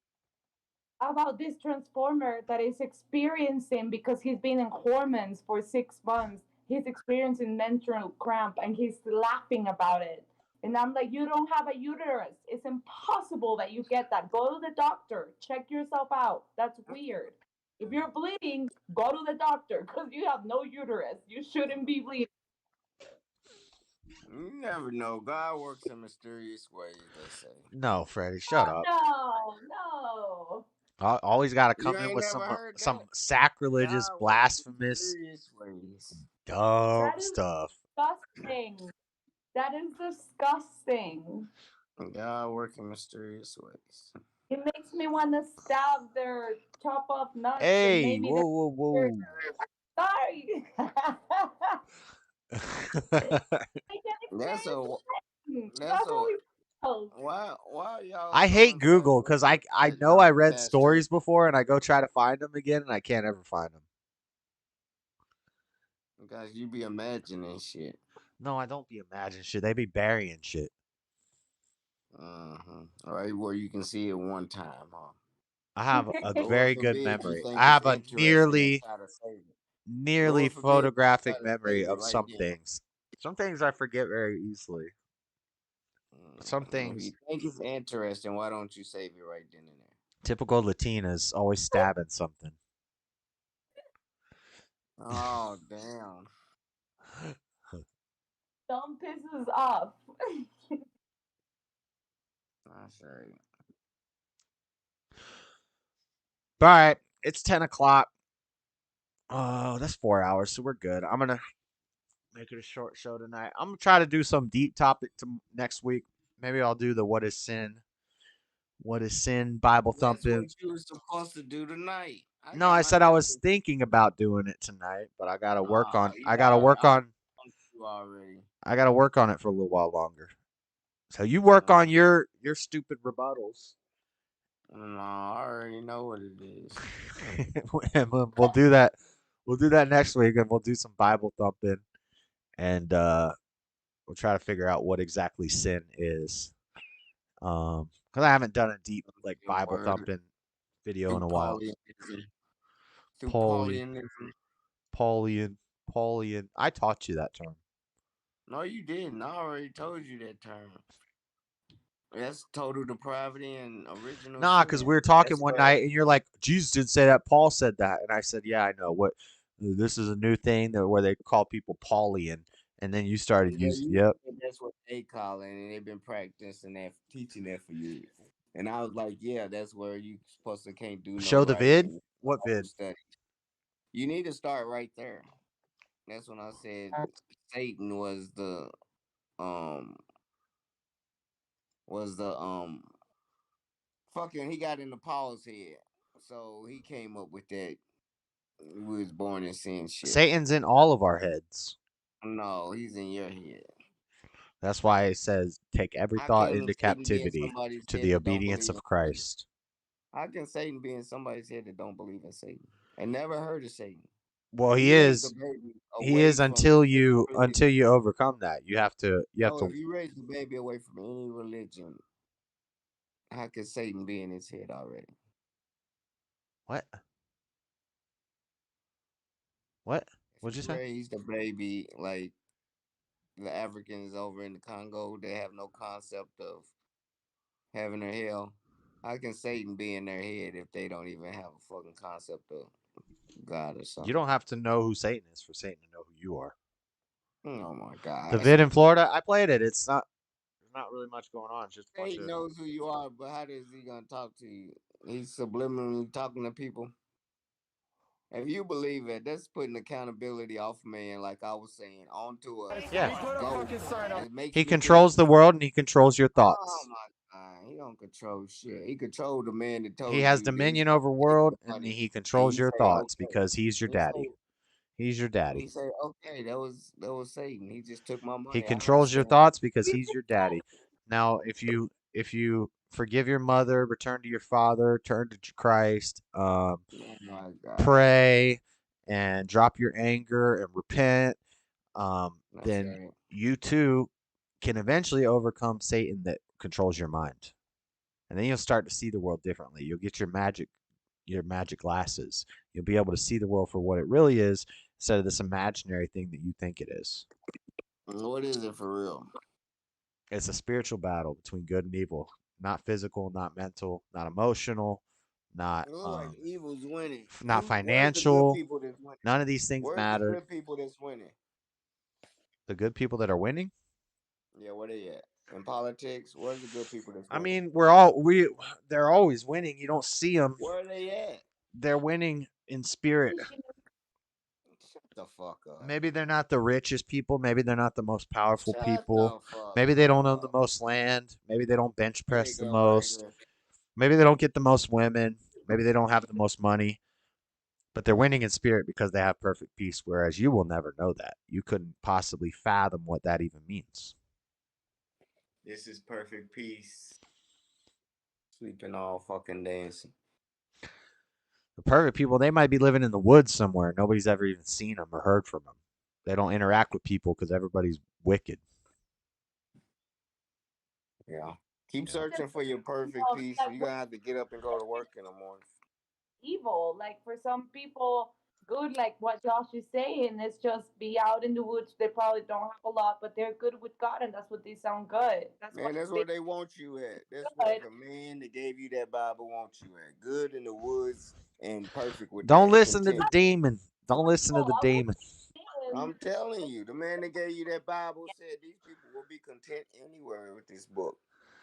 About this transformer that is experiencing, because he's been in hormones for 6 months, he's experiencing menstrual cramp and he's laughing about it. And I'm like, you don't have a uterus. It's impossible that you get that. Go to the doctor. Check yourself out. That's weird. If you're bleeding, go to the doctor because you have no uterus. You shouldn't be bleeding. You never know. God works in mysterious ways, they say. No, Freddie, shut up. No. Always got to come in with some sacrilegious, blasphemous, dumb stuff. Disgusting. That is disgusting. God works in mysterious ways. It makes me want to stab their chop off nuts. Hey, and maybe whoa. Sorry. That's why y'all. I hate Google because I know I read stories before and I go try to find them again and I can't ever find them. Because you be imagining shit. No, I don't be imagining shit. They be burying shit. All right, where you can see it one time, huh? I have a very good memory. I have a nearly photographic memory of some things. Some things I forget very easily. Some things. If you think it's interesting, why don't you save it right then and there? Typical Latinas always stabbing something. Oh, damn. Don't piss us off. That's right. All right, it's 10 o'clock. Oh, that's 4 hours, so we're good. I'm going to make it a short show tonight. I'm going to try to do some deep topic next week. Maybe I'll do the What is Sin? What is Sin Bible thumping? That's what you were supposed to do tonight. No, I said I was thinking about doing it tonight, but I got to work on I got to work on it for a little while longer. So you work on your stupid rebuttals. No, I already know what it is. We'll do that. We'll do that next week, and we'll do some Bible thumping, and we'll try to figure out what exactly sin is. Because I haven't done a deep Bible thumping video in a while. Paulian. I taught you that term. No, you didn't. I already told you that term. That's total depravity and original. Nah, because sin. we were talking That's one where- night, and you're like, Jesus didn't say that. Paul said that, and I said, yeah, I know. What? This is a new thing where they call people Paulian, and then you started Yeah, using. Yep. that's what they call it, and they've been practicing that, teaching that for years. And I was like, yeah, that's where you supposed to can't do no Show the vid. writing, What no vid? study. You need to start right there. That's when I said Satan was the fucking, he got into Paul's head. So he came up with that. We was born in sin shit. Satan's in all of our heads. No, he's in your head. That's why it says, take every How thought can into Satan be in captivity somebody's to head the that don't obedience believe of in Christ. How can Satan be in somebody's head that don't believe in Satan? And never heard of Satan. Well, If he you raise the is. baby He away is from until any you religion- overcome that. You have to. if you raise the baby away from any religion, how can Satan be in his head already? What? What? What'd you If say? raise the baby like the Africans over in the Congo, they have no concept of heaven or hell. How can Satan be in their head if they don't even have a fucking concept of God or something? You don't have to know who Satan is for Satan to know who you are. Oh my God! The vid in Florida, I played it. It's not. There's not really much going on. It's just a bunch Satan of. knows who you are, but how is he gonna talk to you? He's subliminally talking to people. If you believe it, that's putting accountability off man, like I was saying, onto a goat. It makes He me controls the think, world and he controls your oh thoughts. my God, he don't control shit. He controlled the man that told He has you that dominion over world and money. he And controls he your say, thoughts okay. because he's your He say, daddy. He's your he daddy. say, okay, that was Satan. He just took my money. He I controls your understand. thoughts because he's your daddy. Now, if you forgive your mother, return to your father, turn to Christ, Oh my God. pray, and drop your anger and repent, then right. you too can eventually overcome Satan that controls your mind. And then you'll start to see the world differently. You'll get your magic glasses. You'll be able to see the world for what it really is instead of this imaginary thing that you think it is. What is it for real? It's a spiritual battle between good and evil, not physical, not mental, not emotional, not It look like evil's winning. not Where's the good financial. people that's winning? None of these things Where's matter. the good people that's winning? The good people that are winning? Yeah, where they at? In politics, where's the good people that's I winning? mean, they're always winning. You don't see them. Where are they at? They're winning in spirit. Shut the fuck up. Maybe they're not the richest people. Maybe they're not the most powerful Shut people. the fuck Maybe they don't own the most land. Maybe they don't bench press Big the up right most. here. Maybe they don't get the most women. Maybe they don't have the most money. But they're winning in spirit because they have perfect peace, whereas you will never know that. You couldn't possibly fathom what that even means. This is perfect peace. Sleeping all fucking dancing. The perfect people, they might be living in the woods somewhere. Nobody's ever even seen them or heard from them. They don't interact with people because everybody's wicked. Yeah. Keep searching for your perfect peace. You're going to have to get up and go to work in the morning. Evil, like for some people, good, like what Josh is saying, is just be out in the woods. They probably don't have a lot, but they're good with God, and that's what they sound good. That's where they want you at. That's where the man that gave you that Bible wants you at. Good in the woods and perfect with Don't that. listen to the Content. demon. Don't listen to the demon. I'm telling you, the man that gave you that Bible said these people will be content anywhere with this book.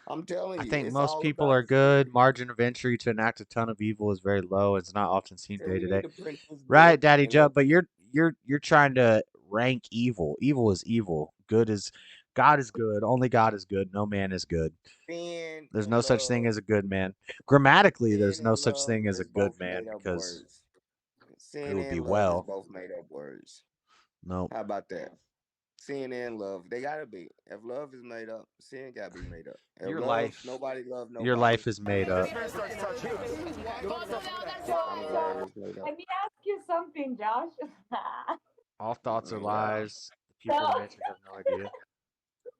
I'm telling I you, think it's most all people about are the spirit. good. Margin of entry to enact a ton of evil is very low. It's not often seen So day we to need day. to print this Right, book Daddy and Jub, but you're trying to rank evil. Evil is evil. Good is God is good. Only God is good. No man is good. sin There's and no such thing love. as a good man. Grammatically, there's Sin no and such love thing as a is good both man made up because words. it Sin would be and love is well. both made up words. No. How about that? Sin and love, they gotta be. If love is made up, sin gotta be made up. If Your love, life. nobody love nobody. Your life is made up. I'm glad it's made up. Let me ask you something, Josh. All thoughts are Yeah. lies. The people So- mentioned have no idea.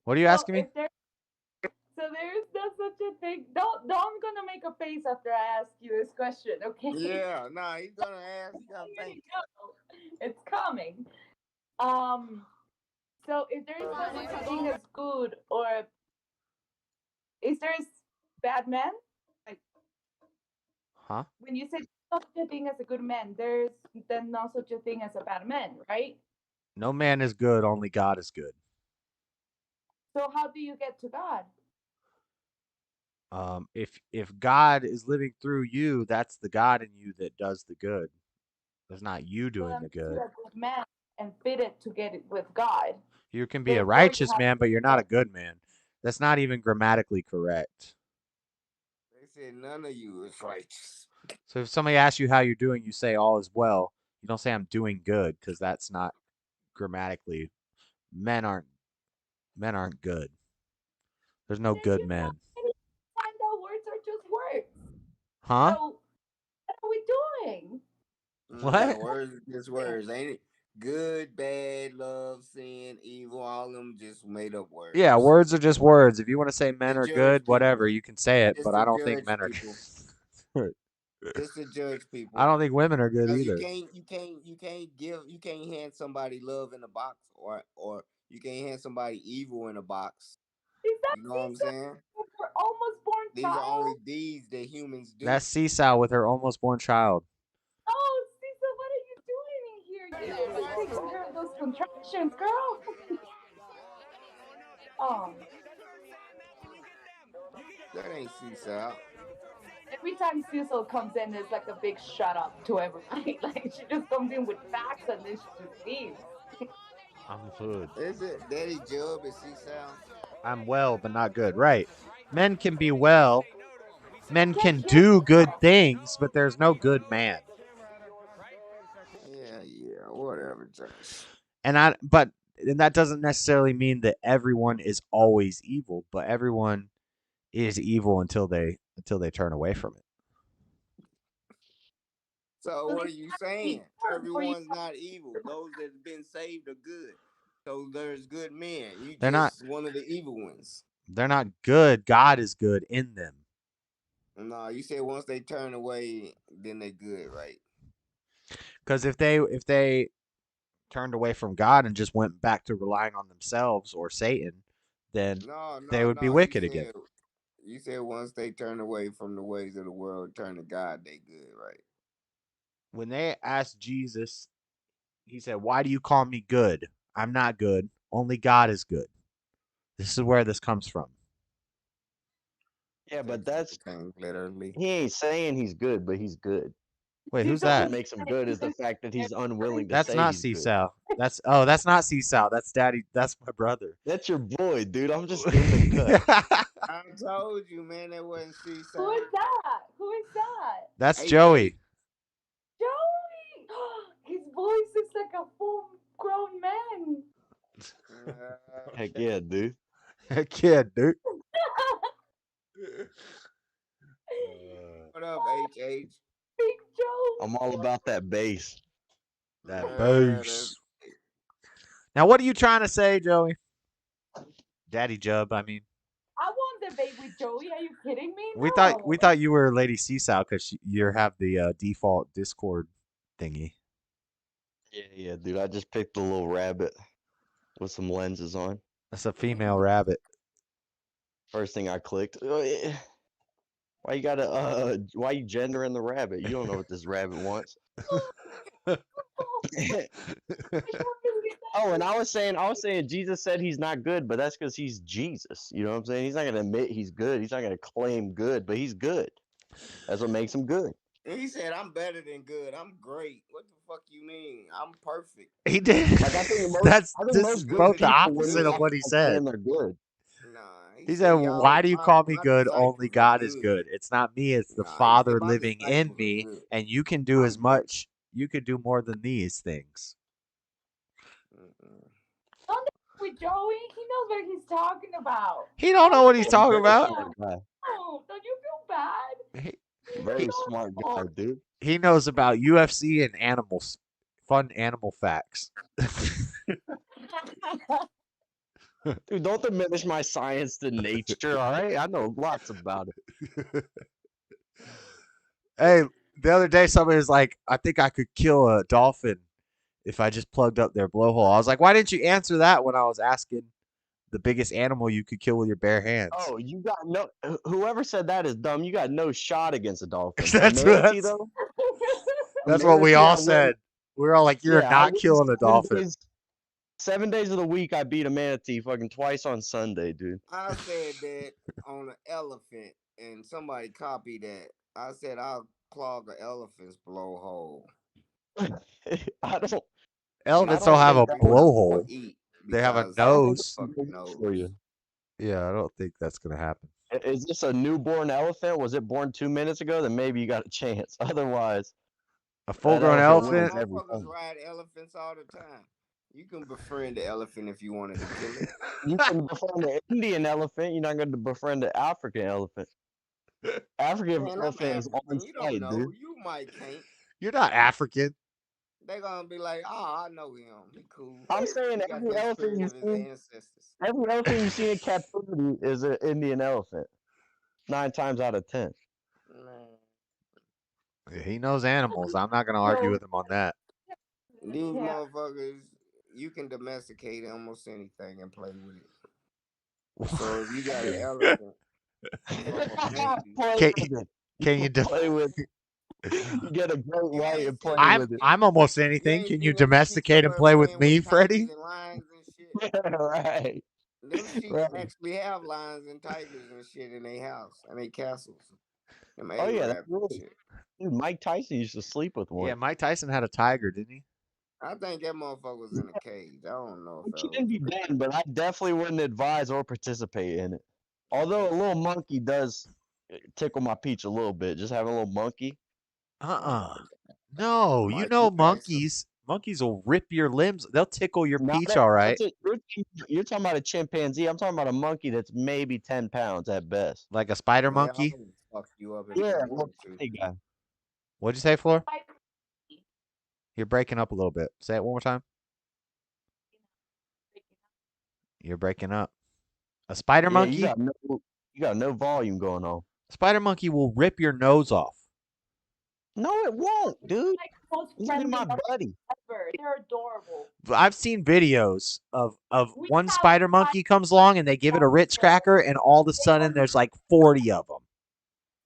What are you asking me? So there's not such a thing. Don't gonna make a face after I ask you this question, okay? Yeah, nah, he's gonna ask. He's gonna think. It's coming. So if there is not such a thing as good or Is there bad men? Like Huh? when you say no such a thing as a good man, there's then no such a thing as a bad man, right? No man is good, only God is good. So how do you get to God? If God is living through you, that's the God in you that does the good. It's not you Well, doing I'm the you're good. a good man and fitted to get it with God. You can be a Therefore, you righteous have man, but you're not a good man. That's not even grammatically correct. They said none of you is righteous. So if somebody asks you how you're doing, you say all is well. You don't say I'm doing good because that's not grammatically. Men aren't good. There's no good men. Find out words are just words. Huh? So what are we doing? Yeah, What? words are just words, ain't it? Good, bad, love, sin, evil, all them just made up words. Yeah, words are just words. If you want to say men To are judge good, people. whatever, you can say it, Just but to I don't think judge men are people. good. Just to judge people. I don't think women are good No, either. you can't hand somebody love in a box, or you can't hand somebody evil in a box. Is that You know what I'm saying? We're almost born These child? are only deeds that humans do. That's Seesaw with her almost born child. Oh, Cecil, what are you doing in here? You should be taking care of those contractions, girl. Oh. That ain't Seesaw. Every time Cecil comes in, there's like a big shut up to everybody. Like she just comes in with facts and then she just leaves. I'm hood. Is it Daddy Jub and Seesaw? I'm well, but not good. Right. Men can be well. Men can do good things, but there's no good man. Yeah, whatever, Josh. And that doesn't necessarily mean that everyone is always evil, but everyone is evil until they turn away from it. So what are you saying? Everyone's not evil. Those that have been saved are good. So there's good men. You They're not just one of the evil ones. They're not good. God is good in them. No, you said once they turn away, then they're good, right? Because if they turned away from God and just went back to relying on themselves or Satan, then they would be wicked again. You said once they turn away from the ways of the world, turn to God, they good, right? When they asked Jesus, he said, "Why do you call me good? I'm not good. Only God is good." This is where this comes from. Yeah, but that's literally. he ain't saying he's good, but he's good. Wait, who's What that? makes him good is the fact that he's unwilling to That's say not he's good. Seesaw. That's not Seesaw. That's Daddy. That's my brother. That's your boy, dude. I'm just in the cut. I told you, man, that wasn't Seesaw. Who is that? Who is that? That's Joey. Joey! His voice is like a full-grown man. Heck yeah, dude. Heck yeah, dude. What up, HH? Big Joe. I'm all about that bass. That bass. Now, what are you trying to say, Joey? Daddy Jub, I mean. I want to debate with Joey. Are you kidding me? We No. thought you were Lady Seesaw because you have the default Discord thingy. Yeah, dude. I just picked a little rabbit with some lenses on. That's a female rabbit. First thing I clicked. Why you gotta why you gendering the rabbit? You don't know what this rabbit wants. Oh, and I was saying Jesus said he's not good, but that's because he's Jesus. You know what I'm saying? He's not gonna admit he's good. He's not gonna claim good, but he's good. That's what makes him good. He said, "I'm better than good. I'm great." What the fuck you mean? I'm perfect. He did. Like, I think This most is good both the people opposite of wouldn't what he act like saying said. they're good. He said, "Why do you call me good? Only God is good. It's not me. It's the Father living in me, and you can do as much. You could do more than these things." Don't with Joey. He knows what he's talking about. He don't know what he's talking about. Oh, don't you feel bad? Very smart guy, dude. He knows about UFC and animals, fun animal facts. Dude, don't diminish my science to nature, all right? I know lots about it. Hey, the other day somebody was like, "I think I could kill a dolphin if I just plugged up their blowhole." I was like, "Why didn't you answer that when I was asking the biggest animal you could kill with your bare hands. Oh, you got no. Whoever said that is dumb. You got no shot against a dolphin. That's a manatee, though. That's what we all said. We were all like, "You're I not win killing a 7 dolphin." days- 7 days of the week, I beat a manatee fucking twice on Sunday, dude. I said that on an elephant, and somebody copied that. I said I'll clog an elephant's blowhole. I don't. Elephants I don't have a think that would- blowhole. They have a because nose. For you. Yeah, I don't think that's gonna happen. Is this a newborn elephant? Was it born 2 minutes ago? Then maybe you got a chance. Otherwise, A full-grown that elephant. wins every Motherfuckers time. ride elephants all the time. You can befriend the elephant if you wanted to kill it. You can befriend the Indian elephant. You're not going to befriend the African elephant. African Man, I'm elephant is on African. You don't site, know. dude. You might can't. You're not African. They gonna be like, oh, I know him. He cool. I'm saying He got every the elephant spirit you of his see, ancestors. every elephant you see in captivity is an Indian elephant. 9 times out of 10. He knows animals. I'm not gonna argue with him on that. These motherfuckers, you can domesticate almost anything and play with it. So if you got an elephant, Can you play with it? You get a great white and play with it. I'm almost anything. Can you domesticate and play with me, Freddie? Right. Them sheep Right. actually have lions and tigers and shit in their house and their castles. Them Oh yeah, Arabs that's and really. shit. Dude, Mike Tyson used to sleep with one. Yeah, Mike Tyson had a tiger, didn't he? I think that motherfucker was in a cage. I don't know if that It can be done, but I definitely wouldn't advise or participate in it. Although a little monkey does tickle my peach a little bit. Just having a little monkey. No, you know monkeys. Monkeys will rip your limbs. They'll tickle your peach, all right. You're talking about a chimpanzee. I'm talking about a monkey that's maybe 10 pounds at best. Like a spider monkey. fuck you up. Yeah, a little tiny guy. What'd you say, Floor? You're breaking up a little bit. Say it one more time. You're breaking up. A spider Yeah, monkey? You got no volume going on. Spider monkey will rip your nose off. No, it won't, dude. Most He's friendly my monkeys buddy. ever. They're adorable. I've seen videos of one spider monkey comes along and they give it a Ritz cracker and all of a sudden there's like 40 of them.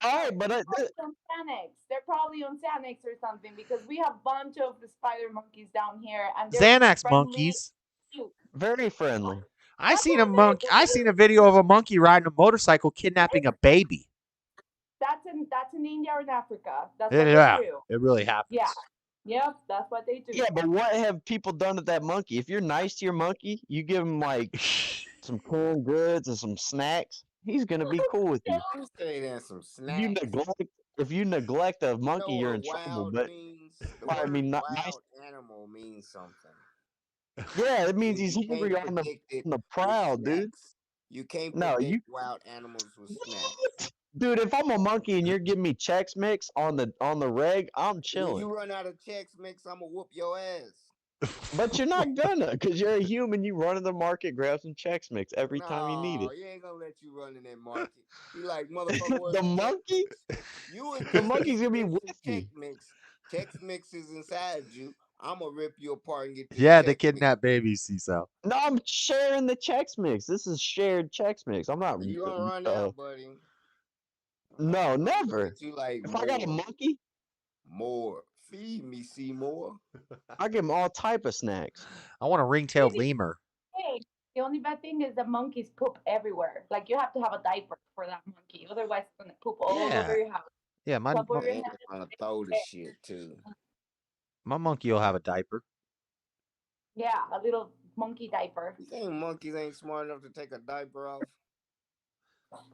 All right, but on Xanax. They're probably on Xanax or something because we have a bunch of the spider monkeys down here and they're Xanax friendly, monkeys. cute. Very friendly. I seen a video of a monkey riding a motorcycle kidnapping a baby. That's in India or in Africa. That's what Yeah, they do. it really happens. Yeah. Yep, that's what they do. Yeah, but what have people done to that monkey? If you're nice to your monkey, you give him like some canned goods and some snacks, he's gonna be cool with you. I'm saying that some snacks. If you neglect a monkey, You know you're what in trouble. wild But means? I mean, not wild nice. animal means something. Yeah, it means he's You can't hungry on predict it the with prowl, dude. snacks. You can't No, predict you, wild animals with snacks. dude. If I'm a monkey and you're giving me Chex Mix on the reg, I'm When chilling. you run out of Chex Mix, I'm gonna whoop your ass. But you're not gonna, because you're a human. You run to the market, grab some Chex Mix every time you need it. He ain't gonna let you run in that market. You like motherfucker. where's The Chex monkey? Mix?" You The monkey's gonna be with with me. Chex Mix. Chex Mix is inside you. I'm gonna rip you apart and get this Yeah, Chex they kidnap babies, Cecil. No, I'm sharing the Chex Mix. This is shared Chex Mix. I'm not. Mix. You gonna run out, buddy. No, never. But you like If I got a more. monkey, More. Feed me, Seymour. I give him all type of snacks. I want a ring-tailed lemur. Hey, the only bad thing is the monkeys poop everywhere. Like you have to have a diaper for that monkey, otherwise it's gonna poop all over your house. Yeah, my Top of your They head. gonna throw the shit too. monkey will have a diaper. Yeah, a little monkey diaper. You think monkeys ain't smart enough to take a diaper off?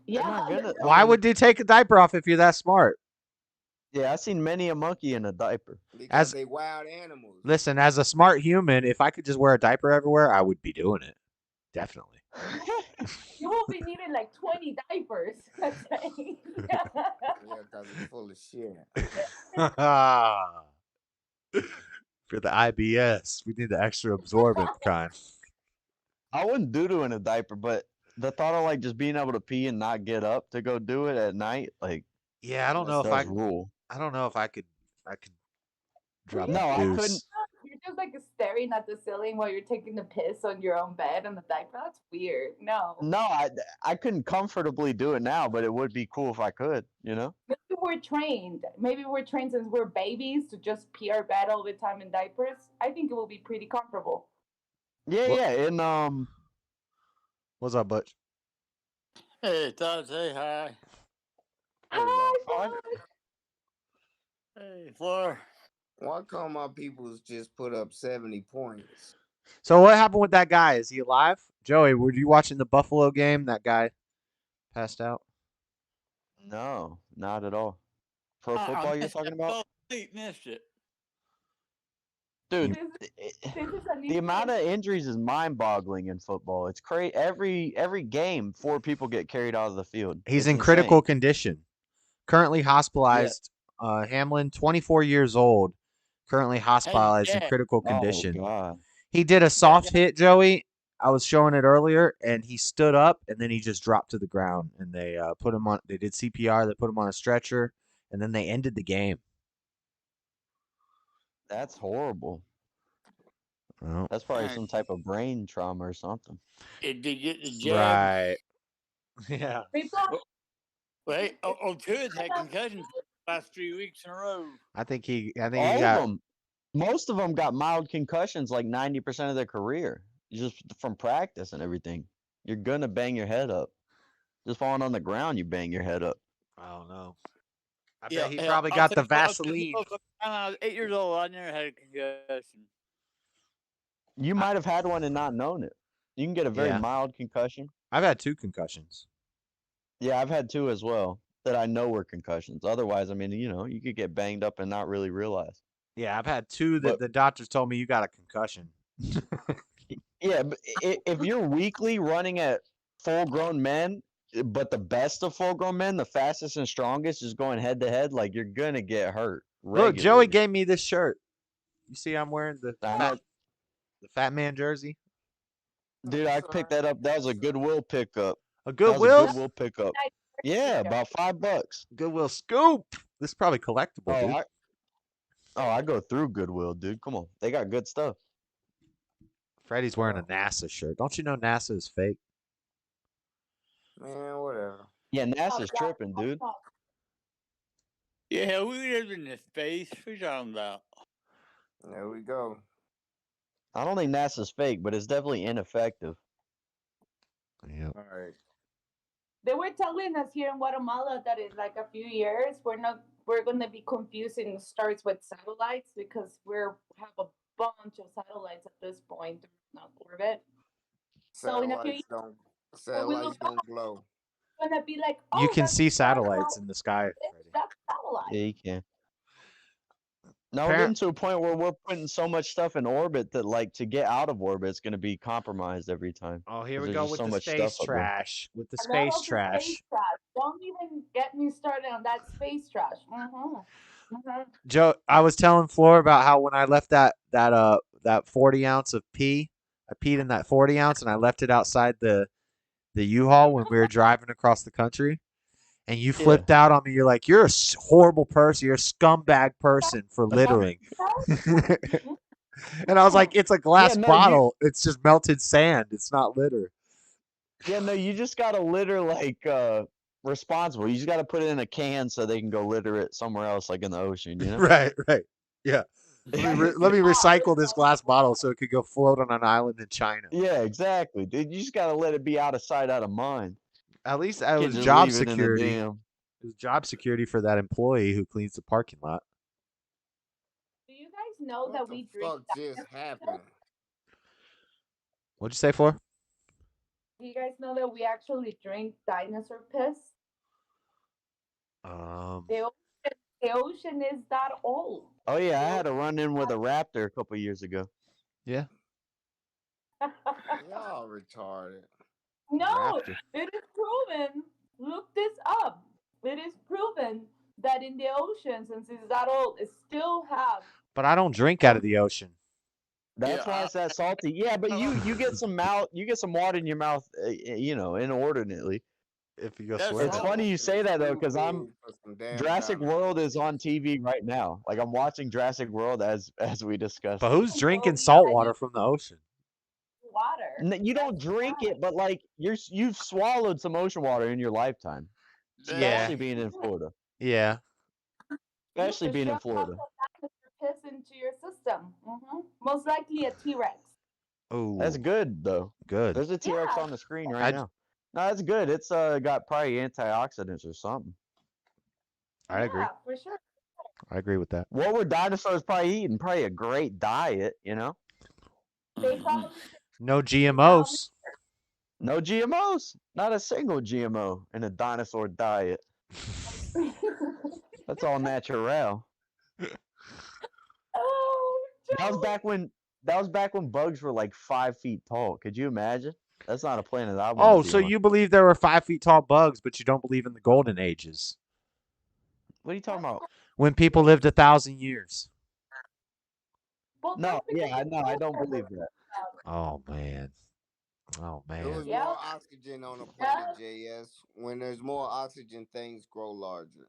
Yeah. Why would they take a diaper off if you're that smart? Yeah, I've seen many a monkey in a diaper. Because they wild animals. Listen, as a smart human, if I could just wear a diaper everywhere, I would be doing it. Definitely. You will be needing like 20 diapers. Yeah, because it's full of shit. For the IBS, we need the extra absorbent kind. I wouldn't doo-doo in a diaper, but the thought of like just being able to pee and not get up to go do it at night, like Yeah, I don't know if does I rule. I don't know if I could drop No, the I deuce. couldn't. You're just like staring at the ceiling while you're taking the piss on your own bed in the diaper. That's weird. No. No, I couldn't comfortably do it now, but it would be cool if I could, you know? Maybe we're trained. Maybe we're trained since we're babies to just pee our bed all the time in diapers. I think it will be pretty comfortable. Yeah, yeah. And what's up, Butch? Hey, Tate, hi. Hi, Hey, Fleur. Why come my peoples just put up 70 points? So what happened with that guy? Is he alive? Joey, were you watching the Buffalo game? That guy passed out? no, not at all. Pro football you're talking about? Missed it. Dude, the amount of injuries is mind-boggling in football. It's crazy. Every game, 4 people get carried out of the field. He's It's in critical insane. condition. Currently hospitalized. Hamlin, 24 years old, currently hospitalized in critical condition. Oh, God. He did a soft hit, Joey. I was showing it earlier, and he stood up, and then he just dropped to the ground. And they put him on. They did CPR. They put him on a stretcher, and then they ended the game. That's horrible. Well, That's probably some type of brain trauma or something. Did he get the jab? right. Yeah. Wait, O'Toole had concussions the last 3 weeks in a row. I think he All got. of them. Most of them got mild concussions like 90% of their career, just from practice and everything. You're going to bang your head up. Just falling on the ground, you bang your head up. I don't know. I bet he probably got the Vaseline. When I was 8 years old, I never had a concussion. You might have had one and not known it. You can get a very mild concussion. I've had 2 concussions. Yeah, I've had 2 as well that I know were concussions. Otherwise, I mean, you know, you could get banged up and not really realize. Yeah, I've had 2 that the doctors told me you got a concussion. Yeah, but if you're weakly running at full-grown men, but the best of full-grown men, the fastest and strongest, is going head-to-head, like, you're going to get hurt. Look, Joey gave me this shirt. You see I'm wearing the fat man jersey? Dude, I picked that up. That was a Goodwill pickup. A Goodwill? Goodwill pickup. Yeah, about $5. Goodwill scoop. This is probably collectible, dude. I go through Goodwill, dude. Come on. They got good stuff. Freddie's wearing a NASA shirt. Don't you know NASA is fake? Man, whatever. Yeah, NASA's tripping, dude. Yeah, we live in this space. What are you talking about? There we go. I don't think NASA's fake, but it's definitely ineffective. Yeah. All right. They were telling us here in Guatemala that in like a few years we're going to be confusing stars with satellites because we have a bunch of satellites at this point in orbit. So in a few years, Satellites don't glow. It's going to be like, You can see satellites in the sky. That's satellite. Yeah, you can. Now we're getting to a point where we're putting so much stuff in orbit that, like, to get out of orbit, it's going to be compromised every time. Oh, here we go with the space trash. With the space trash. Don't even get me started on that space trash. Joe, I was telling Floor about how when I left that 40 ounce of pee, I peed in that 40 ounce and I left it outside the U-Haul when we were driving across the country. And you flipped out on me. You're like, you're a horrible person. You're a scumbag person for littering. And I was like, it's a glass bottle. It's just melted sand. It's not litter. Yeah, no, you just got to litter like responsible. You just got to put it in a can so they can go litter it somewhere else, like in the ocean, you know? Right. Yeah. Let me recycle this glass bottle so it could go float on an island in China. Yeah, exactly, dude. You just got to let it be out of sight, out of mind. At least it was job security. It was job security for that employee who cleans the parking lot. Do you guys know that we drink? What just happened? What'd you say, for? Do you guys know that we actually drink dinosaur piss? The ocean is that old. Oh yeah, I had a run-in with a raptor a couple years ago. Yeah. Y'all retarded. No, Raptor. it is proven. Look this up. It is proven that in the ocean, since it's that old, it still have. But I don't drink out of the ocean. That's why it's that salty. Yeah, but you get some water in your mouth, you know, inordinately. if you go That's swimming. It's wrong. funny you say that though, because Too I'm big for some damn Jurassic dinosaurs. World is on TV right now. Like I'm watching Jurassic World as we discussed. But who's Oh, drinking yeah, salt I water need from the ocean? water. You don't drink it, but like you've swallowed some ocean water in your lifetime, Yeah. especially being in Florida. Yeah. Especially You being in just shove Florida. lots of piss into your system. Most likely a T-Rex. Oh, That's good though. good. There's a T-Rex Yeah. on the screen right now. No, that's good. It's got probably antioxidants or something. I agree. Yeah, for sure. I agree with that. What were dinosaurs probably eating? Probably a great diet, you know? They probably No GMOs. No GMOs. Not a single GMO in a dinosaur diet. That's all natural. Oh, That was back when bugs were like 5 feet tall. Could you imagine? That's not a planet I want Oh, to be so on. you believe there were 5 feet tall bugs, but you don't believe in the golden ages? What are you talking about? When people lived 1,000 years. No, yeah, I know. I don't believe that. Oh man. Oh There man. was more oxygen on the planet, JS. When there's more oxygen, things grow larger.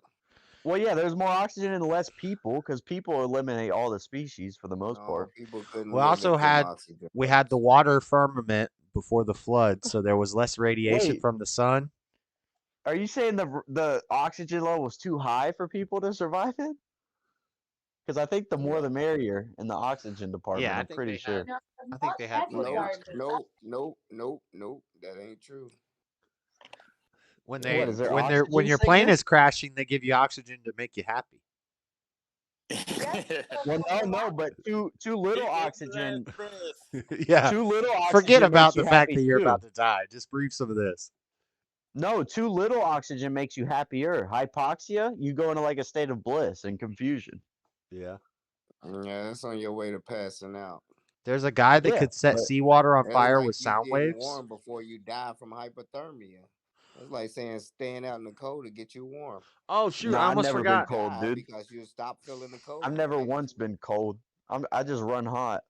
Well, yeah, there's more oxygen and less people because people eliminate all the species for the most part. People couldn't We live also at them had oxygen. the water firmament before the flood, so there was less radiation Wait. from the sun. Are you saying the oxygen level was too high for people to survive in? Because I think the more the merrier in the oxygen department. Yeah, I I'm think pretty they sure. had- I think they had plenty of oxygen. Nope. That ain't true. When What, is there when oxygen your plane sickness? is crashing, they give you oxygen to make you happy. Well, no, but too little oxygen. Yeah. Too little oxygen. Forget about makes the you fact happy that you're too. about to die. Just breathe some of this. No, too little oxygen makes you happier. Hypoxia, you go into like a state of bliss and confusion. Yeah. Yeah, that's on your way to passing out. There's a guy that Yeah, could set but- seawater on That's fire like with you sound getting waves. warm before you die from hypothermia. It's like saying staying out in the cold to get you warm. Oh shoot, Nah, I I've almost never forgot. been cold, Die dude. Because you stop feeling the cold. I've never once been cold. I just run hot.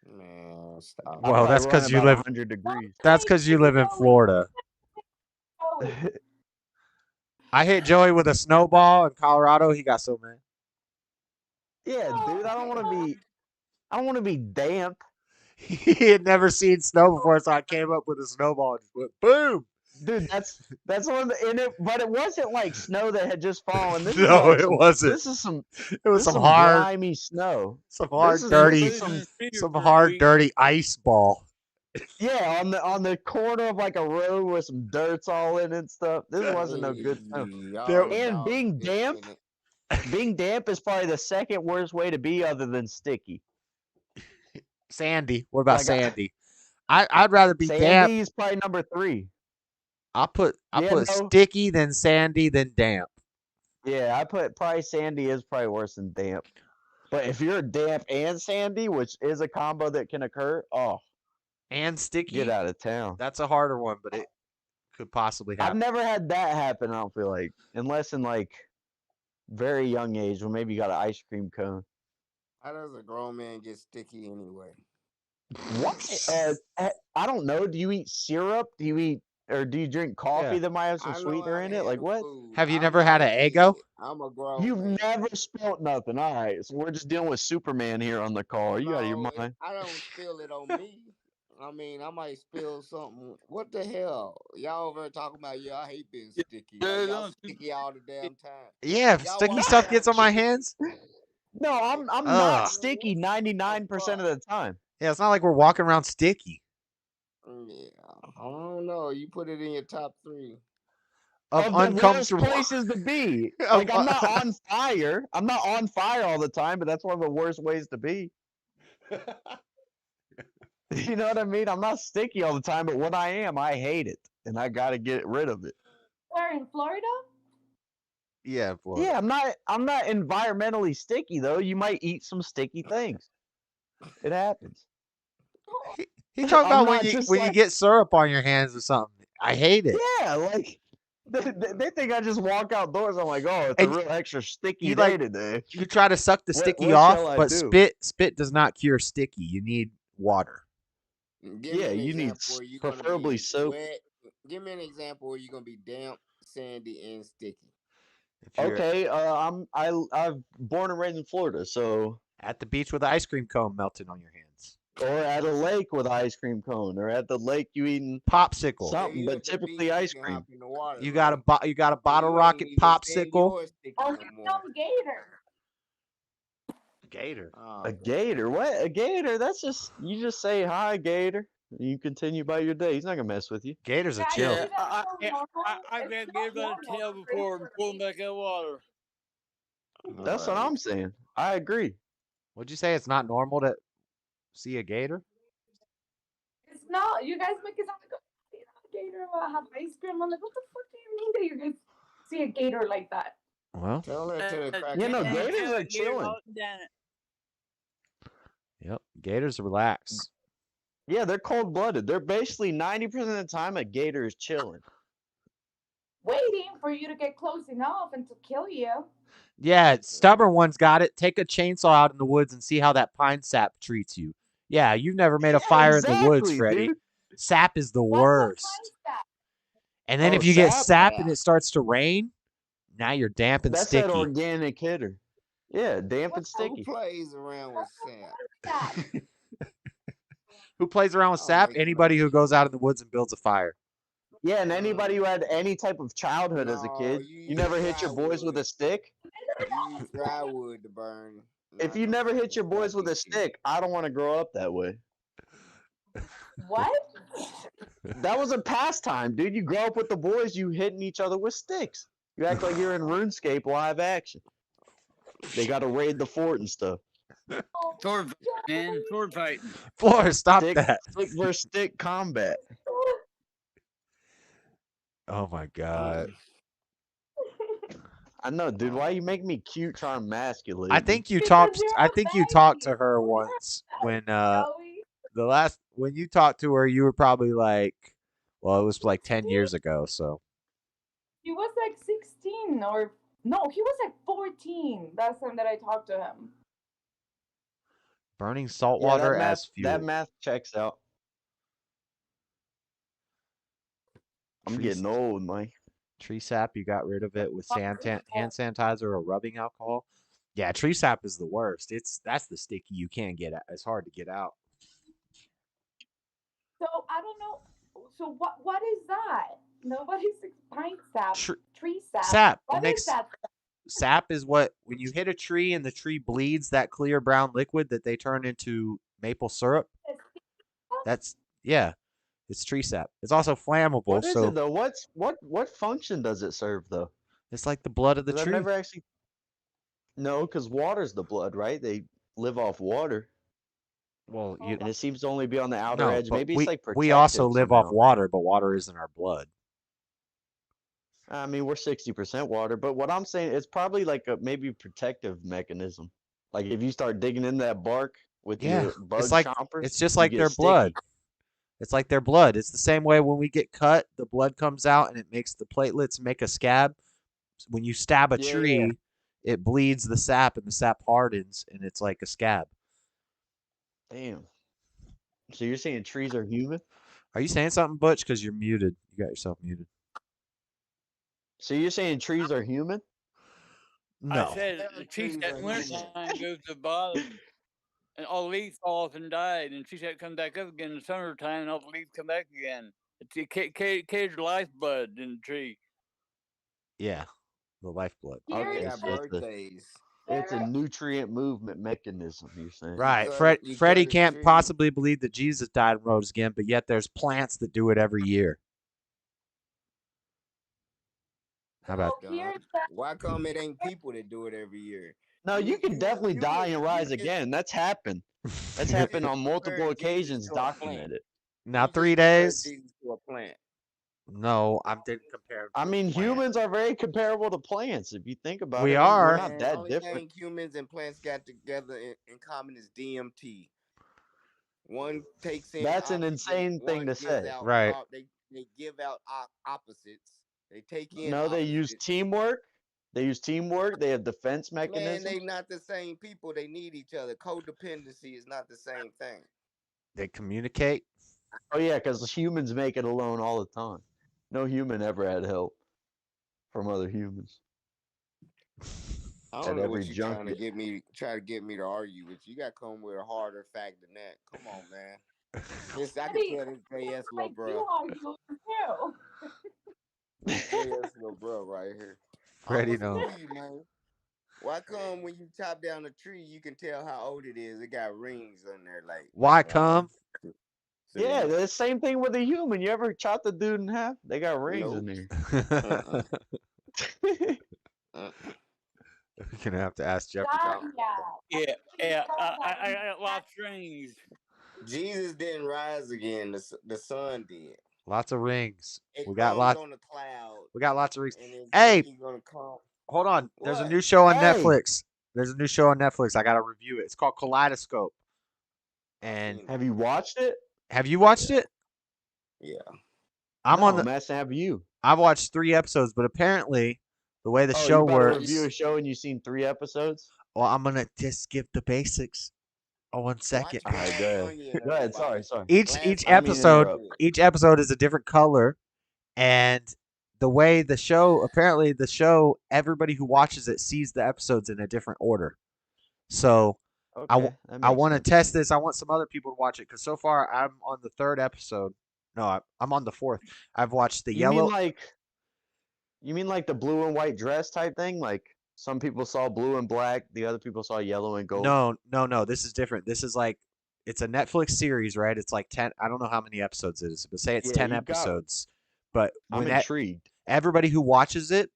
Man, stop. I Well, probably that's run because you about live. 100 degrees. That's because you live in Florida. I hit Joey with a snowball in Colorado. He got so mad. Yeah, dude, I don't want to be damp. He had never seen snow before, so I came up with a snowball and just went boom. Dude, that's one of the but it wasn't like snow that had just fallen. This No, is like it wasn't. This is some It was this is some hard, grimy snow. some hard, This is dirty, some hard, dirty ice ball. Yeah, on the corner of like a road with some dirts all in and stuff. This wasn't no good snow. And being damp is probably the second worst way to be other than sticky. Sandy. What about Like, Sandy? I'd rather be Sandy damp. is probably number 3. I put Yeah, no. sticky, then sandy, then damp. Yeah, I put probably sandy is probably worse than damp. But if you're damp and sandy, which is a combo that can occur, And sticky. get out of town. That's a harder one, but it could possibly I've happen. never had that happen, I don't feel like. Unless in like very young age when maybe you got an ice cream cone. How does a grown man get sticky anyway? What? I don't know. Do you eat syrup? Do you drink coffee Yeah. that might have some I know sweetener how in to it? Like handle what? food. Have you I'm never had not an picky. Eggo? I'm a grown You've man. never spelt nothing. All right, so we're just dealing with Superman here on the call. Are you out of your No, mind? I don't spill it on me. I mean, I might spill something. What the hell? Y'all over there talking about, I hate being sticky. Y'all sticky all the damn time. Yeah, if Y'all sticky walk stuff around gets on my sticky. hands. No, I'm Ugh. not sticky 99% of the time. Yeah, it's not like we're walking around sticky. Yeah, I don't know. You put it in your top 3. Of the worst uncomfortable places to be. Like I'm not on fire. I'm not on fire all the time, but that's one of the worst ways to be. You know what I mean? I'm not sticky all the time, but when I am, I hate it, and I got to get rid of it. Where in Florida? Yeah, boy. Yeah, I'm not environmentally sticky though. You might eat some sticky things. It happens. He talking I'm about when not you just when you like- get syrup on your hands or something. I hate it. Yeah, like they think I just walk outdoors. I'm like, oh, it's And a real extra sticky you day like- today. You try to suck the What- sticky what off, shall I but do? spit does not cure sticky. You need water. Give me Yeah, an you need example where you're gonna preferably be soap. wet. Give me an example where you're gonna be damp, sandy, and sticky. Okay, I've born and raised in Florida, so at the beach with an ice cream cone melting on your hands, or at a lake with an ice cream cone, or at the lake you eating popsicle, something, but typically ice cream. You got a bottle rocket popsicle. Gator. Gator. A gator? What? A gator? That's just you just say hi, gator. And you continue by your day. He's not gonna mess with you. Gators are chill. Yeah, I've had Gator by the tail before and pulled him back out of water. That's what I'm saying. I agree. Would you say it's not normal to see a gator? It's not. You guys make it sound like a gator will have ice cream. I'm like, what the fuck do you mean that you guys see a gator like that? Well, you know, gators are chilling. Yep, gators relax. Yeah, they're cold-blooded. They're basically 90% of the time a gator is chilling. Waiting for you to get close enough and to kill you. Yeah, stubborn ones got it. Take a chainsaw out in the woods and see how that pine sap treats you. Yeah, you've never made a fire in the woods, Freddy. Dude. Sap is the worst. And then if you get sap and it starts to rain, now you're damp and sticky. That's that organic hitter. Yeah, damp and sticky. Who plays around with sap? Who plays around with sap? Anybody who goes out in the woods and builds a fire. Yeah, and anybody who had any type of childhood as a kid. You never hit your boys with a stick? You use dry wood to burn. If you never hit your boys with a stick, I don't want to grow up that way. What? That was a pastime, dude. You grow up with the boys, you hitting each other with sticks. You act like you're in RuneScape live action. They got to raid the fort and stuff. Sword fighting, man. Sword fighting. Floor, stop that. Stick versus stick combat. Oh my god. I know, dude. Why you make me cute trying to emasculate? I think you talked to her once when when you talked to her, you were probably like, well, it was like 10 years ago, so. He was like 16 or no, he was like 14. That's time that I talked to him. Burning salt water as fuel. That math checks out. I'm getting old, Mike. Tree sap, you got rid of it with hand sanitizer or rubbing alcohol. Yeah, tree sap is the worst. That's the sticky you can't get out. It's hard to get out. So I don't know. So what is that? Nobody's pine sap. Tree sap. Sap. What is that? Sap is what when you hit a tree and the tree bleeds that clear brown liquid that they turn into maple syrup. It's tree sap. It's also flammable. What is it though? What function does it serve though? It's like the blood of the tree. I've never actually. No, because water's the blood, right? They live off water. Well, and it seems to only be on the outer edge. Maybe it's like protective we also live somehow. off water, but water isn't our blood. I mean, we're 60% water, but what I'm saying it's probably like a maybe protective mechanism. Like if you start digging in that bark with your bug chompers, it's just like their blood. It's like their blood. It's the same way when we get cut, the blood comes out and it makes the platelets make a scab. When you stab a tree, it bleeds the sap and the sap hardens and it's like a scab. Damn. So you're saying trees are human? Are you saying something, Butch? Because you're muted. You got yourself muted. So you're saying trees are human? No. I said the tree that wintertime goes to the bottom and all the leaves fall off and died, and tree that comes back up again in the summertime and all the leaves come back again. It carries lifeblood in the tree. Yeah, the lifeblood. Okay, it's a nutrient movement mechanism, you're saying. Right. Freddie can't possibly believe that Jesus died and rose again, but yet there's plants that do it every year. How about that? Why come it ain't people that do it every year? No, you can definitely die and rise again. That's happened. That's happened on multiple occasions, documented. Now 3 days. To a plant. No, I didn't compare. I mean, humans are very comparable to plants. If you think about it, we are. We're not that the only different. thing humans and plants got together in common is DMT. One takes in. That's an insane thing to say. Right. They give out opposites. They take in. No, they use teamwork. They have defense Man, mechanisms. they not the same people. They need each other. Codependency is not the same thing. They communicate. Oh yeah, because humans make it alone all the time. No human ever had help from other humans. I don't know what you trying to get me to argue with. You got to come with a harder fact than that. Come on, man. This I can tell this JS little bro. JS little bro right here. Freddie know. knows. You, man. Why come when you chop down a tree, you can tell how old it is? It got rings on there, like. Why come? Yeah, the same thing with a human. You ever chop the dude in half? They got rings in there. You're gonna have to ask Jeffrey. Yeah. I got lots of rings. Jesus didn't rise again. The sun did. Lots of rings. It We got comes lots on the cloud. We got lots of rings. And Hey, he's gonna come. hold on. There's a What? new show on Hey. Netflix. There's a new show on Netflix. I gotta review it. It's called Kaleidoscope. And Have you watched it? have you watched it? Yeah. I'm No, on the. I'm asking, have you? I've watched 3 episodes, but apparently, the way the Oh, show you about to works. review a show and you've seen 3 episodes? Well, I'm gonna just give the basics. Oh, 1 second. All right, go ahead. Go ahead. Sorry. Each I didn't mean to episode interrupt. is a different color, and the way the show everybody who watches it sees the episodes in a different order. So Okay, that I makes want to sense. test this. I want some other people to watch it because so far I'm on the 3rd episode. No, I'm on the 4th. I've watched the You yellow. mean like the blue and white dress type thing? Like some people saw blue and black, the other people saw yellow and gold. No. This is different. This is like it's a Netflix series, right? It's like 10. I don't know how many episodes it is, but say it's Yeah, 10 you got it. episodes. But I'm when intrigued. everybody who watches it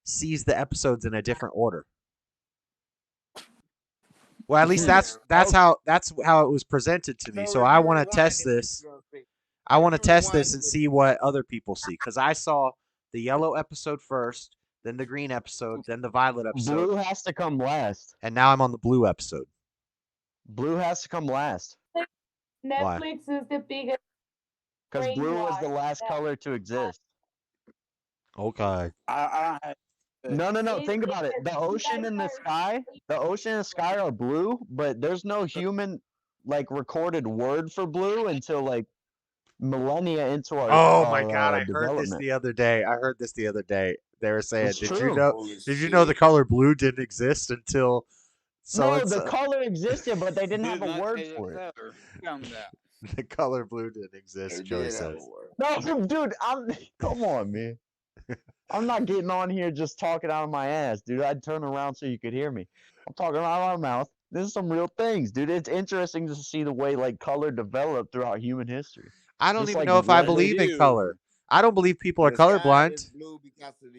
sees the episodes in a different order. Well, at least that's how it was presented to me. So I want to test this. I want to test this and see what other people see because I saw the yellow episode first, then the green episode, then the violet episode, Blue has to come last. and now I'm on the blue episode. Blue has to come last. Netflix is the biggest. Because blue was the brainwash last that- color to exist. Okay. No. Think about it. The ocean and the sky are blue, but there's no human like recorded word for blue until like millennia into our Oh my God! I heard development. this the other day. They were saying, It's "Did true. you know the color blue didn't exist until?" No, the color existed, but they didn't have a word for it. The color blue didn't exist. Joey says. No, dude, come on, man. I'm not getting on here just talking out of my ass, dude. I'd turn around so you could hear me. I'm talking out of my mouth. This is some real things, dude. It's interesting to see the way like color developed throughout human history. I don't Just even like know if I red- believe in color. I don't believe people are colorblind.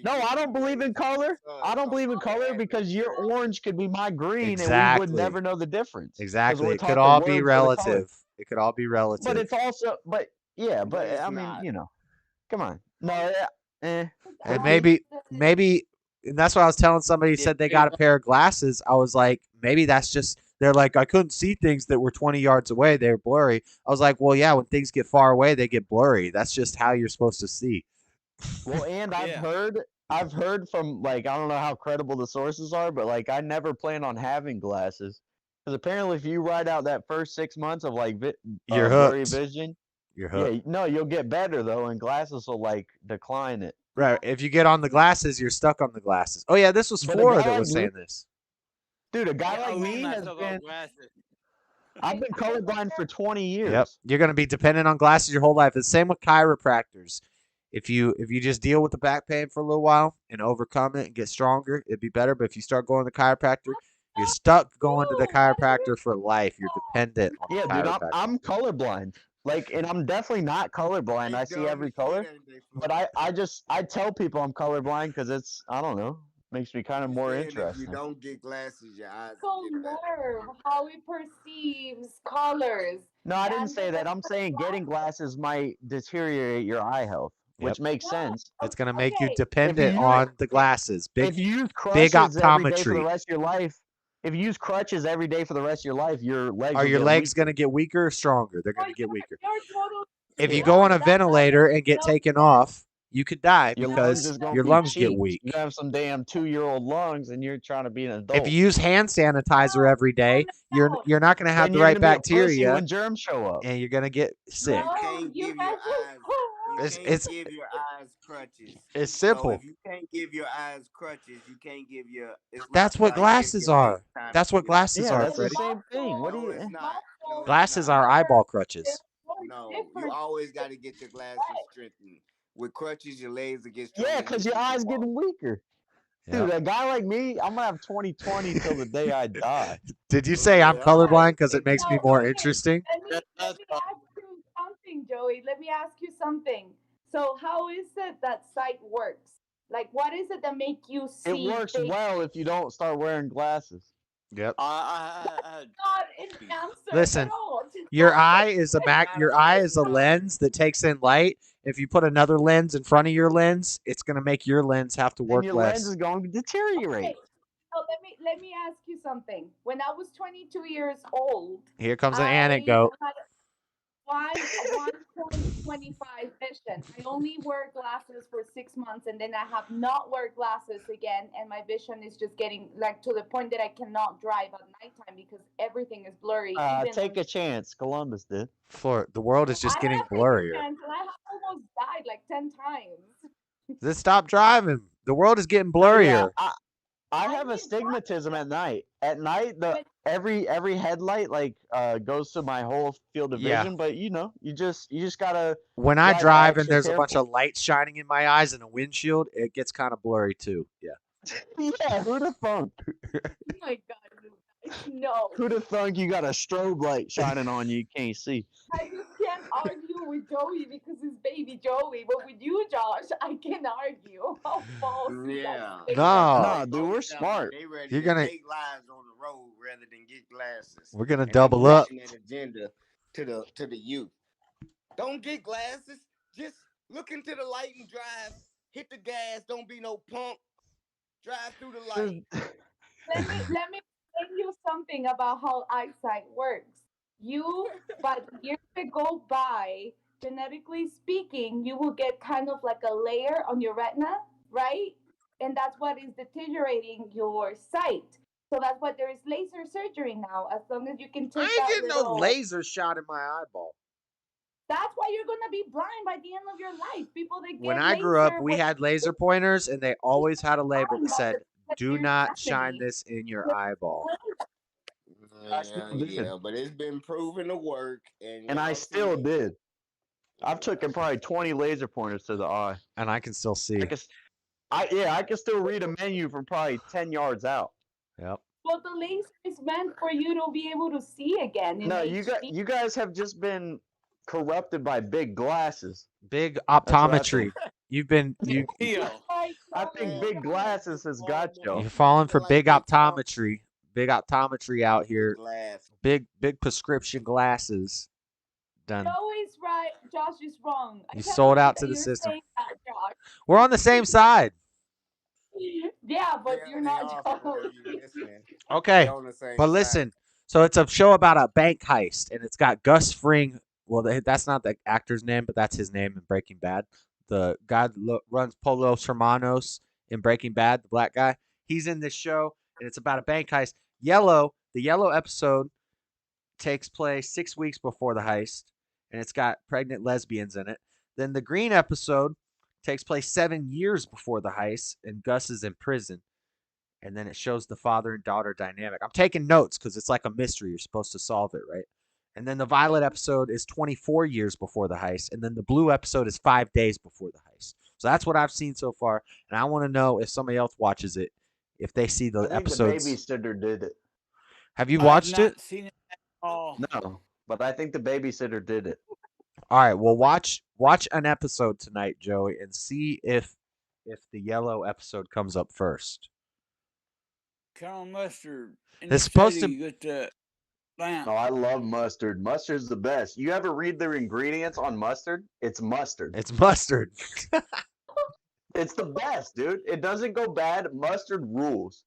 No, I don't believe in color. I don't believe in color because your orange could be my green, and we Exactly. would never know the difference. 'Cause Exactly. we're It taught could the all word be for the color. relative. It could all be relative. But it's also, yeah, but it's I mean, not. you know, come on. No, And maybe, and that's what I was telling somebody who said they got a pair of glasses. I was like, maybe that's just, they're like, I couldn't see things that were 20 yards away. They were blurry. I was like, well, yeah, when things get far away, they get blurry. That's just how you're supposed to see. well, and I've heard from like, I don't know how credible the sources are, but like, I never plan on having glasses because apparently, if you ride out that first 6 months of like You're blurry hooked. vision, You're hooked. yeah, no, you'll get better though, and glasses will like decline it. Right. If you get on the glasses, you're stuck on the glasses. Oh, yeah, this was But a Flora guy that was like saying me- this. Dude, a guy like me has been. I've been colorblind for 20 years. Yep. You're going to be dependent on glasses your whole life. It's the same with chiropractors. If you just deal with the back pain for a little while and overcome it and get stronger, it'd be better. But if you start going to the chiropractor, you're stuck going to the chiropractor for life. You're dependent on Yeah, the dude, chiropractor. I'm colorblind. Like, and I'm definitely not colorblind. I see every color. But I tell people I'm colorblind because it's, I don't know, makes me kind of more If you interesting. don't get glasses, your eyes So nerve how it perceives colors. No, I didn't say that. I'm saying getting glasses might deteriorate your eye health, which makes sense. It's going to make you Okay. Dependent If you- on the glasses. Big, if you use big crutches every day for the optometry. rest of your life, if you use crutches every day for the rest of your life, your legs Are will your get legs weaker. going to get weaker or stronger? They're going to get weaker. You're totally If you go on a ventilator and get taken off, you could die Your lungs because is gonna your be lungs get cheeks. weak. You have some damn 2-year-old lungs, and you're trying to be an adult. If you use hand sanitizer every day, you're not going to have Then the you're right gonna be a pussy bacteria, when germs show up. and you're going to get sick. No, you have to. It's give your eyes crutches. It's So simple. if you can't give your eyes crutches, you can't give your. That's what glasses are. That's what glasses are, that's the Freddie. same thing. What do No, you? it's not. No, it's Glasses not. are eyeball crutches. No, you always got to get your glasses strengthened. With crutches, your legs will get stronger. Yeah, because your eyes getting weaker. Dude, a guy like me, I'm gonna have 20/20 till the day I die. Did you say I'm colorblind because it makes me more interesting? Let me ask you something, Joey. Let me ask you something. So, how is it that sight works? Like, what is it that make you see? It works well if you don't start wearing glasses. Yep. Not an answer. Listen, at all. your eye is a lens that takes in light. If you put another lens in front of your lens, it's gonna make your lens have to work and your less. lens is going to deteriorate. Okay. So let me ask you something. When I was 22 years old, Here comes an anecdote. I had 1.25 vision. I only wear glasses for 6 months, and then I have not wear glasses again, and my vision is just getting like to the point that I cannot drive at nighttime because everything is blurry. Take a chance. Columbus did. The world is just getting blurrier. I have almost died like 10 times. Just stop driving. The world is getting blurrier. Yeah, I have astigmatism at night. At night, every headlight goes to my whole field of Yeah. vision. But you just gotta. When I drive and there's extra a bunch of lights shining in my eyes and a windshield, it gets kind of blurry too. Yeah. Yeah, who'd have thunk? Oh my God. No. Who'd have thunk you got a strobe light shining on you can't see? I just can't argue with Joey because it's baby Joey, but with you, Josh, I can argue. How false. Yeah. No, dude, we're smart. They ready You're to gonna- take lives on the road rather than get glasses. We're gonna And double I'm up. pushing that agenda to the youth. Don't get glasses. Just look into the light and drive. Hit the gas. Don't be no punk. Drive through the light. Let me tell you something about how eyesight works. But years that go by, genetically speaking, you will get kind of like a layer on your retina, right? And that's what is deteriorating your sight. So that's why there is laser surgery now. As long as you can take I ain't getting no laser shot in my eyeball. That's why you're gonna be blind by the end of your life. People that get When I grew up, we laser- had laser pointers, and they always had a label that said, "Do not shine this in your eyeball." Yeah, but it's been proven to work, And I still did. I've taken probably 20 laser pointers to the eye, and I can still see. I can still read a menu from probably 10 yards out. Yep. Well, the laser is meant for you to be able to see again. in No, HD. you guys have just been corrupted by big glasses. Big optometry. You've been I think big glasses has got you. You're falling for big optometry. Big optometry out here. Big prescription glasses. Done. Joey's right. Josh is wrong. I You cannot sold out believe to the you're system. saying that, Josh. We're on the same side. Yeah, but you're not Josh. Okay, but listen. So it's a show about a bank heist, and it's got Gus Fring. Well, that's not the actor's name, but that's his name in Breaking Bad. The guy that runs Polos Hermanos in Breaking Bad, the black guy. He's in this show, and it's about a bank heist. The yellow episode takes place 6 weeks before the heist, and it's got pregnant lesbians in it. Then the green episode takes place 7 years before the heist, and Gus is in prison. And then it shows the father and daughter dynamic. I'm taking notes because it's like a mystery. You're supposed to solve it, right? And then the violet episode is 24 years before the heist. And then the blue episode is 5 days before the heist. So that's what I've seen so far. And I want to know if somebody else watches it, if they see the I think episodes. the babysitter did it. Have you watched I've not it? seen it at all. No, but I think the babysitter did it. All right. Well, watch an episode tonight, Joey, and see if the yellow episode comes up first. Colonel Mustard. In It's the supposed city to- with the lamp. Oh, I love mustard. Mustard's the best. You ever read the ingredients on mustard? It's mustard. It's mustard. It's the best, dude. It doesn't go bad. Mustard rules.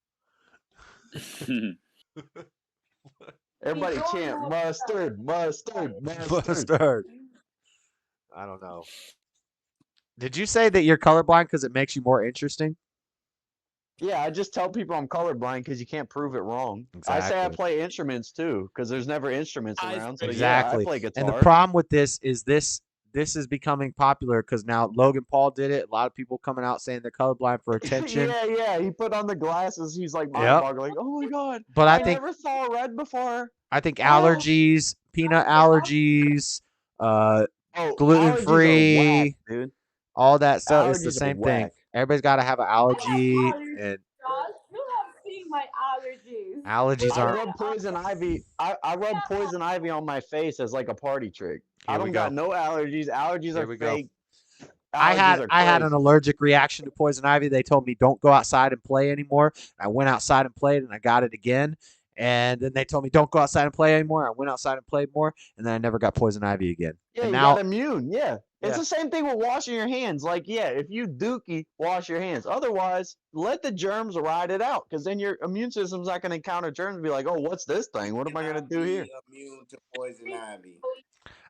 Everybody chant mustard, mustard, mustard. Mustard. I don't know. Did you say that you're colorblind because it makes you more interesting? Yeah, I just tell people I'm colorblind because you can't prove it wrong. I say I Exactly. play instruments too because there's never instruments around. So Exactly. yeah, I play guitar. And the problem with this is this this is becoming popular because now Logan Paul did it. A lot of people coming out saying they're colorblind for attention. Yeah. He put on the glasses. He's like Yep. mind-boggling. Oh my god! But I think never saw red before. I think allergies, peanut allergies, gluten-free, dude. all that stuff. It's the Allergies are same thing. whack. Everybody's got to have an allergy, and Josh, you have seen my allergies. allergies I aren't. rub poison ivy. I rub poison ivy on my face as like a party trick. I Here we don't go. got no allergies. Allergies Here are we go. fake. I had Allergies are an crazy. allergic reaction to poison ivy. They told me don't go outside and play anymore. I went outside and played, and I got it again. And then they told me don't go outside and play anymore. I went outside and played more, and then I never got poison ivy again. Yeah, and you now got immune. Yeah. It's Yeah. the same thing with washing your hands. Like, yeah, if you dookie, wash your hands. Otherwise, let the germs ride it out, because then your immune system's not going to encounter germs and be like, oh, what's this thing? What am I going to do here? Immune to poison ivy.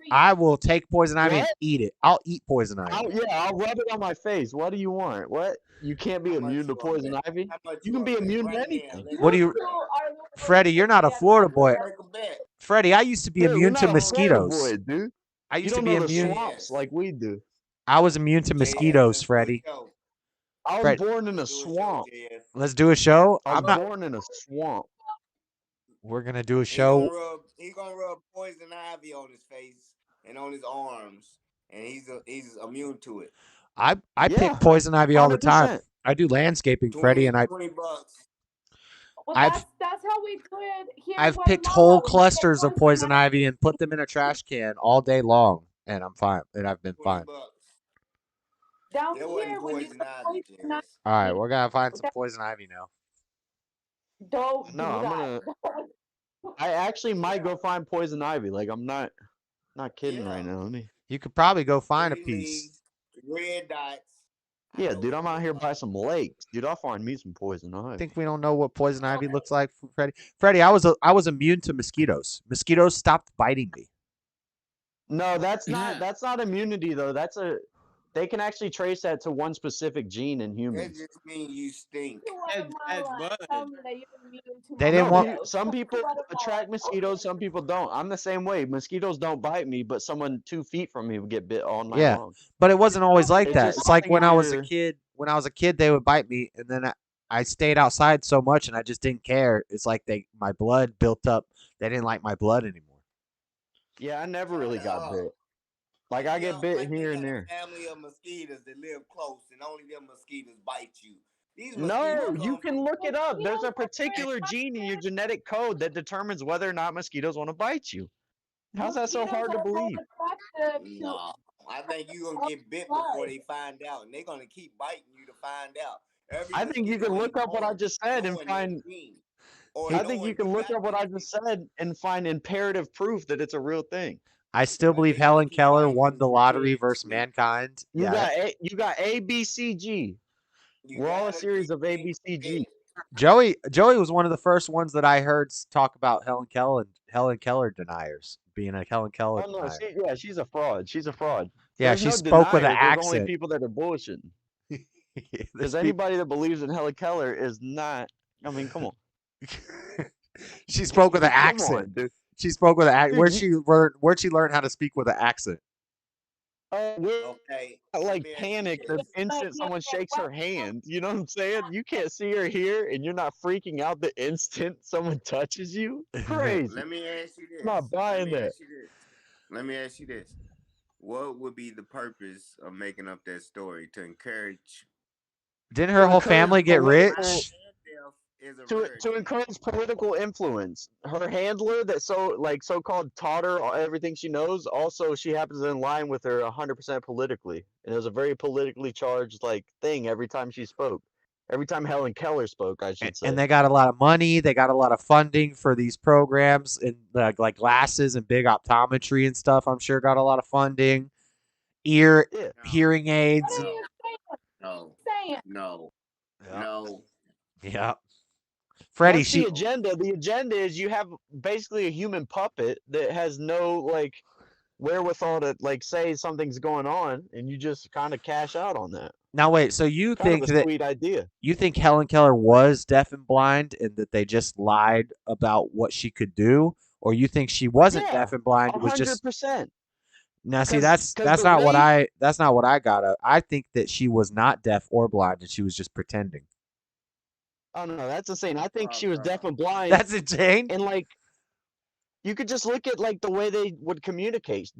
I will take poison ivy and What? eat it. I'll eat poison ivy. I'll rub it on my face. What do you want? What? You can't be immune to poison ivy? You can be immune to anything. What do you, Freddie? You're not a Florida boy. Freddie, I used to be Dude, immune we're to not a Florida mosquitoes. boy, dude. I You used to don't be know the immune. swamps like we do. I was immune to mosquitoes, Freddie. I was Fred- born in a swamp. Let's do a show. I I'm was not. born in a swamp. We're gonna do a show. He's gonna rub poison ivy on his face and on his arms, and he's immune to it. I pick poison ivy all the time. 100%. I do landscaping, Freddie, and $20. Well, I've- that's how we do it here. in I've picked Guatemala. whole We get clusters of poison ivy and put them in a trash can all day long, and I'm fine. And I've been fine. Down There here, wasn't when you poison get ivy, poison Janice. All right, we're gonna find some poison ivy now. don't No, do I'm that. gonna. I actually might go find poison ivy. Like, I'm not kidding right now. Let me. You could probably go find a piece. Red dots. Yeah, dude, I'm out here by some lakes. Dude, I'll find me some poison I ivy. think we don't know what poison ivy looks like, Freddie. Freddie, I was immune to mosquitoes. Mosquitoes stopped biting me. No, that's not immunity though. They can actually trace that to one specific gene in That humans. just means you stink. They didn't want. Some people attract mosquitoes, some people don't. I'm the same way. Mosquitoes don't bite me, but someone 2 feet from me would get bit all night Yeah, long. but it wasn't always like It's that. just It's like something when in I was a your- kid. When I was a kid, they would bite me, and then I stayed outside so much, and I just didn't care. It's like my blood built up. They didn't like my blood anymore. Yeah, I never really got bit. Like, I get bit here and there. Family of mosquitoes that live close, and only them mosquitoes bite you. These No, mosquitoes you come can from- look it up. There's a particular gene in your genetic code that determines whether or not mosquitoes want to bite you. How's that so hard to believe? No, I think you're gonna get bit before they find out, and they're gonna keep biting you to find out. Every I think you can mosquito look up what I just said and knowing find. their gene, or I think knowing you can look up what I just said and find imperative proof that it's a real thing. I still believe Helen Keller won the lottery versus mankind. You Yeah, got ABCG. We're all a series of ABCG. Joey was one of the first ones that I heard talk about Helen Keller deniers, being a Helen Keller Oh no, denier. she's a fraud. She's a fraud. Yeah, There's she no spoke with an deniers, there's only accent. people that are bullshitting. There's Because peop- anybody that believes in Helen Keller is not. I mean, come on. She spoke with an Come on, accent. dude. She spoke with an accent. Dude, Where'd she learn how to speak with an accent? We're Okay, like panic the instant someone shakes her hand. You know what I'm saying? You can't see or hear, and you're not freaking out the instant someone touches you. Crazy. Let me ask you this. I'm not buying that. Let me ask you this. What would be the purpose of making up that story? To encourage Didn't her whole family get rich? To encourage political influence. Her handler that so-called taught her everything she knows. Also, she happens in line with her 100% politically, and it was a very politically charged thing every time she spoke. Every time Helen Keller spoke, I should say. And they got a lot of money. They got a lot of funding for these programs, and like glasses and big optometry and stuff. I'm sure got a lot of funding. Hearing aids. No. Yeah. Freddie, What's the agenda? The agenda is you have basically a human puppet that has no wherewithal to say something's going on, and you just kind of cash out on that. Now wait, so you Kind think of a that sweet idea? you think Helen Keller was deaf and blind, and that they just lied about what she could do, or you think she wasn't Yeah, deaf and blind? It was just 100%. Now, see, that's not what I got. I think that she was not deaf or blind, and she was just pretending. Oh no, that's insane. I think she was deaf and blind. That's insane. And like, you could just look at like the way they would communicate.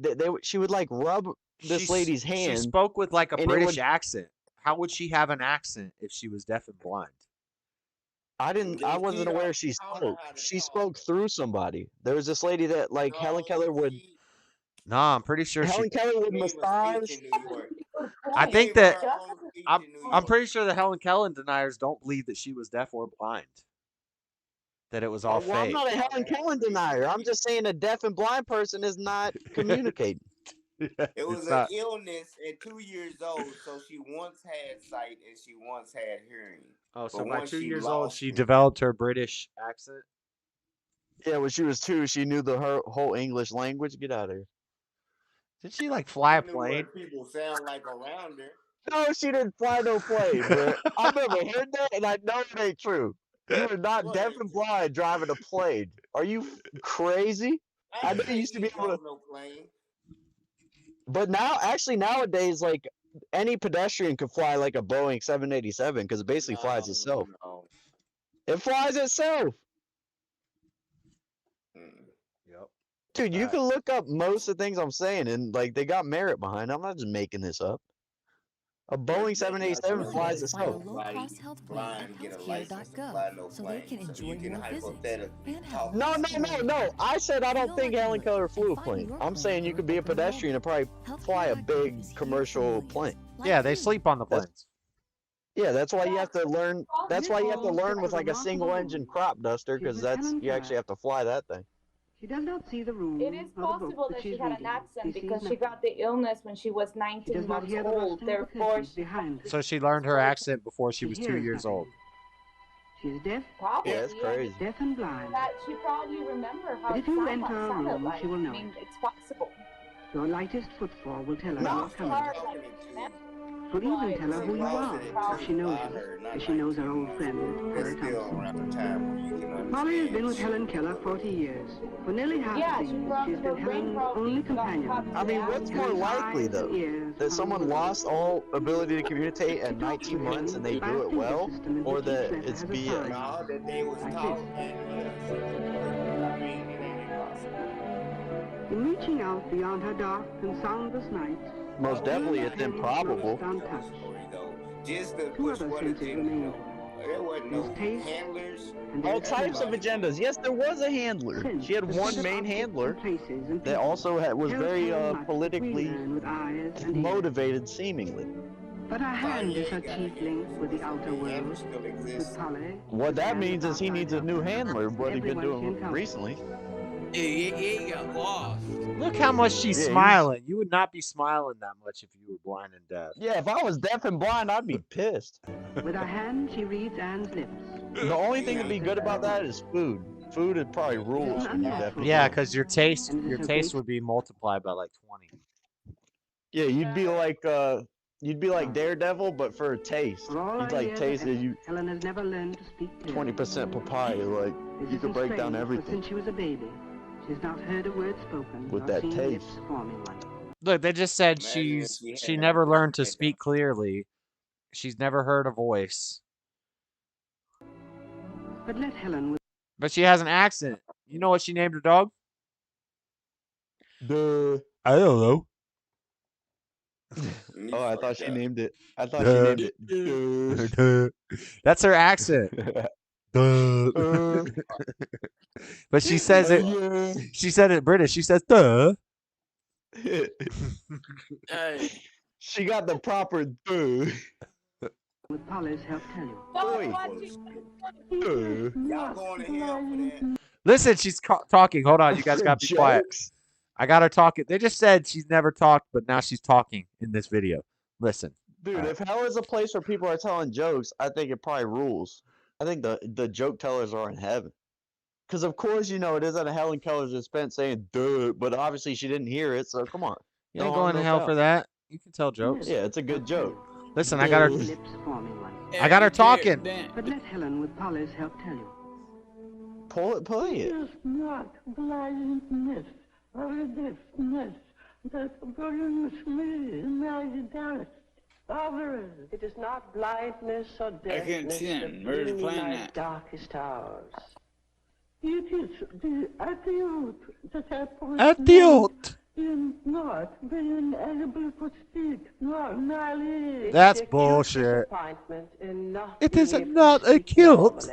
She would like rub this lady's hand. She spoke with like a British accent. How would she have an accent if she was deaf and blind? I wasn't aware she spoke. She spoke through somebody. There was this lady that like Helen Keller would. No, I'm pretty sure Helen Keller would massage. I think that I'm pretty sure the Helen Keller deniers don't believe that she was deaf or blind. That it was all Well, I'm fake. not a Helen Keller denier. I'm just saying a deaf and blind person is not communicating. It was an illness at 2 years old, so she once had sight and she once had hearing. Oh, so But by once 2 she years old, lost she it- developed her British accent. Yeah, when she was 2, she knew her whole English language. Get out of here. Did she like fly a knew plane? what people sound like around her. No, she didn't fly no plane, bro. I've never heard that, and I know it ain't true. You are not deaf and blind driving a plane. Are you crazy? I know you used to be able to. No plane. But now, actually, nowadays, like any pedestrian could fly like a Boeing 787 because it basically flies itself. No. It flies itself. Yep. Dude, you can look up most of the things I'm saying, and like they got merit behind it. I'm not just making this up. A Boeing 787 flies itself. Low-cost health plan at healthcare.gov so they can enjoy more visits and help. No. I said I don't think Helen Keller flew a plane. I'm saying you could be a pedestrian and probably fly a big commercial plane. Yeah, they sleep on the planes. Yeah, that's why you have to learn. That's why you have to learn with like a single engine crop duster, because you actually have to fly that thing. She does not see the room. It is possible that she had an accent because she got the illness when she was 19 months old. Therefore, So she learned her accent before she was 2 years old. She's deaf. probably. Yeah, that's crazy. Deaf and blind. That she probably remember how But it if you sounded enter a room, like. she will know I mean, it's possible. Your lightest footfall will tell her Not you're coming. hard like Will even tell her who you are, if she knows you, if she knows her old friend, Harry Thompson. Molly has been with Helen Keller 40 years. For nearly half of these, she's been Helen's only companion. I mean, what's more likely though? That someone lost all ability to communicate at 19 months and they do it well, or that it's BS? No, that they was taught and I mean, it ain't impossible. In reaching out beyond her dark and soundless nights, Most definitely, it's improbable. Just to Two push other what senses agenda, remain. there wasn't no handlers. All types of agendas. Yes, there was a handler. She had one main handler that also was very politically motivated, seemingly. But her hand is her chief link with the outer world, with Polly. What that means is he needs a new handler, what he's been doing recently. He got lost. Look how much she's smiling. You would not be smiling that much if you were blind and deaf. Yeah, if I was deaf and blind, I'd be pissed. With her hand, she reads Anne's lips. The only thing that'd be good about that is food. Food would probably rules when you're deaf. Yeah, because your taste would be multiplied by like 20. Yeah, you'd be like Daredevil, but for a taste. You'd like taste it. You Helen has never learned to speak. 20% papaya, like you could break down everything. Since she was a baby, she's not heard a word spoken. With nor that seen taste. lips forming one. Look, they just said she never learned to speak clearly. She's never heard a voice. But let Helen. But she has an accent. You know what she named her dog? I don't know. Oh, I thought she named it. I thought she named it. That's her accent. But she says it. She said it British. She says duh. She got the proper duh. With Polly's help, tell you. Y'all going to hell for that. Listen, she's talking. Hold on, you guys got to be quiet. I got her talking. They just said she's never talked, but now she's talking in this video. Listen. Dude, if hell is a place where people are telling jokes, I think it probably rules. I think the joke tellers are in heaven. Because, of course, you know, it isn't a Helen Keller's expense saying, duh, but obviously she didn't hear it, so come on. You ain't going to hell for that. You can tell jokes. Yeah, it's a good joke. Listen, I got her. I got her talking. But let Helen, with Polly's help, tell you. Play it. Not blindness or deafness. that burns me in my dark hours. It is not blindness or I can't deafness see that him. Where's he bring playing my at? darkest hours. It is the attitude that I put Attitude. in not being able to speak normally. That's bullshit. It is not a cute.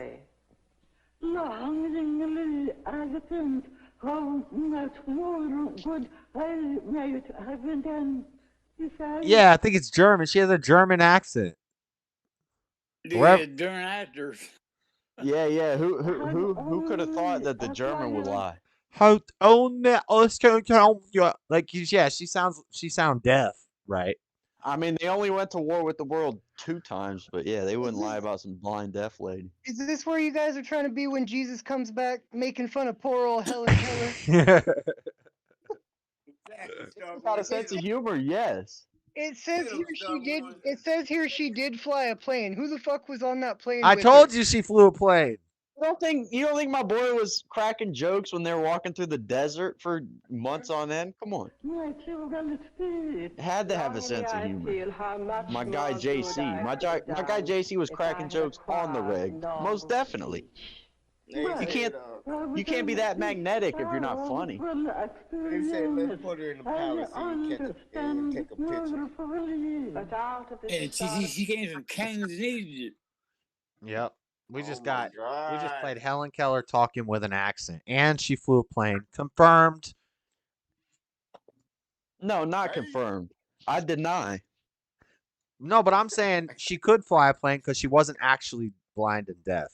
Longingly, I think how much more good I might have done if I... Yeah, I think it's German. She has a German accent. Yeah, German actors. Yeah. Who could have thought that the German would lie? Like, yeah, she sound deaf, right? I mean, they only went to war with the world 2 times, but yeah, they wouldn't lie about some blind deaf lady. Is this where you guys are trying to be when Jesus comes back, making fun of poor old Helen Keller? Got a sense of humor, yes. It says here she did. It says here she did fly a plane. Who the fuck was on that plane? I with told her? you she flew a plane. You don't think my boy was cracking jokes when they were walking through the desert for months on end? Come on. Had to have a sense of humor. My guy JC. My guy JC was cracking jokes on the reg. Most definitely. You can't be that magnetic if you're not funny. They said let's put her in the palace and take a picture. And she came from Kansas City. Yep. We just played Helen Keller talking with an accent, and she flew a plane. Confirmed. No, not confirmed. I deny. No, but I'm saying she could fly a plane because she wasn't actually blind and deaf.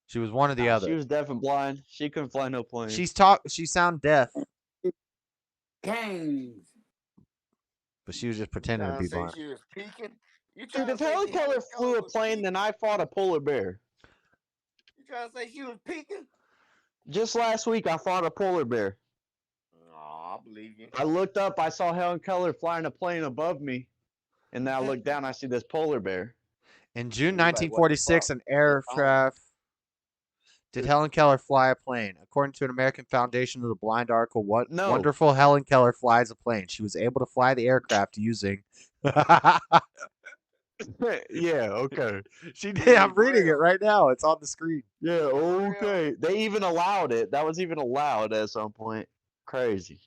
She was one or the other. She was deaf and blind. She couldn't fly no plane. She sound deaf. Gangs. But she was just pretending to be blind. She was peeking. Dude, if Helen Keller flew a plane, then I fought a polar bear. You trying to say she was peeking? Just last week, I fought a polar bear. Oh, I believe you. I looked up, I saw Helen Keller flying a plane above me, and then I looked down, I see this polar bear. In June 1946, an aircraft. Did Helen Keller fly a plane? According to an American Foundation of the Blind article, No. Wonderful Helen Keller flies a plane. She was able to fly the aircraft using. Yeah, okay. She did. I'm reading it right now. It's on the screen. Yeah, okay. They even allowed it. That was even allowed at some point. Crazy.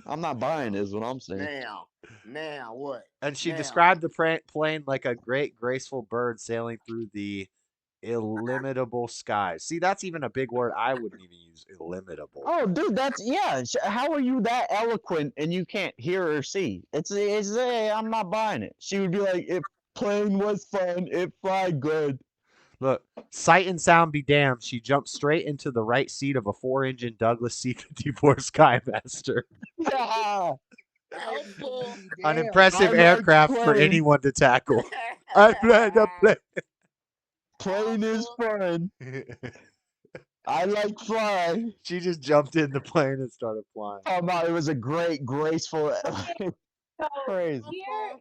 I'm not buying this, what I'm saying. Now what? And she described the plane like a great, graceful bird sailing through the illimitable skies. See, that's even a big word. I wouldn't even use illimitable. Oh, dude, how are you that eloquent and you can't hear or see? I'm not buying it. She would be like, if plane was fun, it fly good. Look, sight and sound be damned. She jumped straight into the right seat of a 4-engine Douglas C-54 Skymaster. Yeah. An impressive aircraft for anyone to tackle. I fly the plane. Plane is fun. I like flying. She just jumped in the plane and started flying. Oh no, it was a great, graceful. So Crazy.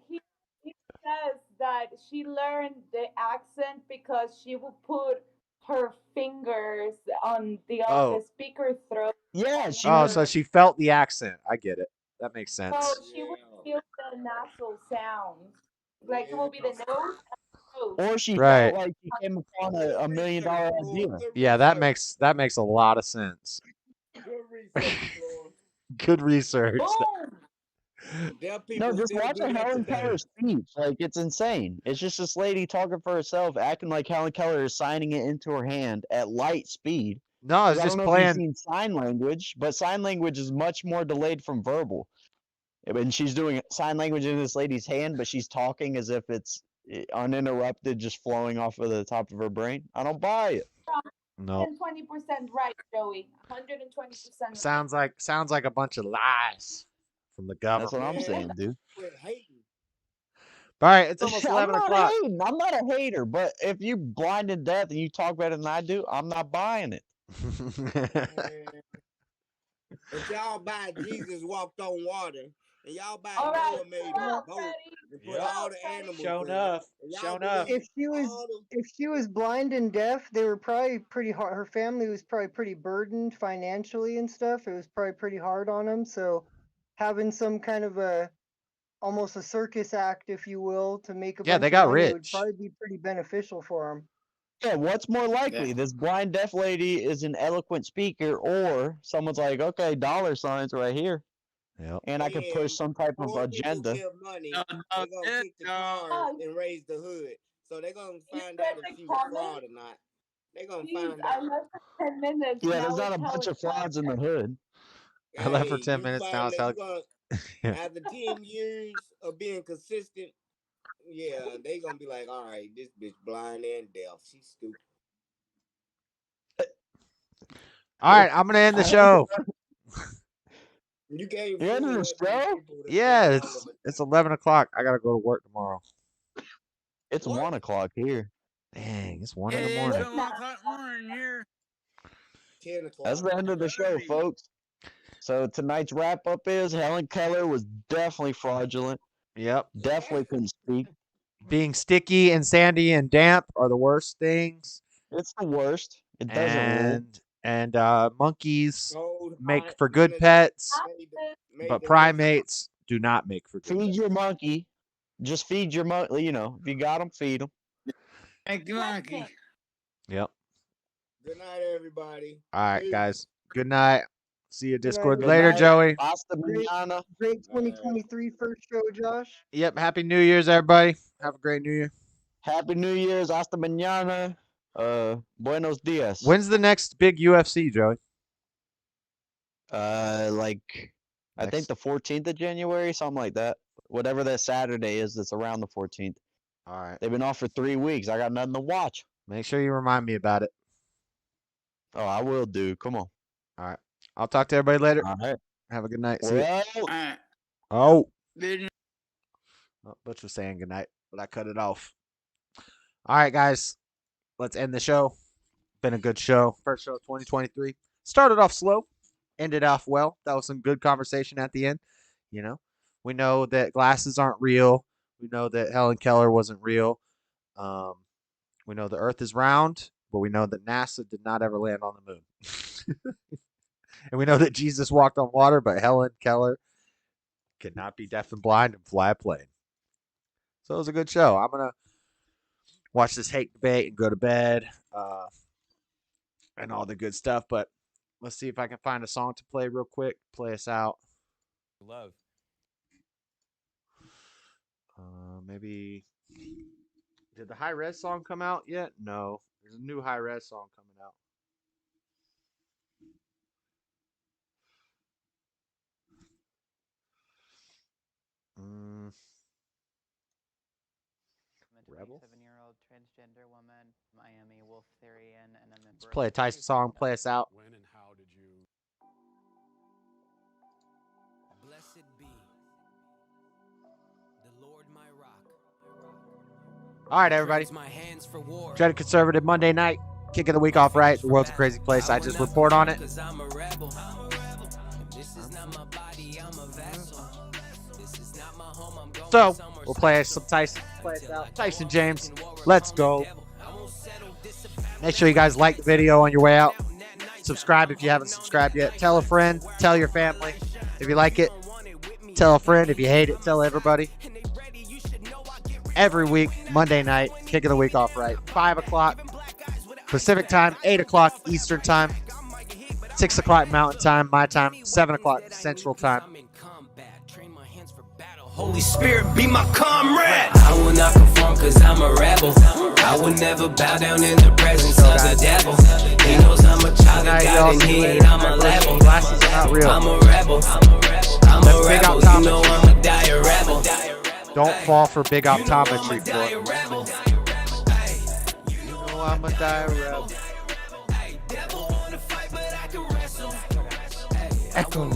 He says that she learned the accent because she would put her fingers on the speaker's throat. Yeah. So she felt the accent. I get it. That makes sense. So she would feel the nasal sounds. Like it will be the nose. Or she Right. felt like she came upon a $1 million idea. Yeah, that makes a lot of sense. Good research. No, just watch a Helen Keller speech. Like, it's insane. It's just this lady talking for herself, acting like Helen Keller is signing it into her hand at light speed. No, it's I just don't know if you've playing. seen sign language, but sign language is much more delayed from verbal. And she's doing sign language in this lady's hand, but she's talking as if it's uninterrupted, just flowing off of the top of her brain. I don't buy it. No. 120% right, Joey. 120%. Sounds like a bunch of lies from the government. That's what I'm saying, dude. All right, it's almost 11 o'clock. I'm not a hater, but if you blind and deaf and you talk better than I do, I'm not buying it. If y'all buy Jesus walked on water, and y'all buy Noah made a boat and put all the animals Show in enough. it, Show and enough. If she was blind and deaf, they were probably pretty hard. Her family was probably pretty burdened financially and stuff. It was probably pretty hard on them. So having some kind of almost a circus act, if you will, to make a Yeah, bunch they of got money. It would rich. probably be pretty beneficial for them. Yeah, what's more likely? Yeah. This blind deaf lady is an eloquent speaker, or someone's like, okay, dollar signs right here. Yep. And I could push some type of More people agenda. give money, No, they're gonna kick the cars and raise the hood. So they're gonna find out if she was fraud or not. They're gonna find I out. left for 10 minutes. Yeah, now there's not it's a bunch Helen of frauds in the hood. I left for Hey, 10 you minutes. Now find it's that how. you're gonna after 10 years of being consistent, yeah, they gonna be like, all right, this bitch blind and deaf. She's stupid. All right, I'm gonna end the show. You can't You're ending the show? Yeah, it's 11 o'clock. I gotta go to work tomorrow. It's 1 o'clock here. Dang, it's 1 in It the is morning. 1 o'clock morning here. 10 o'clock. That's the end of the show, folks. So tonight's wrap up is Helen Keller was definitely fraudulent. Yep. Definitely couldn't speak. Being sticky and sandy and damp are the worst things. It's the worst. It doesn't rule. And monkeys Cold, make hot, for good none of pets, made but them primates do not make for good Feed pets. your monkey. Just feed your monkey. You know, if you got them, feed them. Thank you, monkey. Yep. Good night, everybody. All right, Peace. guys. Good night. See you Discord Good later, night. Joey. Hasta mañana. Great 2023 first show, Josh. Yep. Happy New Year's, everybody. Have a great New Year. Happy New Year's. Hasta mañana. Buenos dias. When's the next big UFC, Joey? I think the 14th of January, something like that. Whatever that Saturday is, that's around the 14th. All right. They've been off for 3 weeks. I got nothing to watch. Make sure you remind me about it. Oh, I will do. Come on. All right. I'll talk to everybody later. All right. Have a good night. See ya. Well, Oh. Good Butch was saying goodnight, but I cut it off. All right, guys. Let's end the show. Been a good show. First show of 2023. Started off slow. Ended off well. That was some good conversation at the end. You know, we know that glasses aren't real. We know that Helen Keller wasn't real. We know the Earth is round, but we know that NASA did not ever land on the moon. And we know that Jesus walked on water, but Helen Keller could not be deaf and blind and fly a plane. So it was a good show. I'm going to watch this hate debate and go to bed and all the good stuff. But let's see if I can find a song to play real quick. Play us out. Love. Maybe. Did the High Res song come out yet? No. There's a new High Res song coming out. Rebel? 27-year-old transgender woman, Miami Wolf Therian, and a member. Let's play a Tyson song. Play us out. When and how did you? Blessed be the Lord my rock. All right, everybody. My hands for war. Dreadedconservative Monday night. Kick of the week off right. The world's a crazy place. I just report on it. This is not my body, I'm a vessel. This is not my home, I'm going So somewhere. we'll play some Tyson. Play us out. Tyson James. Let's go. Make sure you guys like the video on your way out. Subscribe if you haven't subscribed yet. Tell a friend. Tell your family. If you like it, tell a friend. If you hate it, tell everybody. Every week, Monday night, kick of the week off right. 5 o'clock Pacific time, 8 o'clock Eastern time, 6 o'clock Mountain time, my time, 7 o'clock Central time. Holy Spirit, be my comrade. I will not conform because I'm a rebel. I will never bow down in the presence of the devil. He knows I'm a child of God and he ain't on my level. Glasses are not real. I'm a rebel. I'm a rebel. You know I'm a dire rebel. Don't fall for big optometry. You know I'm a dire rebel. Echo.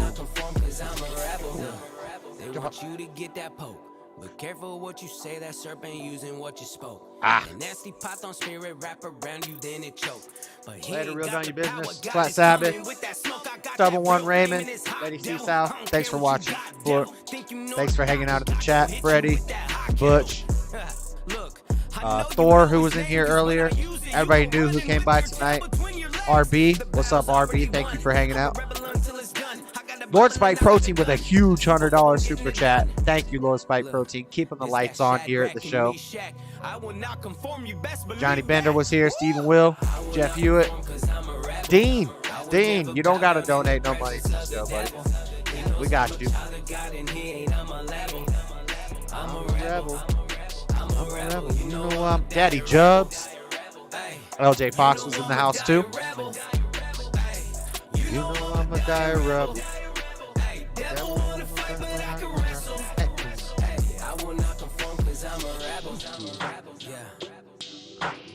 They want you to get that poke. But careful what you say, that serpent using what you spoke. Ah. The nasty python spirit wrap around you, then it choke. But Later, Real Down Your Business. Flat Sabbath. Double One Raymond. Lady C South. Thanks for watching. Thanks for hanging out in the chat. Freddie. Butch. Thor, who was in here earlier. Everybody knew who came by tonight. RB. What's up, RB? Thank you for hanging out. Lord Spike Protein with a huge $100 super chat. Thank you, Lord Spike Protein. Keeping the lights on here at the show. Johnny Bender was here. Stephen Will. Jeff Hewitt. Dean, you don't got to donate no money to the show, buddy. We got you. I'm a rebel. You know, Daddy Jubs. LJ Fox was in the house, too. You know I'm a dire rebel.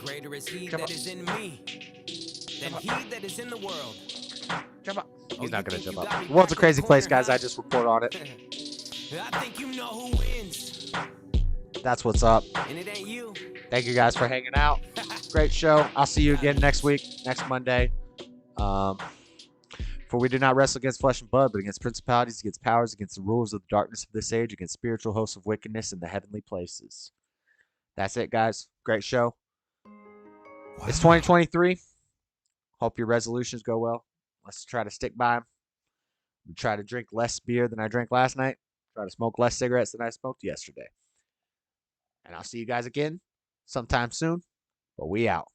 Greater is he that is in me than he that is in the world. Jump up. He's not going to jump up. The world's a crazy place, guys. I just report on it. I think you know who wins. That's what's up. And it ain't you. Thank you guys for hanging out. Great show. I'll see you again next week, next Monday. For we do not wrestle against flesh and blood, but against principalities, against powers, against the rulers of the darkness of this age, against spiritual hosts of wickedness in the heavenly places. That's it, guys. Great show. Wow. It's 2023. Hope your resolutions go well. Let's try to stick by them. Try to drink less beer than I drank last night. Try to smoke less cigarettes than I smoked yesterday. And I'll see you guys again sometime soon. But we out.